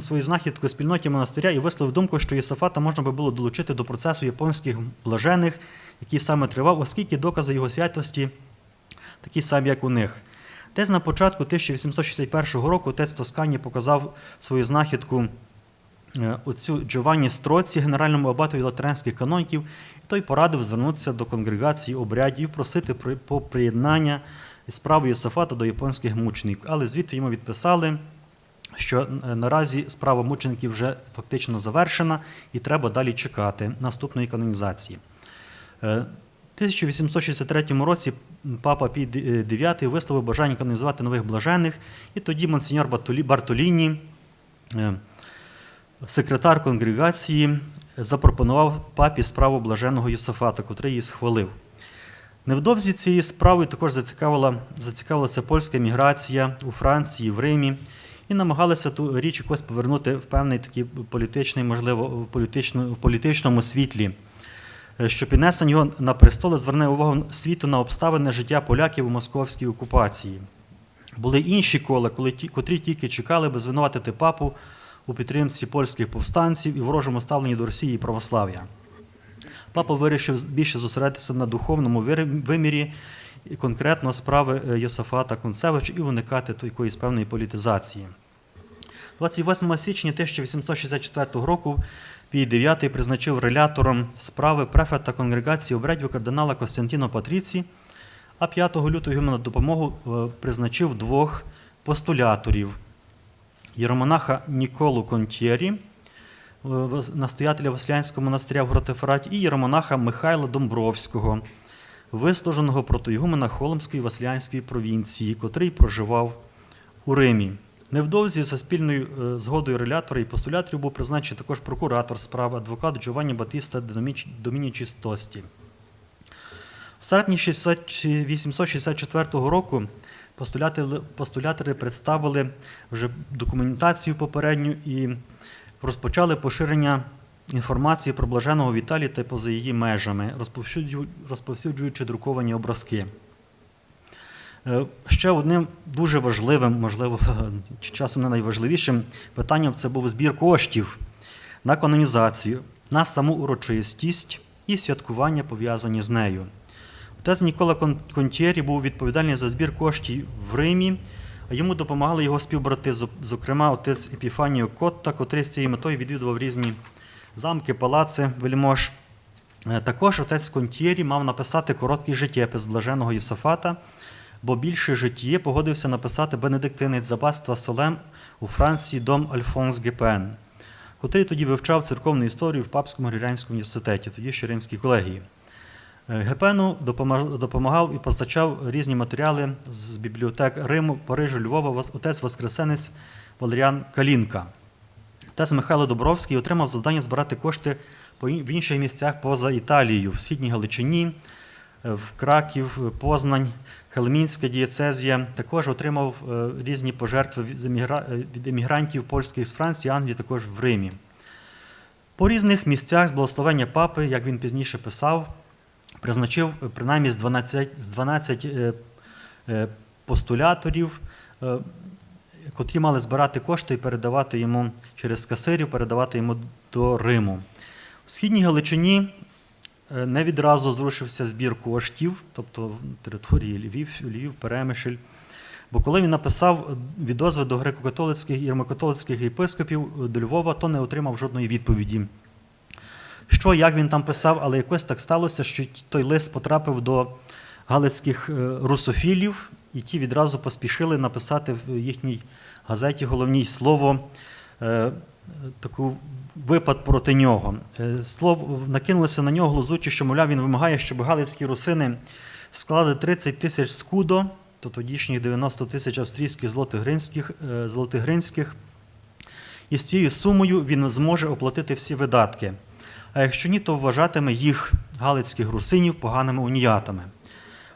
A: свою знахідку спільноті монастиря і висловив думку, що Йосафата можна би було долучити до процесу японських блажених, який саме тривав, оскільки докази його святості такі самі, як у них. Десь на початку 1861 року отець Тоскані показав свою знахідку отцю Джованні Строці, генеральному абатові латеранських каноніків, і той порадив звернутися до конгрегації обрядів і просити про приєднання справи Йосафата до японських мучеників. Але звідти йому відписали, що наразі справа мучеників вже фактично завершена і треба далі чекати наступної канонізації. В 1863 році папа Пій IX висловив бажання канонізувати нових блажених, і тоді монсеньор Бартоліні, секретар конгрегації, запропонував папі справу блаженого Йосафата, котрий її схвалив. Невдовзі цією справою також зацікавилася польська міграція у Франції, в Римі, і намагалися ту річ якось повернути в певний такий політичний, можливо, в політичному світлі. Що піднесення його на престоли зверне увагу світу на обставини життя поляків у московській окупації. Були інші кола, котрі тільки чекали би звинуватити папу у підтримці польських повстанців і ворожому ставленні до Росії і православ'я. Папа вирішив більше зосередитися на духовному вимірі, і конкретно справи Josaphat'a Kuntesevycza, і уникати якоїсь певної політизації. 28 січня 1864 року Пій IX призначив релятором справи префекта конгрегації обрядів кардинала Костянтіно Патріці, а 5 лютого йому на допомогу призначив 2 постуляторів – єромонаха Ніколу Контєрі, настоятеля Василянського монастиря в Гротефраті, і єромонаха Михайла Домбровського, вислуженого протоігумена Холмської Василянської провінції, котрий проживав у Римі. Невдовзі за спільною згодою релятора і постуляторів був призначений також прокуратор справи, адвокат Джованні Батиста Домінічі Стості. В серпні 864 року постулятори представили вже документацію попередню і розпочали поширення інформації про блаженого Віталія та поза її межами, розповсюджуючи друковані образки. Ще одним дуже важливим, можливо, часом не найважливішим питанням це був збір коштів на канонізацію, на саму урочистість і святкування, пов'язані з нею. Отець Нікола Контєрі був відповідальний за збір коштів в Римі, а йому допомагали його співбрати, зокрема отець Епіфаніо Котта, котрий з цією метою відвідував різні замки, палаци, вельмож. Також отець Контєрі мав написати короткий життєпис блаженого Йосафата, бо більше житіє погодився написати бенедиктинець з аббатства Солем у Франції дом Альфонс Гепен, котрий тоді вивчав церковну історію в Папському Григоріанському університеті, тоді ще Римській колегії. Гепену допомагав і постачав різні матеріали з бібліотек Риму, Парижу, Львова отець Воскресенець Валеріан Калінка. Отець Михайло Добровський отримав завдання збирати кошти в інших місцях поза Італією, в Східній Галичині, в Краків, Познань, Хелмінська дієцезія. Також отримав різні пожертви від емігрантів польських з Франції, Англії, також в Римі. По різних місцях з благословення папи, як він пізніше писав, призначив принаймні з 12 постуляторів, котрі мали збирати кошти і передавати йому через касирів, передавати йому до Риму. У Східній Галичині не відразу зрушився збір коштів, тобто в території Львів, Перемишль, бо коли він написав відозви до греко-католицьких і римокатолицьких єпископів до Львова, то не отримав жодної відповіді. Як він там писав, але якось так сталося, що той лист потрапив до галицьких русофілів, і ті відразу поспішили написати в їхній газеті головній слово, таку випад проти нього. Накинулися на нього глузучі, що, мовляв, він вимагає, щоб галицькі русини склали 30 тисяч скудо, то тодішніх 90 тисяч австрійських золотих гринських, і з цією сумою він зможе оплатити всі видатки. А якщо ні, то вважатиме їх, галицьких русинів, поганими уніятами.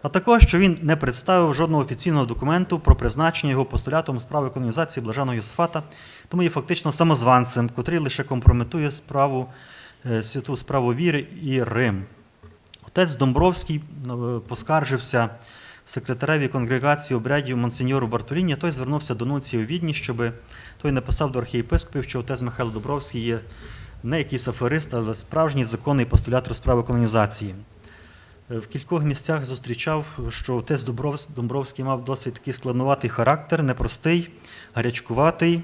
A: А також, що він не представив жодного офіційного документу про призначення його постулятом справи канонізації блаженого Йосафата, тому є фактично самозванцем, котрий лише компрометує справу святу справу віри і Рим. Отець Домбровський поскаржився секретареві конгрегації обрядів монсеньору Бартоліні, той звернувся до нунція у Відні, щоб той написав до архієпископів, що отець Михайло Домбровський є не якийсь аферист, але справжній законний постулятор справи канонізації. В кількох місцях зустрічав, що отець Домбровський мав досить такий складнуватий характер, непростий, гарячкуватий,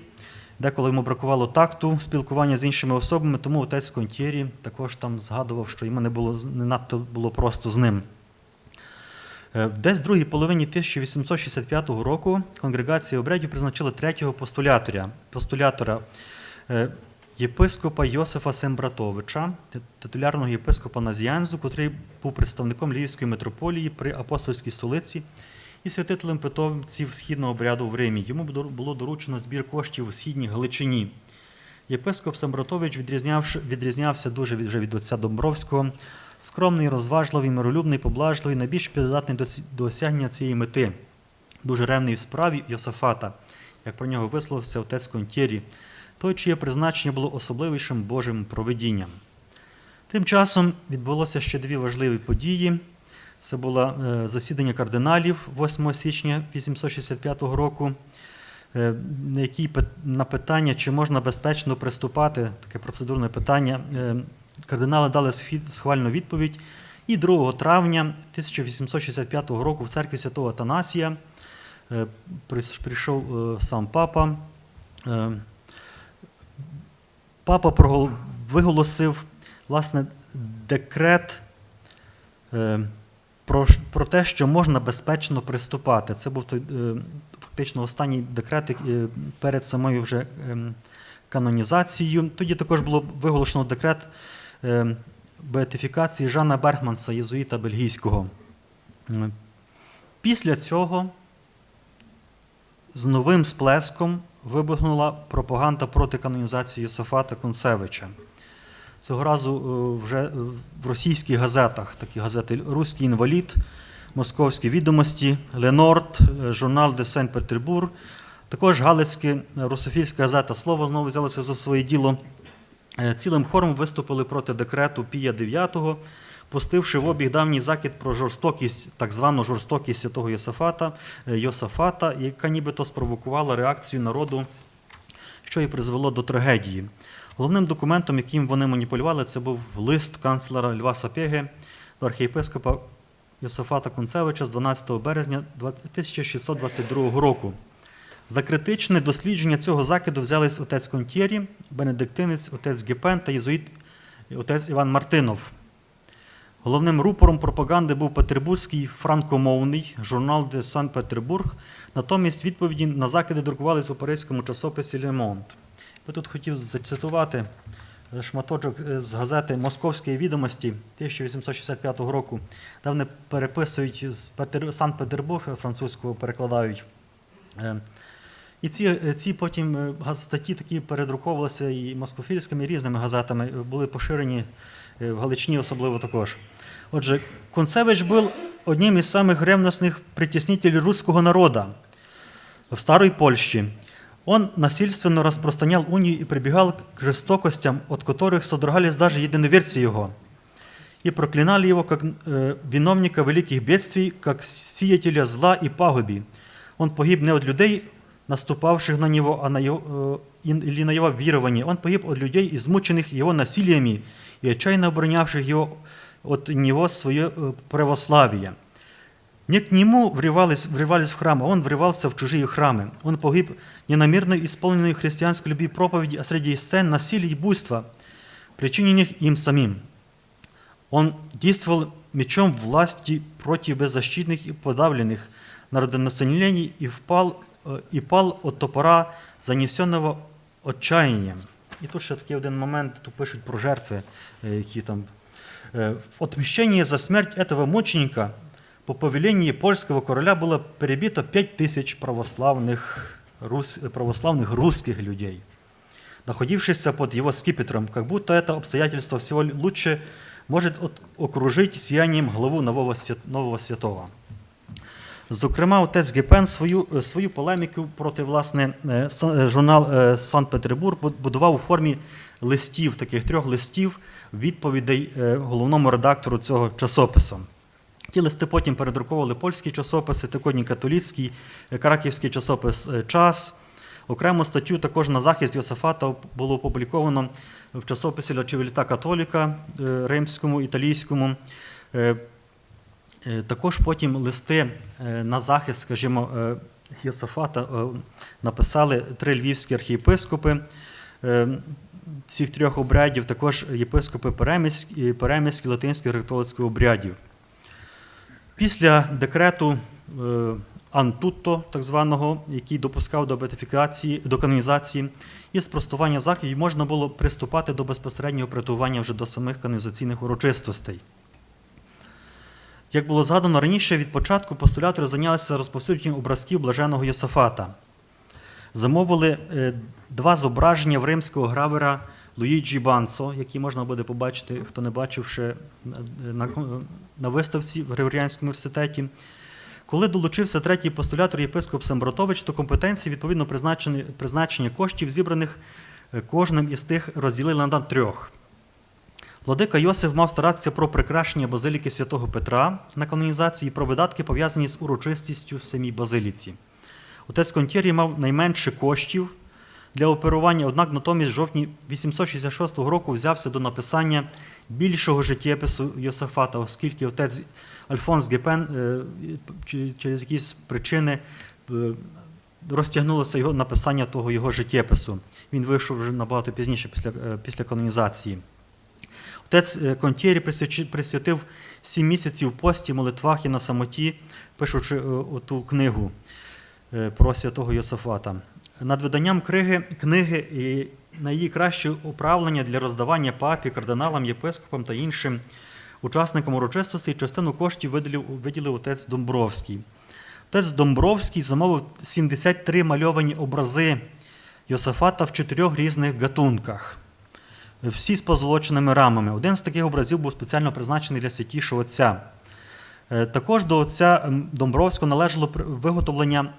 A: деколи йому бракувало такту спілкування з іншими особами, тому отець Контєрі також там згадував, що йому не надто було просто з ним. Десь в другій половині 1865 року конгрегація обрядів призначила третього постулятора єпископа Йосифа Сембратовича, титулярного єпископа Назіянзу, котрий був представником Львівської митрополії при апостольській столиці і святителем питомців східного обряду в Римі. Йому було доручено збір коштів у східній Галичині. Єпископ Сембратович відрізнявся дуже від отця Домбровського, скромний, розважливий, миролюбний, поблажливий, найбільш піддатний до осягнення цієї мети, дуже ревний в справі Йосафата, як про нього висловився отець Контєрі, той, чиє призначення було особливішим Божим провидінням. Тим часом відбулося ще дві важливі події. Це було засідання кардиналів 8 січня 1865 року, на питання, чи можна безпечно приступати, таке процедурне питання, кардинали дали схвальну відповідь. І 2 травня 1865 року в церкві святого Атанасія прийшов сам папа. Папа виголосив, власне, декрет про те, що можна безпечно приступати. Це був фактично останній декрет перед самою вже канонізацією. Тоді також було виголошено декрет беатифікації Жана Берхманса, єзуїта бельгійського. Після цього з новим сплеском вибухнула пропаганда проти канонізації Йосафата Кунцевича. Цього разу вже в російських газетах, такі газети «Руський інвалід», «Московські відомості», «Ленорд», журнал «Де Сен-Петербург», також галицька русофільська газета «Слово» знову взялося за своє діло. Цілим хором виступили проти декрету Пія IX, пустивши в обіг давній закид про жорстокість, так звану жорстокість святого Йосафата, яка нібито спровокувала реакцію народу, що і призвело до трагедії. Головним документом, яким вони маніпулювали, це був лист канцлера Льва Сапєги до архієпископа Йосафата Кунцевича з 12 березня 1622 року. За критичне дослідження цього закиду взялись отець Контєрі, бенедиктинець, отець Гепен та єзуїт отець Іван Мартинов. Головним рупором пропаганди був петербурзький франкомовний журнал «Де Сан-Петербург», натомість відповіді на закиди друкувались у паризькому часописі «Le Monde». Я тут хотів зацитувати шматочок з газети «Московські відомості» 1865 року, де вони переписують з Санкт-Петербург, французького перекладають. І ці потім статті такі передруковувалися і москофільськими, і різними газетами, були поширені в Галичині особливо також. Отже, Кунцевич був одним із самых ревностных притеснителей русского народа в Старой Польще. Он насильственно распространял унию и прибегал к жестокостям, от которых содрогались даже единоверцы его, и проклинали его как виновника великих бедствий, как сеятеля зла и пагуби. Он погиб не от людей, наступавших на него, или на его верование. Он погиб от людей, измученных его насилиями и отчаянно оборонявших его от него свое православие. Не к нему врывались в храм, а он врывался в чужие храмы. Он погиб не на мирной, исполненной христианской любви проповеди, а среди сцен насилия и буйства, причиненных им самим. Он действовал мечом власти против беззащитных и подавленных народонаселений и пал от топора, занесенного отчаянием. І тут ще такий один момент, тут пишуть про жертви, які там. В отмщении за смерть этого мученика по повелению польского короля было перебито 5000 православных русских людей, находившихся под его скипетром, как будто это обстоятельство всего лучше может окружить сиянием главу нового святого. Зокрема, отець Гепен свою полеміку проти, власне, журнал «Санкт-Петербург» будував у формі листів, таких 3 листів, відповідей головному редактору цього часопису. Ті листи потім передруковували польські часописи, Тикодній католицький, краківський часопис «Час». Окрему статтю також на захист Йосафата було опубліковано в часописі «La Civiltà Cattolica» римському, італійському. Також потім листи на захист, скажімо, Йосафата написали 3 львівські архієпископи цих 3 обрядів, також єпископи Переміський, Латинський, греко-католицьких обрядів. Після декрету Антутто, так званого, який допускав до канонізації і спростування заходів, можна було приступати до безпосереднього притування вже до самих канонізаційних урочистостей. Як було згадано раніше, від початку постулятори зайнялися розповсюдженням образків блаженого Йосафата. Замовили 2 зображення в римського гравера Луїджі Банцо, які можна буде побачити, хто не бачив ще на виставці в Григоріанському університеті. Коли долучився 3-й постулятор єпископ Сембратович, то компетенції відповідно призначення коштів, зібраних кожним із тих, розділили на 3. Владика Йосиф мав старатися про прикрашення базиліки святого Петра на канонізацію і про видатки, пов'язані з урочистістю в самій базиліці. Отець Контєрій мав найменше коштів для оперування, однак натомість в жовтні 866 року взявся до написання більшого життєпису Йосафата, оскільки отець Альфонс Гепен через якісь причини розтягнулося його написання того його життєпису. Він вийшов вже набагато пізніше, після канонізації. Отець Контєрій присвятив 7 місяців пості, молитвах і на самоті, пишучи оту книгу про святого Йосафата. Над виданням книги і на її краще управлення для роздавання папі, кардиналам, єпископам та іншим учасникам урочистостей частину коштів виділив отець Домбровський. Отець Домбровський замовив 73 мальовані образи Йосафата в 4 різних гатунках, всі з позолоченими рамами. Один з таких образів був спеціально призначений для святішого отця. Також до отця Домбровського належало виготовлення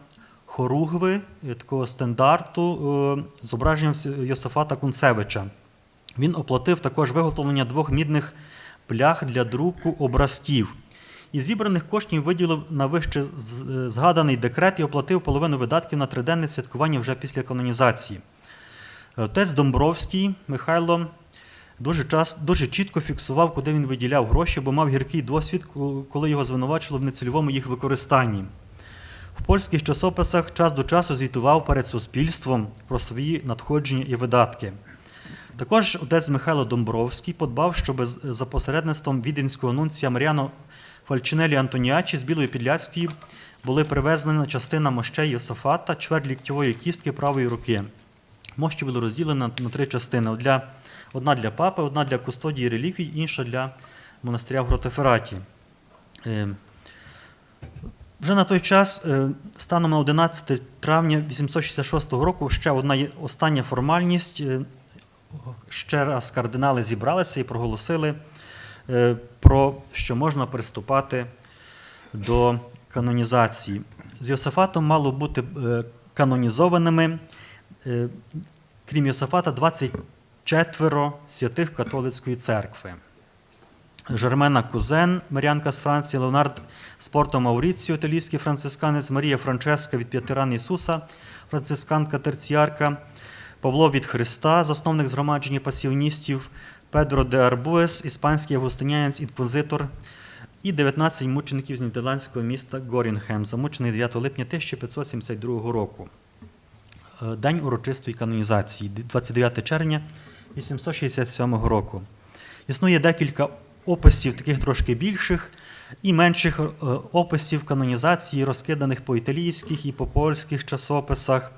A: хоругви, такого стандарту, з зображенням Josaphat'a Kuntesevича. Він оплатив також виготовлення 2 мідних плях для друку образків. Із зібраних коштів виділив на вище згаданий декрет і оплатив половину видатків на 3-денне святкування вже після канонізації. Отець Домбровський Михайло дуже чітко фіксував, куди він виділяв гроші, бо мав гіркий досвід, коли його звинувачили в нецільовому їх використанні. В польських часописах час до часу звітував перед суспільством про свої надходження і видатки. Також отець Михайло Домбровський подбав, щоб за посередництвом віденського нунція Маріано Фальчинелі Антоніачі з Білої Підляцької були привезена частина мощей Йосафата, чверть ліктьової кістки правої руки. Мощі були розділені на 3 частини. Одна для папи, одна для кустодії реліквій, інша для монастиря в Гротефераті. Вже на той час, станом на 11 травня 866 року, ще одна остання формальність. Ще раз кардинали зібралися і проголосили, що можна приступати до канонізації. З Йосафатом мало бути канонізованими, крім Йосафата, 24 святих католицької церкви. Жермена Кузен, мирянка з Франції, Леонард з Порто Мауріціо, італійський францисканець, Марія Франческа від 5 ран Ісуса, францисканка терціарка, Павло від Христа, засновник згромадження пасіоністів, Педро де Арбуес, іспанський августинянець, інквізитор, і 19 мучеників з нідерландського міста Горінгем, замучений 9 липня 1572 року. День урочистої канонізації, 29 червня 867 року. Існує декілька описів, таких трошки більших і менших описів канонізації, розкиданих по італійських і по польських часописах,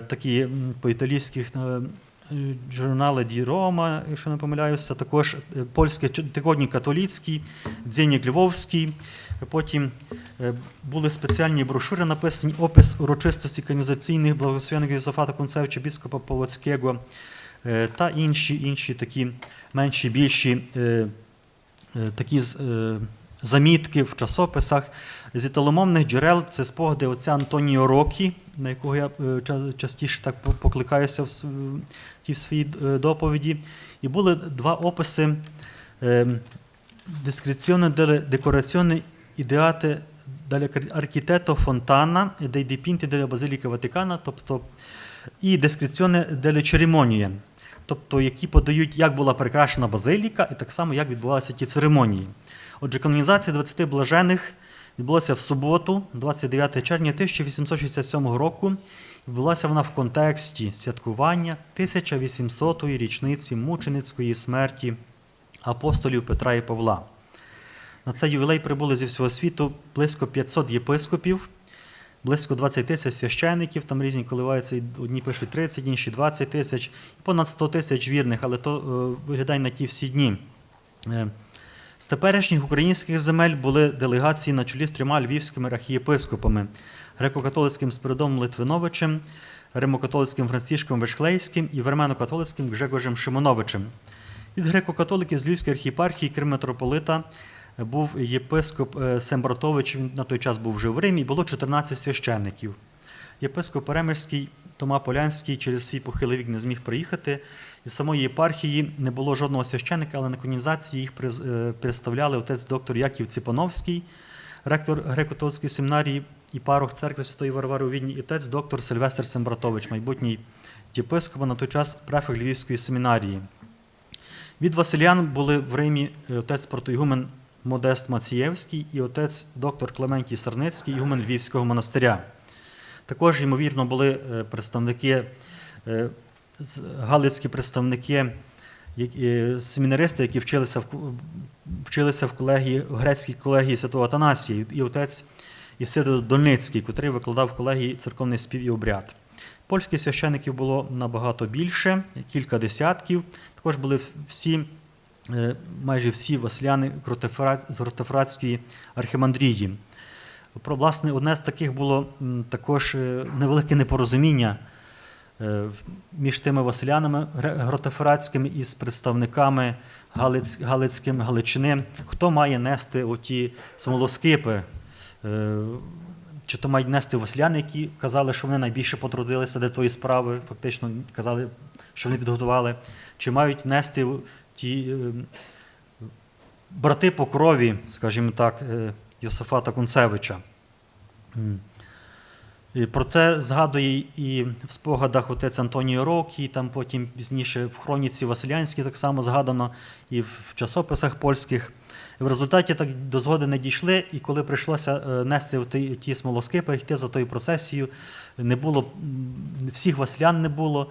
A: такі по італійських журнали Ді Рома, якщо не помиляюся, також польський Тикодній католицький, Дзенік Львовський. Потім були спеціальні брошури, написані опис урочистості канонізаційних благословенних Йосафата Кунтесевича, біскопа Полоцького та інші такі менші, більші такі замітки в часописах. З італомовних джерел це спогади отця Антоніо Рокі, на якого я частіше так покликаюся в тій своїй доповіді. І були два описи «Descrizione delle decorazioni ideate dall'architetto Fontana e dei dipinti della Basilica Vaticana», тобто і «Descrizione delle cerimonie», тобто які подають, як була прикрашена базиліка, і так само, як відбувалися ті церемонії. Отже, канонізація 20 блажених відбулася в суботу, 29 червня 1867 року. Відбулася вона в контексті святкування 1800-ї річниці мученицької смерті апостолів Петра і Павла. На цей ювілей прибули зі всього світу близько 500 єпископів, близько 20 тисяч священиків, там різні коливаються, одні пишуть 30, інші 20 тисяч, понад 100 тисяч вірних, але то виглядає на ті всі дні. З теперішніх українських земель були делегації на чолі з 3 львівськими архієпископами – греко-католицьким Спиридоном Литвиновичем, римо-католицьким Францишком Вишклейським і вермено-католицьким Гжегожем Шимоновичем. Від греко-католиків з Львівської архієпархії Крим-митрополита був єпископ Сембратович, він на той час був вже в Римі, і було 14 священників. Єпископ Перемирський Тома Полянський через свій похилий вік не зміг приїхати. Із самої єпархії не було жодного священника, але на канонізації їх представляли отець доктор Яків Ципановський, ректор греко-католицької семінарії і парох церкви Святої Варвари у Відні, і отець доктор Сильвестр Сембратович, майбутній єпископ, на той час префект Львівської семінарії. Від василян були в Римі отець протоігумен Модест Мацієвський і отець доктор Клементій Сарницький, ігумен Львівського монастиря. Також, ймовірно, були представники, галицькі представники, семінаристи, які вчилися в грецькій колегії Святого Атанасія, і отець Ісидор Дольницький, котрий викладав в колегії церковний спів і обряд. Польських священиків було набагато більше, кілька десятків. Також були майже всі василяни з Гротефратської архимандрії. Власне, одне з таких було також невелике непорозуміння між тими василянами гротефратськими і з представниками Галичини, хто має нести оті смолоскипи, чи то мають нести василяни, які казали, що вони найбільше потрудилися для тої справи, фактично казали, що вони підготували, чи мають нести ті брати по крові, скажімо так, Josaphat'a Kuntesevicza. Про це згадує і в спогадах отець Антоніо Рокі, там потім пізніше в хроніці Василянській так само згадано, і в часописах польських. І в результаті так до згоди не дійшли, і коли прийшлося нести ті смолоскипи, йти за тою процесією, не було, всіх василян не було,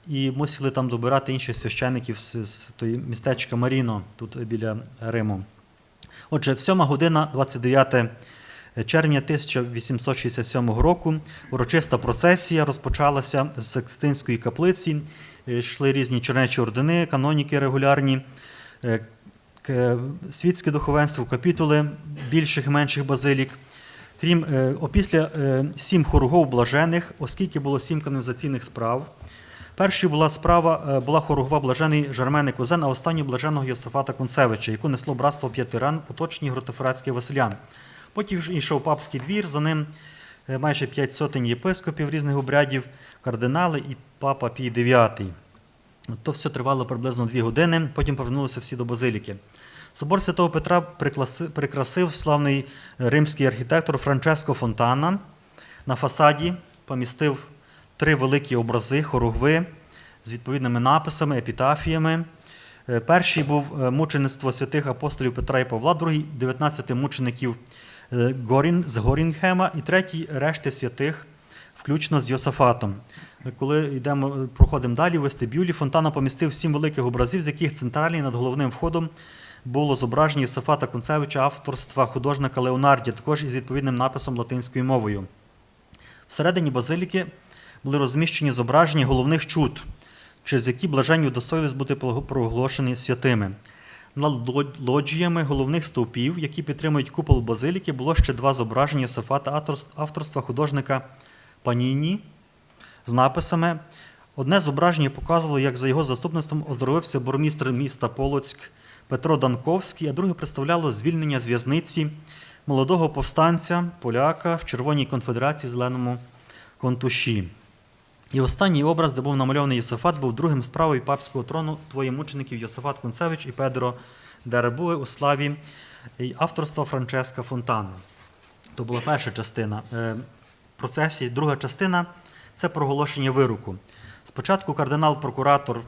A: і мусили там добирати інших священиків з тої містечка Маріно, тут біля Риму. Отже, в 7 година, 29 червня 1867 року, урочиста процесія розпочалася з Секстинської каплиці, йшли різні чернечі ордени, каноніки регулярні, світське духовенство, капітули більших і менших базилік. Крім, опісля 7 хоругов блажених, оскільки було 7 канонізаційних справ. Першою була хоругва блажений Жермени Кузен, а останньою блаженого Josaphat'a Kuntesevicza, яку несло братство П'ятиран в оточенні гротефратських василян. Потім йшов папський двір, за ним майже 5 сотень єпископів різних обрядів, кардинали і папа Пій IX. То все тривало приблизно 2 години, потім повернулися всі до базиліки. Собор Святого Петра прикрасив славний римський архітектор Франческо Фонтана. На фасаді помістив 3 великі образи, хоругви з відповідними написами, епітафіями. Перший був мучеництво святих апостолів Петра і Павла, другий – 19 мучеників з Горінгема, і третій – решти святих, включно з Йосафатом. Коли проходимо далі, в вестибюлі, Фонтана помістив 7 великих образів, з яких центральний над головним входом було зображення Josaphat'a Kuntesevicza авторства художника Леонарді, також із відповідним написом латинською мовою. Всередині базиліки були розміщені зображення головних чуд, через які блаженні удостоїлись бути проголошені святими. Над лоджіями головних стовпів, які підтримують купол базиліки, було ще 2 зображення Йосафата авторства художника Паніні з написами. Одне зображення показувало, як за його заступництвом оздоровився бурмістр міста Полоцьк Петро Данковський, а друге представляло звільнення з в'язниці молодого повстанця, поляка в червоній конфедерації, зеленому контуші. І останній образ, де був намальований Йосафат, був другим з правої папського трону двоє мучеників Josaphat Kuntesevych і Педро де Ребуе у славі авторства Франческа Фонтана. То була перша частина процесії. Друга частина – це проголошення вироку. Спочатку кардинал-прокуратор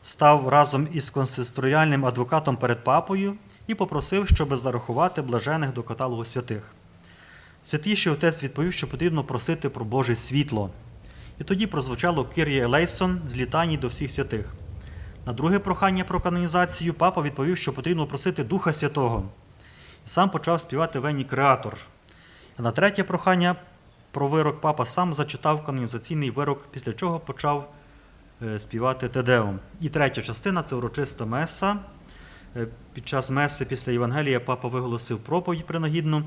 A: став разом із консисторіальним адвокатом перед папою і попросив, щоб зарахувати блажених до каталогу святих. Святіший отець відповів, що потрібно просити про Боже світло. І тоді прозвучало Kyrie eleison з літаній до всіх святих. На друге прохання про канонізацію папа відповів, що потрібно просити Духа Святого. І сам почав співати Вені Креатор. А на третє прохання про вирок папа сам зачитав канонізаційний вирок, після чого почав співати Тедеум. І третя частина – це урочиста меса. Під час меси після Євангелія папа виголосив проповідь принагідну,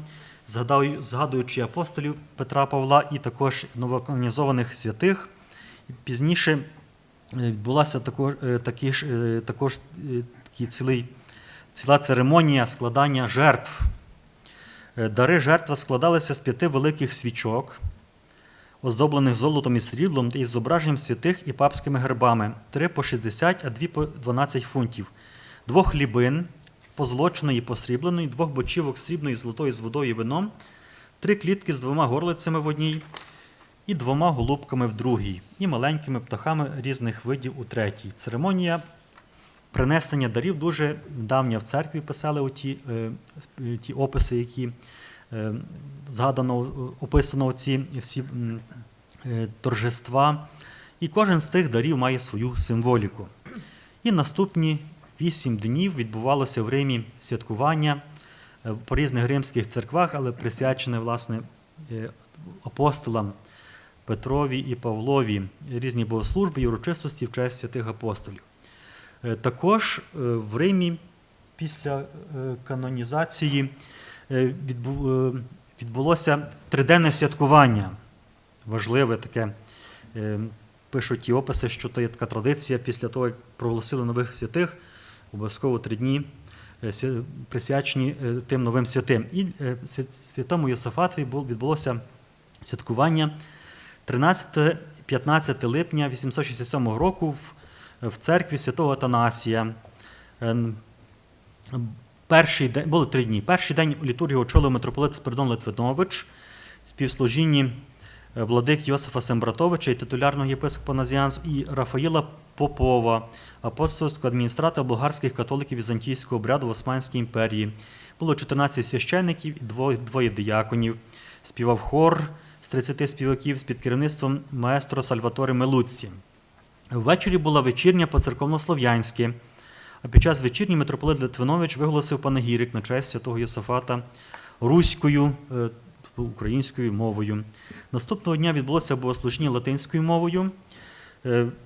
A: згадуючи апостолів Петра Павла і також новоканонізованих святих. Пізніше відбулася ціла церемонія складання жертв. Дари жертви складалися з 5 великих свічок, оздоблених золотом і сріблом із зображенням святих і папськими гербами, 3 по 60, а 2 по 12 фунтів, 2 хлібин, позолоченої і посрібленої, 2 бочівок срібної, золотої з водою і вином, 3 клітки з 2 горлицями в одній і 2 голубками в другій, і маленькими птахами різних видів у третій. Церемонія принесення дарів дуже давня в церкві, писали ті описи, які описано ці всі торжества. І кожен з тих дарів має свою символіку. І наступні 8 днів відбувалося в Римі святкування по різних римських церквах, але присвячене, власне, апостолам Петрові і Павлові, різні богослужби і урочистості в честь святих апостолів. Також в Римі після канонізації відбулося 3-денне святкування. Важливе таке. Пишуть ті описи, що то є така традиція. Після того, як проголосили нових святих, обов'язково 3 дні присвячені тим новим святим. І святому Йосафатові відбулося святкування 13-15 липня 867 року в церкві святого Атанасія. Було 3 дні. Перший день літургію очолив митрополит Спиридон Литвинович, співслужінні владик Йосифа Сембратовича і титулярного єпископа Назіансу, і Рафаїла Попова, апостольського адміністратора болгарських католиків візантійського обряду в Османській імперії. Було 14 священників і 2 дияконів. Співав хор з 30 співаків під керівництвом маестро Сальваторе Мелуцці. Ввечері була вечірня по-церковнослов'янськи, а під час вечірні митрополит Литвинович виголосив панегірик на честь святого Йосафата руською, українською мовою. Наступного дня відбулося богослужіння латинською мовою,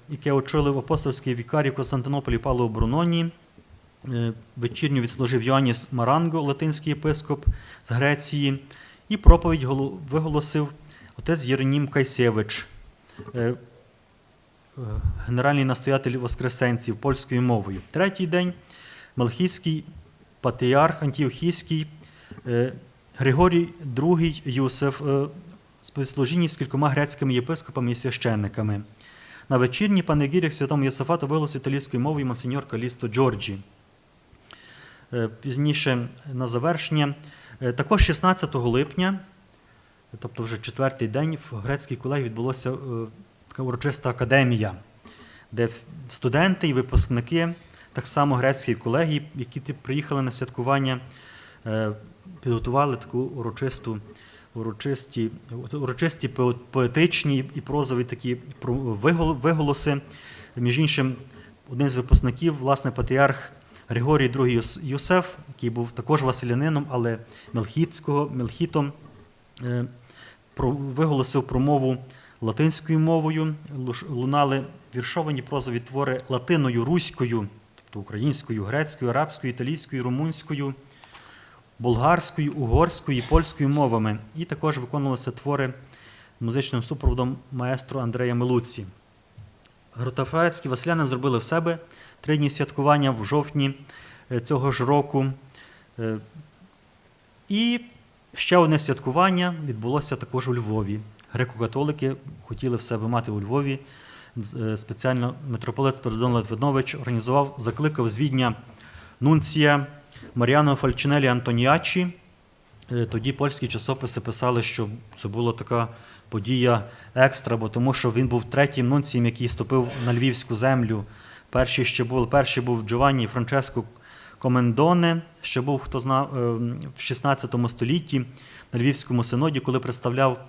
A: яке очолив апостольський вікарій в Константинополі Павло Бруноні. Вечірню відслужив Йоанніс Маранго, латинський єпископ з Греції, і проповідь виголосив отець Єронім Кайсевич, генеральний настоятель воскресенців польською мовою. Третій день Мелхійський патріарх Антіохійський Григорій II Юсеф співслужінні з кількома грецькими єпископами і священниками. На вечірній панегірях святому Йосафату виголосив італійською мовою монсеньор Калісто Джорджі. Пізніше на завершення, також 16 липня, тобто вже 4-й день, в грецькій колегії відбулася така урочиста академія, де студенти і випускники так само грецької колегії, які приїхали на святкування, підготували таку урочисті поетичні і прозові такі виголоси. Між іншим, один з випускників, власне, патріарх Григорій II Юсеф, який був також василянином, але мелхітом, виголосив промову латинською мовою, лунали віршовані прозові твори латиною, руською, тобто українською, грецькою, арабською, італійською, румунською, болгарською, угорською і польською мовами. І також виконувалися твори музичним супроводом маестро Андрея Мелуцці. Гротофарецькі василяни зробили в себе 3 дні святкування в жовтні цього ж року. І Ще одне святкування відбулося також у Львові. Греко-католики хотіли в себе мати у Львові. Спеціально митрополит Спиридон Литвинович організував, закликав з Відня нунція Маріано Фальчинелі Антоніачі. Тоді польські часописи писали, що це була така подія екстра, бо тому що він був третім нунцієм, який ступив на львівську землю. Перший був Джованні Франческо Комендоне, що був, хто знав, в 16 столітті на Львівському синоді, коли представляв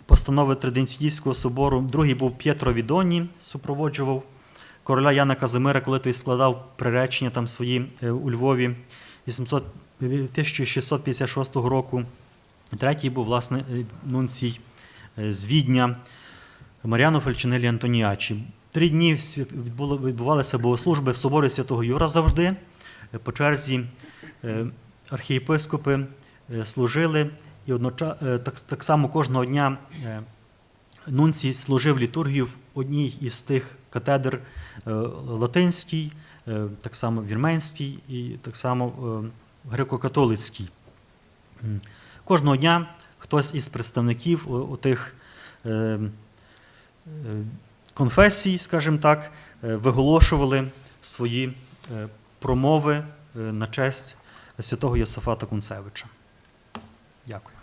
A: постанови Триденційського собору. Другий був П'єтро Відоні, супроводжував короля Яна Казимира, коли той складав приречення там свої у Львові 1656 року. Третій був, власне, нунцій з Відня Маріано Фальчинелі Антоніачі. 3 дні відбувалися богослужби в соборі Святого Юра завжди. По черзі архієпископи служили, і так само кожного дня нунцій служив літургію в одній із тих катедр латинській, так само вірменській і так само греко-католицькій. Кожного дня хтось із представників тих конфесій, скажімо так, виголошували свої промови на честь святого Йосафата Кунцевича. Дякую.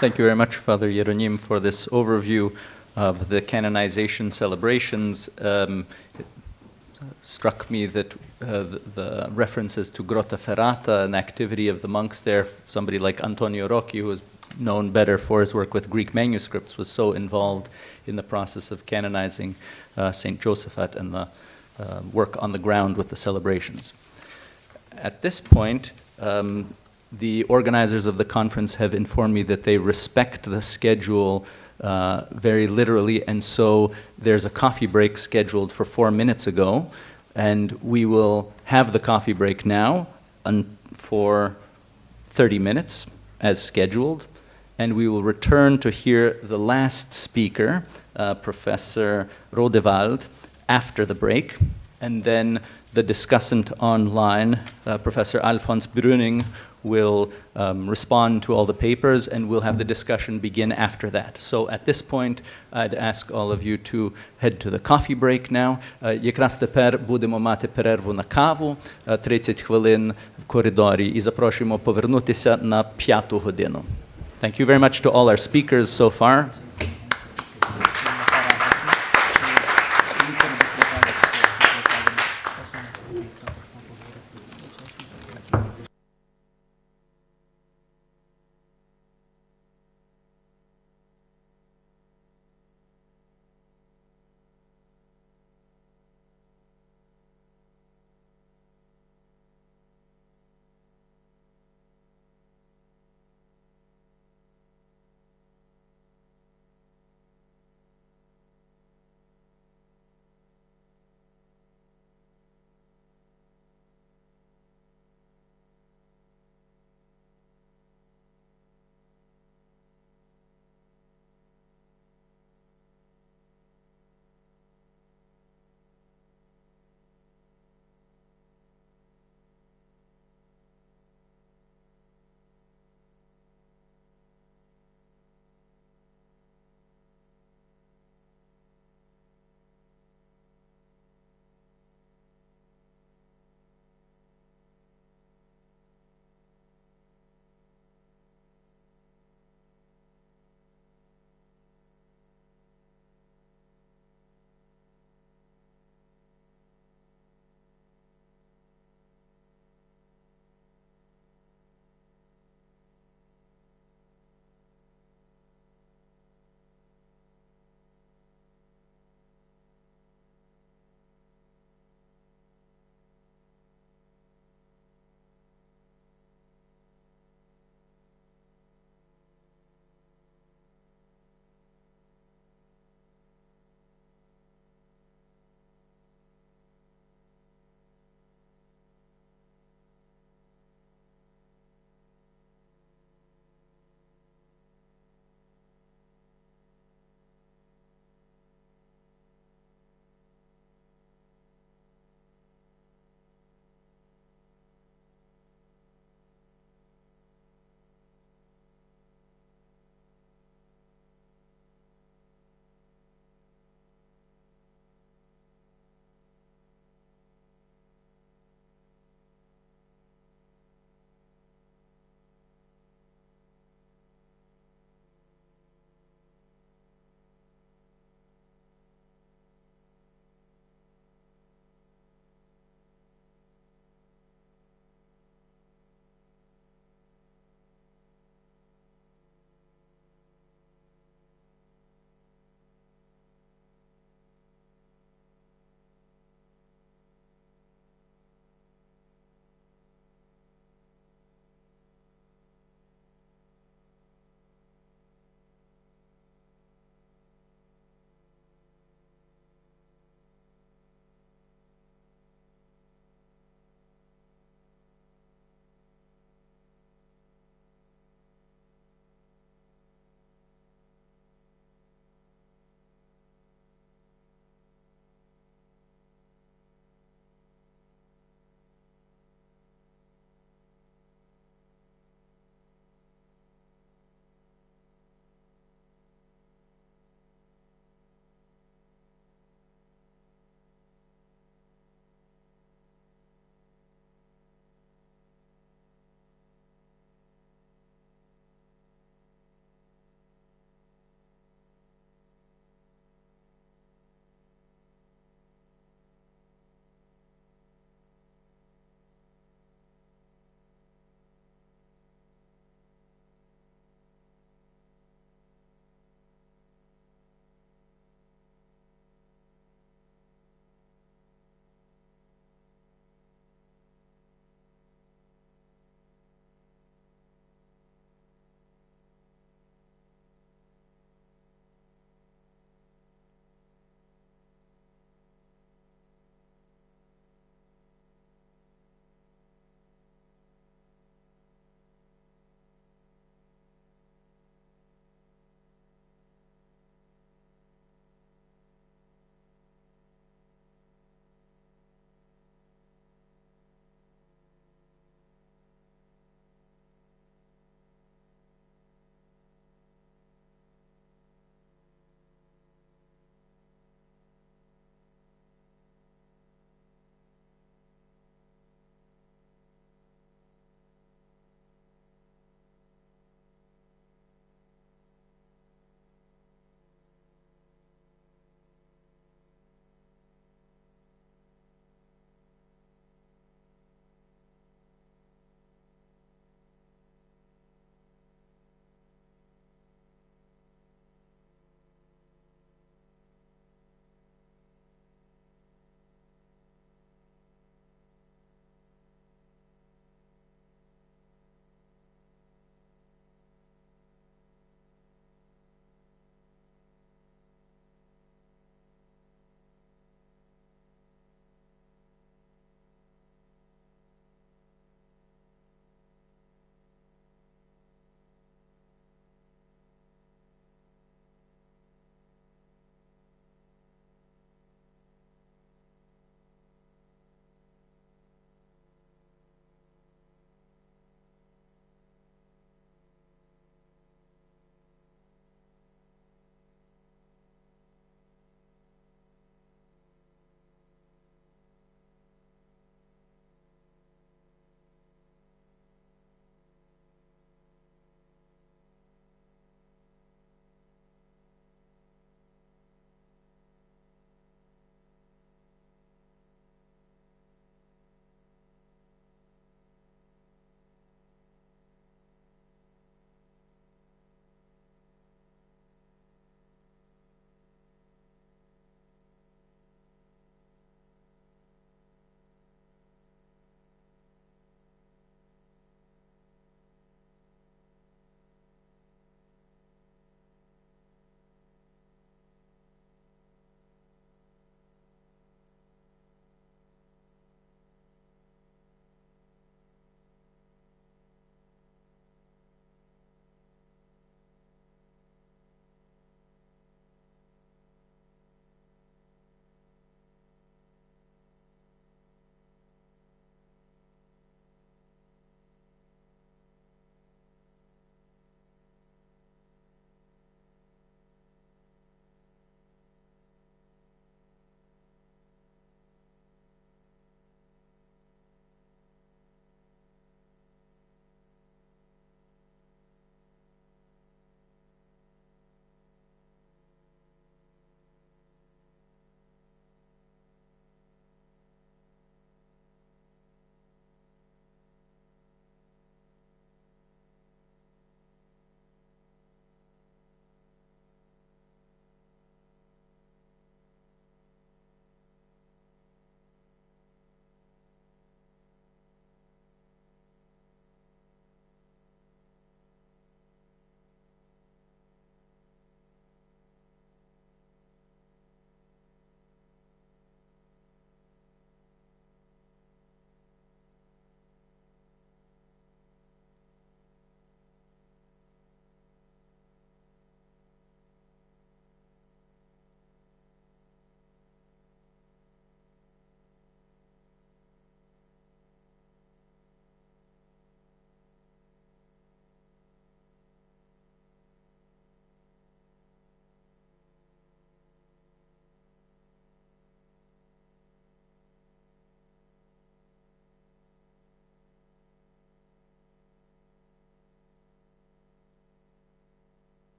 P: Thank you very much, Father Yeronim, for this overview of the canonization celebrations. It struck me that the references to Grotta Ferrata, an activity of the monks there, somebody like Antonio Rocchi, who is known better for his work with Greek manuscripts, was so involved in the process of canonizing St. Josaphat and the work on the ground with the celebrations. At this point, the organizers of the conference have informed me that they respect the schedule very literally, and so there's a coffee break scheduled for 4 minutes ago, and we will have the coffee break now for 30 minutes as scheduled, and we will return to hear the last speaker, Professor Rodewald, after the break, and then the discussant online, Professor Alfons Brüning, will respond to all the papers, and we'll have the discussion begin after that. So at this point, I'd ask all of you to head to the coffee break now. Якраз тепер будемо мати перерву на каву, 30 хвилин в коридорі, і запрошуємо повернутися на 5-ту годину. Thank you very much to all our speakers so far.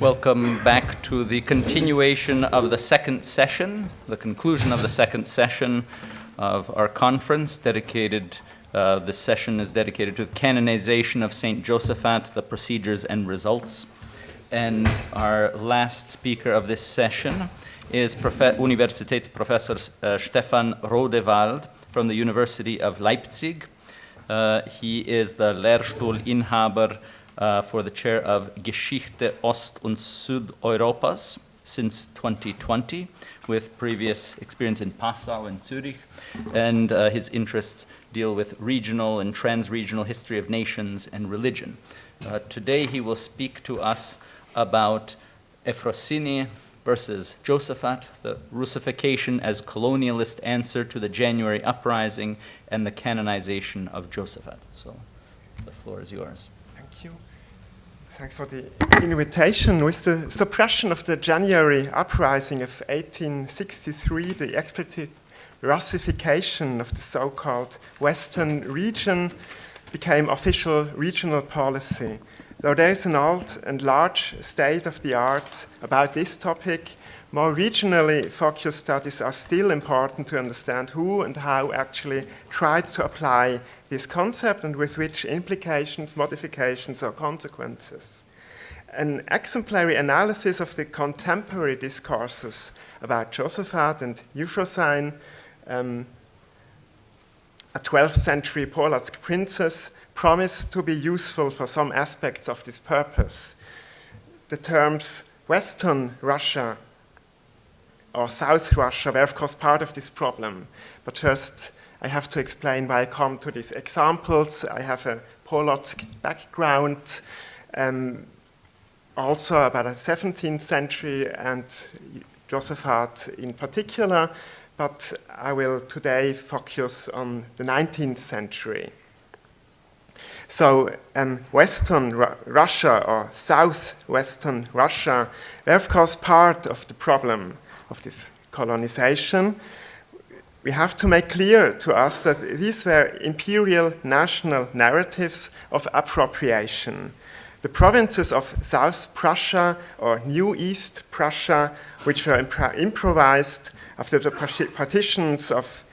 P: Welcome back to the continuation of the second session, the conclusion of the second session of our conference dedicated. This session is dedicated to the canonization of Saint Josaphat, the procedures and results. And our last speaker of this session is Universitätsprofessor Stefan Rodewald from the University of Leipzig. He is the Lehrstuhlinhaber for the chair of Geschichte Ost- und Südeuropas since 2020, with previous experience in Passau and Zurich, and his interests deal with regional and trans-regional history of nations and religion. Today he will speak to us about Efrosini versus Josaphat, the Russification as colonialist answer to the January uprising, and the canonization of Josaphat. So the floor is yours.
N: Thank you. Thanks for the invitation. With the suppression of the January uprising of 1863, the explicit Russification of the so-called Western region became official regional policy. Though there is an old and large state-of-the-art about this topic, more regionally focused studies are still important to understand who and how actually tried to apply this concept and with which implications, modifications, or consequences. An exemplary analysis of the contemporary discourses about Josaphat and Euphrosyne, a 12th century Polotsk princess, promised to be useful for some aspects of this purpose. The terms Western Russia or South Russia were of course part of this problem. But first I have to explain why I come to these examples. I have a Polotsk background, also about the 17th century and Josaphat in particular, but I will today focus on the 19th century. So Western Russia or Southwestern Russia were of course part of the problem of this colonization. We have to make clear to us that these were imperial national narratives of appropriation. The provinces of South Prussia or New East Prussia, which were improvised after the partitions of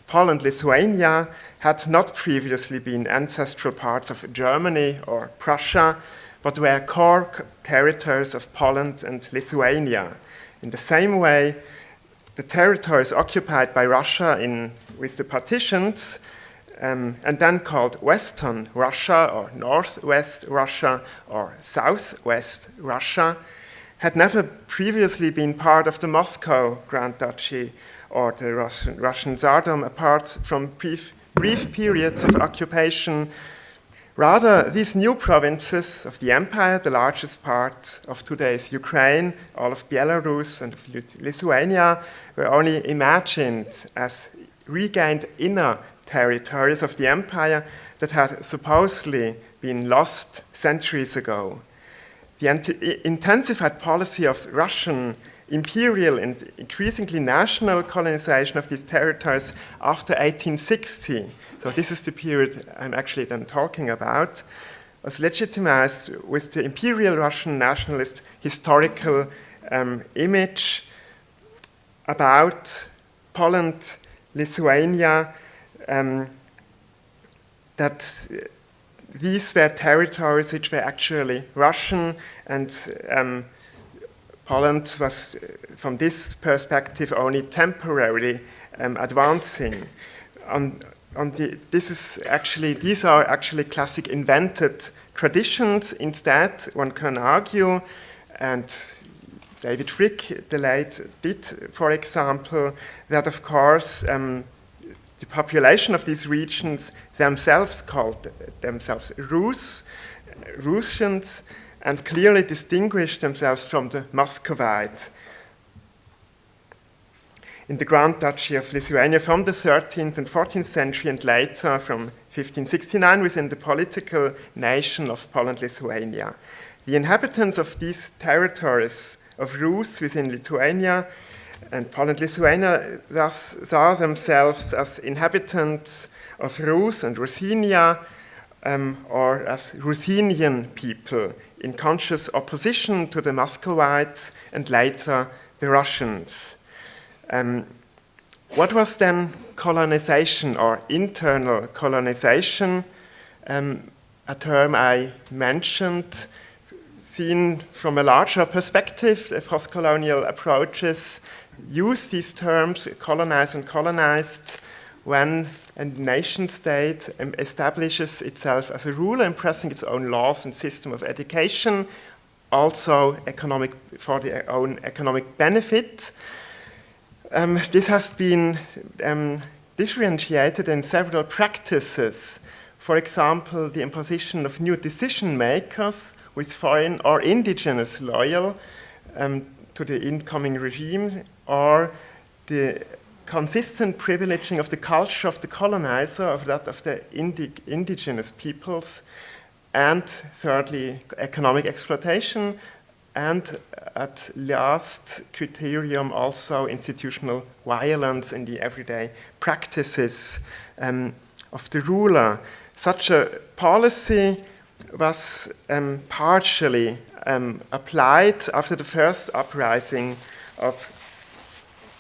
N: Poland-Lithuania, had not previously been ancestral parts of Germany or Prussia, but were core territories of Poland and Lithuania. In the same way, the territories occupied by Russia with the partitions, and then called Western Russia or Northwest Russia or Southwest Russia, had never previously been part of the Moscow Grand Duchy or the Russian Tsardom, apart from brief periods of occupation. Rather, these new provinces of the empire, the largest part of today's Ukraine, all of Belarus and of Lithuania, were only imagined as regained inner territories of the empire that had supposedly been lost centuries ago. The intensified policy of Russian imperial and increasingly national colonization of these territories after 1860, so this is the period I'm actually then talking about, was legitimized with the imperial Russian nationalist historical image about Poland, Lithuania, that these were territories which were actually Russian, and Poland was, from this perspective, only temporarily advancing. These are actually classic invented traditions. Instead, one can argue, and David Frick, the late, did, for example, that of course the population of these regions themselves called themselves Russians, and clearly distinguished themselves from the Muscovite in the Grand Duchy of Lithuania from the 13th and 14th century, and later from 1569 within the political nation of Poland-Lithuania. The inhabitants of these territories of Rus within Lithuania and Poland-Lithuania thus saw themselves as inhabitants
B: of Rus and Ruthenia, or as Ruthenian people, in conscious opposition to the Muscovites and later the Russians. What was then colonization or internal colonization? A term I mentioned, seen from a larger perspective. The post-colonial approaches use these terms, colonize and colonized, when a nation state establishes itself as a ruler, impressing its own laws and system of education, also for their own economic benefit. This has been differentiated in several practices. For example, the imposition of new decision makers with foreign or indigenous loyal to the incoming regime, or the consistent privileging of the culture of the colonizer, of that of the indigenous peoples, and thirdly, economic exploitation, and at last criterion also institutional violence in the everyday practices of the ruler. Such a policy was partially applied after the first uprising of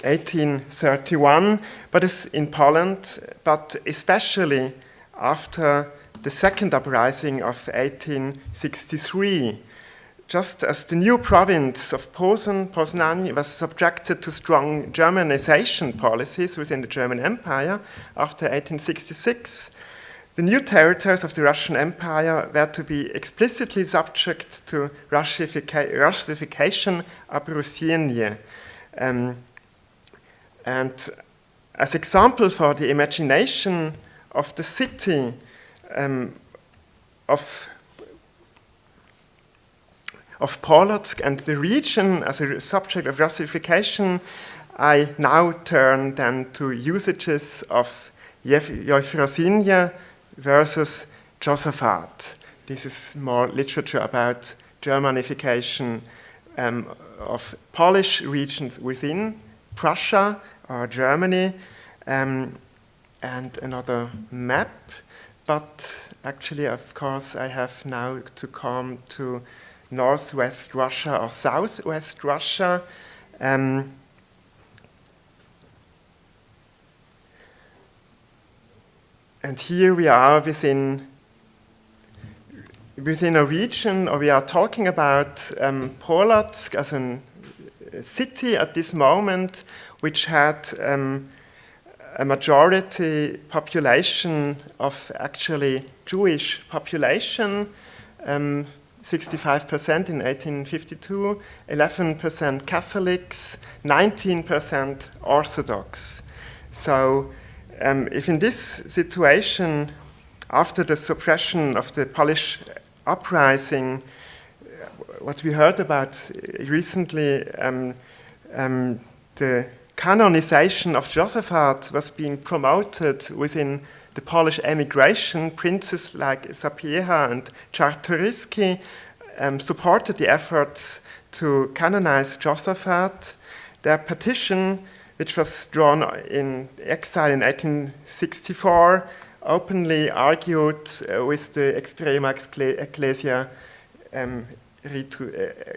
B: 1831, but in Poland, but especially after the second uprising of 1863. Just as the new province of Poznań was subjected to strong Germanization policies within the German Empire after 1866, the new territories of the Russian Empire were to be explicitly subject to Russification ab Rusienie. And as example for the imagination of the city of Polotsk and the region as a subject of Russification, I now turn then to usages of Euphrosynia versus Josaphat. This is more literature about Germanification of Polish regions within Prussia or Germany, and another map. But actually, of course, I have now to come to Northwest Russia or Southwest Russia. And here we are within a region, or we are talking about Polotsk as a city at this moment, which had a majority population of actually Jewish population, 65% in 1852, 11% Catholics, 19% Orthodox. So if in this situation, after the suppression of the Polish uprising, what we heard about recently, the canonization of Josaphat was being promoted within the Polish emigration. Princes like Sapieha and Czartoryski supported the efforts to canonize Josaphat. Their petition, which was drawn in exile in 1864, openly argued with the Extrema Ecclesia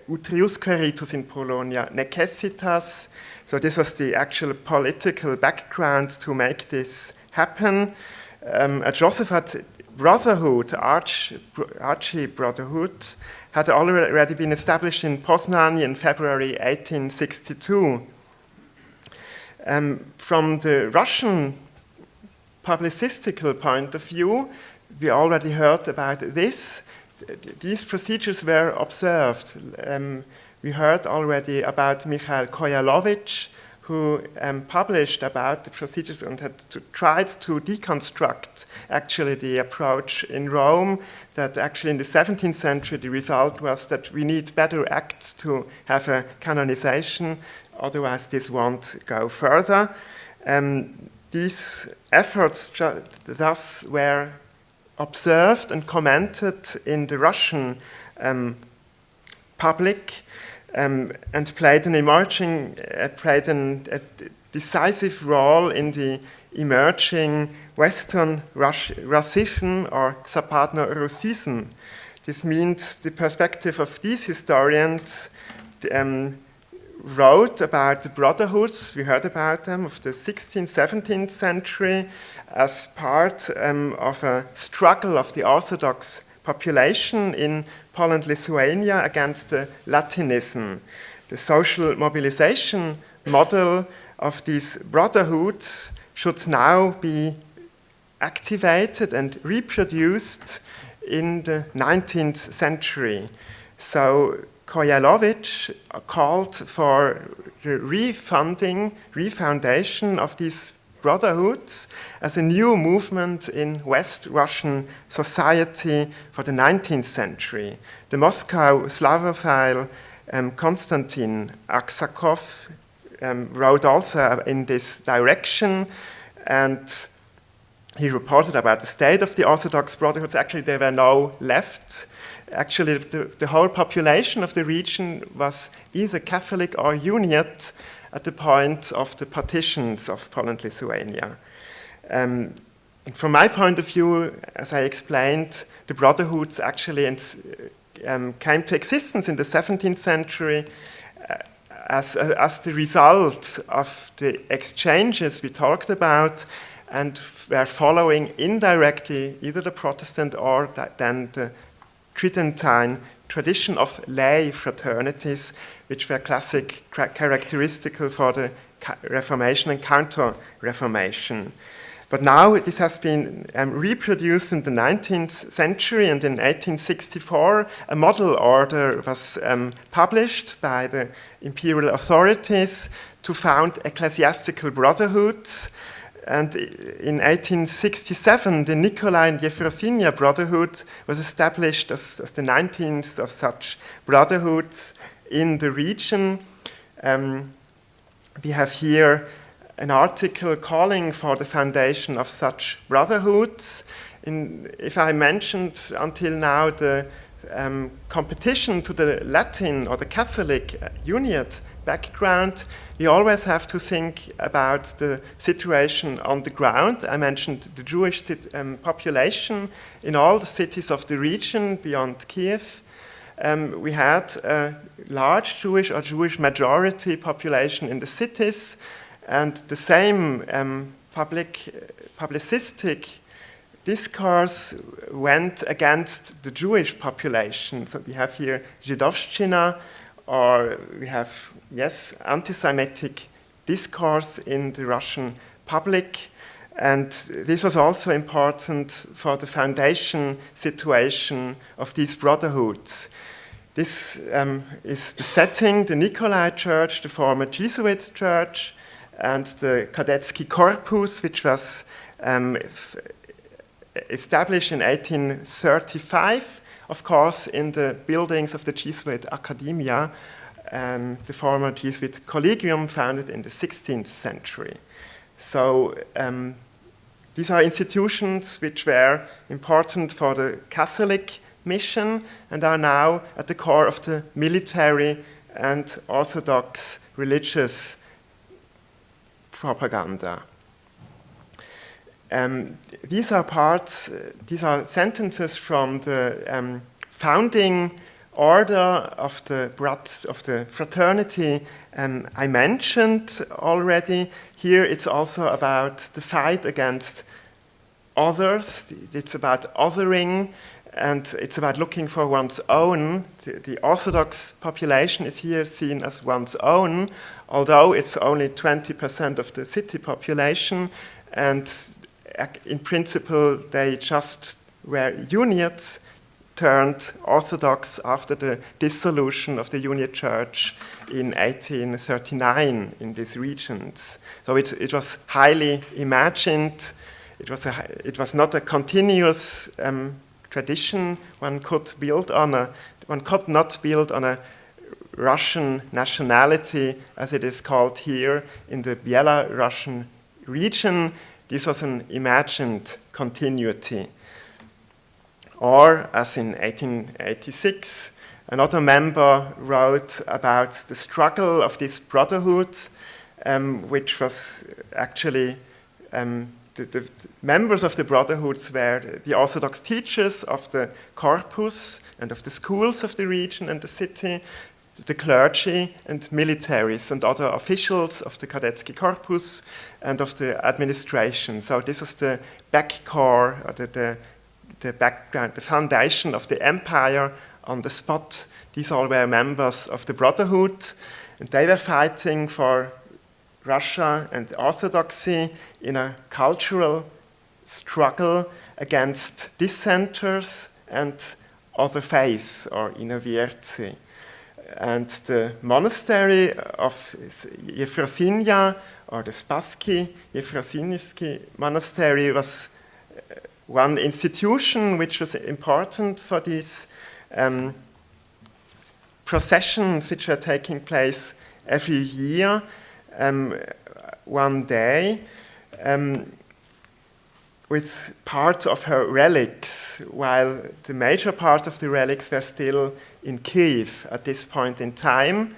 B: Utriusque ritus in Polonia necessitas. So this was the actual political background to make this happen. A Josaphat brotherhood, archie-brotherhood, had already been established in Poznań in February 1862. From the Russian publicistical point of view, we already heard about this. These procedures were observed. We heard already about Mikhail Koyalovich, who published about the procedures and had tried to deconstruct actually the approach in Rome, that actually in the 17th century the result was that we need better acts to have a canonization, otherwise this won't go further. These efforts thus were observed and commented in the Russian public, and played a decisive role in the emerging Western Russism or Zapadno Russism. This means the perspective of these historians wrote about the brotherhoods, we heard about them, of the 16th, 17th century as part of a struggle of the Orthodox population in Poland, Lithuania against the Latinism. The social mobilization model of these brotherhoods should now be activated and reproduced in the 19th century. So Kojalowicz called for the refoundation of these brotherhoods as a new movement in West Russian society for the 19th century. The Moscow Slavophile Konstantin Aksakov wrote also in this direction, and he reported about the state of the Orthodox brotherhoods. Actually, there were no left. Actually, the whole population of the region was either Catholic or Uniate at the point of the partitions of Poland, Lithuania. And from my point of view, as I explained, the brotherhoods actually came to existence in the 17th century as the result of the exchanges we talked about, and were following indirectly either the Protestant or then the Tridentine tradition of lay fraternities, which were characteristical for the Reformation and Counter-Reformation. But now this has been reproduced in the 19th century, and in 1864 a model order was published by the imperial authorities to found ecclesiastical brotherhoods. And in 1867, the Nikolai and Yefrosinia Brotherhood was established as the 19th of such brotherhoods in the region. We have here an article calling for the foundation of such brotherhoods. If I mentioned until now the competition to the Latin or the Catholic Uniate background, we always have to think about the situation on the ground. I mentioned the Jewish population in all the cities of the region beyond Kiev. We had a large Jewish or Jewish majority population in the cities, and the same publicistic discourse went against the Jewish population. So we have here Żydowszczyna, or we have, anti-Semitic discourse in the Russian public. And this was also important for the foundation situation of these brotherhoods. This is the setting, the Nikolai Church, the former Jesuit church, and the Kadetsky Corpus, which was established in 1835, of course, in the buildings of the Jesuit Academia, the former Jesuit Collegium founded in the 16th century. So these are institutions which were important for the Catholic mission and are now at the core of the military and Orthodox religious propaganda. These are sentences from the founding order of the fraternity I mentioned already. Here it's also about the fight against others. It's about othering, and it's about looking for one's own. The Orthodox population is here seen as one's own, although it's only 20% of the city population, and in principle they just were Uniates turned Orthodox after the dissolution of the Uniate Church in 1839 in these regions. So it was highly imagined. It was not a continuous tradition. One could not build on a Russian nationality, as it is called here in the Belarusian region. This was an imagined continuity. Or, as in 1886, another member wrote about the struggle of this brotherhood, which was actually the members of the brotherhoods were the Orthodox teachers of the corpus and of the schools of the region and the city, the clergy and militaries and other officials of the Kadetsky corpus and of the administration. So this was the back core, or the background, the foundation of the empire on the spot. These all were members of the brotherhood, and they were fighting for Russia and orthodoxy in a cultural struggle against dissenters and other faiths, or innovierci. And the monastery of Yefrosinia, or the Spassky Yefrosinsky monastery, was one institution which was important for these processions which were taking place every year, one day, with part of her relics, while the major part of the relics were still in Kiev at this point in time.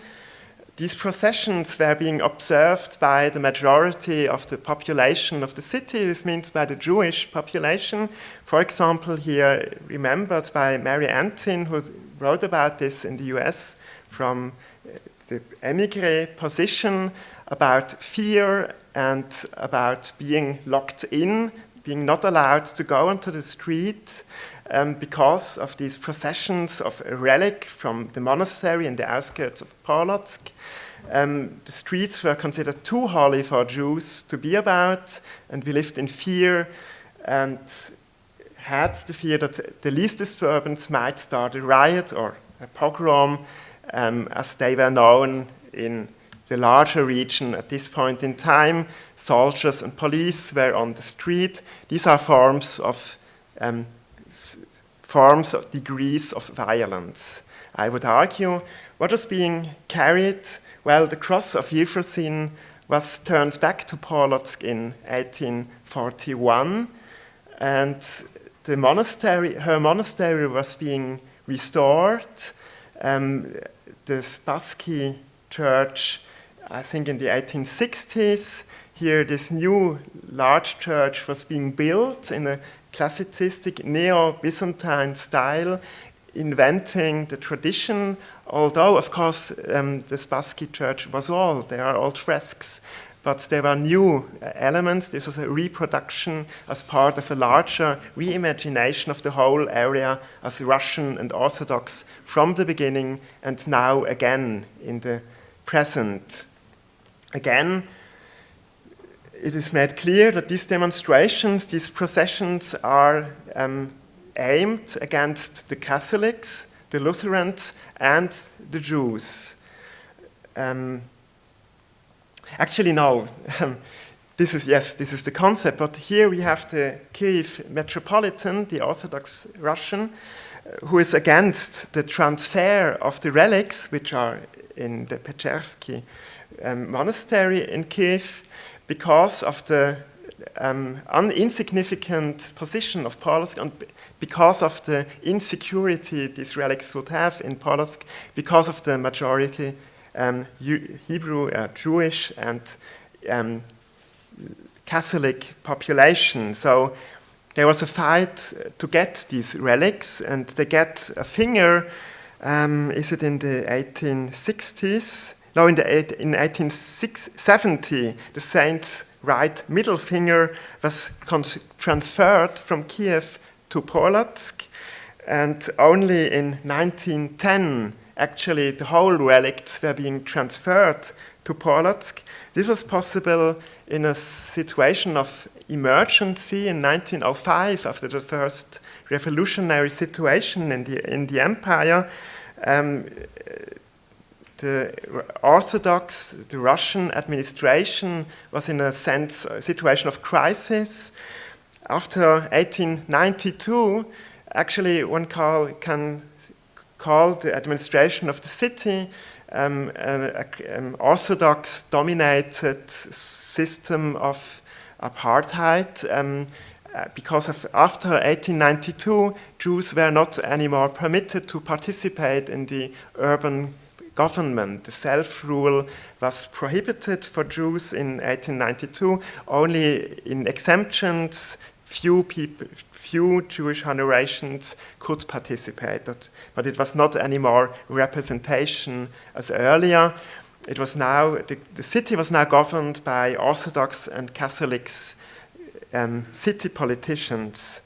B: These processions were being observed by the majority of the population of the city. This means by the Jewish population. For example, here remembered by Mary Antin, who wrote about this in the US from the émigré position, about fear and about being locked in, being not allowed to go onto the street because of these processions of a relic from the monastery in the outskirts of Polotsk. The streets were considered too holy for Jews to be about, and we lived in fear and had the fear that the least disturbance might start a riot or a pogrom, as they were known in the larger region at this point in time. Soldiers and police were on the street. These are forms of degrees of violence. I would argue what was being carried. Well, the cross of Yevrosin was turned back to Polotsk in 1841, and the monastery, her monastery, was being restored. The Spassky church, I think in the 1860s, here this new large church was being built in a classicistic neo-Byzantine style, inventing the tradition, although of course the Spassky church was old, they are old fresks, but there were new elements. This was a reproduction as part of a larger reimagination of the whole area as Russian and Orthodox from the beginning and now again in the present. Again, it is made clear that these demonstrations, these processions are aimed against the Catholics, the Lutherans, and the Jews. Actually, no. This is the concept, but here we have the Kiev Metropolitan, the Orthodox Russian, who is against the transfer of the relics, which are in the Pechersky monastery in Kiev, because of the insignificant position of Polotsk and because of the insecurity these relics would have in Polotsk, because of the majority Hebrew, Jewish, and Catholic population. So there was a fight to get these relics, and they get a finger. Is it in the 1860s? No, in 1870, the saint's right middle finger was transferred from Kiev to Polotsk, and only in 1910, actually, the whole relics were being transferred to Polotsk. This was possible in a situation of emergency in 1905, after the first revolutionary situation in the empire. The Orthodox, the Russian administration was in a sense a situation of crisis. After 1892, actually one can call the administration of the city an Orthodox dominated system of apartheid, because after 1892, Jews were not anymore permitted to participate in the urban government. The self-rule was prohibited for Jews in 1892. Only in exemptions, few Jewish honorations could participate, but it was not anymore representation as earlier. It was now, the city was now governed by Orthodox and Catholics, city politicians,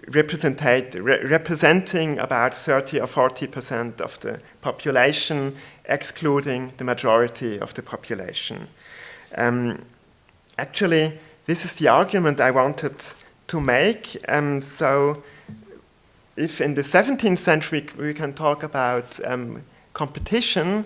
B: representing about 30 or 40% of the population, excluding the majority of the population. Actually, this is the argument I wanted to make. So if in the 17th century we can talk about competition,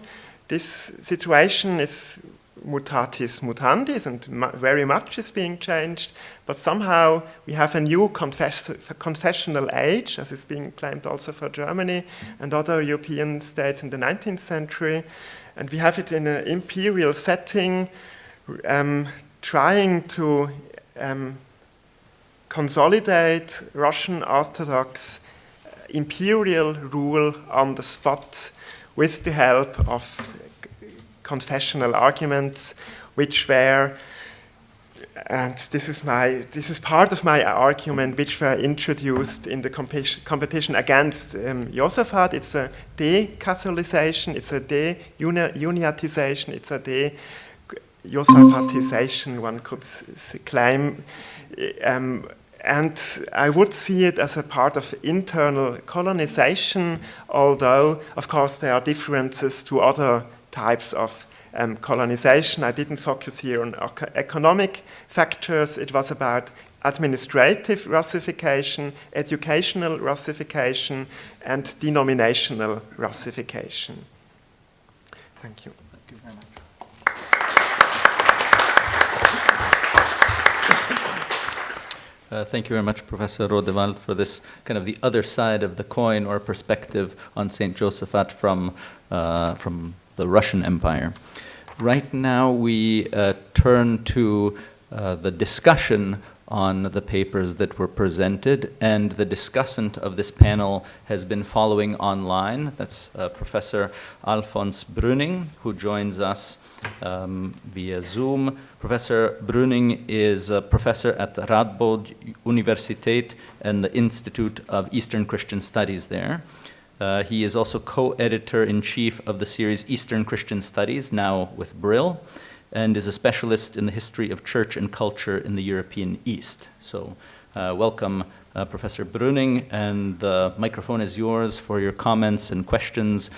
B: this situation is mutatis mutandis, and very much is being changed, but somehow we have a new confessional age, as is being claimed also for Germany and other European states in the 19th century, and we have it in an imperial setting, trying to consolidate Russian Orthodox imperial rule on the spot with the help of confessional arguments, which were, and this is part of my argument, which were introduced in the competition against Josaphat. It's a de-Catholicization, it's a de-Uniatization, it's a de-Josaphatization, one could claim. And I would see it as a part of internal colonization, although, of course, there are differences to other types of colonization. I didn't focus here on economic factors. It was about administrative Russification, educational Russification, and denominational Russification. Thank you.
P: Thank you very much. Thank you very much, Professor Rodewald, for this kind of the other side of the coin or perspective on St. Josaphat from the Russian Empire. Right now we turn to the discussion on the papers that were presented, and the discussant of this panel has been following online. That's Professor Alfons Brüning, who joins us via Zoom. Professor Brüning is a professor at the Radboud Universität and the Institute of Eastern Christian Studies there. He is also co-editor-in-chief of the series Eastern Christian Studies, now with Brill, and is a specialist in the history of church and culture in the European East. So welcome, Professor Brüning, and the microphone is yours for your comments and questions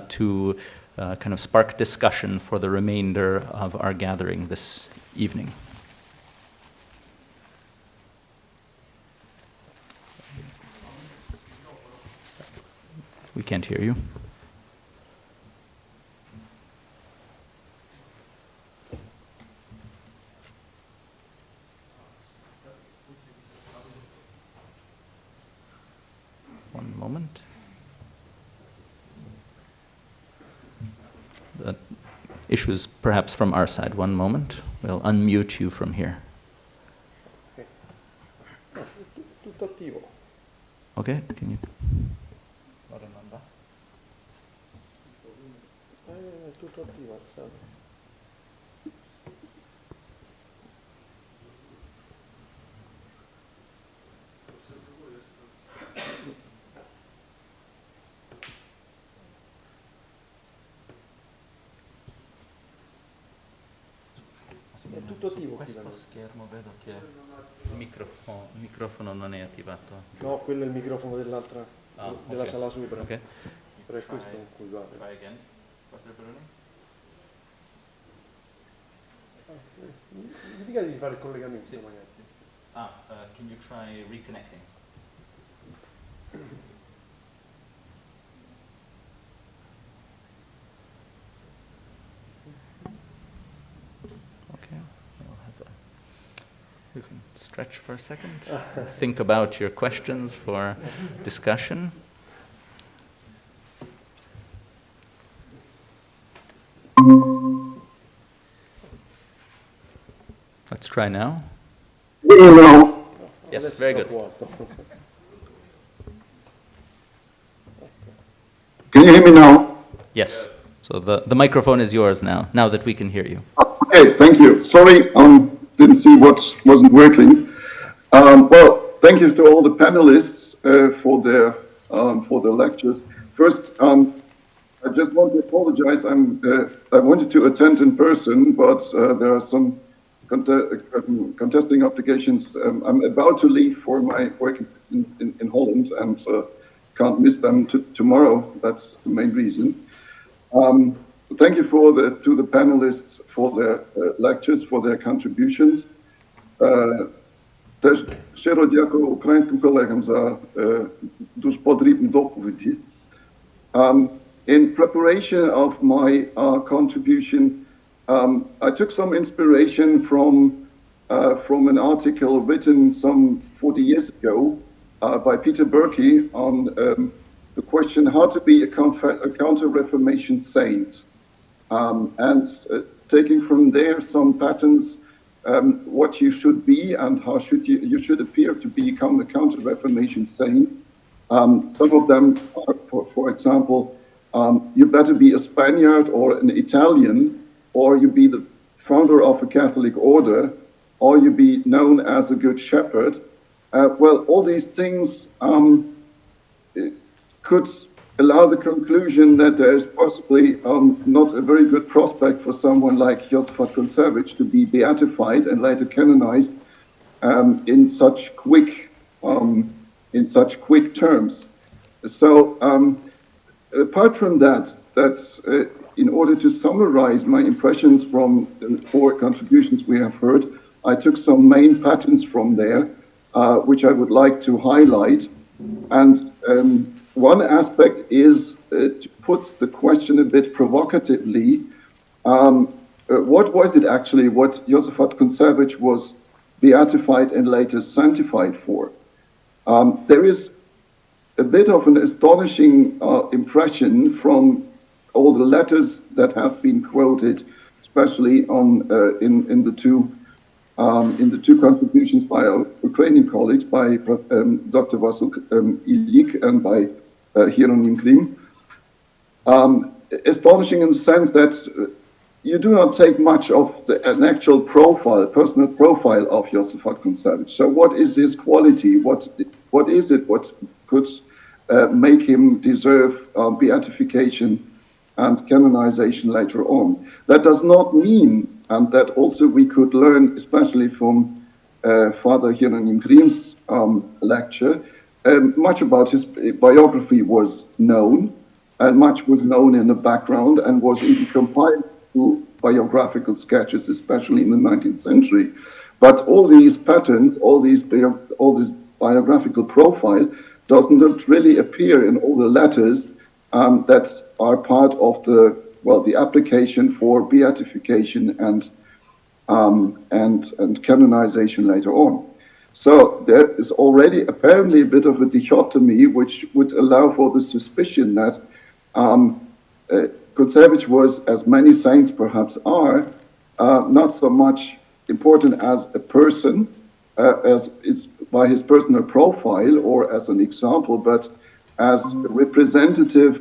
P: to kind of spark discussion for the remainder of our gathering this evening. We can't hear you. One moment. The issues perhaps from our side. One moment. We'll unmute you from here. Okay, can you?
E: Tutto attivo, alzato. È tutto attivo.
P: Questo schermo vedo che il microfono non è attivato.
E: No, quello è il microfono dell'altra, della
P: okay.
E: sala sopra.
P: Okay.
E: Però è questo in cui va.
P: Try again. Professor Brüning?
E: Mi dica di fare il collegamento magari.
P: Can you try reconnecting? Okay, we can stretch for a second. Think about your questions for discussion. Let's try now. Yes, very good.
F: Can you hear me now?
P: Yes. So the microphone is yours now that we can hear you.
F: Okay, thank you. Sorry, didn't see what wasn't working. Well, thank you to all the panelists for their lectures. First, I just want to apologize. I wanted to attend in person, but there are some contesting obligations. I'm about to leave for my work in Holland and can't miss them tomorrow. That's the main reason. Thank you to the panelists for their lectures, for their contributions. Też щиро дякую українським колегам за дуже потрібні доповіді. In preparation of my contribution, I took some inspiration from an article written some 40 years ago by Peter Berkey on the question how to be a counter-Reformation saint, and taking from there some patterns what you should be and how you should appear to become a counter-Reformation saint. Some of them are, for example, you better be a Spaniard or an Italian, or you be the founder of a Catholic order, or you be known as a good shepherd. Well, all these things could allow the conclusion that there is possibly not a very good prospect for someone like Josaphat Kuntesevych to be beatified and later canonized in such quick terms. So apart from that, in order to summarize my impressions from the 4 contributions we have heard, I took some main patterns from there, which I would like to highlight. And one aspect is to put the question a bit provocatively. What was it actually what Josaphat Kuntesevych was beatified and later sanctified for? There is a bit of an astonishing impression from all the letters that have been quoted, especially in the two contributions by our Ukrainian colleagues, by Dr. Vasyl Ilik and by Hieronym Krim. Astonishing in the sense that you do not take much of an actual personal profile of Josaphat Kuntesevych. So what is his quality? What is it? What could make him deserve beatification and canonization later on? That does not mean, and that also we could learn, especially from Father Hieronym Krim's lecture, much about his biography was known, and much was known in the background and was even compiled to biographical sketches, especially in the 19th century. But all these patterns, all this biographical profile does not really appear in all the letters that are part of the application for beatification and canonization later on. So there is already apparently a bit of a dichotomy which would allow for the suspicion that Kuntesevych was, as many saints perhaps are, not so much important as a person, as it's by his personal profile or as an example, but as a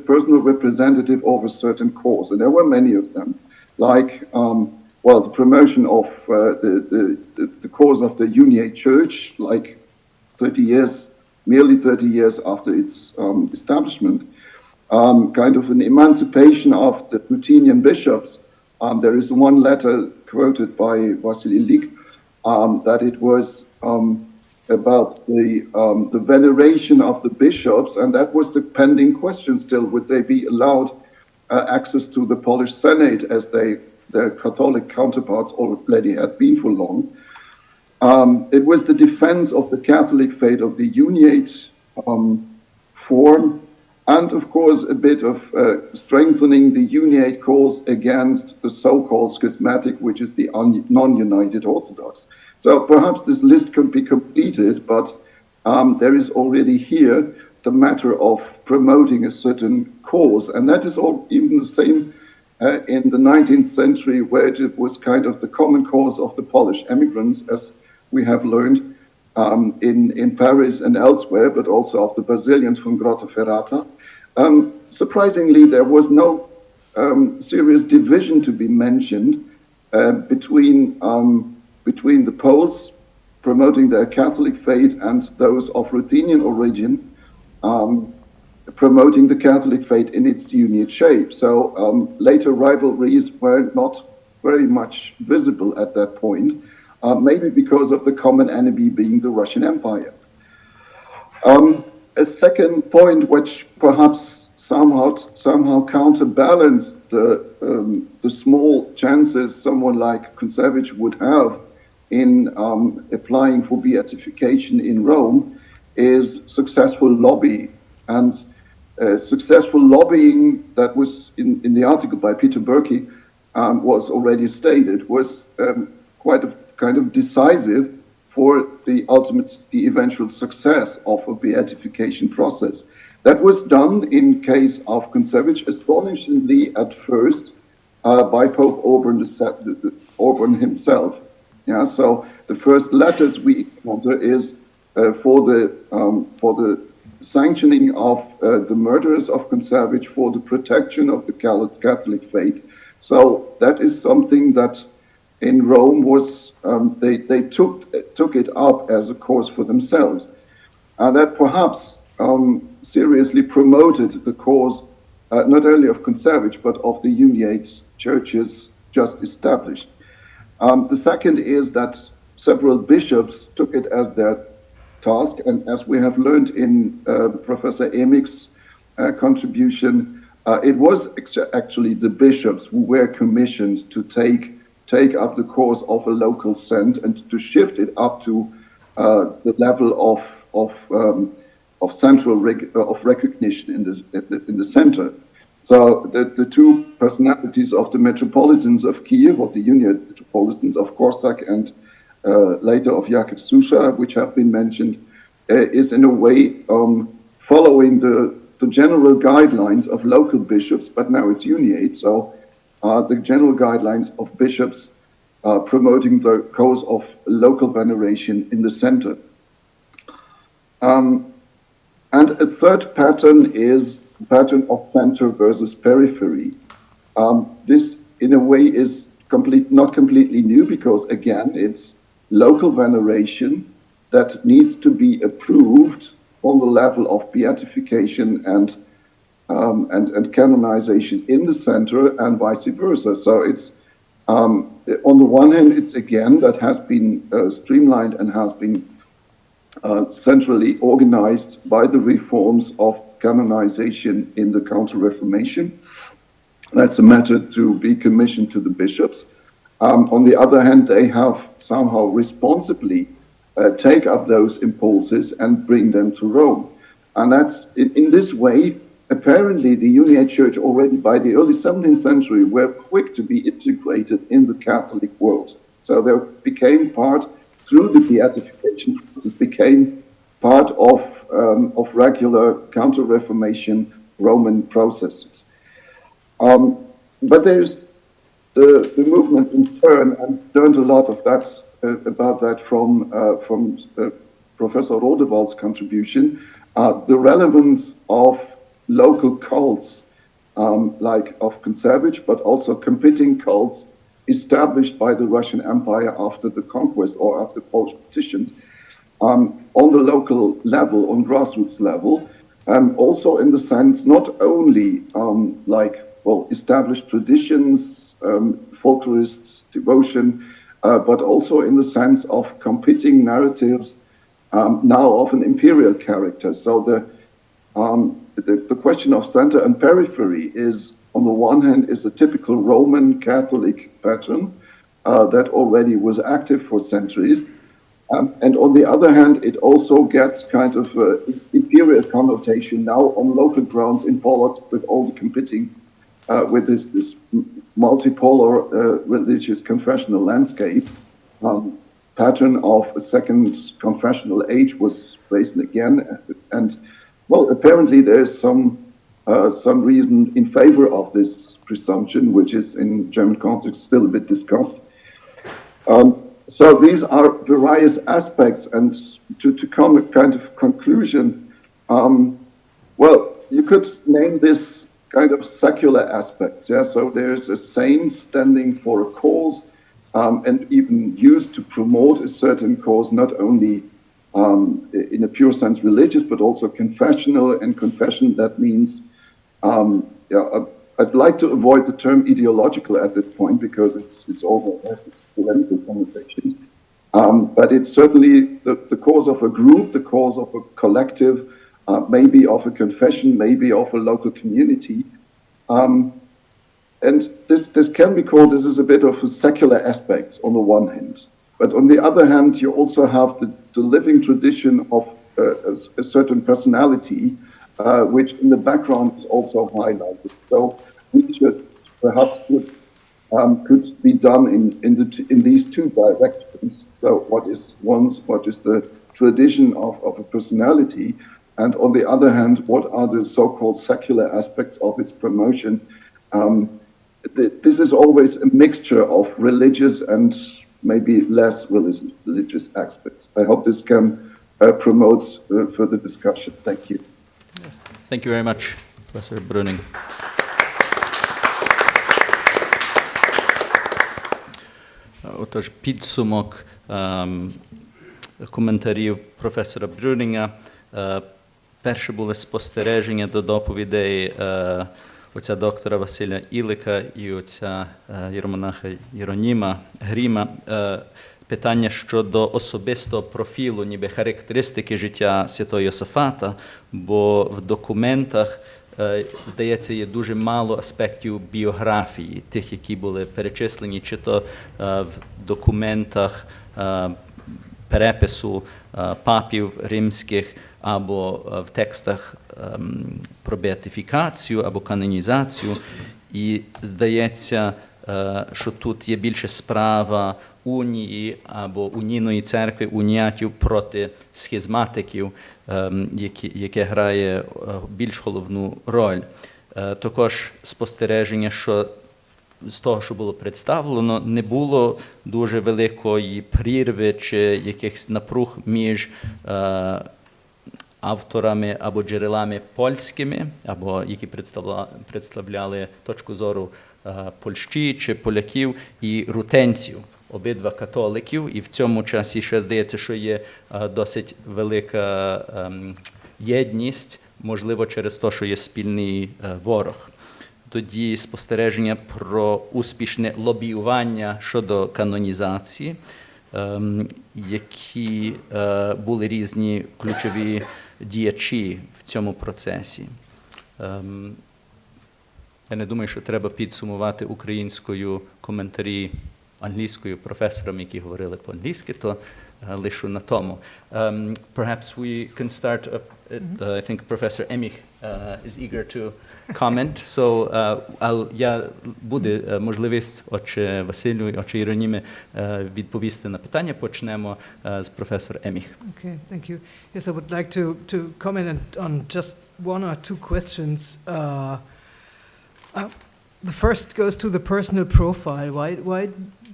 F: personal representative of a certain cause. And there were many of them, like, the promotion of the cause of the Uniate Church, like nearly 30 years after its establishment, kind of an emancipation of the Ruthenian bishops. There is one letter quoted by Vasyl Ilik that it was about the veneration of the bishops, and that was the pending question still. Would they be allowed access to the Polish Senate as their Catholic counterparts already had been for long? It was the defense of the Catholic faith of the Uniate form, and of course a bit of strengthening the Uniate cause against the so-called schismatic, which is the non-united Orthodox. So perhaps this list can be completed, but there is already here the matter of promoting a certain cause, and that is even the same in the 19th century, where it was kind of the common cause of the Polish emigrants, as we have learned in Paris and elsewhere, but also of the Basilians from Grotta Ferrata. surprisingly, there was no serious division to be mentioned between the Poles promoting their Catholic faith and those of Ruthenian origin promoting the Catholic faith in its uniate shape. So later rivalries were not very much visible at that point, maybe because of the common enemy being the Russian Empire. A second point, which perhaps somehow counterbalanced the small chances someone like Kuntesevych would have in applying for beatification in Rome, is successful lobbying. And successful lobbying, that was in the article by Peter Berkey, was already stated, was quite kind of decisive for the eventual success of a beatification process. That was done in case of Kuntesevych, astonishingly at first, by Pope Urban himself. Yeah, so the first letters we encounter is for the sanctioning of the murderers of Kuntesevych, for the protection of the Catholic faith. So that is something that in Rome was they took it up as a cause for themselves, and that perhaps seriously promoted the cause not only of Kuntesevych but of the uniate churches just established. The second is that several bishops took it as their task, and as we have learned in Professor Emick's contribution, it was actually the bishops who were commissioned to take up the cause of a local cent and to shift it up to the level of central recognition in the center. So the two personalities of the metropolitans of Kiev, or the Union metropolitans of Korsak and later of Jakub Susza, which have been mentioned, is in a way following the general guidelines of local bishops, but now it's uniate. So the general guidelines of bishops promoting the cause of local veneration in the center. And a third pattern is the pattern of center versus periphery. This, in a way, is not completely new, because, again, it's local veneration that needs to be approved on the level of beatification and canonization in the center, and vice versa. So it's, on the one hand, it's again that has been streamlined and has been centrally organized by the reforms of canonization in the Counter-Reformation. That's a matter to be commissioned to the bishops. On the other hand, they have somehow responsibly take up those impulses and bring them to Rome. And that's, in this way, apparently the Uniate Church already by the early 17th century were quick to be integrated in the Catholic world. So they became part, through the beatification process, became part of regular Counter-Reformation Roman processes. But there's the movement in turn, and learned a lot of that about that from Professor Rodewald's contribution. The relevance of local cults, like of Kuntesevych, but also competing cults established by the Russian Empire after the conquest or after Polish partitions, on the local level, on grassroots level, also in the sense not only established traditions, folklorists, devotion, but also in the sense of competing narratives, now of an imperial character. So the question of center and periphery is, on the one hand, is a typical Roman Catholic pattern that already was active for centuries. And on the other hand, it also gets kind of imperial connotation now on local grounds in Polotsk, with all the competing, with this multipolar religious confessional landscape. Pattern of a second confessional age was raised again, and well, apparently there is some reason in favor of this presumption, which is in German context still a bit discussed. So these are various aspects, and to come a kind of conclusion, well, you could name this kind of secular aspects. Yeah, so there's a saint standing for a cause, and even used to promote a certain cause, not only in a pure sense religious, but also confessional. And confession, that means, I'd like to avoid the term ideological at this point because it's almost has its political connotations. But it's certainly the cause of a group, the cause of a collective, maybe of a confession, maybe of a local community. And this can be called, this is a bit of a secular aspect on the one hand. But on the other hand, you also have the living tradition of a certain personality, which in the background is also highlighted. So we should perhaps could be done in these two directions. So what is the tradition of a personality, and on the other hand, what are the so-called secular aspects of its promotion? This is always a mixture of religious and maybe less religious aspects. I hope this can promote further discussion. Thank you.
P: Yes. Thank you very much, Professor Brüning. Отож, підсумок коментарів професора Брюнінга. Перше були спостереження до доповідей отця доктора Василя Ілика і отця єромонаха Єроніма Гріма. Питання щодо особистого профілу, ніби характеристики життя святого Йосафата, бо в документах, здається, є дуже мало аспектів біографії, тих, які були перечислені, чи то в документах перепису папів римських, або в текстах про беатифікацію, або канонізацію. І здається, що тут є більше справа унії або унійної церкви, уніатів проти схизматиків, яке грає більш головну роль. Також спостереження, що з того, що було представлено, не було дуже великої прірви чи якихось напруг між авторами або джерелами польськими, або які представляли точку зору польщі чи поляків і рутенців, обидва католиків. І в цьому часі ще здається, що є досить велика єдність, можливо, через те, що є спільний ворог. Тоді спостереження про успішне лобіювання щодо канонізації, які були різні ключові діячі в цьому процесі. Я не думаю, що треба підсумувати українською коментарі англійською професорам, які говорили по-англійськи, то лишу на тому. Perhaps we can start, I think Professor Emich is eager to comment, so буде можливість отче Василю і отче Єроніме відповісти на питання. Почнемо з професора Еміх.
T: Okay, thank you. Yes, I would like to comment on just one or two questions. The first goes to the personal profile. Why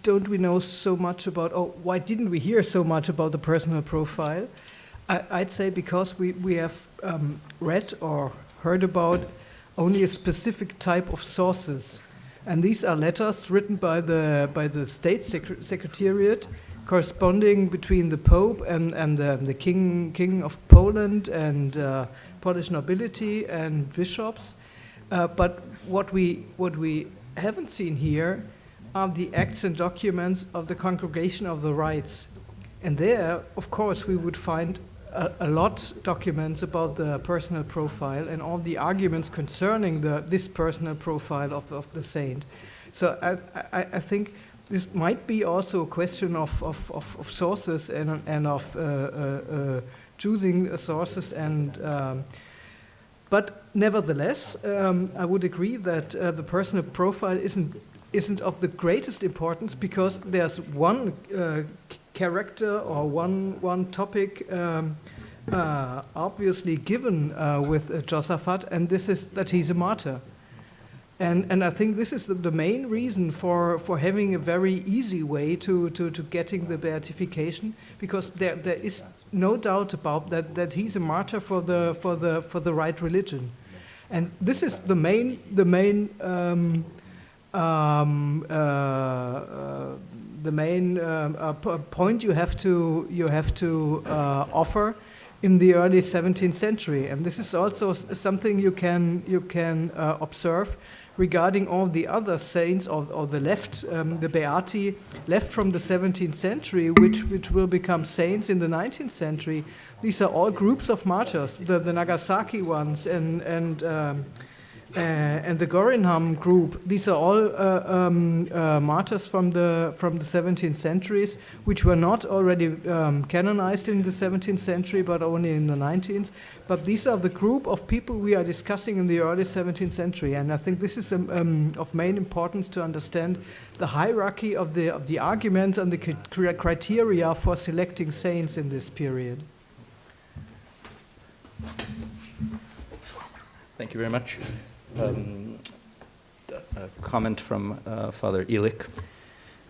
T: don't we know so much about, or why didn't we hear so much about the personal profile? I'd say because we have read or heard about only a specific type of sources. And these are letters written by the state secretariat corresponding between the Pope and the King of Poland and Polish nobility and bishops. But what we haven't seen here are the acts and documents of the Congregation of the Rites. And there, of course, we would find a lot documents about the personal profile and all the arguments concerning this personal profile of the saint. So I think this might be also a question of sources and of choosing sources and but nevertheless, I would agree that the personal profile isn't of the greatest importance because there's one character or one topic obviously given with Josaphat, and this is that he's a martyr. And I think this is the main reason for having a very easy way to getting the beatification, because there is no doubt about that he's a martyr for the right religion. And this is the main point you have to offer in the early 17th century, and this is also something you can observe regarding all the other saints or the left, the Beati left from the 17th century, which will become saints in the 19th century. These are all groups of martyrs, the Nagasaki ones and the Gorinham group. These are all martyrs from the 17th centuries, which were not already canonized in the 17th century, but only in the 19th. But these are the group of people we are discussing in the early 17th century, and I think this is of main importance to understand the hierarchy of the arguments and the criteria for selecting saints in this period.
P: Thank you very much. A comment from Father Ilik.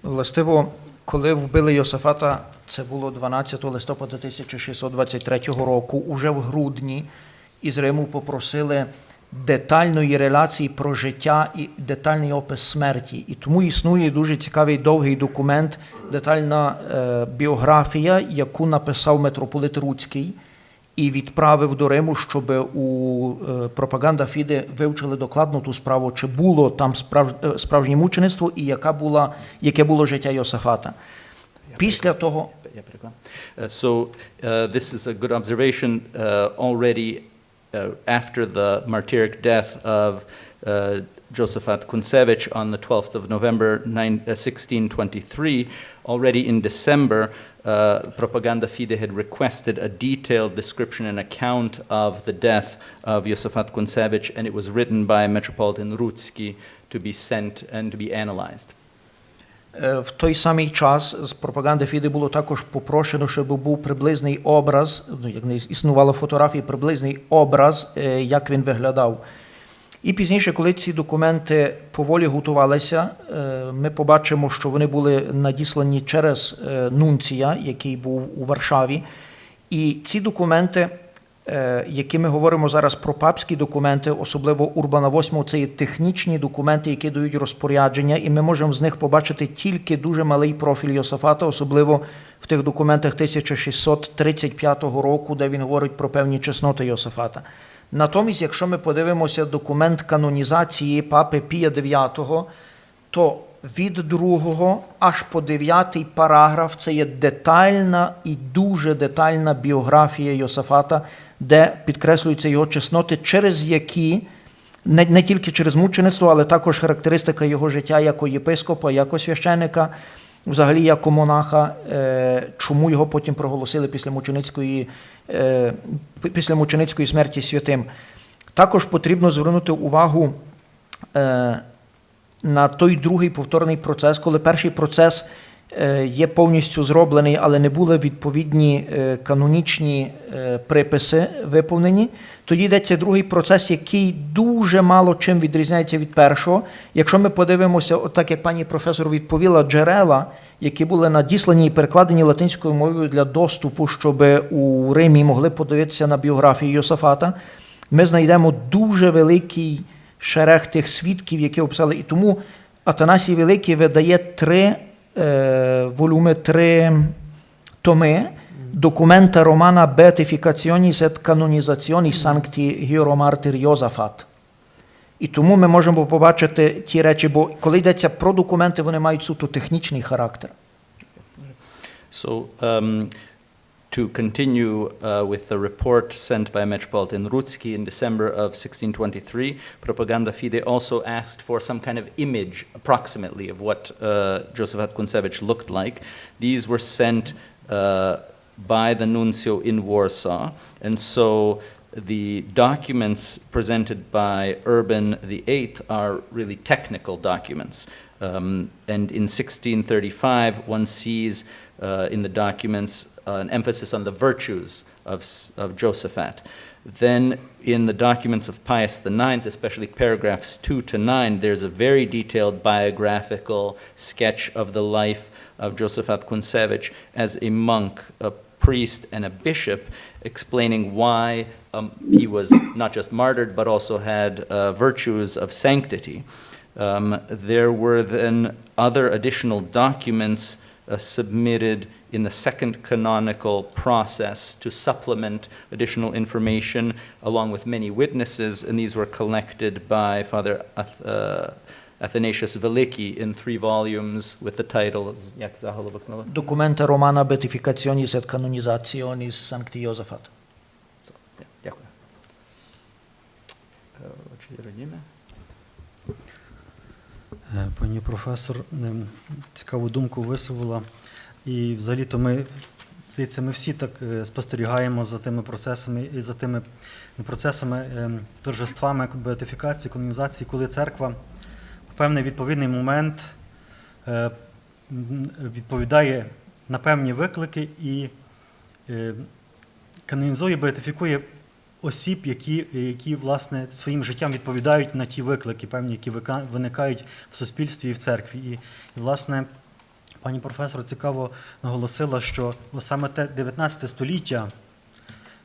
U: Властиво, коли вбили Йосафата, це було 12 листопада 1623 року, уже в грудні із Риму попросили детальної реляції про життя і детальний опис смерті. І тому існує дуже цікавий довгий документ, детальна біографія, яку написав митрополит Руцький і відправив до Риму, щоб у пропаганда Фіде вивчили докладно ту справу, чи було там справжнє мучеництво і яке було життя Йосафата. Після того...
P: So this is a good observation. Already after the martyric death of Josaphat Kuntesevych on the 12th of November 1623, already in December, Propaganda Fide had requested a detailed description and account of the death of Josaphat Kuntesevych, and it was written by Metropolitan Rutsky to be sent and to be analyzed.
U: В той самий час з пропаганди Фіде було також попрошено, щоб був приблизний образ, як не існувало фотографії, приблизний образ, як він виглядав. І пізніше, коли ці документи поволі готувалися, ми побачимо, що вони були надіслані через нунція, який був у Варшаві. І ці документи, які ми говоримо зараз про папські документи, особливо Урбана VIII, це є технічні документи, які дають розпорядження, і ми можемо з них побачити тільки дуже малий профіль Йосафата, особливо в тих документах 1635 року, де він говорить про певні чесноти Йосафата. Натомість, якщо ми подивимося документ канонізації папи Пія IX, то від 2 аж по 9 параграф це є детальна і дуже детальна біографія Йосафата, де підкреслюються його чесноти, через які, не тільки через мучеництво, але також характеристика його життя як єпископа, як священника, взагалі як монаха, чому його потім проголосили після мученицької смерті святим. Також потрібно звернути увагу на той другий повторний процес, коли перший процес є повністю зроблений, але не були відповідні канонічні приписи виповнені. Тоді йдеться другий процес, який дуже мало чим відрізняється від першого. Якщо ми подивимося, так як пані професор відповіла, джерела, які були надіслані і перекладені латинською мовою для доступу, щоб у Римі могли подивитися на біографію Йосафата, ми знайдемо дуже великий шерех тих свідків, які описали. І тому Атанасій Великий видає 3 волюми, 3 томи документа Романа Beatificationis et Canonizationis Sancti Hieromartyr Josaphat. І тому ми можемо побачити ті речі, бо коли йдеться про документи, вони мають суто технічний характер.
P: So, to continue with the report sent by Metropolitan Rutsky in December of 1623, Propaganda Fide also asked for some kind of image, approximately, of what Josaphat Kuntesevych looked like. These were sent by the nuncio in Warsaw, and so the documents presented by Urban VIII are really technical documents. And in 1635, one sees in the documents an emphasis on the virtues of Josaphat. Then in the documents of Pius IX, especially paragraphs 2 to 9, there's a very detailed biographical sketch of the life of Josaphat Kuntesevych as a monk, priest and a bishop, explaining why he was not just martyred, but also had virtues of sanctity. There were then other additional documents submitted in the second canonical process to supplement additional information, along with many witnesses, and these were collected by Father Athanasius Veliki in 3 volumes with the title, jak zaголовок знову?
U: Documenta Romana Beatificationis et Canonizationis Sancti Josaphat.
P: Дякую.
A: Пані професор цікаву думку висловила. І взагалі-то ми, здається, ми всі так спостерігаємо за тими процесами і за тими процесами торжествами беатифікації, канонізації, коли церква в певний відповідний момент відповідає на певні виклики і канонізує, беатифікує осіб, які власне, своїм життям відповідають на ті виклики, певні, які виникають в суспільстві і в церкві. І власне, пані професор цікаво наголосила, що саме те 19 століття,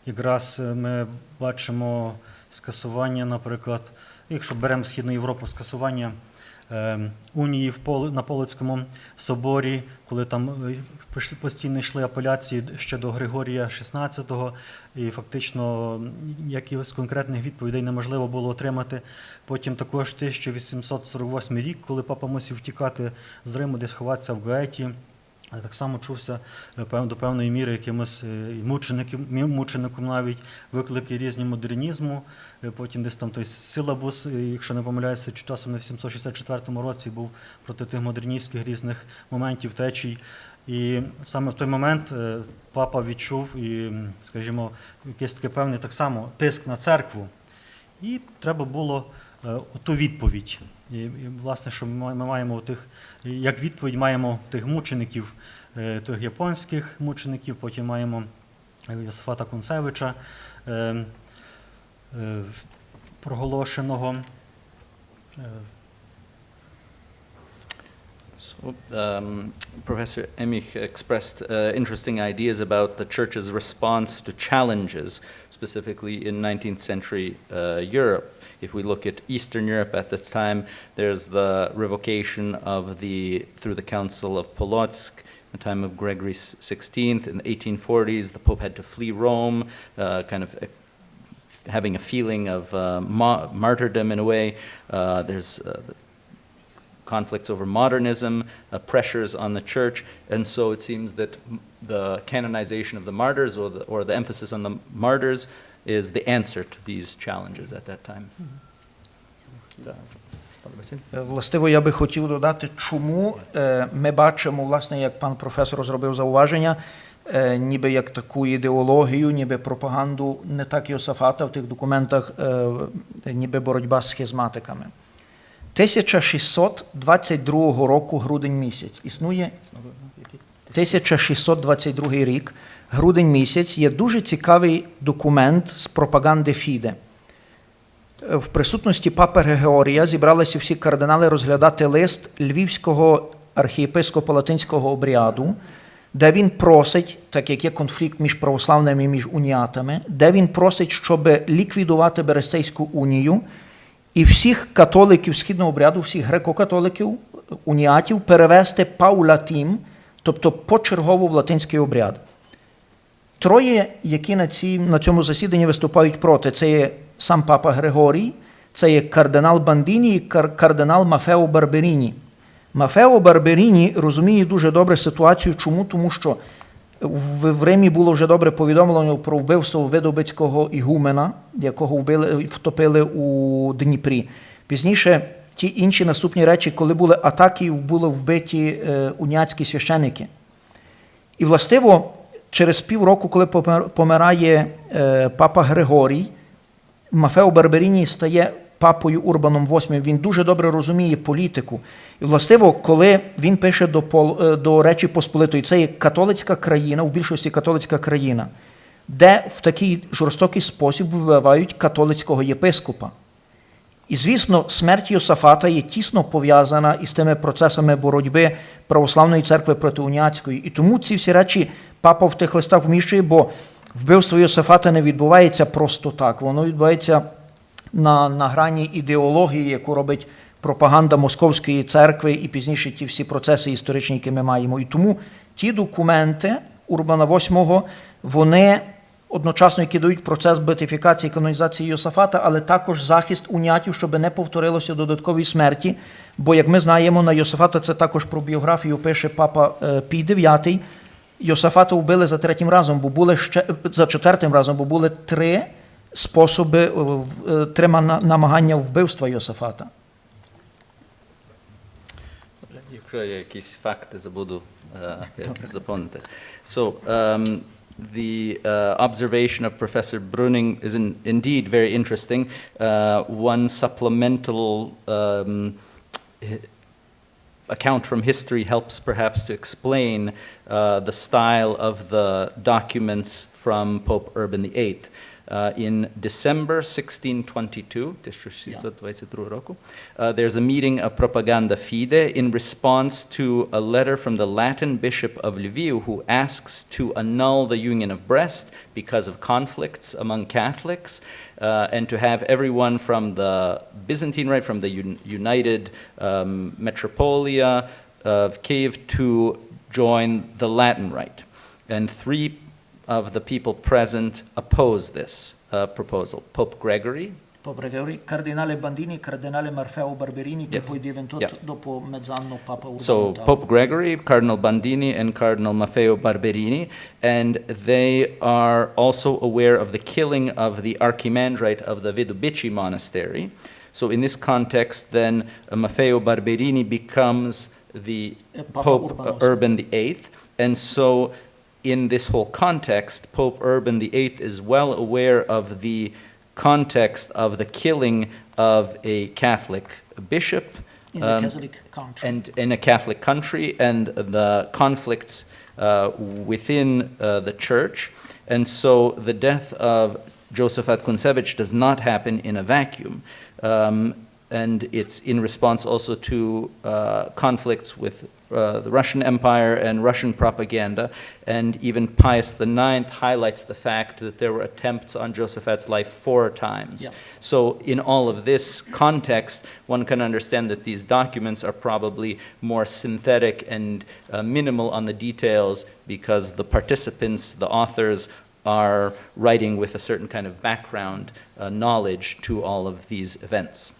A: якраз ми бачимо скасування, наприклад, якщо беремо Східну Європу, скасування унії на Полоцькому соборі, коли там постійно йшли апеляції ще до Григорія XVI, і фактично якихось конкретних відповідей неможливо було отримати. Потім також 1848 рік, коли папа мусив втікати з Риму, десь ховатися в Гаеті, так само чувся до певної міри якимось мучеником навіть, виклики різні модернізму. Потім десь там той силабус, якщо не помиляюся, часом на 764 році був проти тих модерністських різних моментів, течій. І саме в той момент папа відчув і, скажімо, якийсь такий певний так само тиск на церкву. І треба було ту відповідь. І власне, що ми маємо тих, як відповідь маємо тих мучеників, тих японських мучеників, потім маємо Josaphat'a Kuntesevycza, проголошеного.
P: So, Professor Emich expressed interesting ideas about the Church's response to challenges, specifically in 19th century Europe. If we look at Eastern Europe at the time, there's the revocation of through the Council of Polotsk, the time of Gregory XVI. In the 1840s, the Pope had to flee Rome, kind of having a feeling of martyrdom in a way. There's conflicts over modernism, pressures on the church, and so it seems that the canonization of the martyrs, or the emphasis on the martyrs, is the answer to these challenges at that time.
U: Властиво, я би хотів додати, чому ми бачимо, власне, як пан професор зробив зауваження, ніби як таку ідеологію, ніби пропаганду не так Йосафата в тих документах, ніби боротьба з схизматиками. 1622 року, грудень місяць, існує 1622 рік, грудень місяць, є дуже цікавий документ з пропаганди Фіде. В присутності папи Григорія зібралися всі кардинали розглядати лист Львівського архієпископа латинського обряду, де він просить, так як є конфлікт між православними і між уніатами, де він просить, щоб ліквідувати Берестейську унію і всіх католиків східного обряду, всіх греко-католиків, уніатів перевести паулатім, тобто почергово в латинський обряд. Троє, які на цьому засіданні виступають проти, це є сам папа Григорій, це є кардинал Бандіні і кардинал Мафео Барберіні. Мафео Барберіні розуміє дуже добре ситуацію. Чому? Тому що в Римі було вже добре повідомлено про вбивство видобицького ігумена, якого втопили у Дніпрі. Пізніше ті інші наступні речі, коли були атаки, були вбиті уніатські священики. І властиво, через півроку, коли помирає папа Григорій, Мафео Барберіні стає папою Урбаном VIII, він дуже добре розуміє політику. І, властиво, коли він пише до Речі Посполитої, це є католицька країна, в більшості католицька країна, де в такий жорстокий спосіб вбивають католицького єпископа. І, звісно, смерть Йосафата є тісно пов'язана із тими процесами боротьби православної церкви проти уніатської. І тому ці всі речі папа в тих листах вміщує, бо вбивство Йосафата не відбувається просто так. Воно відбувається на грані ідеології, яку робить пропаганда Московської церкви і пізніше ті всі процеси історичні, які ми маємо. І тому ті документи Урбана VIII, вони одночасно, які дають процес беатифікації і канонізації Йосафата, але також захист унятів, щоб не повторилося додаткової смерті. Бо, як ми знаємо, на Йосафата, це також про біографію пише папа Пій IX, Йосафата вбили за третім разом, бо були ще за четвертим разом, бо були три способи, три намагання вбивства Йосафата.
P: Якщо я якісь факти забуду заповнити. So, the observation of Professor Brüning is indeed very interesting. One supplemental account from history helps perhaps to explain the style of the documents from Pope Urban VIII. In December 1622, there's a meeting of Propaganda Fide in response to a letter from the Latin Bishop of Lviv who asks to annul the Union of Brest because of conflicts among Catholics and to have everyone from the Byzantine Rite, from the United Metropolia of Kiev to join the Latin Rite. And three of the people present oppose this proposal. Pope Gregory,
U: Cardinale Bandini, Cardinale Maffeo Barberini, che poi diventò dopo mezz'anno Papa Urbano
P: So Pope Gregory, Cardinal Bandini, and Cardinal Maffeo Barberini, and they are also aware of the killing of the Archimandrite of the Vidubici monastery. So in this context, then Maffeo Barberini becomes the Pope Urban VIII, and so in this whole context, Pope Urban VIII is well aware of the context of the killing of a Catholic bishop
U: in a Catholic country.
P: And in a Catholic country, and the conflicts within the church. And so the death of Josaphat Kuntesevych does not happen in a vacuum. And it's in response also to conflicts with the Russian Empire and Russian propaganda, and even Pius IX highlights the fact that there were attempts on Josaphat's life 4 times.
U: Yeah.
P: So in all of this context, one can understand that these documents are probably more synthetic and minimal on the details because the participants, the authors, are writing with a certain kind of background knowledge to all of these events.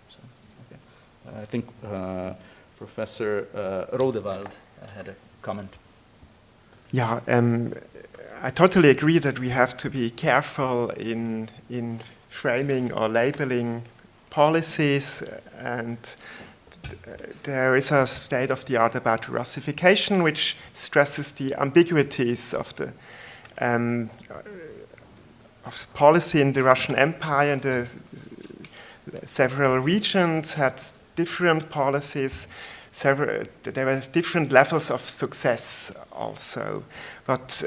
P: So, okay. I think Professor Rodewald had a comment.
B: Yeah, I totally agree that we have to be careful in framing or labeling policies, and there is a state of the art about Russification, which stresses the ambiguities of the policy in the Russian Empire, and the several regions had different policies. There were different levels of success also. But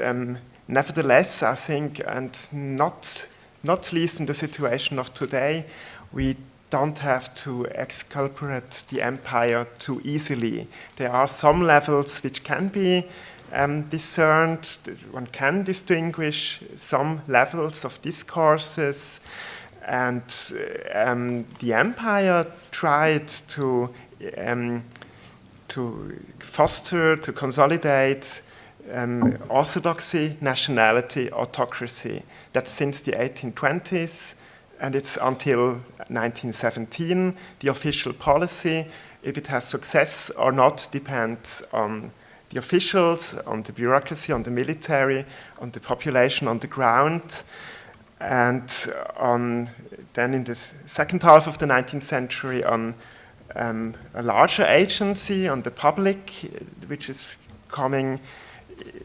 B: nevertheless, I think, and not least in the situation of today, we don't have to exculpate the empire too easily. There are some levels which can be discerned. One can distinguish some levels of discourses. And the empire tried to foster, to consolidate orthodoxy, nationality, autocracy. That's since the 1820s, and it's until 1917, the official policy. If it has success or not depends on the officials, on the bureaucracy, on the military, on the population on the ground. And then in the second half of the 19th century on a larger agency, on the public, which is coming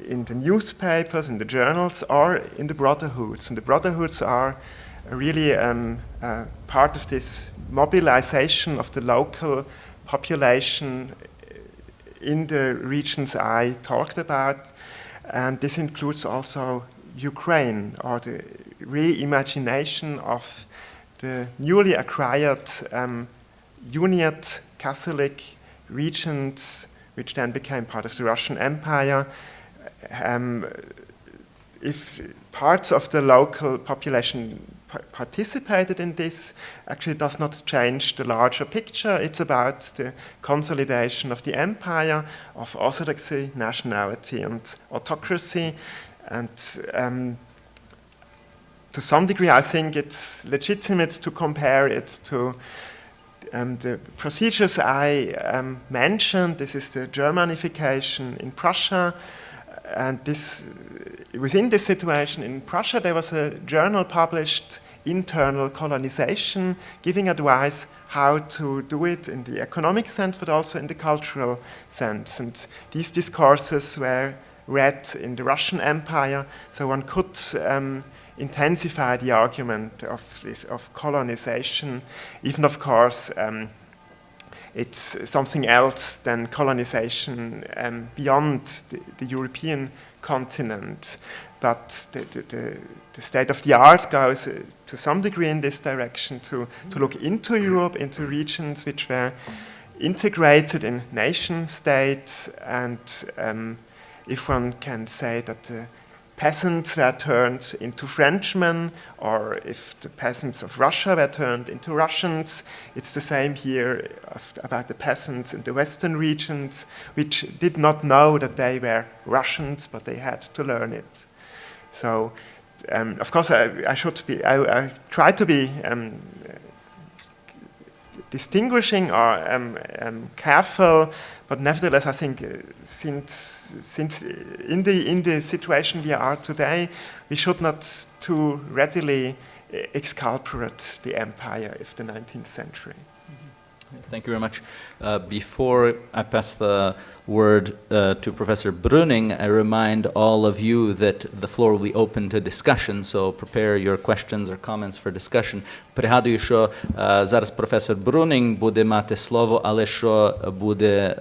B: in the newspapers, in the journals, or in the brotherhoods. And the brotherhoods are really part of this mobilization of the local population in the regions I talked about. And this includes also Ukraine, or the reimagination of the newly acquired Uniate Catholic regions, which then became part of the Russian Empire, if parts of the local population participated in this, actually does not change the larger picture. It's about the consolidation of the empire, of orthodoxy, nationality, and autocracy. And to some degree, I think it's legitimate to compare it to the procedures I mentioned. This is the Germanification in Prussia. And within this situation in Prussia, there was a journal published, Internal Colonization, giving advice how to do it in the economic sense, but also in the cultural sense. And these discourses were read in the Russian Empire, so one could intensify the argument of colonization, even of course it's something else than colonization beyond the European continent. But the state of the art goes to some degree in this direction, to look into Europe, into regions which were integrated in nation states, and if one can say that the peasants were turned into Frenchmen, or if the peasants of Russia were turned into Russians. It's the same here about the peasants in the western regions, which did not know that they were Russians, but they had to learn it. So, of course, I try to be distinguishing or careful, but nevertheless, I think since in the situation we are today, we should not too readily exculpate the empire of the 19th century.
P: Thank you very much. Before I pass the word to Professor Brüning, I remind all of you that the floor will be open to discussion, so prepare your questions or comments for discussion. Пригадую, що зараз професор Брюнінг буде мати слово, але що буде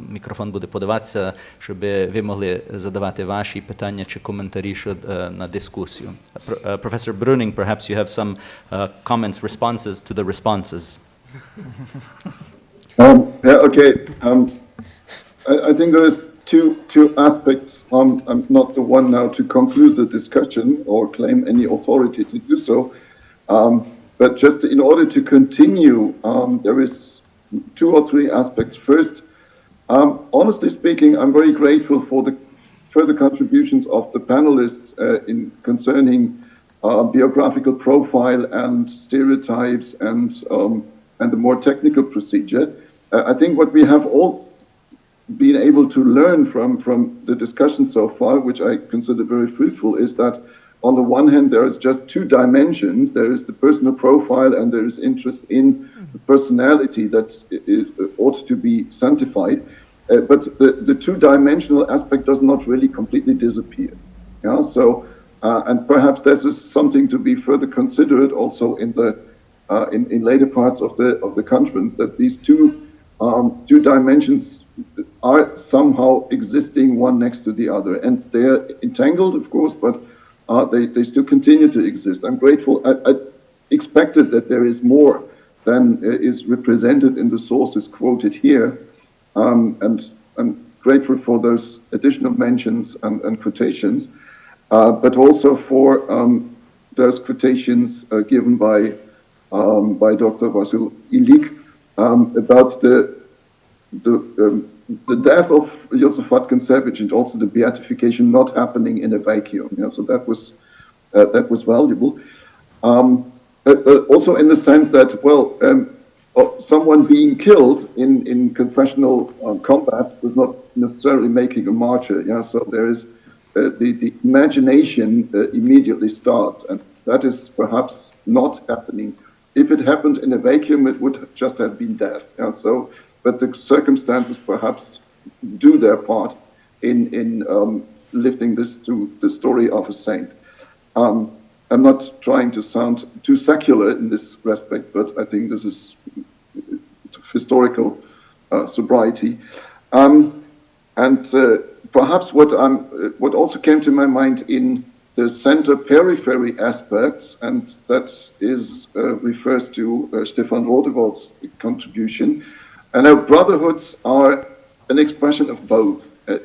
P: мікрофон буде подаватися, щоб ви могли задавати ваші питання чи коментарі на дискусію. Professor Brüning, perhaps you have some comments, responses to the responses.
F: Okay. I think there is two aspects. I'm not the one now to conclude the discussion or claim any authority to do so. But just in order to continue, there is 2 or 3 aspects. First, honestly speaking, I'm very grateful for the further contributions of the panelists in concerning biographical profile and stereotypes and the more technical procedure. I think what we have all been able to learn from the discussion so far, which I consider very fruitful, is that on the one hand, there is just 2 dimensions. There is the personal profile and there is interest in the personality that ought to be sanctified. But the 2-dimensional aspect does not really completely disappear. Yeah, so, and perhaps this is something to be further considered also in the in later parts of the conference, that these 2 dimensions are somehow existing one next to the other, and they're entangled, of course, but they still continue to exist. I'm grateful. I expected that there is more than is represented in the sources quoted here, and I'm grateful for those additional mentions and quotations, but also for those quotations given by Dr. Vasil Ilik about the death of Josaphat Kuntesevych and also the beatification not happening in a vacuum. Yeah, so that was valuable. Also in the sense that, well, someone being killed in confessional combats does not necessarily making a martyr. Yeah, so there is the imagination immediately starts, and that is perhaps not happening. If it happened in a vacuum, it would just have been death. Yeah, so, but the circumstances perhaps do their part in lifting this to the story of a saint. I'm not trying to sound too secular in this respect, but I think this is historical sobriety. And perhaps what also came to my mind in the center-periphery aspects, and that is refers to Stefan Rodewald's contribution. And our brotherhoods are an expression of both,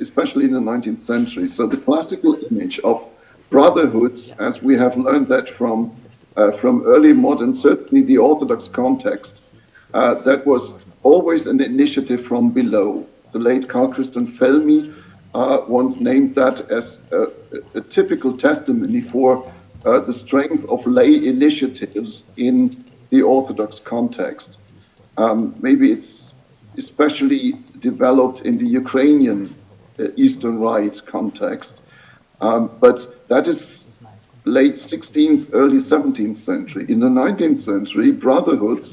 F: especially in the 19th century. So the classical image of brotherhoods, as we have learned that from early modern, certainly the Orthodox context, that was always an initiative from below. The late Carl Christian Felmy once named that as a typical testimony for the strength of lay initiatives in the Orthodox context. Maybe it's especially developed in the Ukrainian Eastern Rite context, but that is late 16th, early 17th century. In the 19th century, brotherhoods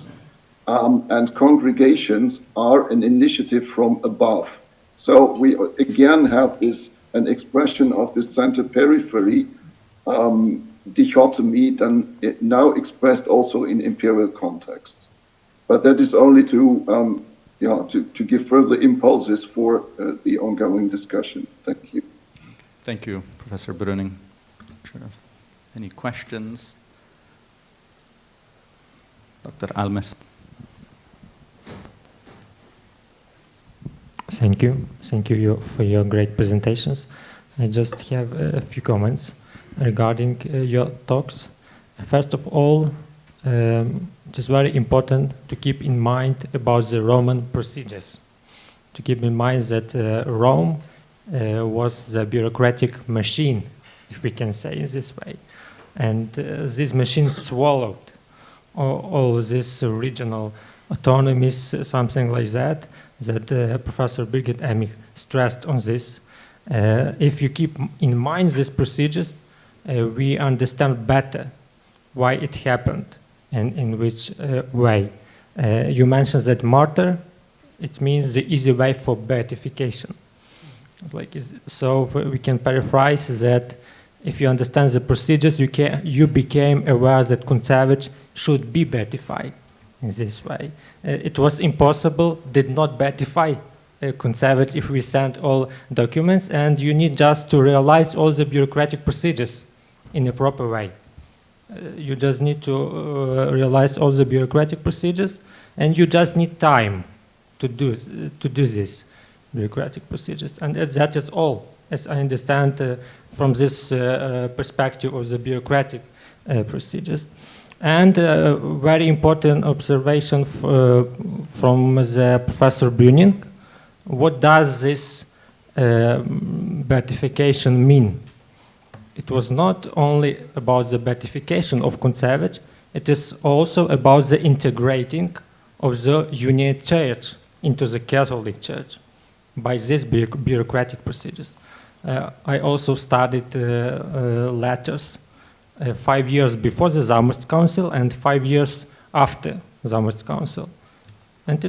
F: and congregations are an initiative from above. So we again have an expression of the center-periphery dichotomy then now expressed also in imperial contexts. But that is only to give further impulses for the ongoing discussion. Thank you.
P: Thank you, Professor Brüning. Any questions? Dr. Almes.
H: Thank you. Thank you for your great presentations. I just have a few comments regarding your talks. First of all, just very important to keep in mind about the Roman procedures. To keep in mind that Rome was the bureaucratic machine, if we can say it this way. And this machine swallowed all these regional autonomies, something like that, Professor Birgit Emich stressed on this. If you keep in mind these procedures, we understand better why it happened and in which way. You mentioned that martyr, it means the easy way for beatification. So we can paraphrase that if you understand the procedures, you became aware that Kuntesevych should be beatified in this way. It was impossible, did not beatify Kuntesevych if we sent all documents, and you need just to realize all the bureaucratic procedures in a proper way. You just need to realize all the bureaucratic procedures, and you just need time to do this bureaucratic procedures. And that is all, as I understand from this perspective of the bureaucratic procedures. And very important observation from the Professor Brüning. What does this beatification mean? It was not only about the beatification of Kuntesevych, it is also about the integrating of the Union Church into the Catholic Church by these bureaucratic procedures. I also studied letters 5 years before the Zamość Council and 5 years after Zamość Council. And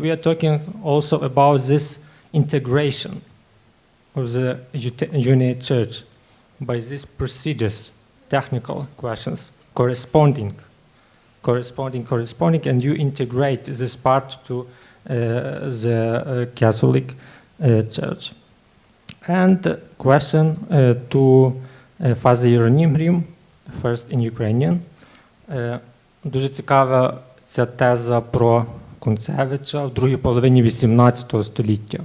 H: we are talking also about this integration of the Union Church by these procedures, technical questions, corresponding, and you integrate this part to the Catholic Church. And question to Father Єронім, first in Ukrainian. Дуже цікава ця теза про Кунцевича в другій половині XVIII століття,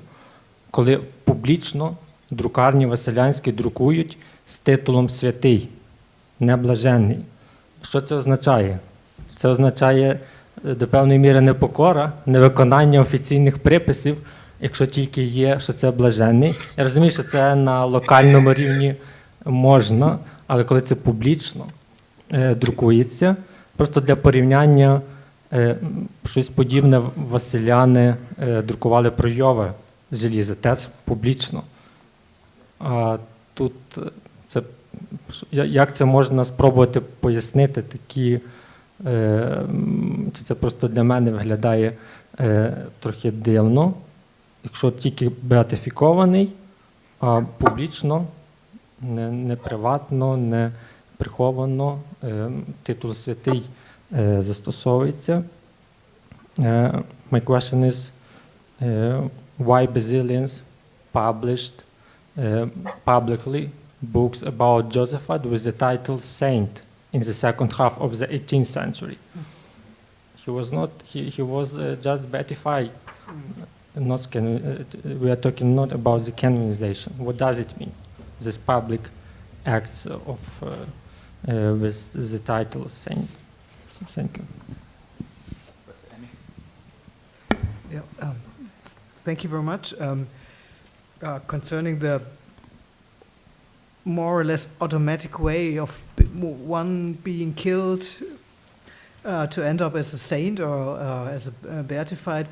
H: коли публічно друкарні василянські друкують з титулом «святий», не блаженний. Що це означає? Це означає до певної міри непокора, невиконання офіційних приписів, якщо тільки є, що це блаженний. Я розумію, що це на локальному рівні можна, але коли це публічно друкується, просто для порівняння щось подібне василяни друкували про Йова з желіза, теж публічно. А тут це, як це можна спробувати пояснити такі, чи це просто для мене виглядає трохи дивно, якщо тільки беатифікований, а публічно, не приватно, не приховано титул святий застосовується. My question is, why Basilians published publicly books about Josaphat with the title Saint in the second half of the 18th century? He was not, he was just beatified we are talking not about the canonization. What does it mean? This public acts of with the title of saint. So thank you.
T: Yeah, thank you very much. Concerning the more or less automatic way of one being killed to end up as a saint or as a beatified,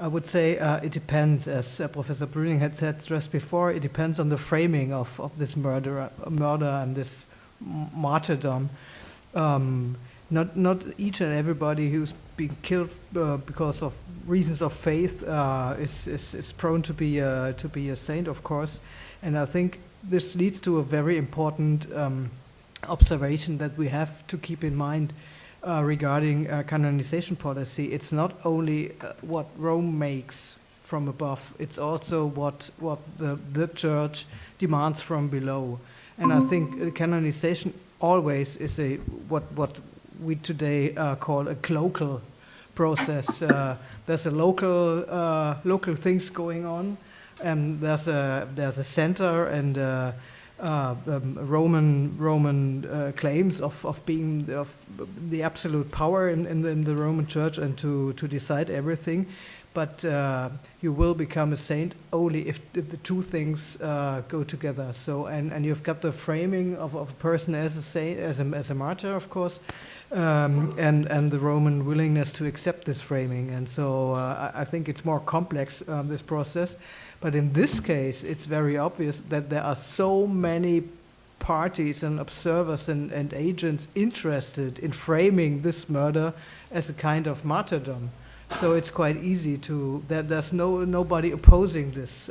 T: I would say it depends, as Professor Brüning had stressed before, it depends on the framing of this murder and this martyrdom. Not each and everybody who's being killed because of reasons of faith is prone to be a saint, of course, and I think this leads to a very important observation that we have to keep in mind regarding canonization policy. It's not only what Rome makes from above; it's also what the Church demands from below, and I think canonization always is what we today call a cloacal process. There's a local things going on, and there's a center and Roman claims of being the absolute power in the Roman Church and to decide everything. But you will become a saint only if the two things go together. So and you've got the framing of a person as a saint, as a martyr, of course, and the Roman willingness to accept this framing. And so I think it's more complex, this process. But in this case, it's very obvious that there are so many parties and observers and agents interested in framing this murder as a kind of martyrdom. So it's quite easy there's nobody opposing this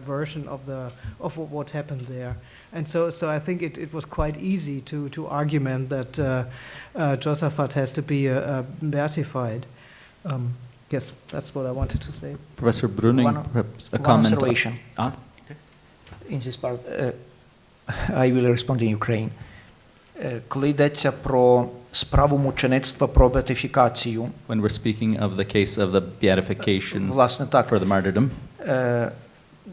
T: version of what happened there, and so I think it was quite easy to argument that Josaphat has to be beatified. Yes, that's what I wanted to say.
P: Professor Brüning, perhaps a comment.
U: Observation. In this part, I will respond in Ukraine. Коли йдеться про справу мучеництва, про беатифікацію,
P: when we're speaking of the case of the beatification
U: власне так,
P: for the martyrdom,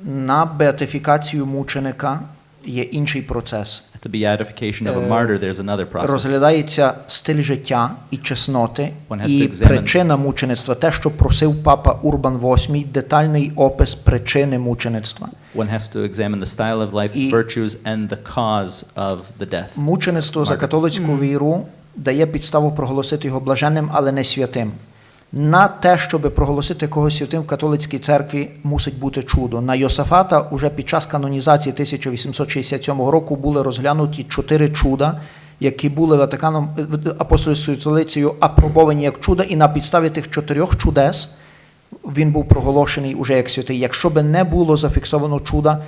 U: на беатифікацію мученика є інший процес.
P: At the beatification of a martyr, there's another process.
U: Розглядається стиль життя і чесноти,
P: One has
U: і
P: to examine.
U: причина мучеництва. Те, що просив папа Урбан VIII, детальний опис причини мучеництва.
P: One has to examine the style of life, virtues, and the cause of the death.
U: Мучеництво за католицьку віру дає підставу проголосити його блаженним, але не святим. На те, щоб проголосити когось святим в католицькій церкві, мусить бути чудо. На Йосафата уже під час канонізації 1867 року були розглянуті 4 чуда, які були Ватиканом, апостольською столицею апробовані як чуда, і на підставі тих 4 чудес він був проголошений уже як святий. Якщо би не було зафіксовано чуда,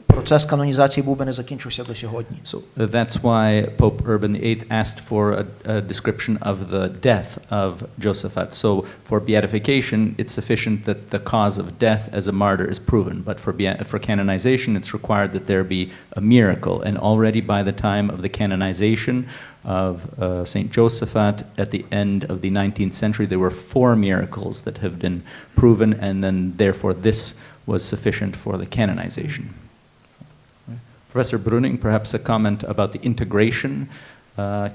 U: процес канонізації був би не закінчився до сьогодні.
P: So that's why Pope Urban VIII asked for a description of the death of Josaphat. So for beatification, it's sufficient that the cause of death as a martyr is proven. But for canonization, it's required that there be a miracle. And already by the time of the canonization of Saint Josaphat at the end of the 19th century, there were 4 miracles that have been proven, and then therefore this was sufficient for the canonization. Professor Brüning, perhaps a comment about the integration,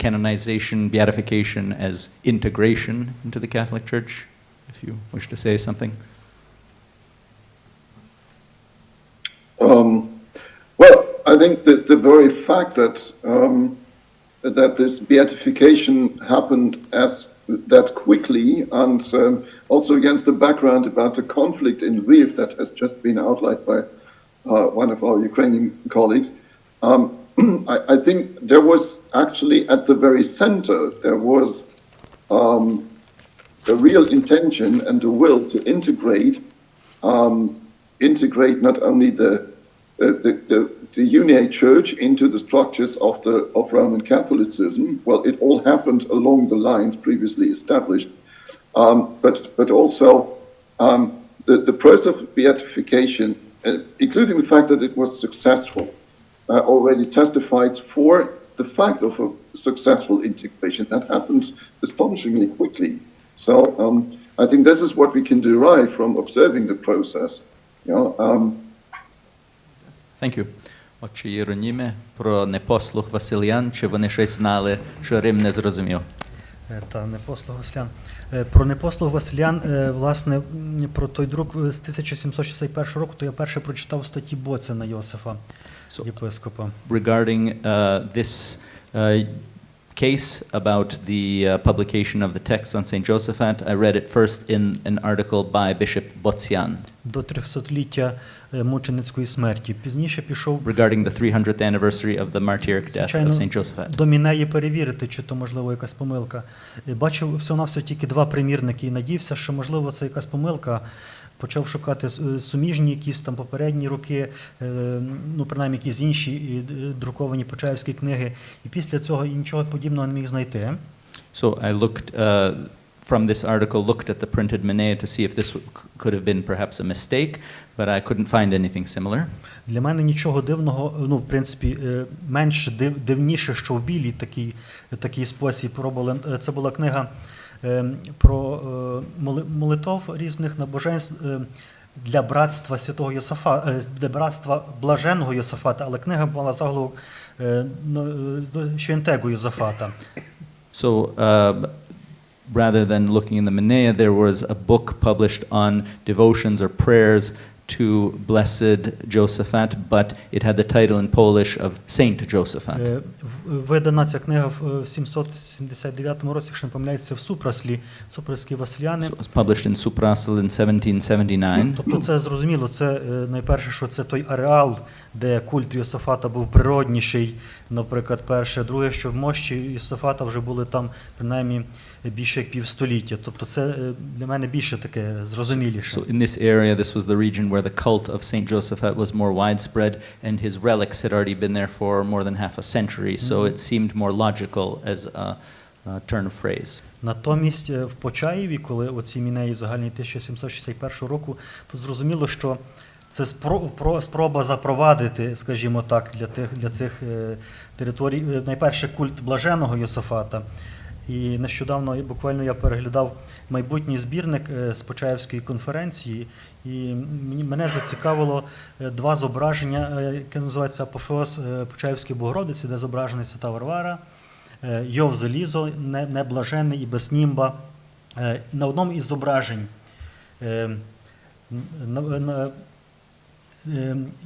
P: canonization, beatification as integration into the Catholic Church, if you wish to say something.
F: Well, I think that the very fact that this beatification happened that quickly, and also against the background about the conflict in Lviv that has just been outlined by one of our Ukrainian colleagues, I think there was actually at the very center, there was a real intention and a will to integrate not only the Uniate Church into the structures of Roman Catholicism. Well, it all happened along the lines previously established, but also the process of beatification, including the fact that it was successful, already testifies for the fact of a successful integration that happened astonishingly quickly. So I think this is what we can derive from observing the process.
P: Thank you. Отче Єроніме, про непослух Василиян, чи вони щось знали, що Рим не зрозумів?
A: Та непослух Василян. Про непослух Василян, власне, про той друк з 1761 року, то я перше прочитав в статті Боцена Йосифа, єпископа.
P: Regarding this case about the publication of the text on St. Josaphat, I read it first in an article by Bishop Bozian.
A: До 300-ліття мученицької смерті. Пізніше пішов
P: regarding the 300th anniversary of the martyric death of St. Josaphat.
A: До Мінеї перевірити, чи то, можливо, якась помилка. Бачив всього-навсього тільки 2 примірники і надіявся, що, можливо, це якась помилка. Почав шукати суміжні якісь там попередні роки, ну, принаймні якісь інші друковані почаївські книги. І після цього нічого подібного не міг знайти.
P: So I looked from this article, looked at the printed Menea to see if this could have been perhaps a mistake, but I couldn't find anything similar.
A: Для мене нічого дивного, ну, в принципі, менш дивніше, що в білій такий спосіб робили. Це була книга про молитов різних набоженств для братства святого Йосафата, для братства блаженного Йосафата, але книга була заголовок Świętego Йосафата.
P: So rather than looking in the Menea, there was a book published on devotions or prayers to Blessed Josaphat, but it had the title in Polish of Saint Josaphat.
A: Видана ця книга в 779 році, якщо не помиляється, в Супраслі, Супраські Василяни.
P: So it was published in Suprassel in 1779.
A: Тобто це зрозуміло, це найперше, що це той ареал, де культ Йосафата був природніший, наприклад, перше. Друге, що в мощі Йосафата вже були там, принаймні, більше як півстоліття. Тобто це для мене більше таке зрозуміліше.
P: So in this area, this was the region where the cult of St. Josaphat was more widespread, and his relics had already been there for more than half a century, so it seemed more logical as a turn of phrase.
A: Натомість в Почаєві, коли оці Мінеї загальні 1761 року, то зрозуміло, що це спроба запровадити, скажімо так, для цих територій, найперше культ блаженого Йосафата. І нещодавно буквально я переглядав майбутній збірник з Почаївської конференції, і мене зацікавило 2 зображення, яке називається Апофеоз Почаївської Богородиці, де зображена Свята Варвара, Йов залізо, неблажений і без німба. На одному із зображень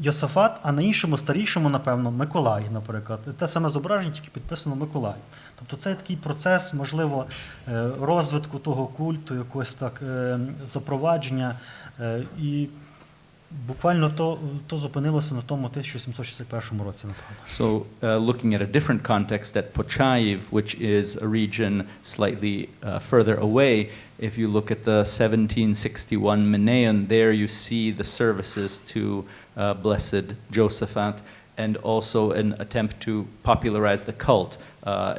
A: Йосафат, а на іншому, старішому, напевно, Миколай, наприклад. Те саме зображення, тільки підписано Миколай. Тобто це такий процес, можливо, розвитку того культу, якогось так запровадження. І буквально то зупинилося на тому 1761 році.
P: So looking at a different context at Počajev, which is a region slightly further away, if you look at the 1761 Menaeon, there you see the services to Blessed Josaphat, and also an attempt to popularize the cult,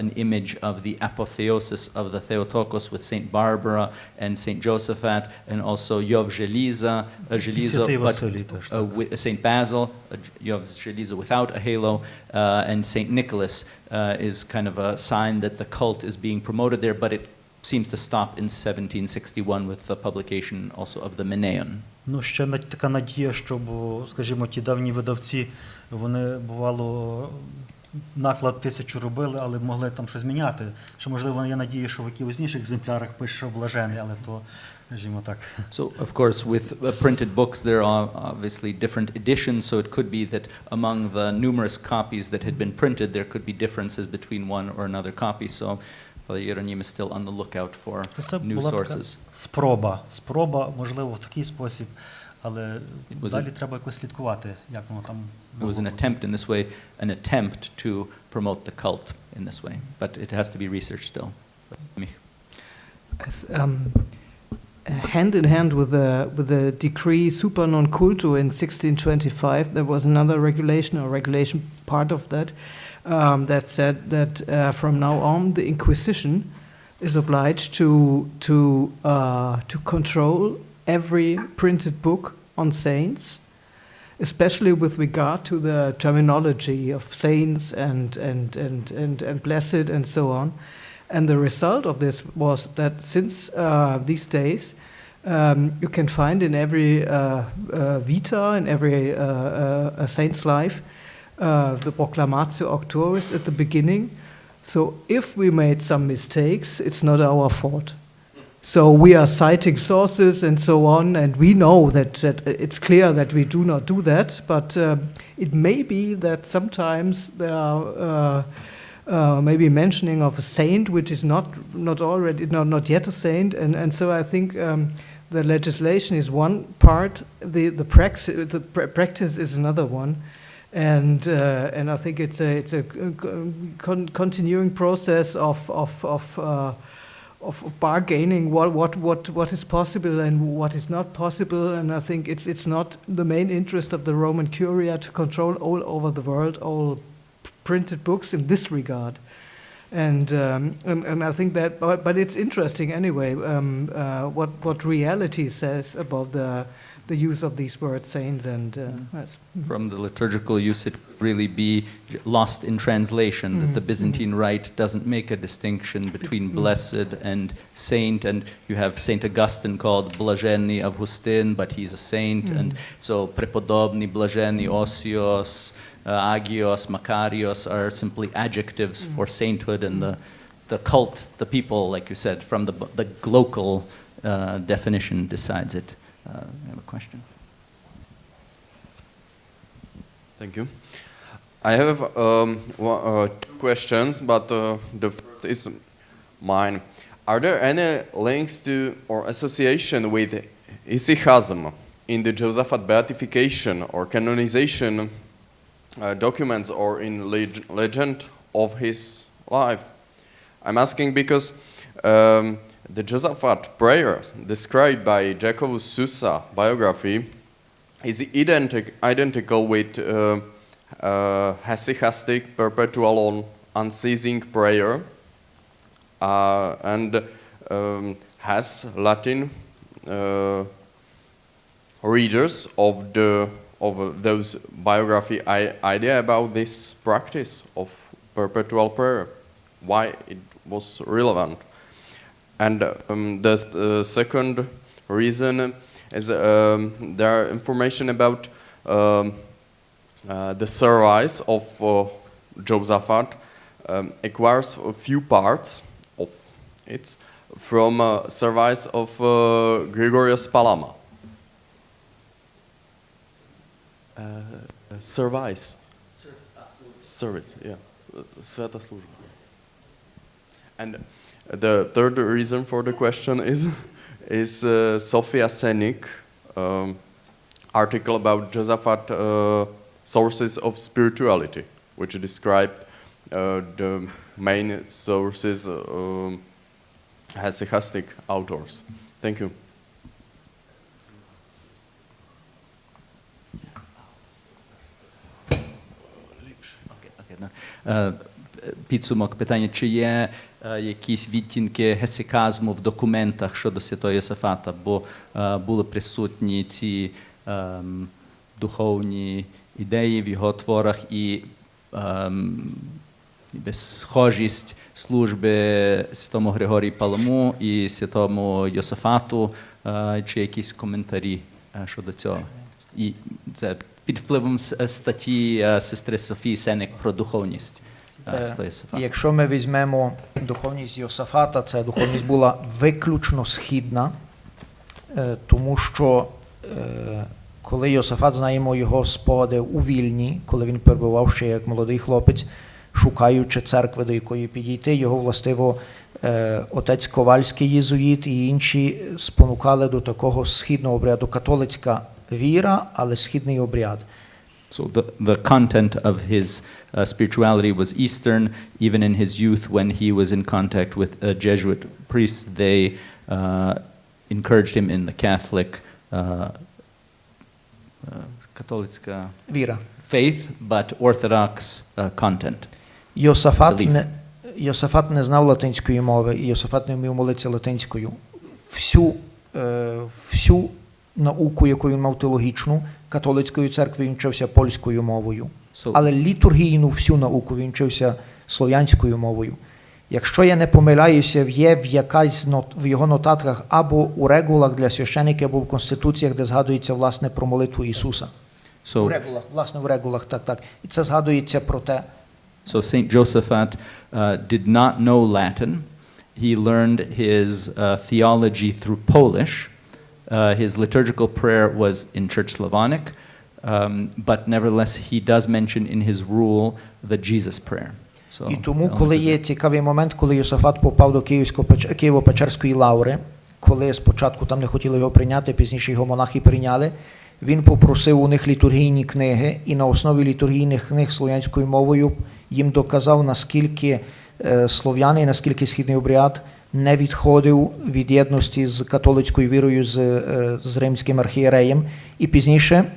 P: an image of the apotheosis of the Theotokos with Saint Barbara and Saint Josaphat, and also Yov Želiza, but Saint Basil, Yov Želiza without a halo, and Saint Nicholas is kind of a sign that the cult is being promoted there, but it seems to stop in 1761 with the publication also of the Menaeon.
A: Ну, ще така надія, щоб, скажімо, ті давні видавці, вони, бувало, наклад 1000 робили, але могли там щось зміняти. Що, можливо, є надія, що в якихось інших екземплярах пише блажений, але то, скажімо так.
P: So, of course, with printed books, there are obviously different editions, so it could be that among the numerous copies that had been printed, there could be differences between one or another copy, so Father Hieronym is still on the lookout for new sources.
A: Спроба, можливо, в такий спосіб, але далі треба якось слідкувати, як воно там.
P: It was an attempt in this way, an attempt to promote the cult in this way, but it has to be researched still.
T: Hand in hand with the decree Super Non Culto in 1625, there was another regulation part of that, that said that from now on the Inquisition is obliged to control every printed book on saints, especially with regard to the terminology of saints and blessed and so on. And the result of this was that since these days, you can find in every vita, in every saint's life, the Proclamatio Auctoris at the beginning. So if we made some mistakes, it's not our fault. So we are citing sources and so on, and we know that it's clear that we do not do that, but it may be that sometimes there are maybe mentioning of a saint which is not yet a saint, and so I think the legislation is one part, the practice is another one, and I think it's a continuing process of bargaining what is possible and what is not possible, and I think it's not the main interest of the Roman Curia to control all over the world all printed books in this regard, and I think that, but it's interesting anyway what reality says about the use of these words saints and yes.
P: From the liturgical use, it could really be lost in translation, that the Byzantine Rite doesn't make a distinction between blessed and saint, and you have Saint Augustine called Блаженный Августин, but he's a saint, and so Prepodobny, Блаженный, Osios, Agios, Makarios are simply adjectives for sainthood, and the cult, the people, like you said, from the local definition decides it. I have a question.
G: Thank you. I have two questions, but the first is mine. Are there any links to or association with Isychasm in the Josaphat beatification or canonization documents or in legend of his life? I'm asking because the Josaphat prayer described by Jacobus Sousa biography is identical with hesychastic perpetual unceasing prayer and has Latin readers of those biography idea about this practice of perpetual prayer, why it was relevant. And the second reason is there are information about the service of Josaphat acquires a few parts of it from service of Gregorius Palama. Service, yeah, Sveta služba. And the third reason for the question is Sofia Senik article about Josaphat sources of spirituality, which described the main sources hesychastic authors. Thank you.
P: Підсумок питання, чи є якісь відтінки гесиказму в документах щодо святого Йосафата, бо були присутні ці духовні ідеї в його творах і схожість служби святому Григорію Паламу і святому Йосафату, чи якісь коментарі щодо цього. І це під впливом статті сестри Софії Сенек про духовність.
U: Якщо ми візьмемо духовність Йосафата, ця духовність була виключно східна, тому що коли Йосафат, знаємо його спогади у Вільні, коли він перебував ще як молодий хлопець, шукаючи церкви, до якої підійти, його властиво отець Ковальський єзуїт і інші спонукали до такого східного обряду. Католицька віра, але східний обряд.
P: So the content of his spirituality was Eastern. Even in his youth, when he was in contact with Jesuit priests, they encouraged him in the Catholic faith, but Orthodox content.
U: Йосафат не знав латинської мови, і Йосафат не вмів молитися латинською. Всю науку, яку він мав теологічну, католицькою церквою він вчився польською мовою. Але літургійну всю науку він вчився слов'янською мовою. Якщо я не помиляюся, є в його нотатках або у регулах для священиків, або в конституціях, де згадується, власне, про молитву Ісуса. У регулах, власне, в регулах, так. І це згадується про те.
P: So Saint Josaphat did not know Latin. He learned his theology through Polish. His liturgical prayer was in Church Slavonic, but nevertheless he does mention in his rule the Jesus prayer.
U: І тому, коли є цікавий момент, коли Йосафат попав до Києво-Печерської лаври, коли спочатку там не хотіли його прийняти, пізніше його монахи прийняли, він попросив у них літургійні книги, і на основі літургійних книг слов'янською мовою їм доказав, наскільки слов'яни, наскільки східний обряд не відходив від єдності з католицькою вірою, з римським архієреєм. І пізніше,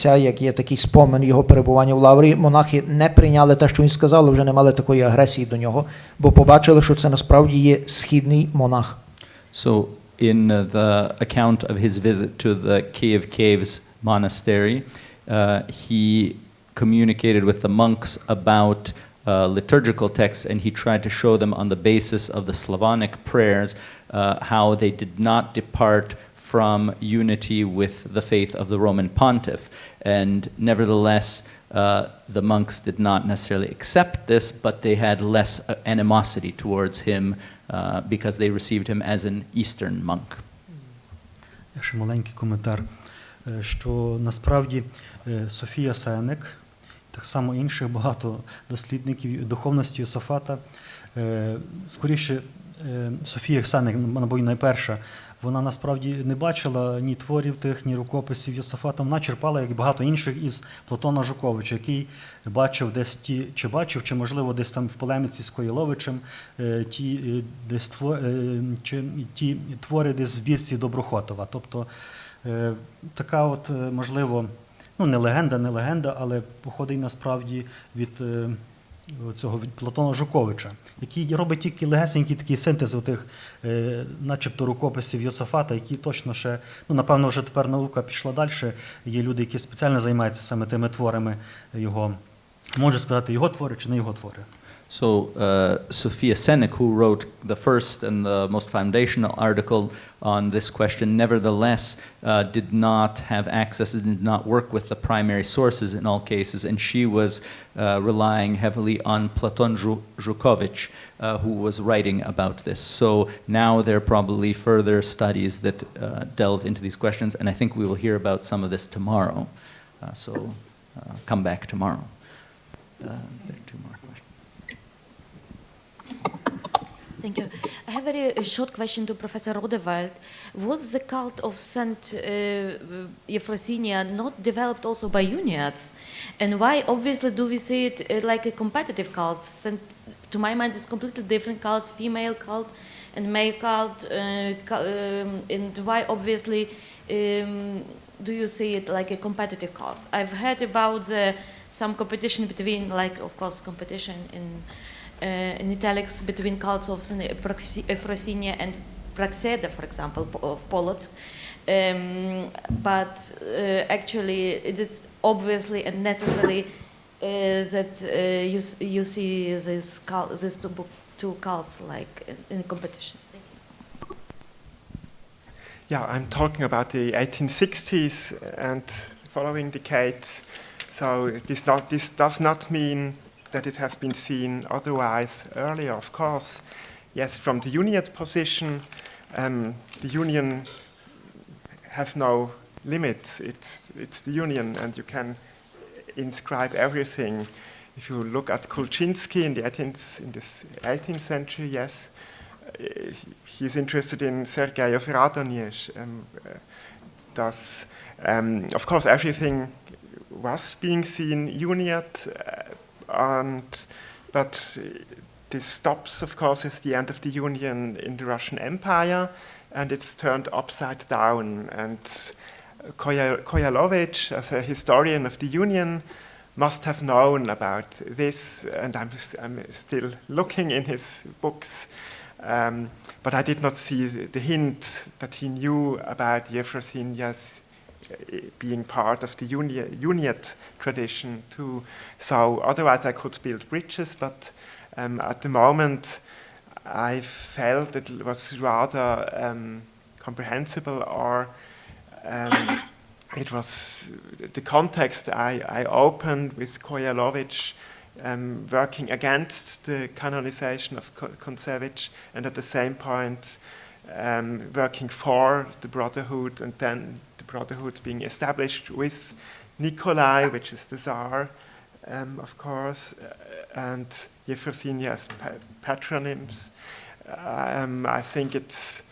U: як є такий спомин його перебування в лаврі, монахи не прийняли те, що він сказав, але вже не мали такої агресії до нього, бо побачили, що це насправді є східний монах.
P: So in the account of his visit to the Kiev Caves monastery, he communicated with the monks about liturgical texts, and he tried to show them on the basis of the Slavonic prayers how they did not depart from unity with the faith of the Roman pontiff. And nevertheless, the monks did not necessarily accept this, but they had less animosity towards him because they received him as an Eastern monk.
A: Ще маленький коментар, що насправді Софія Сеник, так само інших багато дослідників духовності Йосафата, скоріше Софія Сеник, мабуть, найперша, вона насправді не бачила ні творів тих, ні рукописів Йосафата. Вона черпала, як багато інших, із Платона Жуковича, який бачив десь чи можливо десь там в полеміці з Коїловичем, ті твори десь в збірці Доброхотова. Тобто така от, можливо, не легенда, але походить насправді від Платона Жуковича, який робить тільки легесенький такий синтез отих, начебто, рукописів Йосафата, які точно ще, напевно, вже тепер наука пішла далі, є люди, які спеціально займаються саме тими творами його, можу сказати, його твори чи не його твори.
P: So Sophia Senek, who wrote the first and the most foundational article on this question, nevertheless did not have access and did not work with the primary sources in all cases, and she was relying heavily on Platon Zhukovich, who was writing about this. So now there are probably further studies that delve into these questions, and I think we will hear about some of this tomorrow. So come back tomorrow. There are two more.
L: Thank you. I have a very short question to Professor Rodewald. Was the cult of Saint Euphrosynia not developed also by Uniates? And why, obviously, do we see it like a competitive cult? To my mind, it's completely different cults, female cult and male cult. And why, obviously, do you see it like a competitive cult? I've heard about some competition between, like, of course, competition in italics between cults of Euphrosynia and Praxeda, for example, of Polotsk. But actually, it is obviously and necessary that you see these two cults like in competition.
B: Yeah, I'm talking about the 1860s and following decades. So this does not mean that it has been seen otherwise earlier, of course. Yes, from the Uniate position, the Union has no limits. It's the Union, and you can inscribe everything. If you look at Kulczynski in the 18th century, yes, he's interested in Sergei of Radonezh. Of course, everything was being seen Uniate. But this stops, of course, at the end of the Union in the Russian Empire, and it's turned upside down. And Koyalovich, as a historian of the Union, must have known about this, and I'm still looking in his books, but I did not see the hint that he knew about Euphrosynia's being part of the Uniate tradition too. So otherwise I could build bridges, but at the moment I felt it was rather comprehensible, or it was the context I opened with Kojelovic working against the canonization of Kuntesevych, and at the same point working for the Brotherhood, and then the Brotherhood being established with Nikolai, which is the Tsar, of course, and Yefrosinia as patronyms. I think it's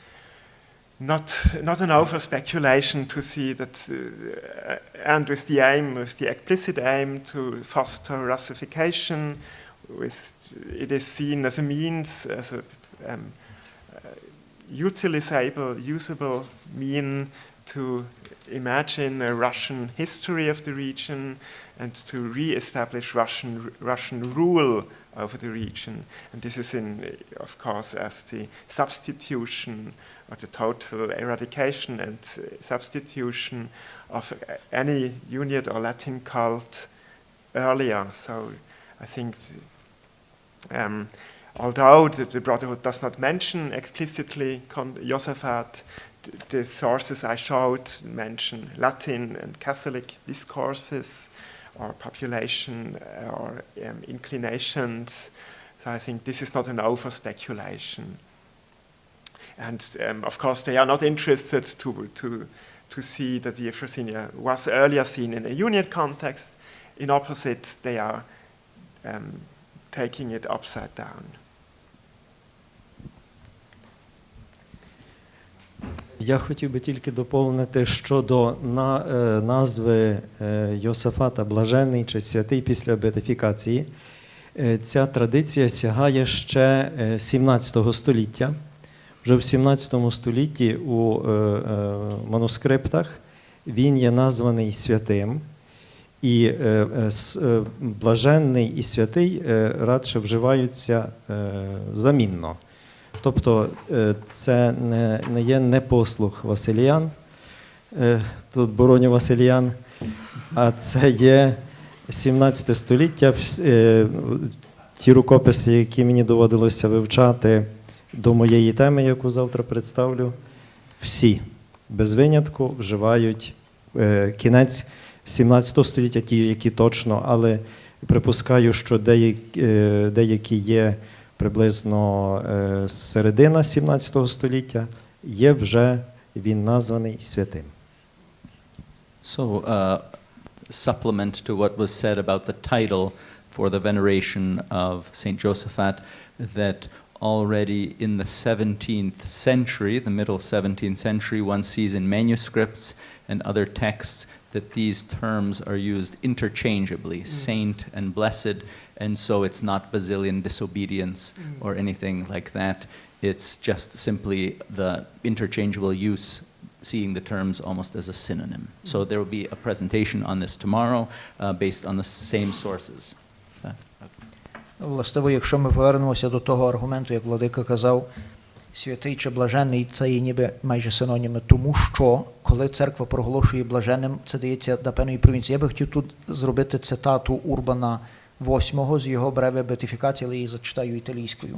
B: not an over speculation to see that, and with the explicit aim to foster Russification, it is seen as a means, as a usable mean to imagine a Russian history of the region and to re-establish Russian rule over the region. And this is of course, as the substitution or the total eradication and substitution of any Unit or Latin cult earlier. So I think although the Brotherhood does not mention explicitly Josaphat, the sources I showed mention Latin and Catholic discourses or population or inclinations. So I think this is not an over speculation. And of course, they are not interested to see that the Yefrosinia was earlier seen in a Unit context. In opposite, they are taking it upside down.
C: Я хотів би тільки доповнити щодо назви Йосафата Блаженний чи Святий після беатифікації. Ця традиція сягає ще 17 століття. Вже в 17 столітті у манускриптах він є названий святим. І блаженний і святий радше вживаються замінно. Тобто це не є непослух Василіян, тут Бороню Василіян, а це є 17 століття. Ті рукописи, які мені доводилося вивчати до моєї теми, яку завтра представлю, всі, без винятку, вживають кінець 17 століття, ті, які точно, але припускаю, що деякі є приблизно середина 17 століття, є вже він названий святим.
P: So, supplement to what was said about the title for the veneration of Saint Josaphat, that already in the 17th century, the middle 17th century, one sees in manuscripts and other texts that these terms are used interchangeably, saint and blessed, and so it's not Basilian disobedience or anything like that. It's just simply the interchangeable use, seeing the terms almost as a synonym. So there will be a presentation on this tomorrow based on the same sources.
U: Властиво, якщо ми повернемося до того аргументу, як Владика казав, святий чи блаженний – це є ніби майже синоніми, тому що, коли церква проголошує блаженним, це дається до певної провінції. Я би хотів тут зробити цитату Урбана VIII з його бреве беатифікації, але її зачитаю італійською.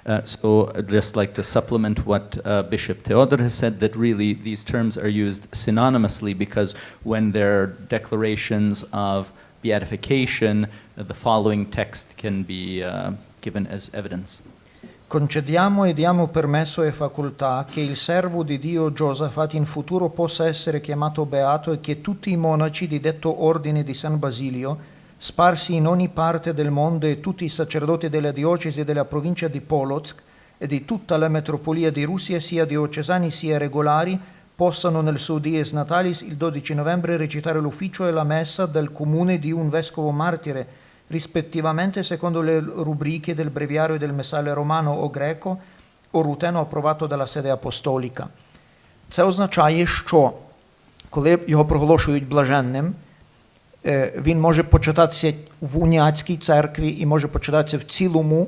P: So I'd just like to supplement what Bishop Theodor has said, that really these terms are used synonymously, because when there are declarations of beatification, the following text can be given as evidence.
U: Concediamo e diamo permesso e facoltà che il servo di Dio Josaphat in futuro possa essere chiamato beato e che tutti i monaci di detto ordine di San Basilio, sparsi in ogni parte del mondo, e tutti i sacerdoti della diocesi della provincia di Polotsk e di tutta la metropolia di Russia, sia diocesani sia regolari, possano nel suo dies natalis il 12 novembre recitare l'ufficio e la messa del comune di un vescovo martire, rispettivamente secondo le rubriche del breviario e del messale romano o greco o ruteno approvato dalla sede apostolica. Це означає, що коли його проголошують блаженним, він може почитатися в уніатській церкві і може почитатися в цілому.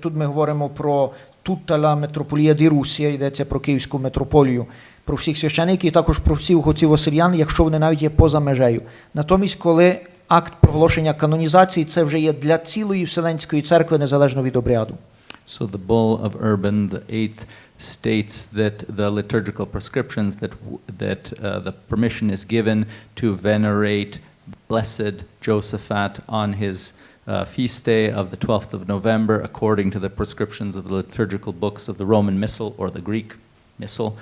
U: Тут ми говоримо про tutta la metropolia di Russia, йдеться про Київську митрополію, про всіх священиків і також про всіх отців Василіян, якщо вони навіть є поза межею. Натомість, коли акт проголошення канонізації, це вже є для цілої Вселенської церкви, незалежно від обряду.
P: So the bull of Urban VIII states that the liturgical prescriptions that the permission is given to venerate Blessed Josaphat on his feast day of the 12th of November, according to the prescriptions of the liturgical books of the Roman Missal or the Greek Missal,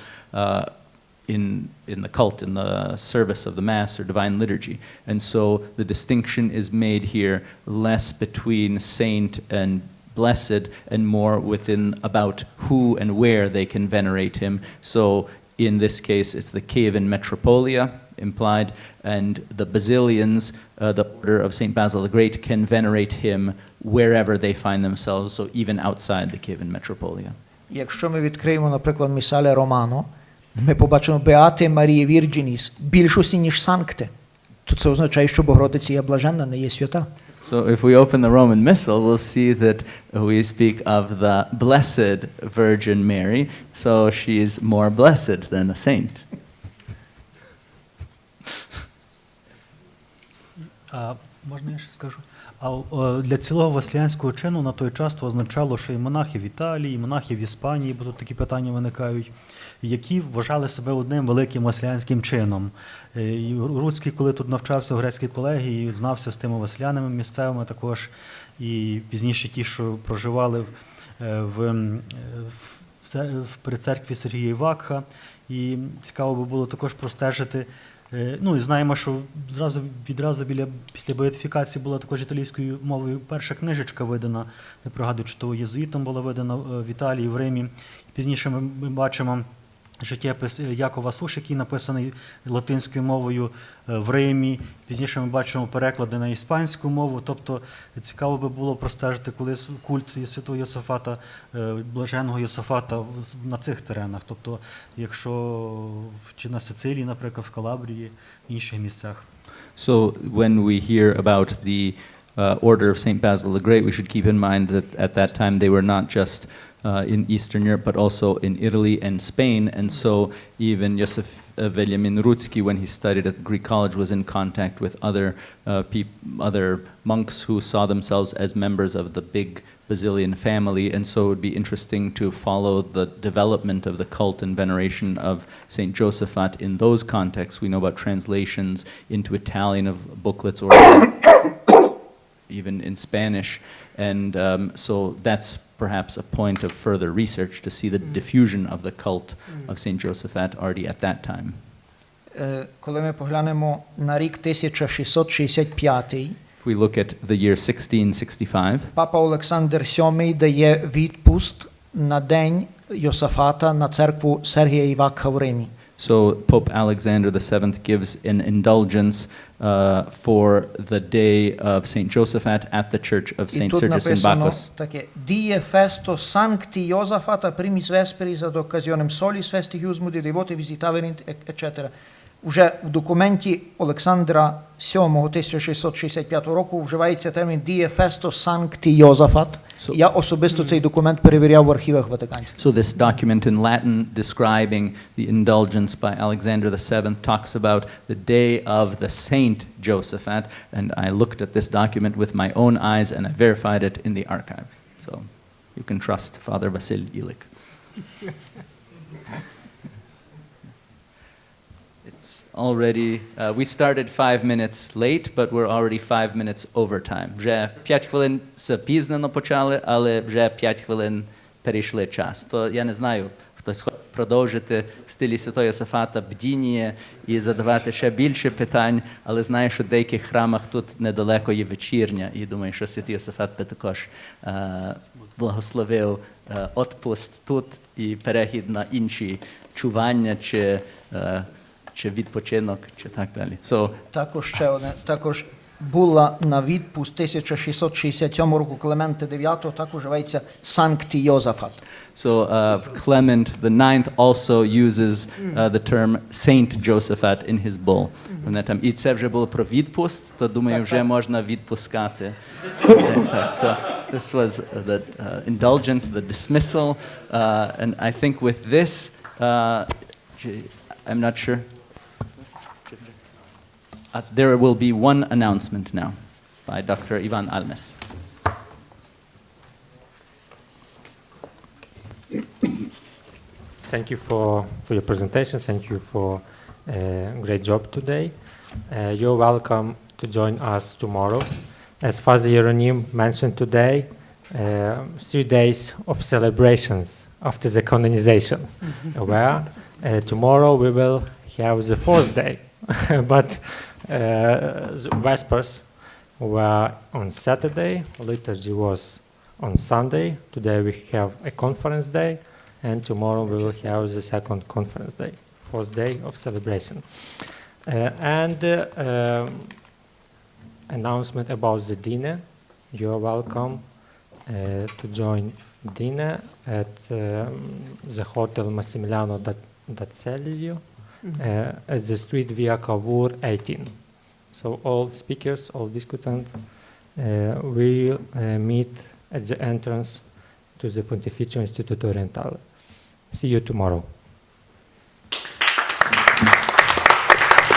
P: in the cult, in the service of the Mass or Divine Liturgy. And so the distinction is made here less between saint and blessed and more within about who and where they can venerate him. So in this case, it's the Kievan Metropolia implied, and the Basilians, the order of St. Basil the Great, can venerate him wherever they find themselves, so even outside the Kievan Metropolia.
U: Якщо ми відкриємо, наприклад, Місале Романо, ми побачимо Беате Марії Вірджініс більшості, ніж Санкте. То це означає, що Богородиця є блаженна, не є свята.
P: So if we open the Roman Missal, we'll see that we speak of the Blessed Virgin Mary, so she's more blessed than a saint.
A: Можна я ще скажу? Для цілого васлянського чину на той час то означало, що і монахи в Італії, і монахи в Іспанії, бо тут такі питання виникають, які вважали себе одним великим васлянським чином. І Руцький, коли тут навчався в грецькій колегії, знався з тими васлянами місцевими також, і пізніше ті, що проживали при церкві Сергія Івакха. І цікаво би було також простежити. Ну і знаємо, що відразу після беатифікації була також італійською мовою перша книжечка видана, не пригадую, чи то єзуїтом була видана в Італії, в Римі. Пізніше ми бачимо життєпис Якова Суш, який написаний латинською мовою в Римі. Пізніше ми бачимо переклади на іспанську мову. Тобто цікаво би було простежити колись культ святого Йосафата, блаженного Йосафата на цих теренах. Тобто, якщо чи на Сицилії, наприклад, в Калабрії, в інших місцях.
P: So when we hear about the order of St. Basil the Great, we should keep in mind that at that time they were not just in Eastern Europe, but also in Italy and Spain. And so even Joseph Veliamin Rutsky, when he studied at the Greek college, was in contact with other monks who saw themselves as members of the big Basilian family. And so it would be interesting to follow the development of the cult and veneration of St. Josaphat in those contexts. We know about translations into Italian of booklets or even in Spanish. And so that's perhaps a point of further research to see the diffusion of the cult of St. Josaphat already at that time.
U: Коли ми поглянемо на рік 1665,
P: If we look at the year 1665,
U: Папа Олександр VII дає відпуст на день Йосафата на церкву Сергія Івакха в Римі.
P: So Pope Alexander VII gives an indulgence for the day of St. Josaphat at the church of St. Sergius in Bacchus.
U: Таке, «Die festo sancti Josafata primis vesperis ad occasionem solis festi Iusmudi devote visitaverint», etc. Уже в документі Олександра VII 1665 року вживається термін «Die festo sancti Josaphat». Я особисто цей документ перевіряв в архівах Ватиканських.
P: So this document in Latin describing the indulgence by Alexander VII talks about the day of the Saint Josaphat, and I looked at this document with my own eyes and I verified it in the archive. So you can trust Father Vasil Ilik. It's already, we started 5 minutes late, but we're already 5 minutes overtime. Вже 5 хвилин запізнено почали, але вже 5 хвилин перейшли час. То я не знаю, хтось хоче продовжити в стилі Святого Йосафата бдіння і задавати ще більше питань, але знаю, що в деяких храмах тут недалеко є вечірня, і думаю, що Святий Йосафат би також благословив відпуст тут і перехід на інші чування чи відпочинок, чи так далі. So,
U: також ще одне, також була на відпуск 1667 року Клемента IX, так вживається «Sancti Josaphat».
P: So Clement IX also uses the term Saint Josaphat in his bull. І це вже було про відпуск, то думаю, вже можна відпускати. So this was the indulgence, the dismissal, and I think with this, I'm not sure. There will be one announcement now by Dr. Ivan Almes.
H: thank you for your presentation. Thank you for a great job today. You're welcome to join us tomorrow. As Father Hieronym mentioned today, 3 days of celebrations after the canonization, where tomorrow we will have the 4th day, but the Vespers were on Saturday, liturgy was on Sunday. Today we have a conference day, and tomorrow we will have the 2nd conference day, 4th day of celebration. Announcement about the dinner. You are welcome to join dinner at the Hotel Massimiliano da Celio at the street via Cavour 18. So all speakers, all discutants will meet at the entrance to the Pontificio Instituto Orientale. See you tomorrow.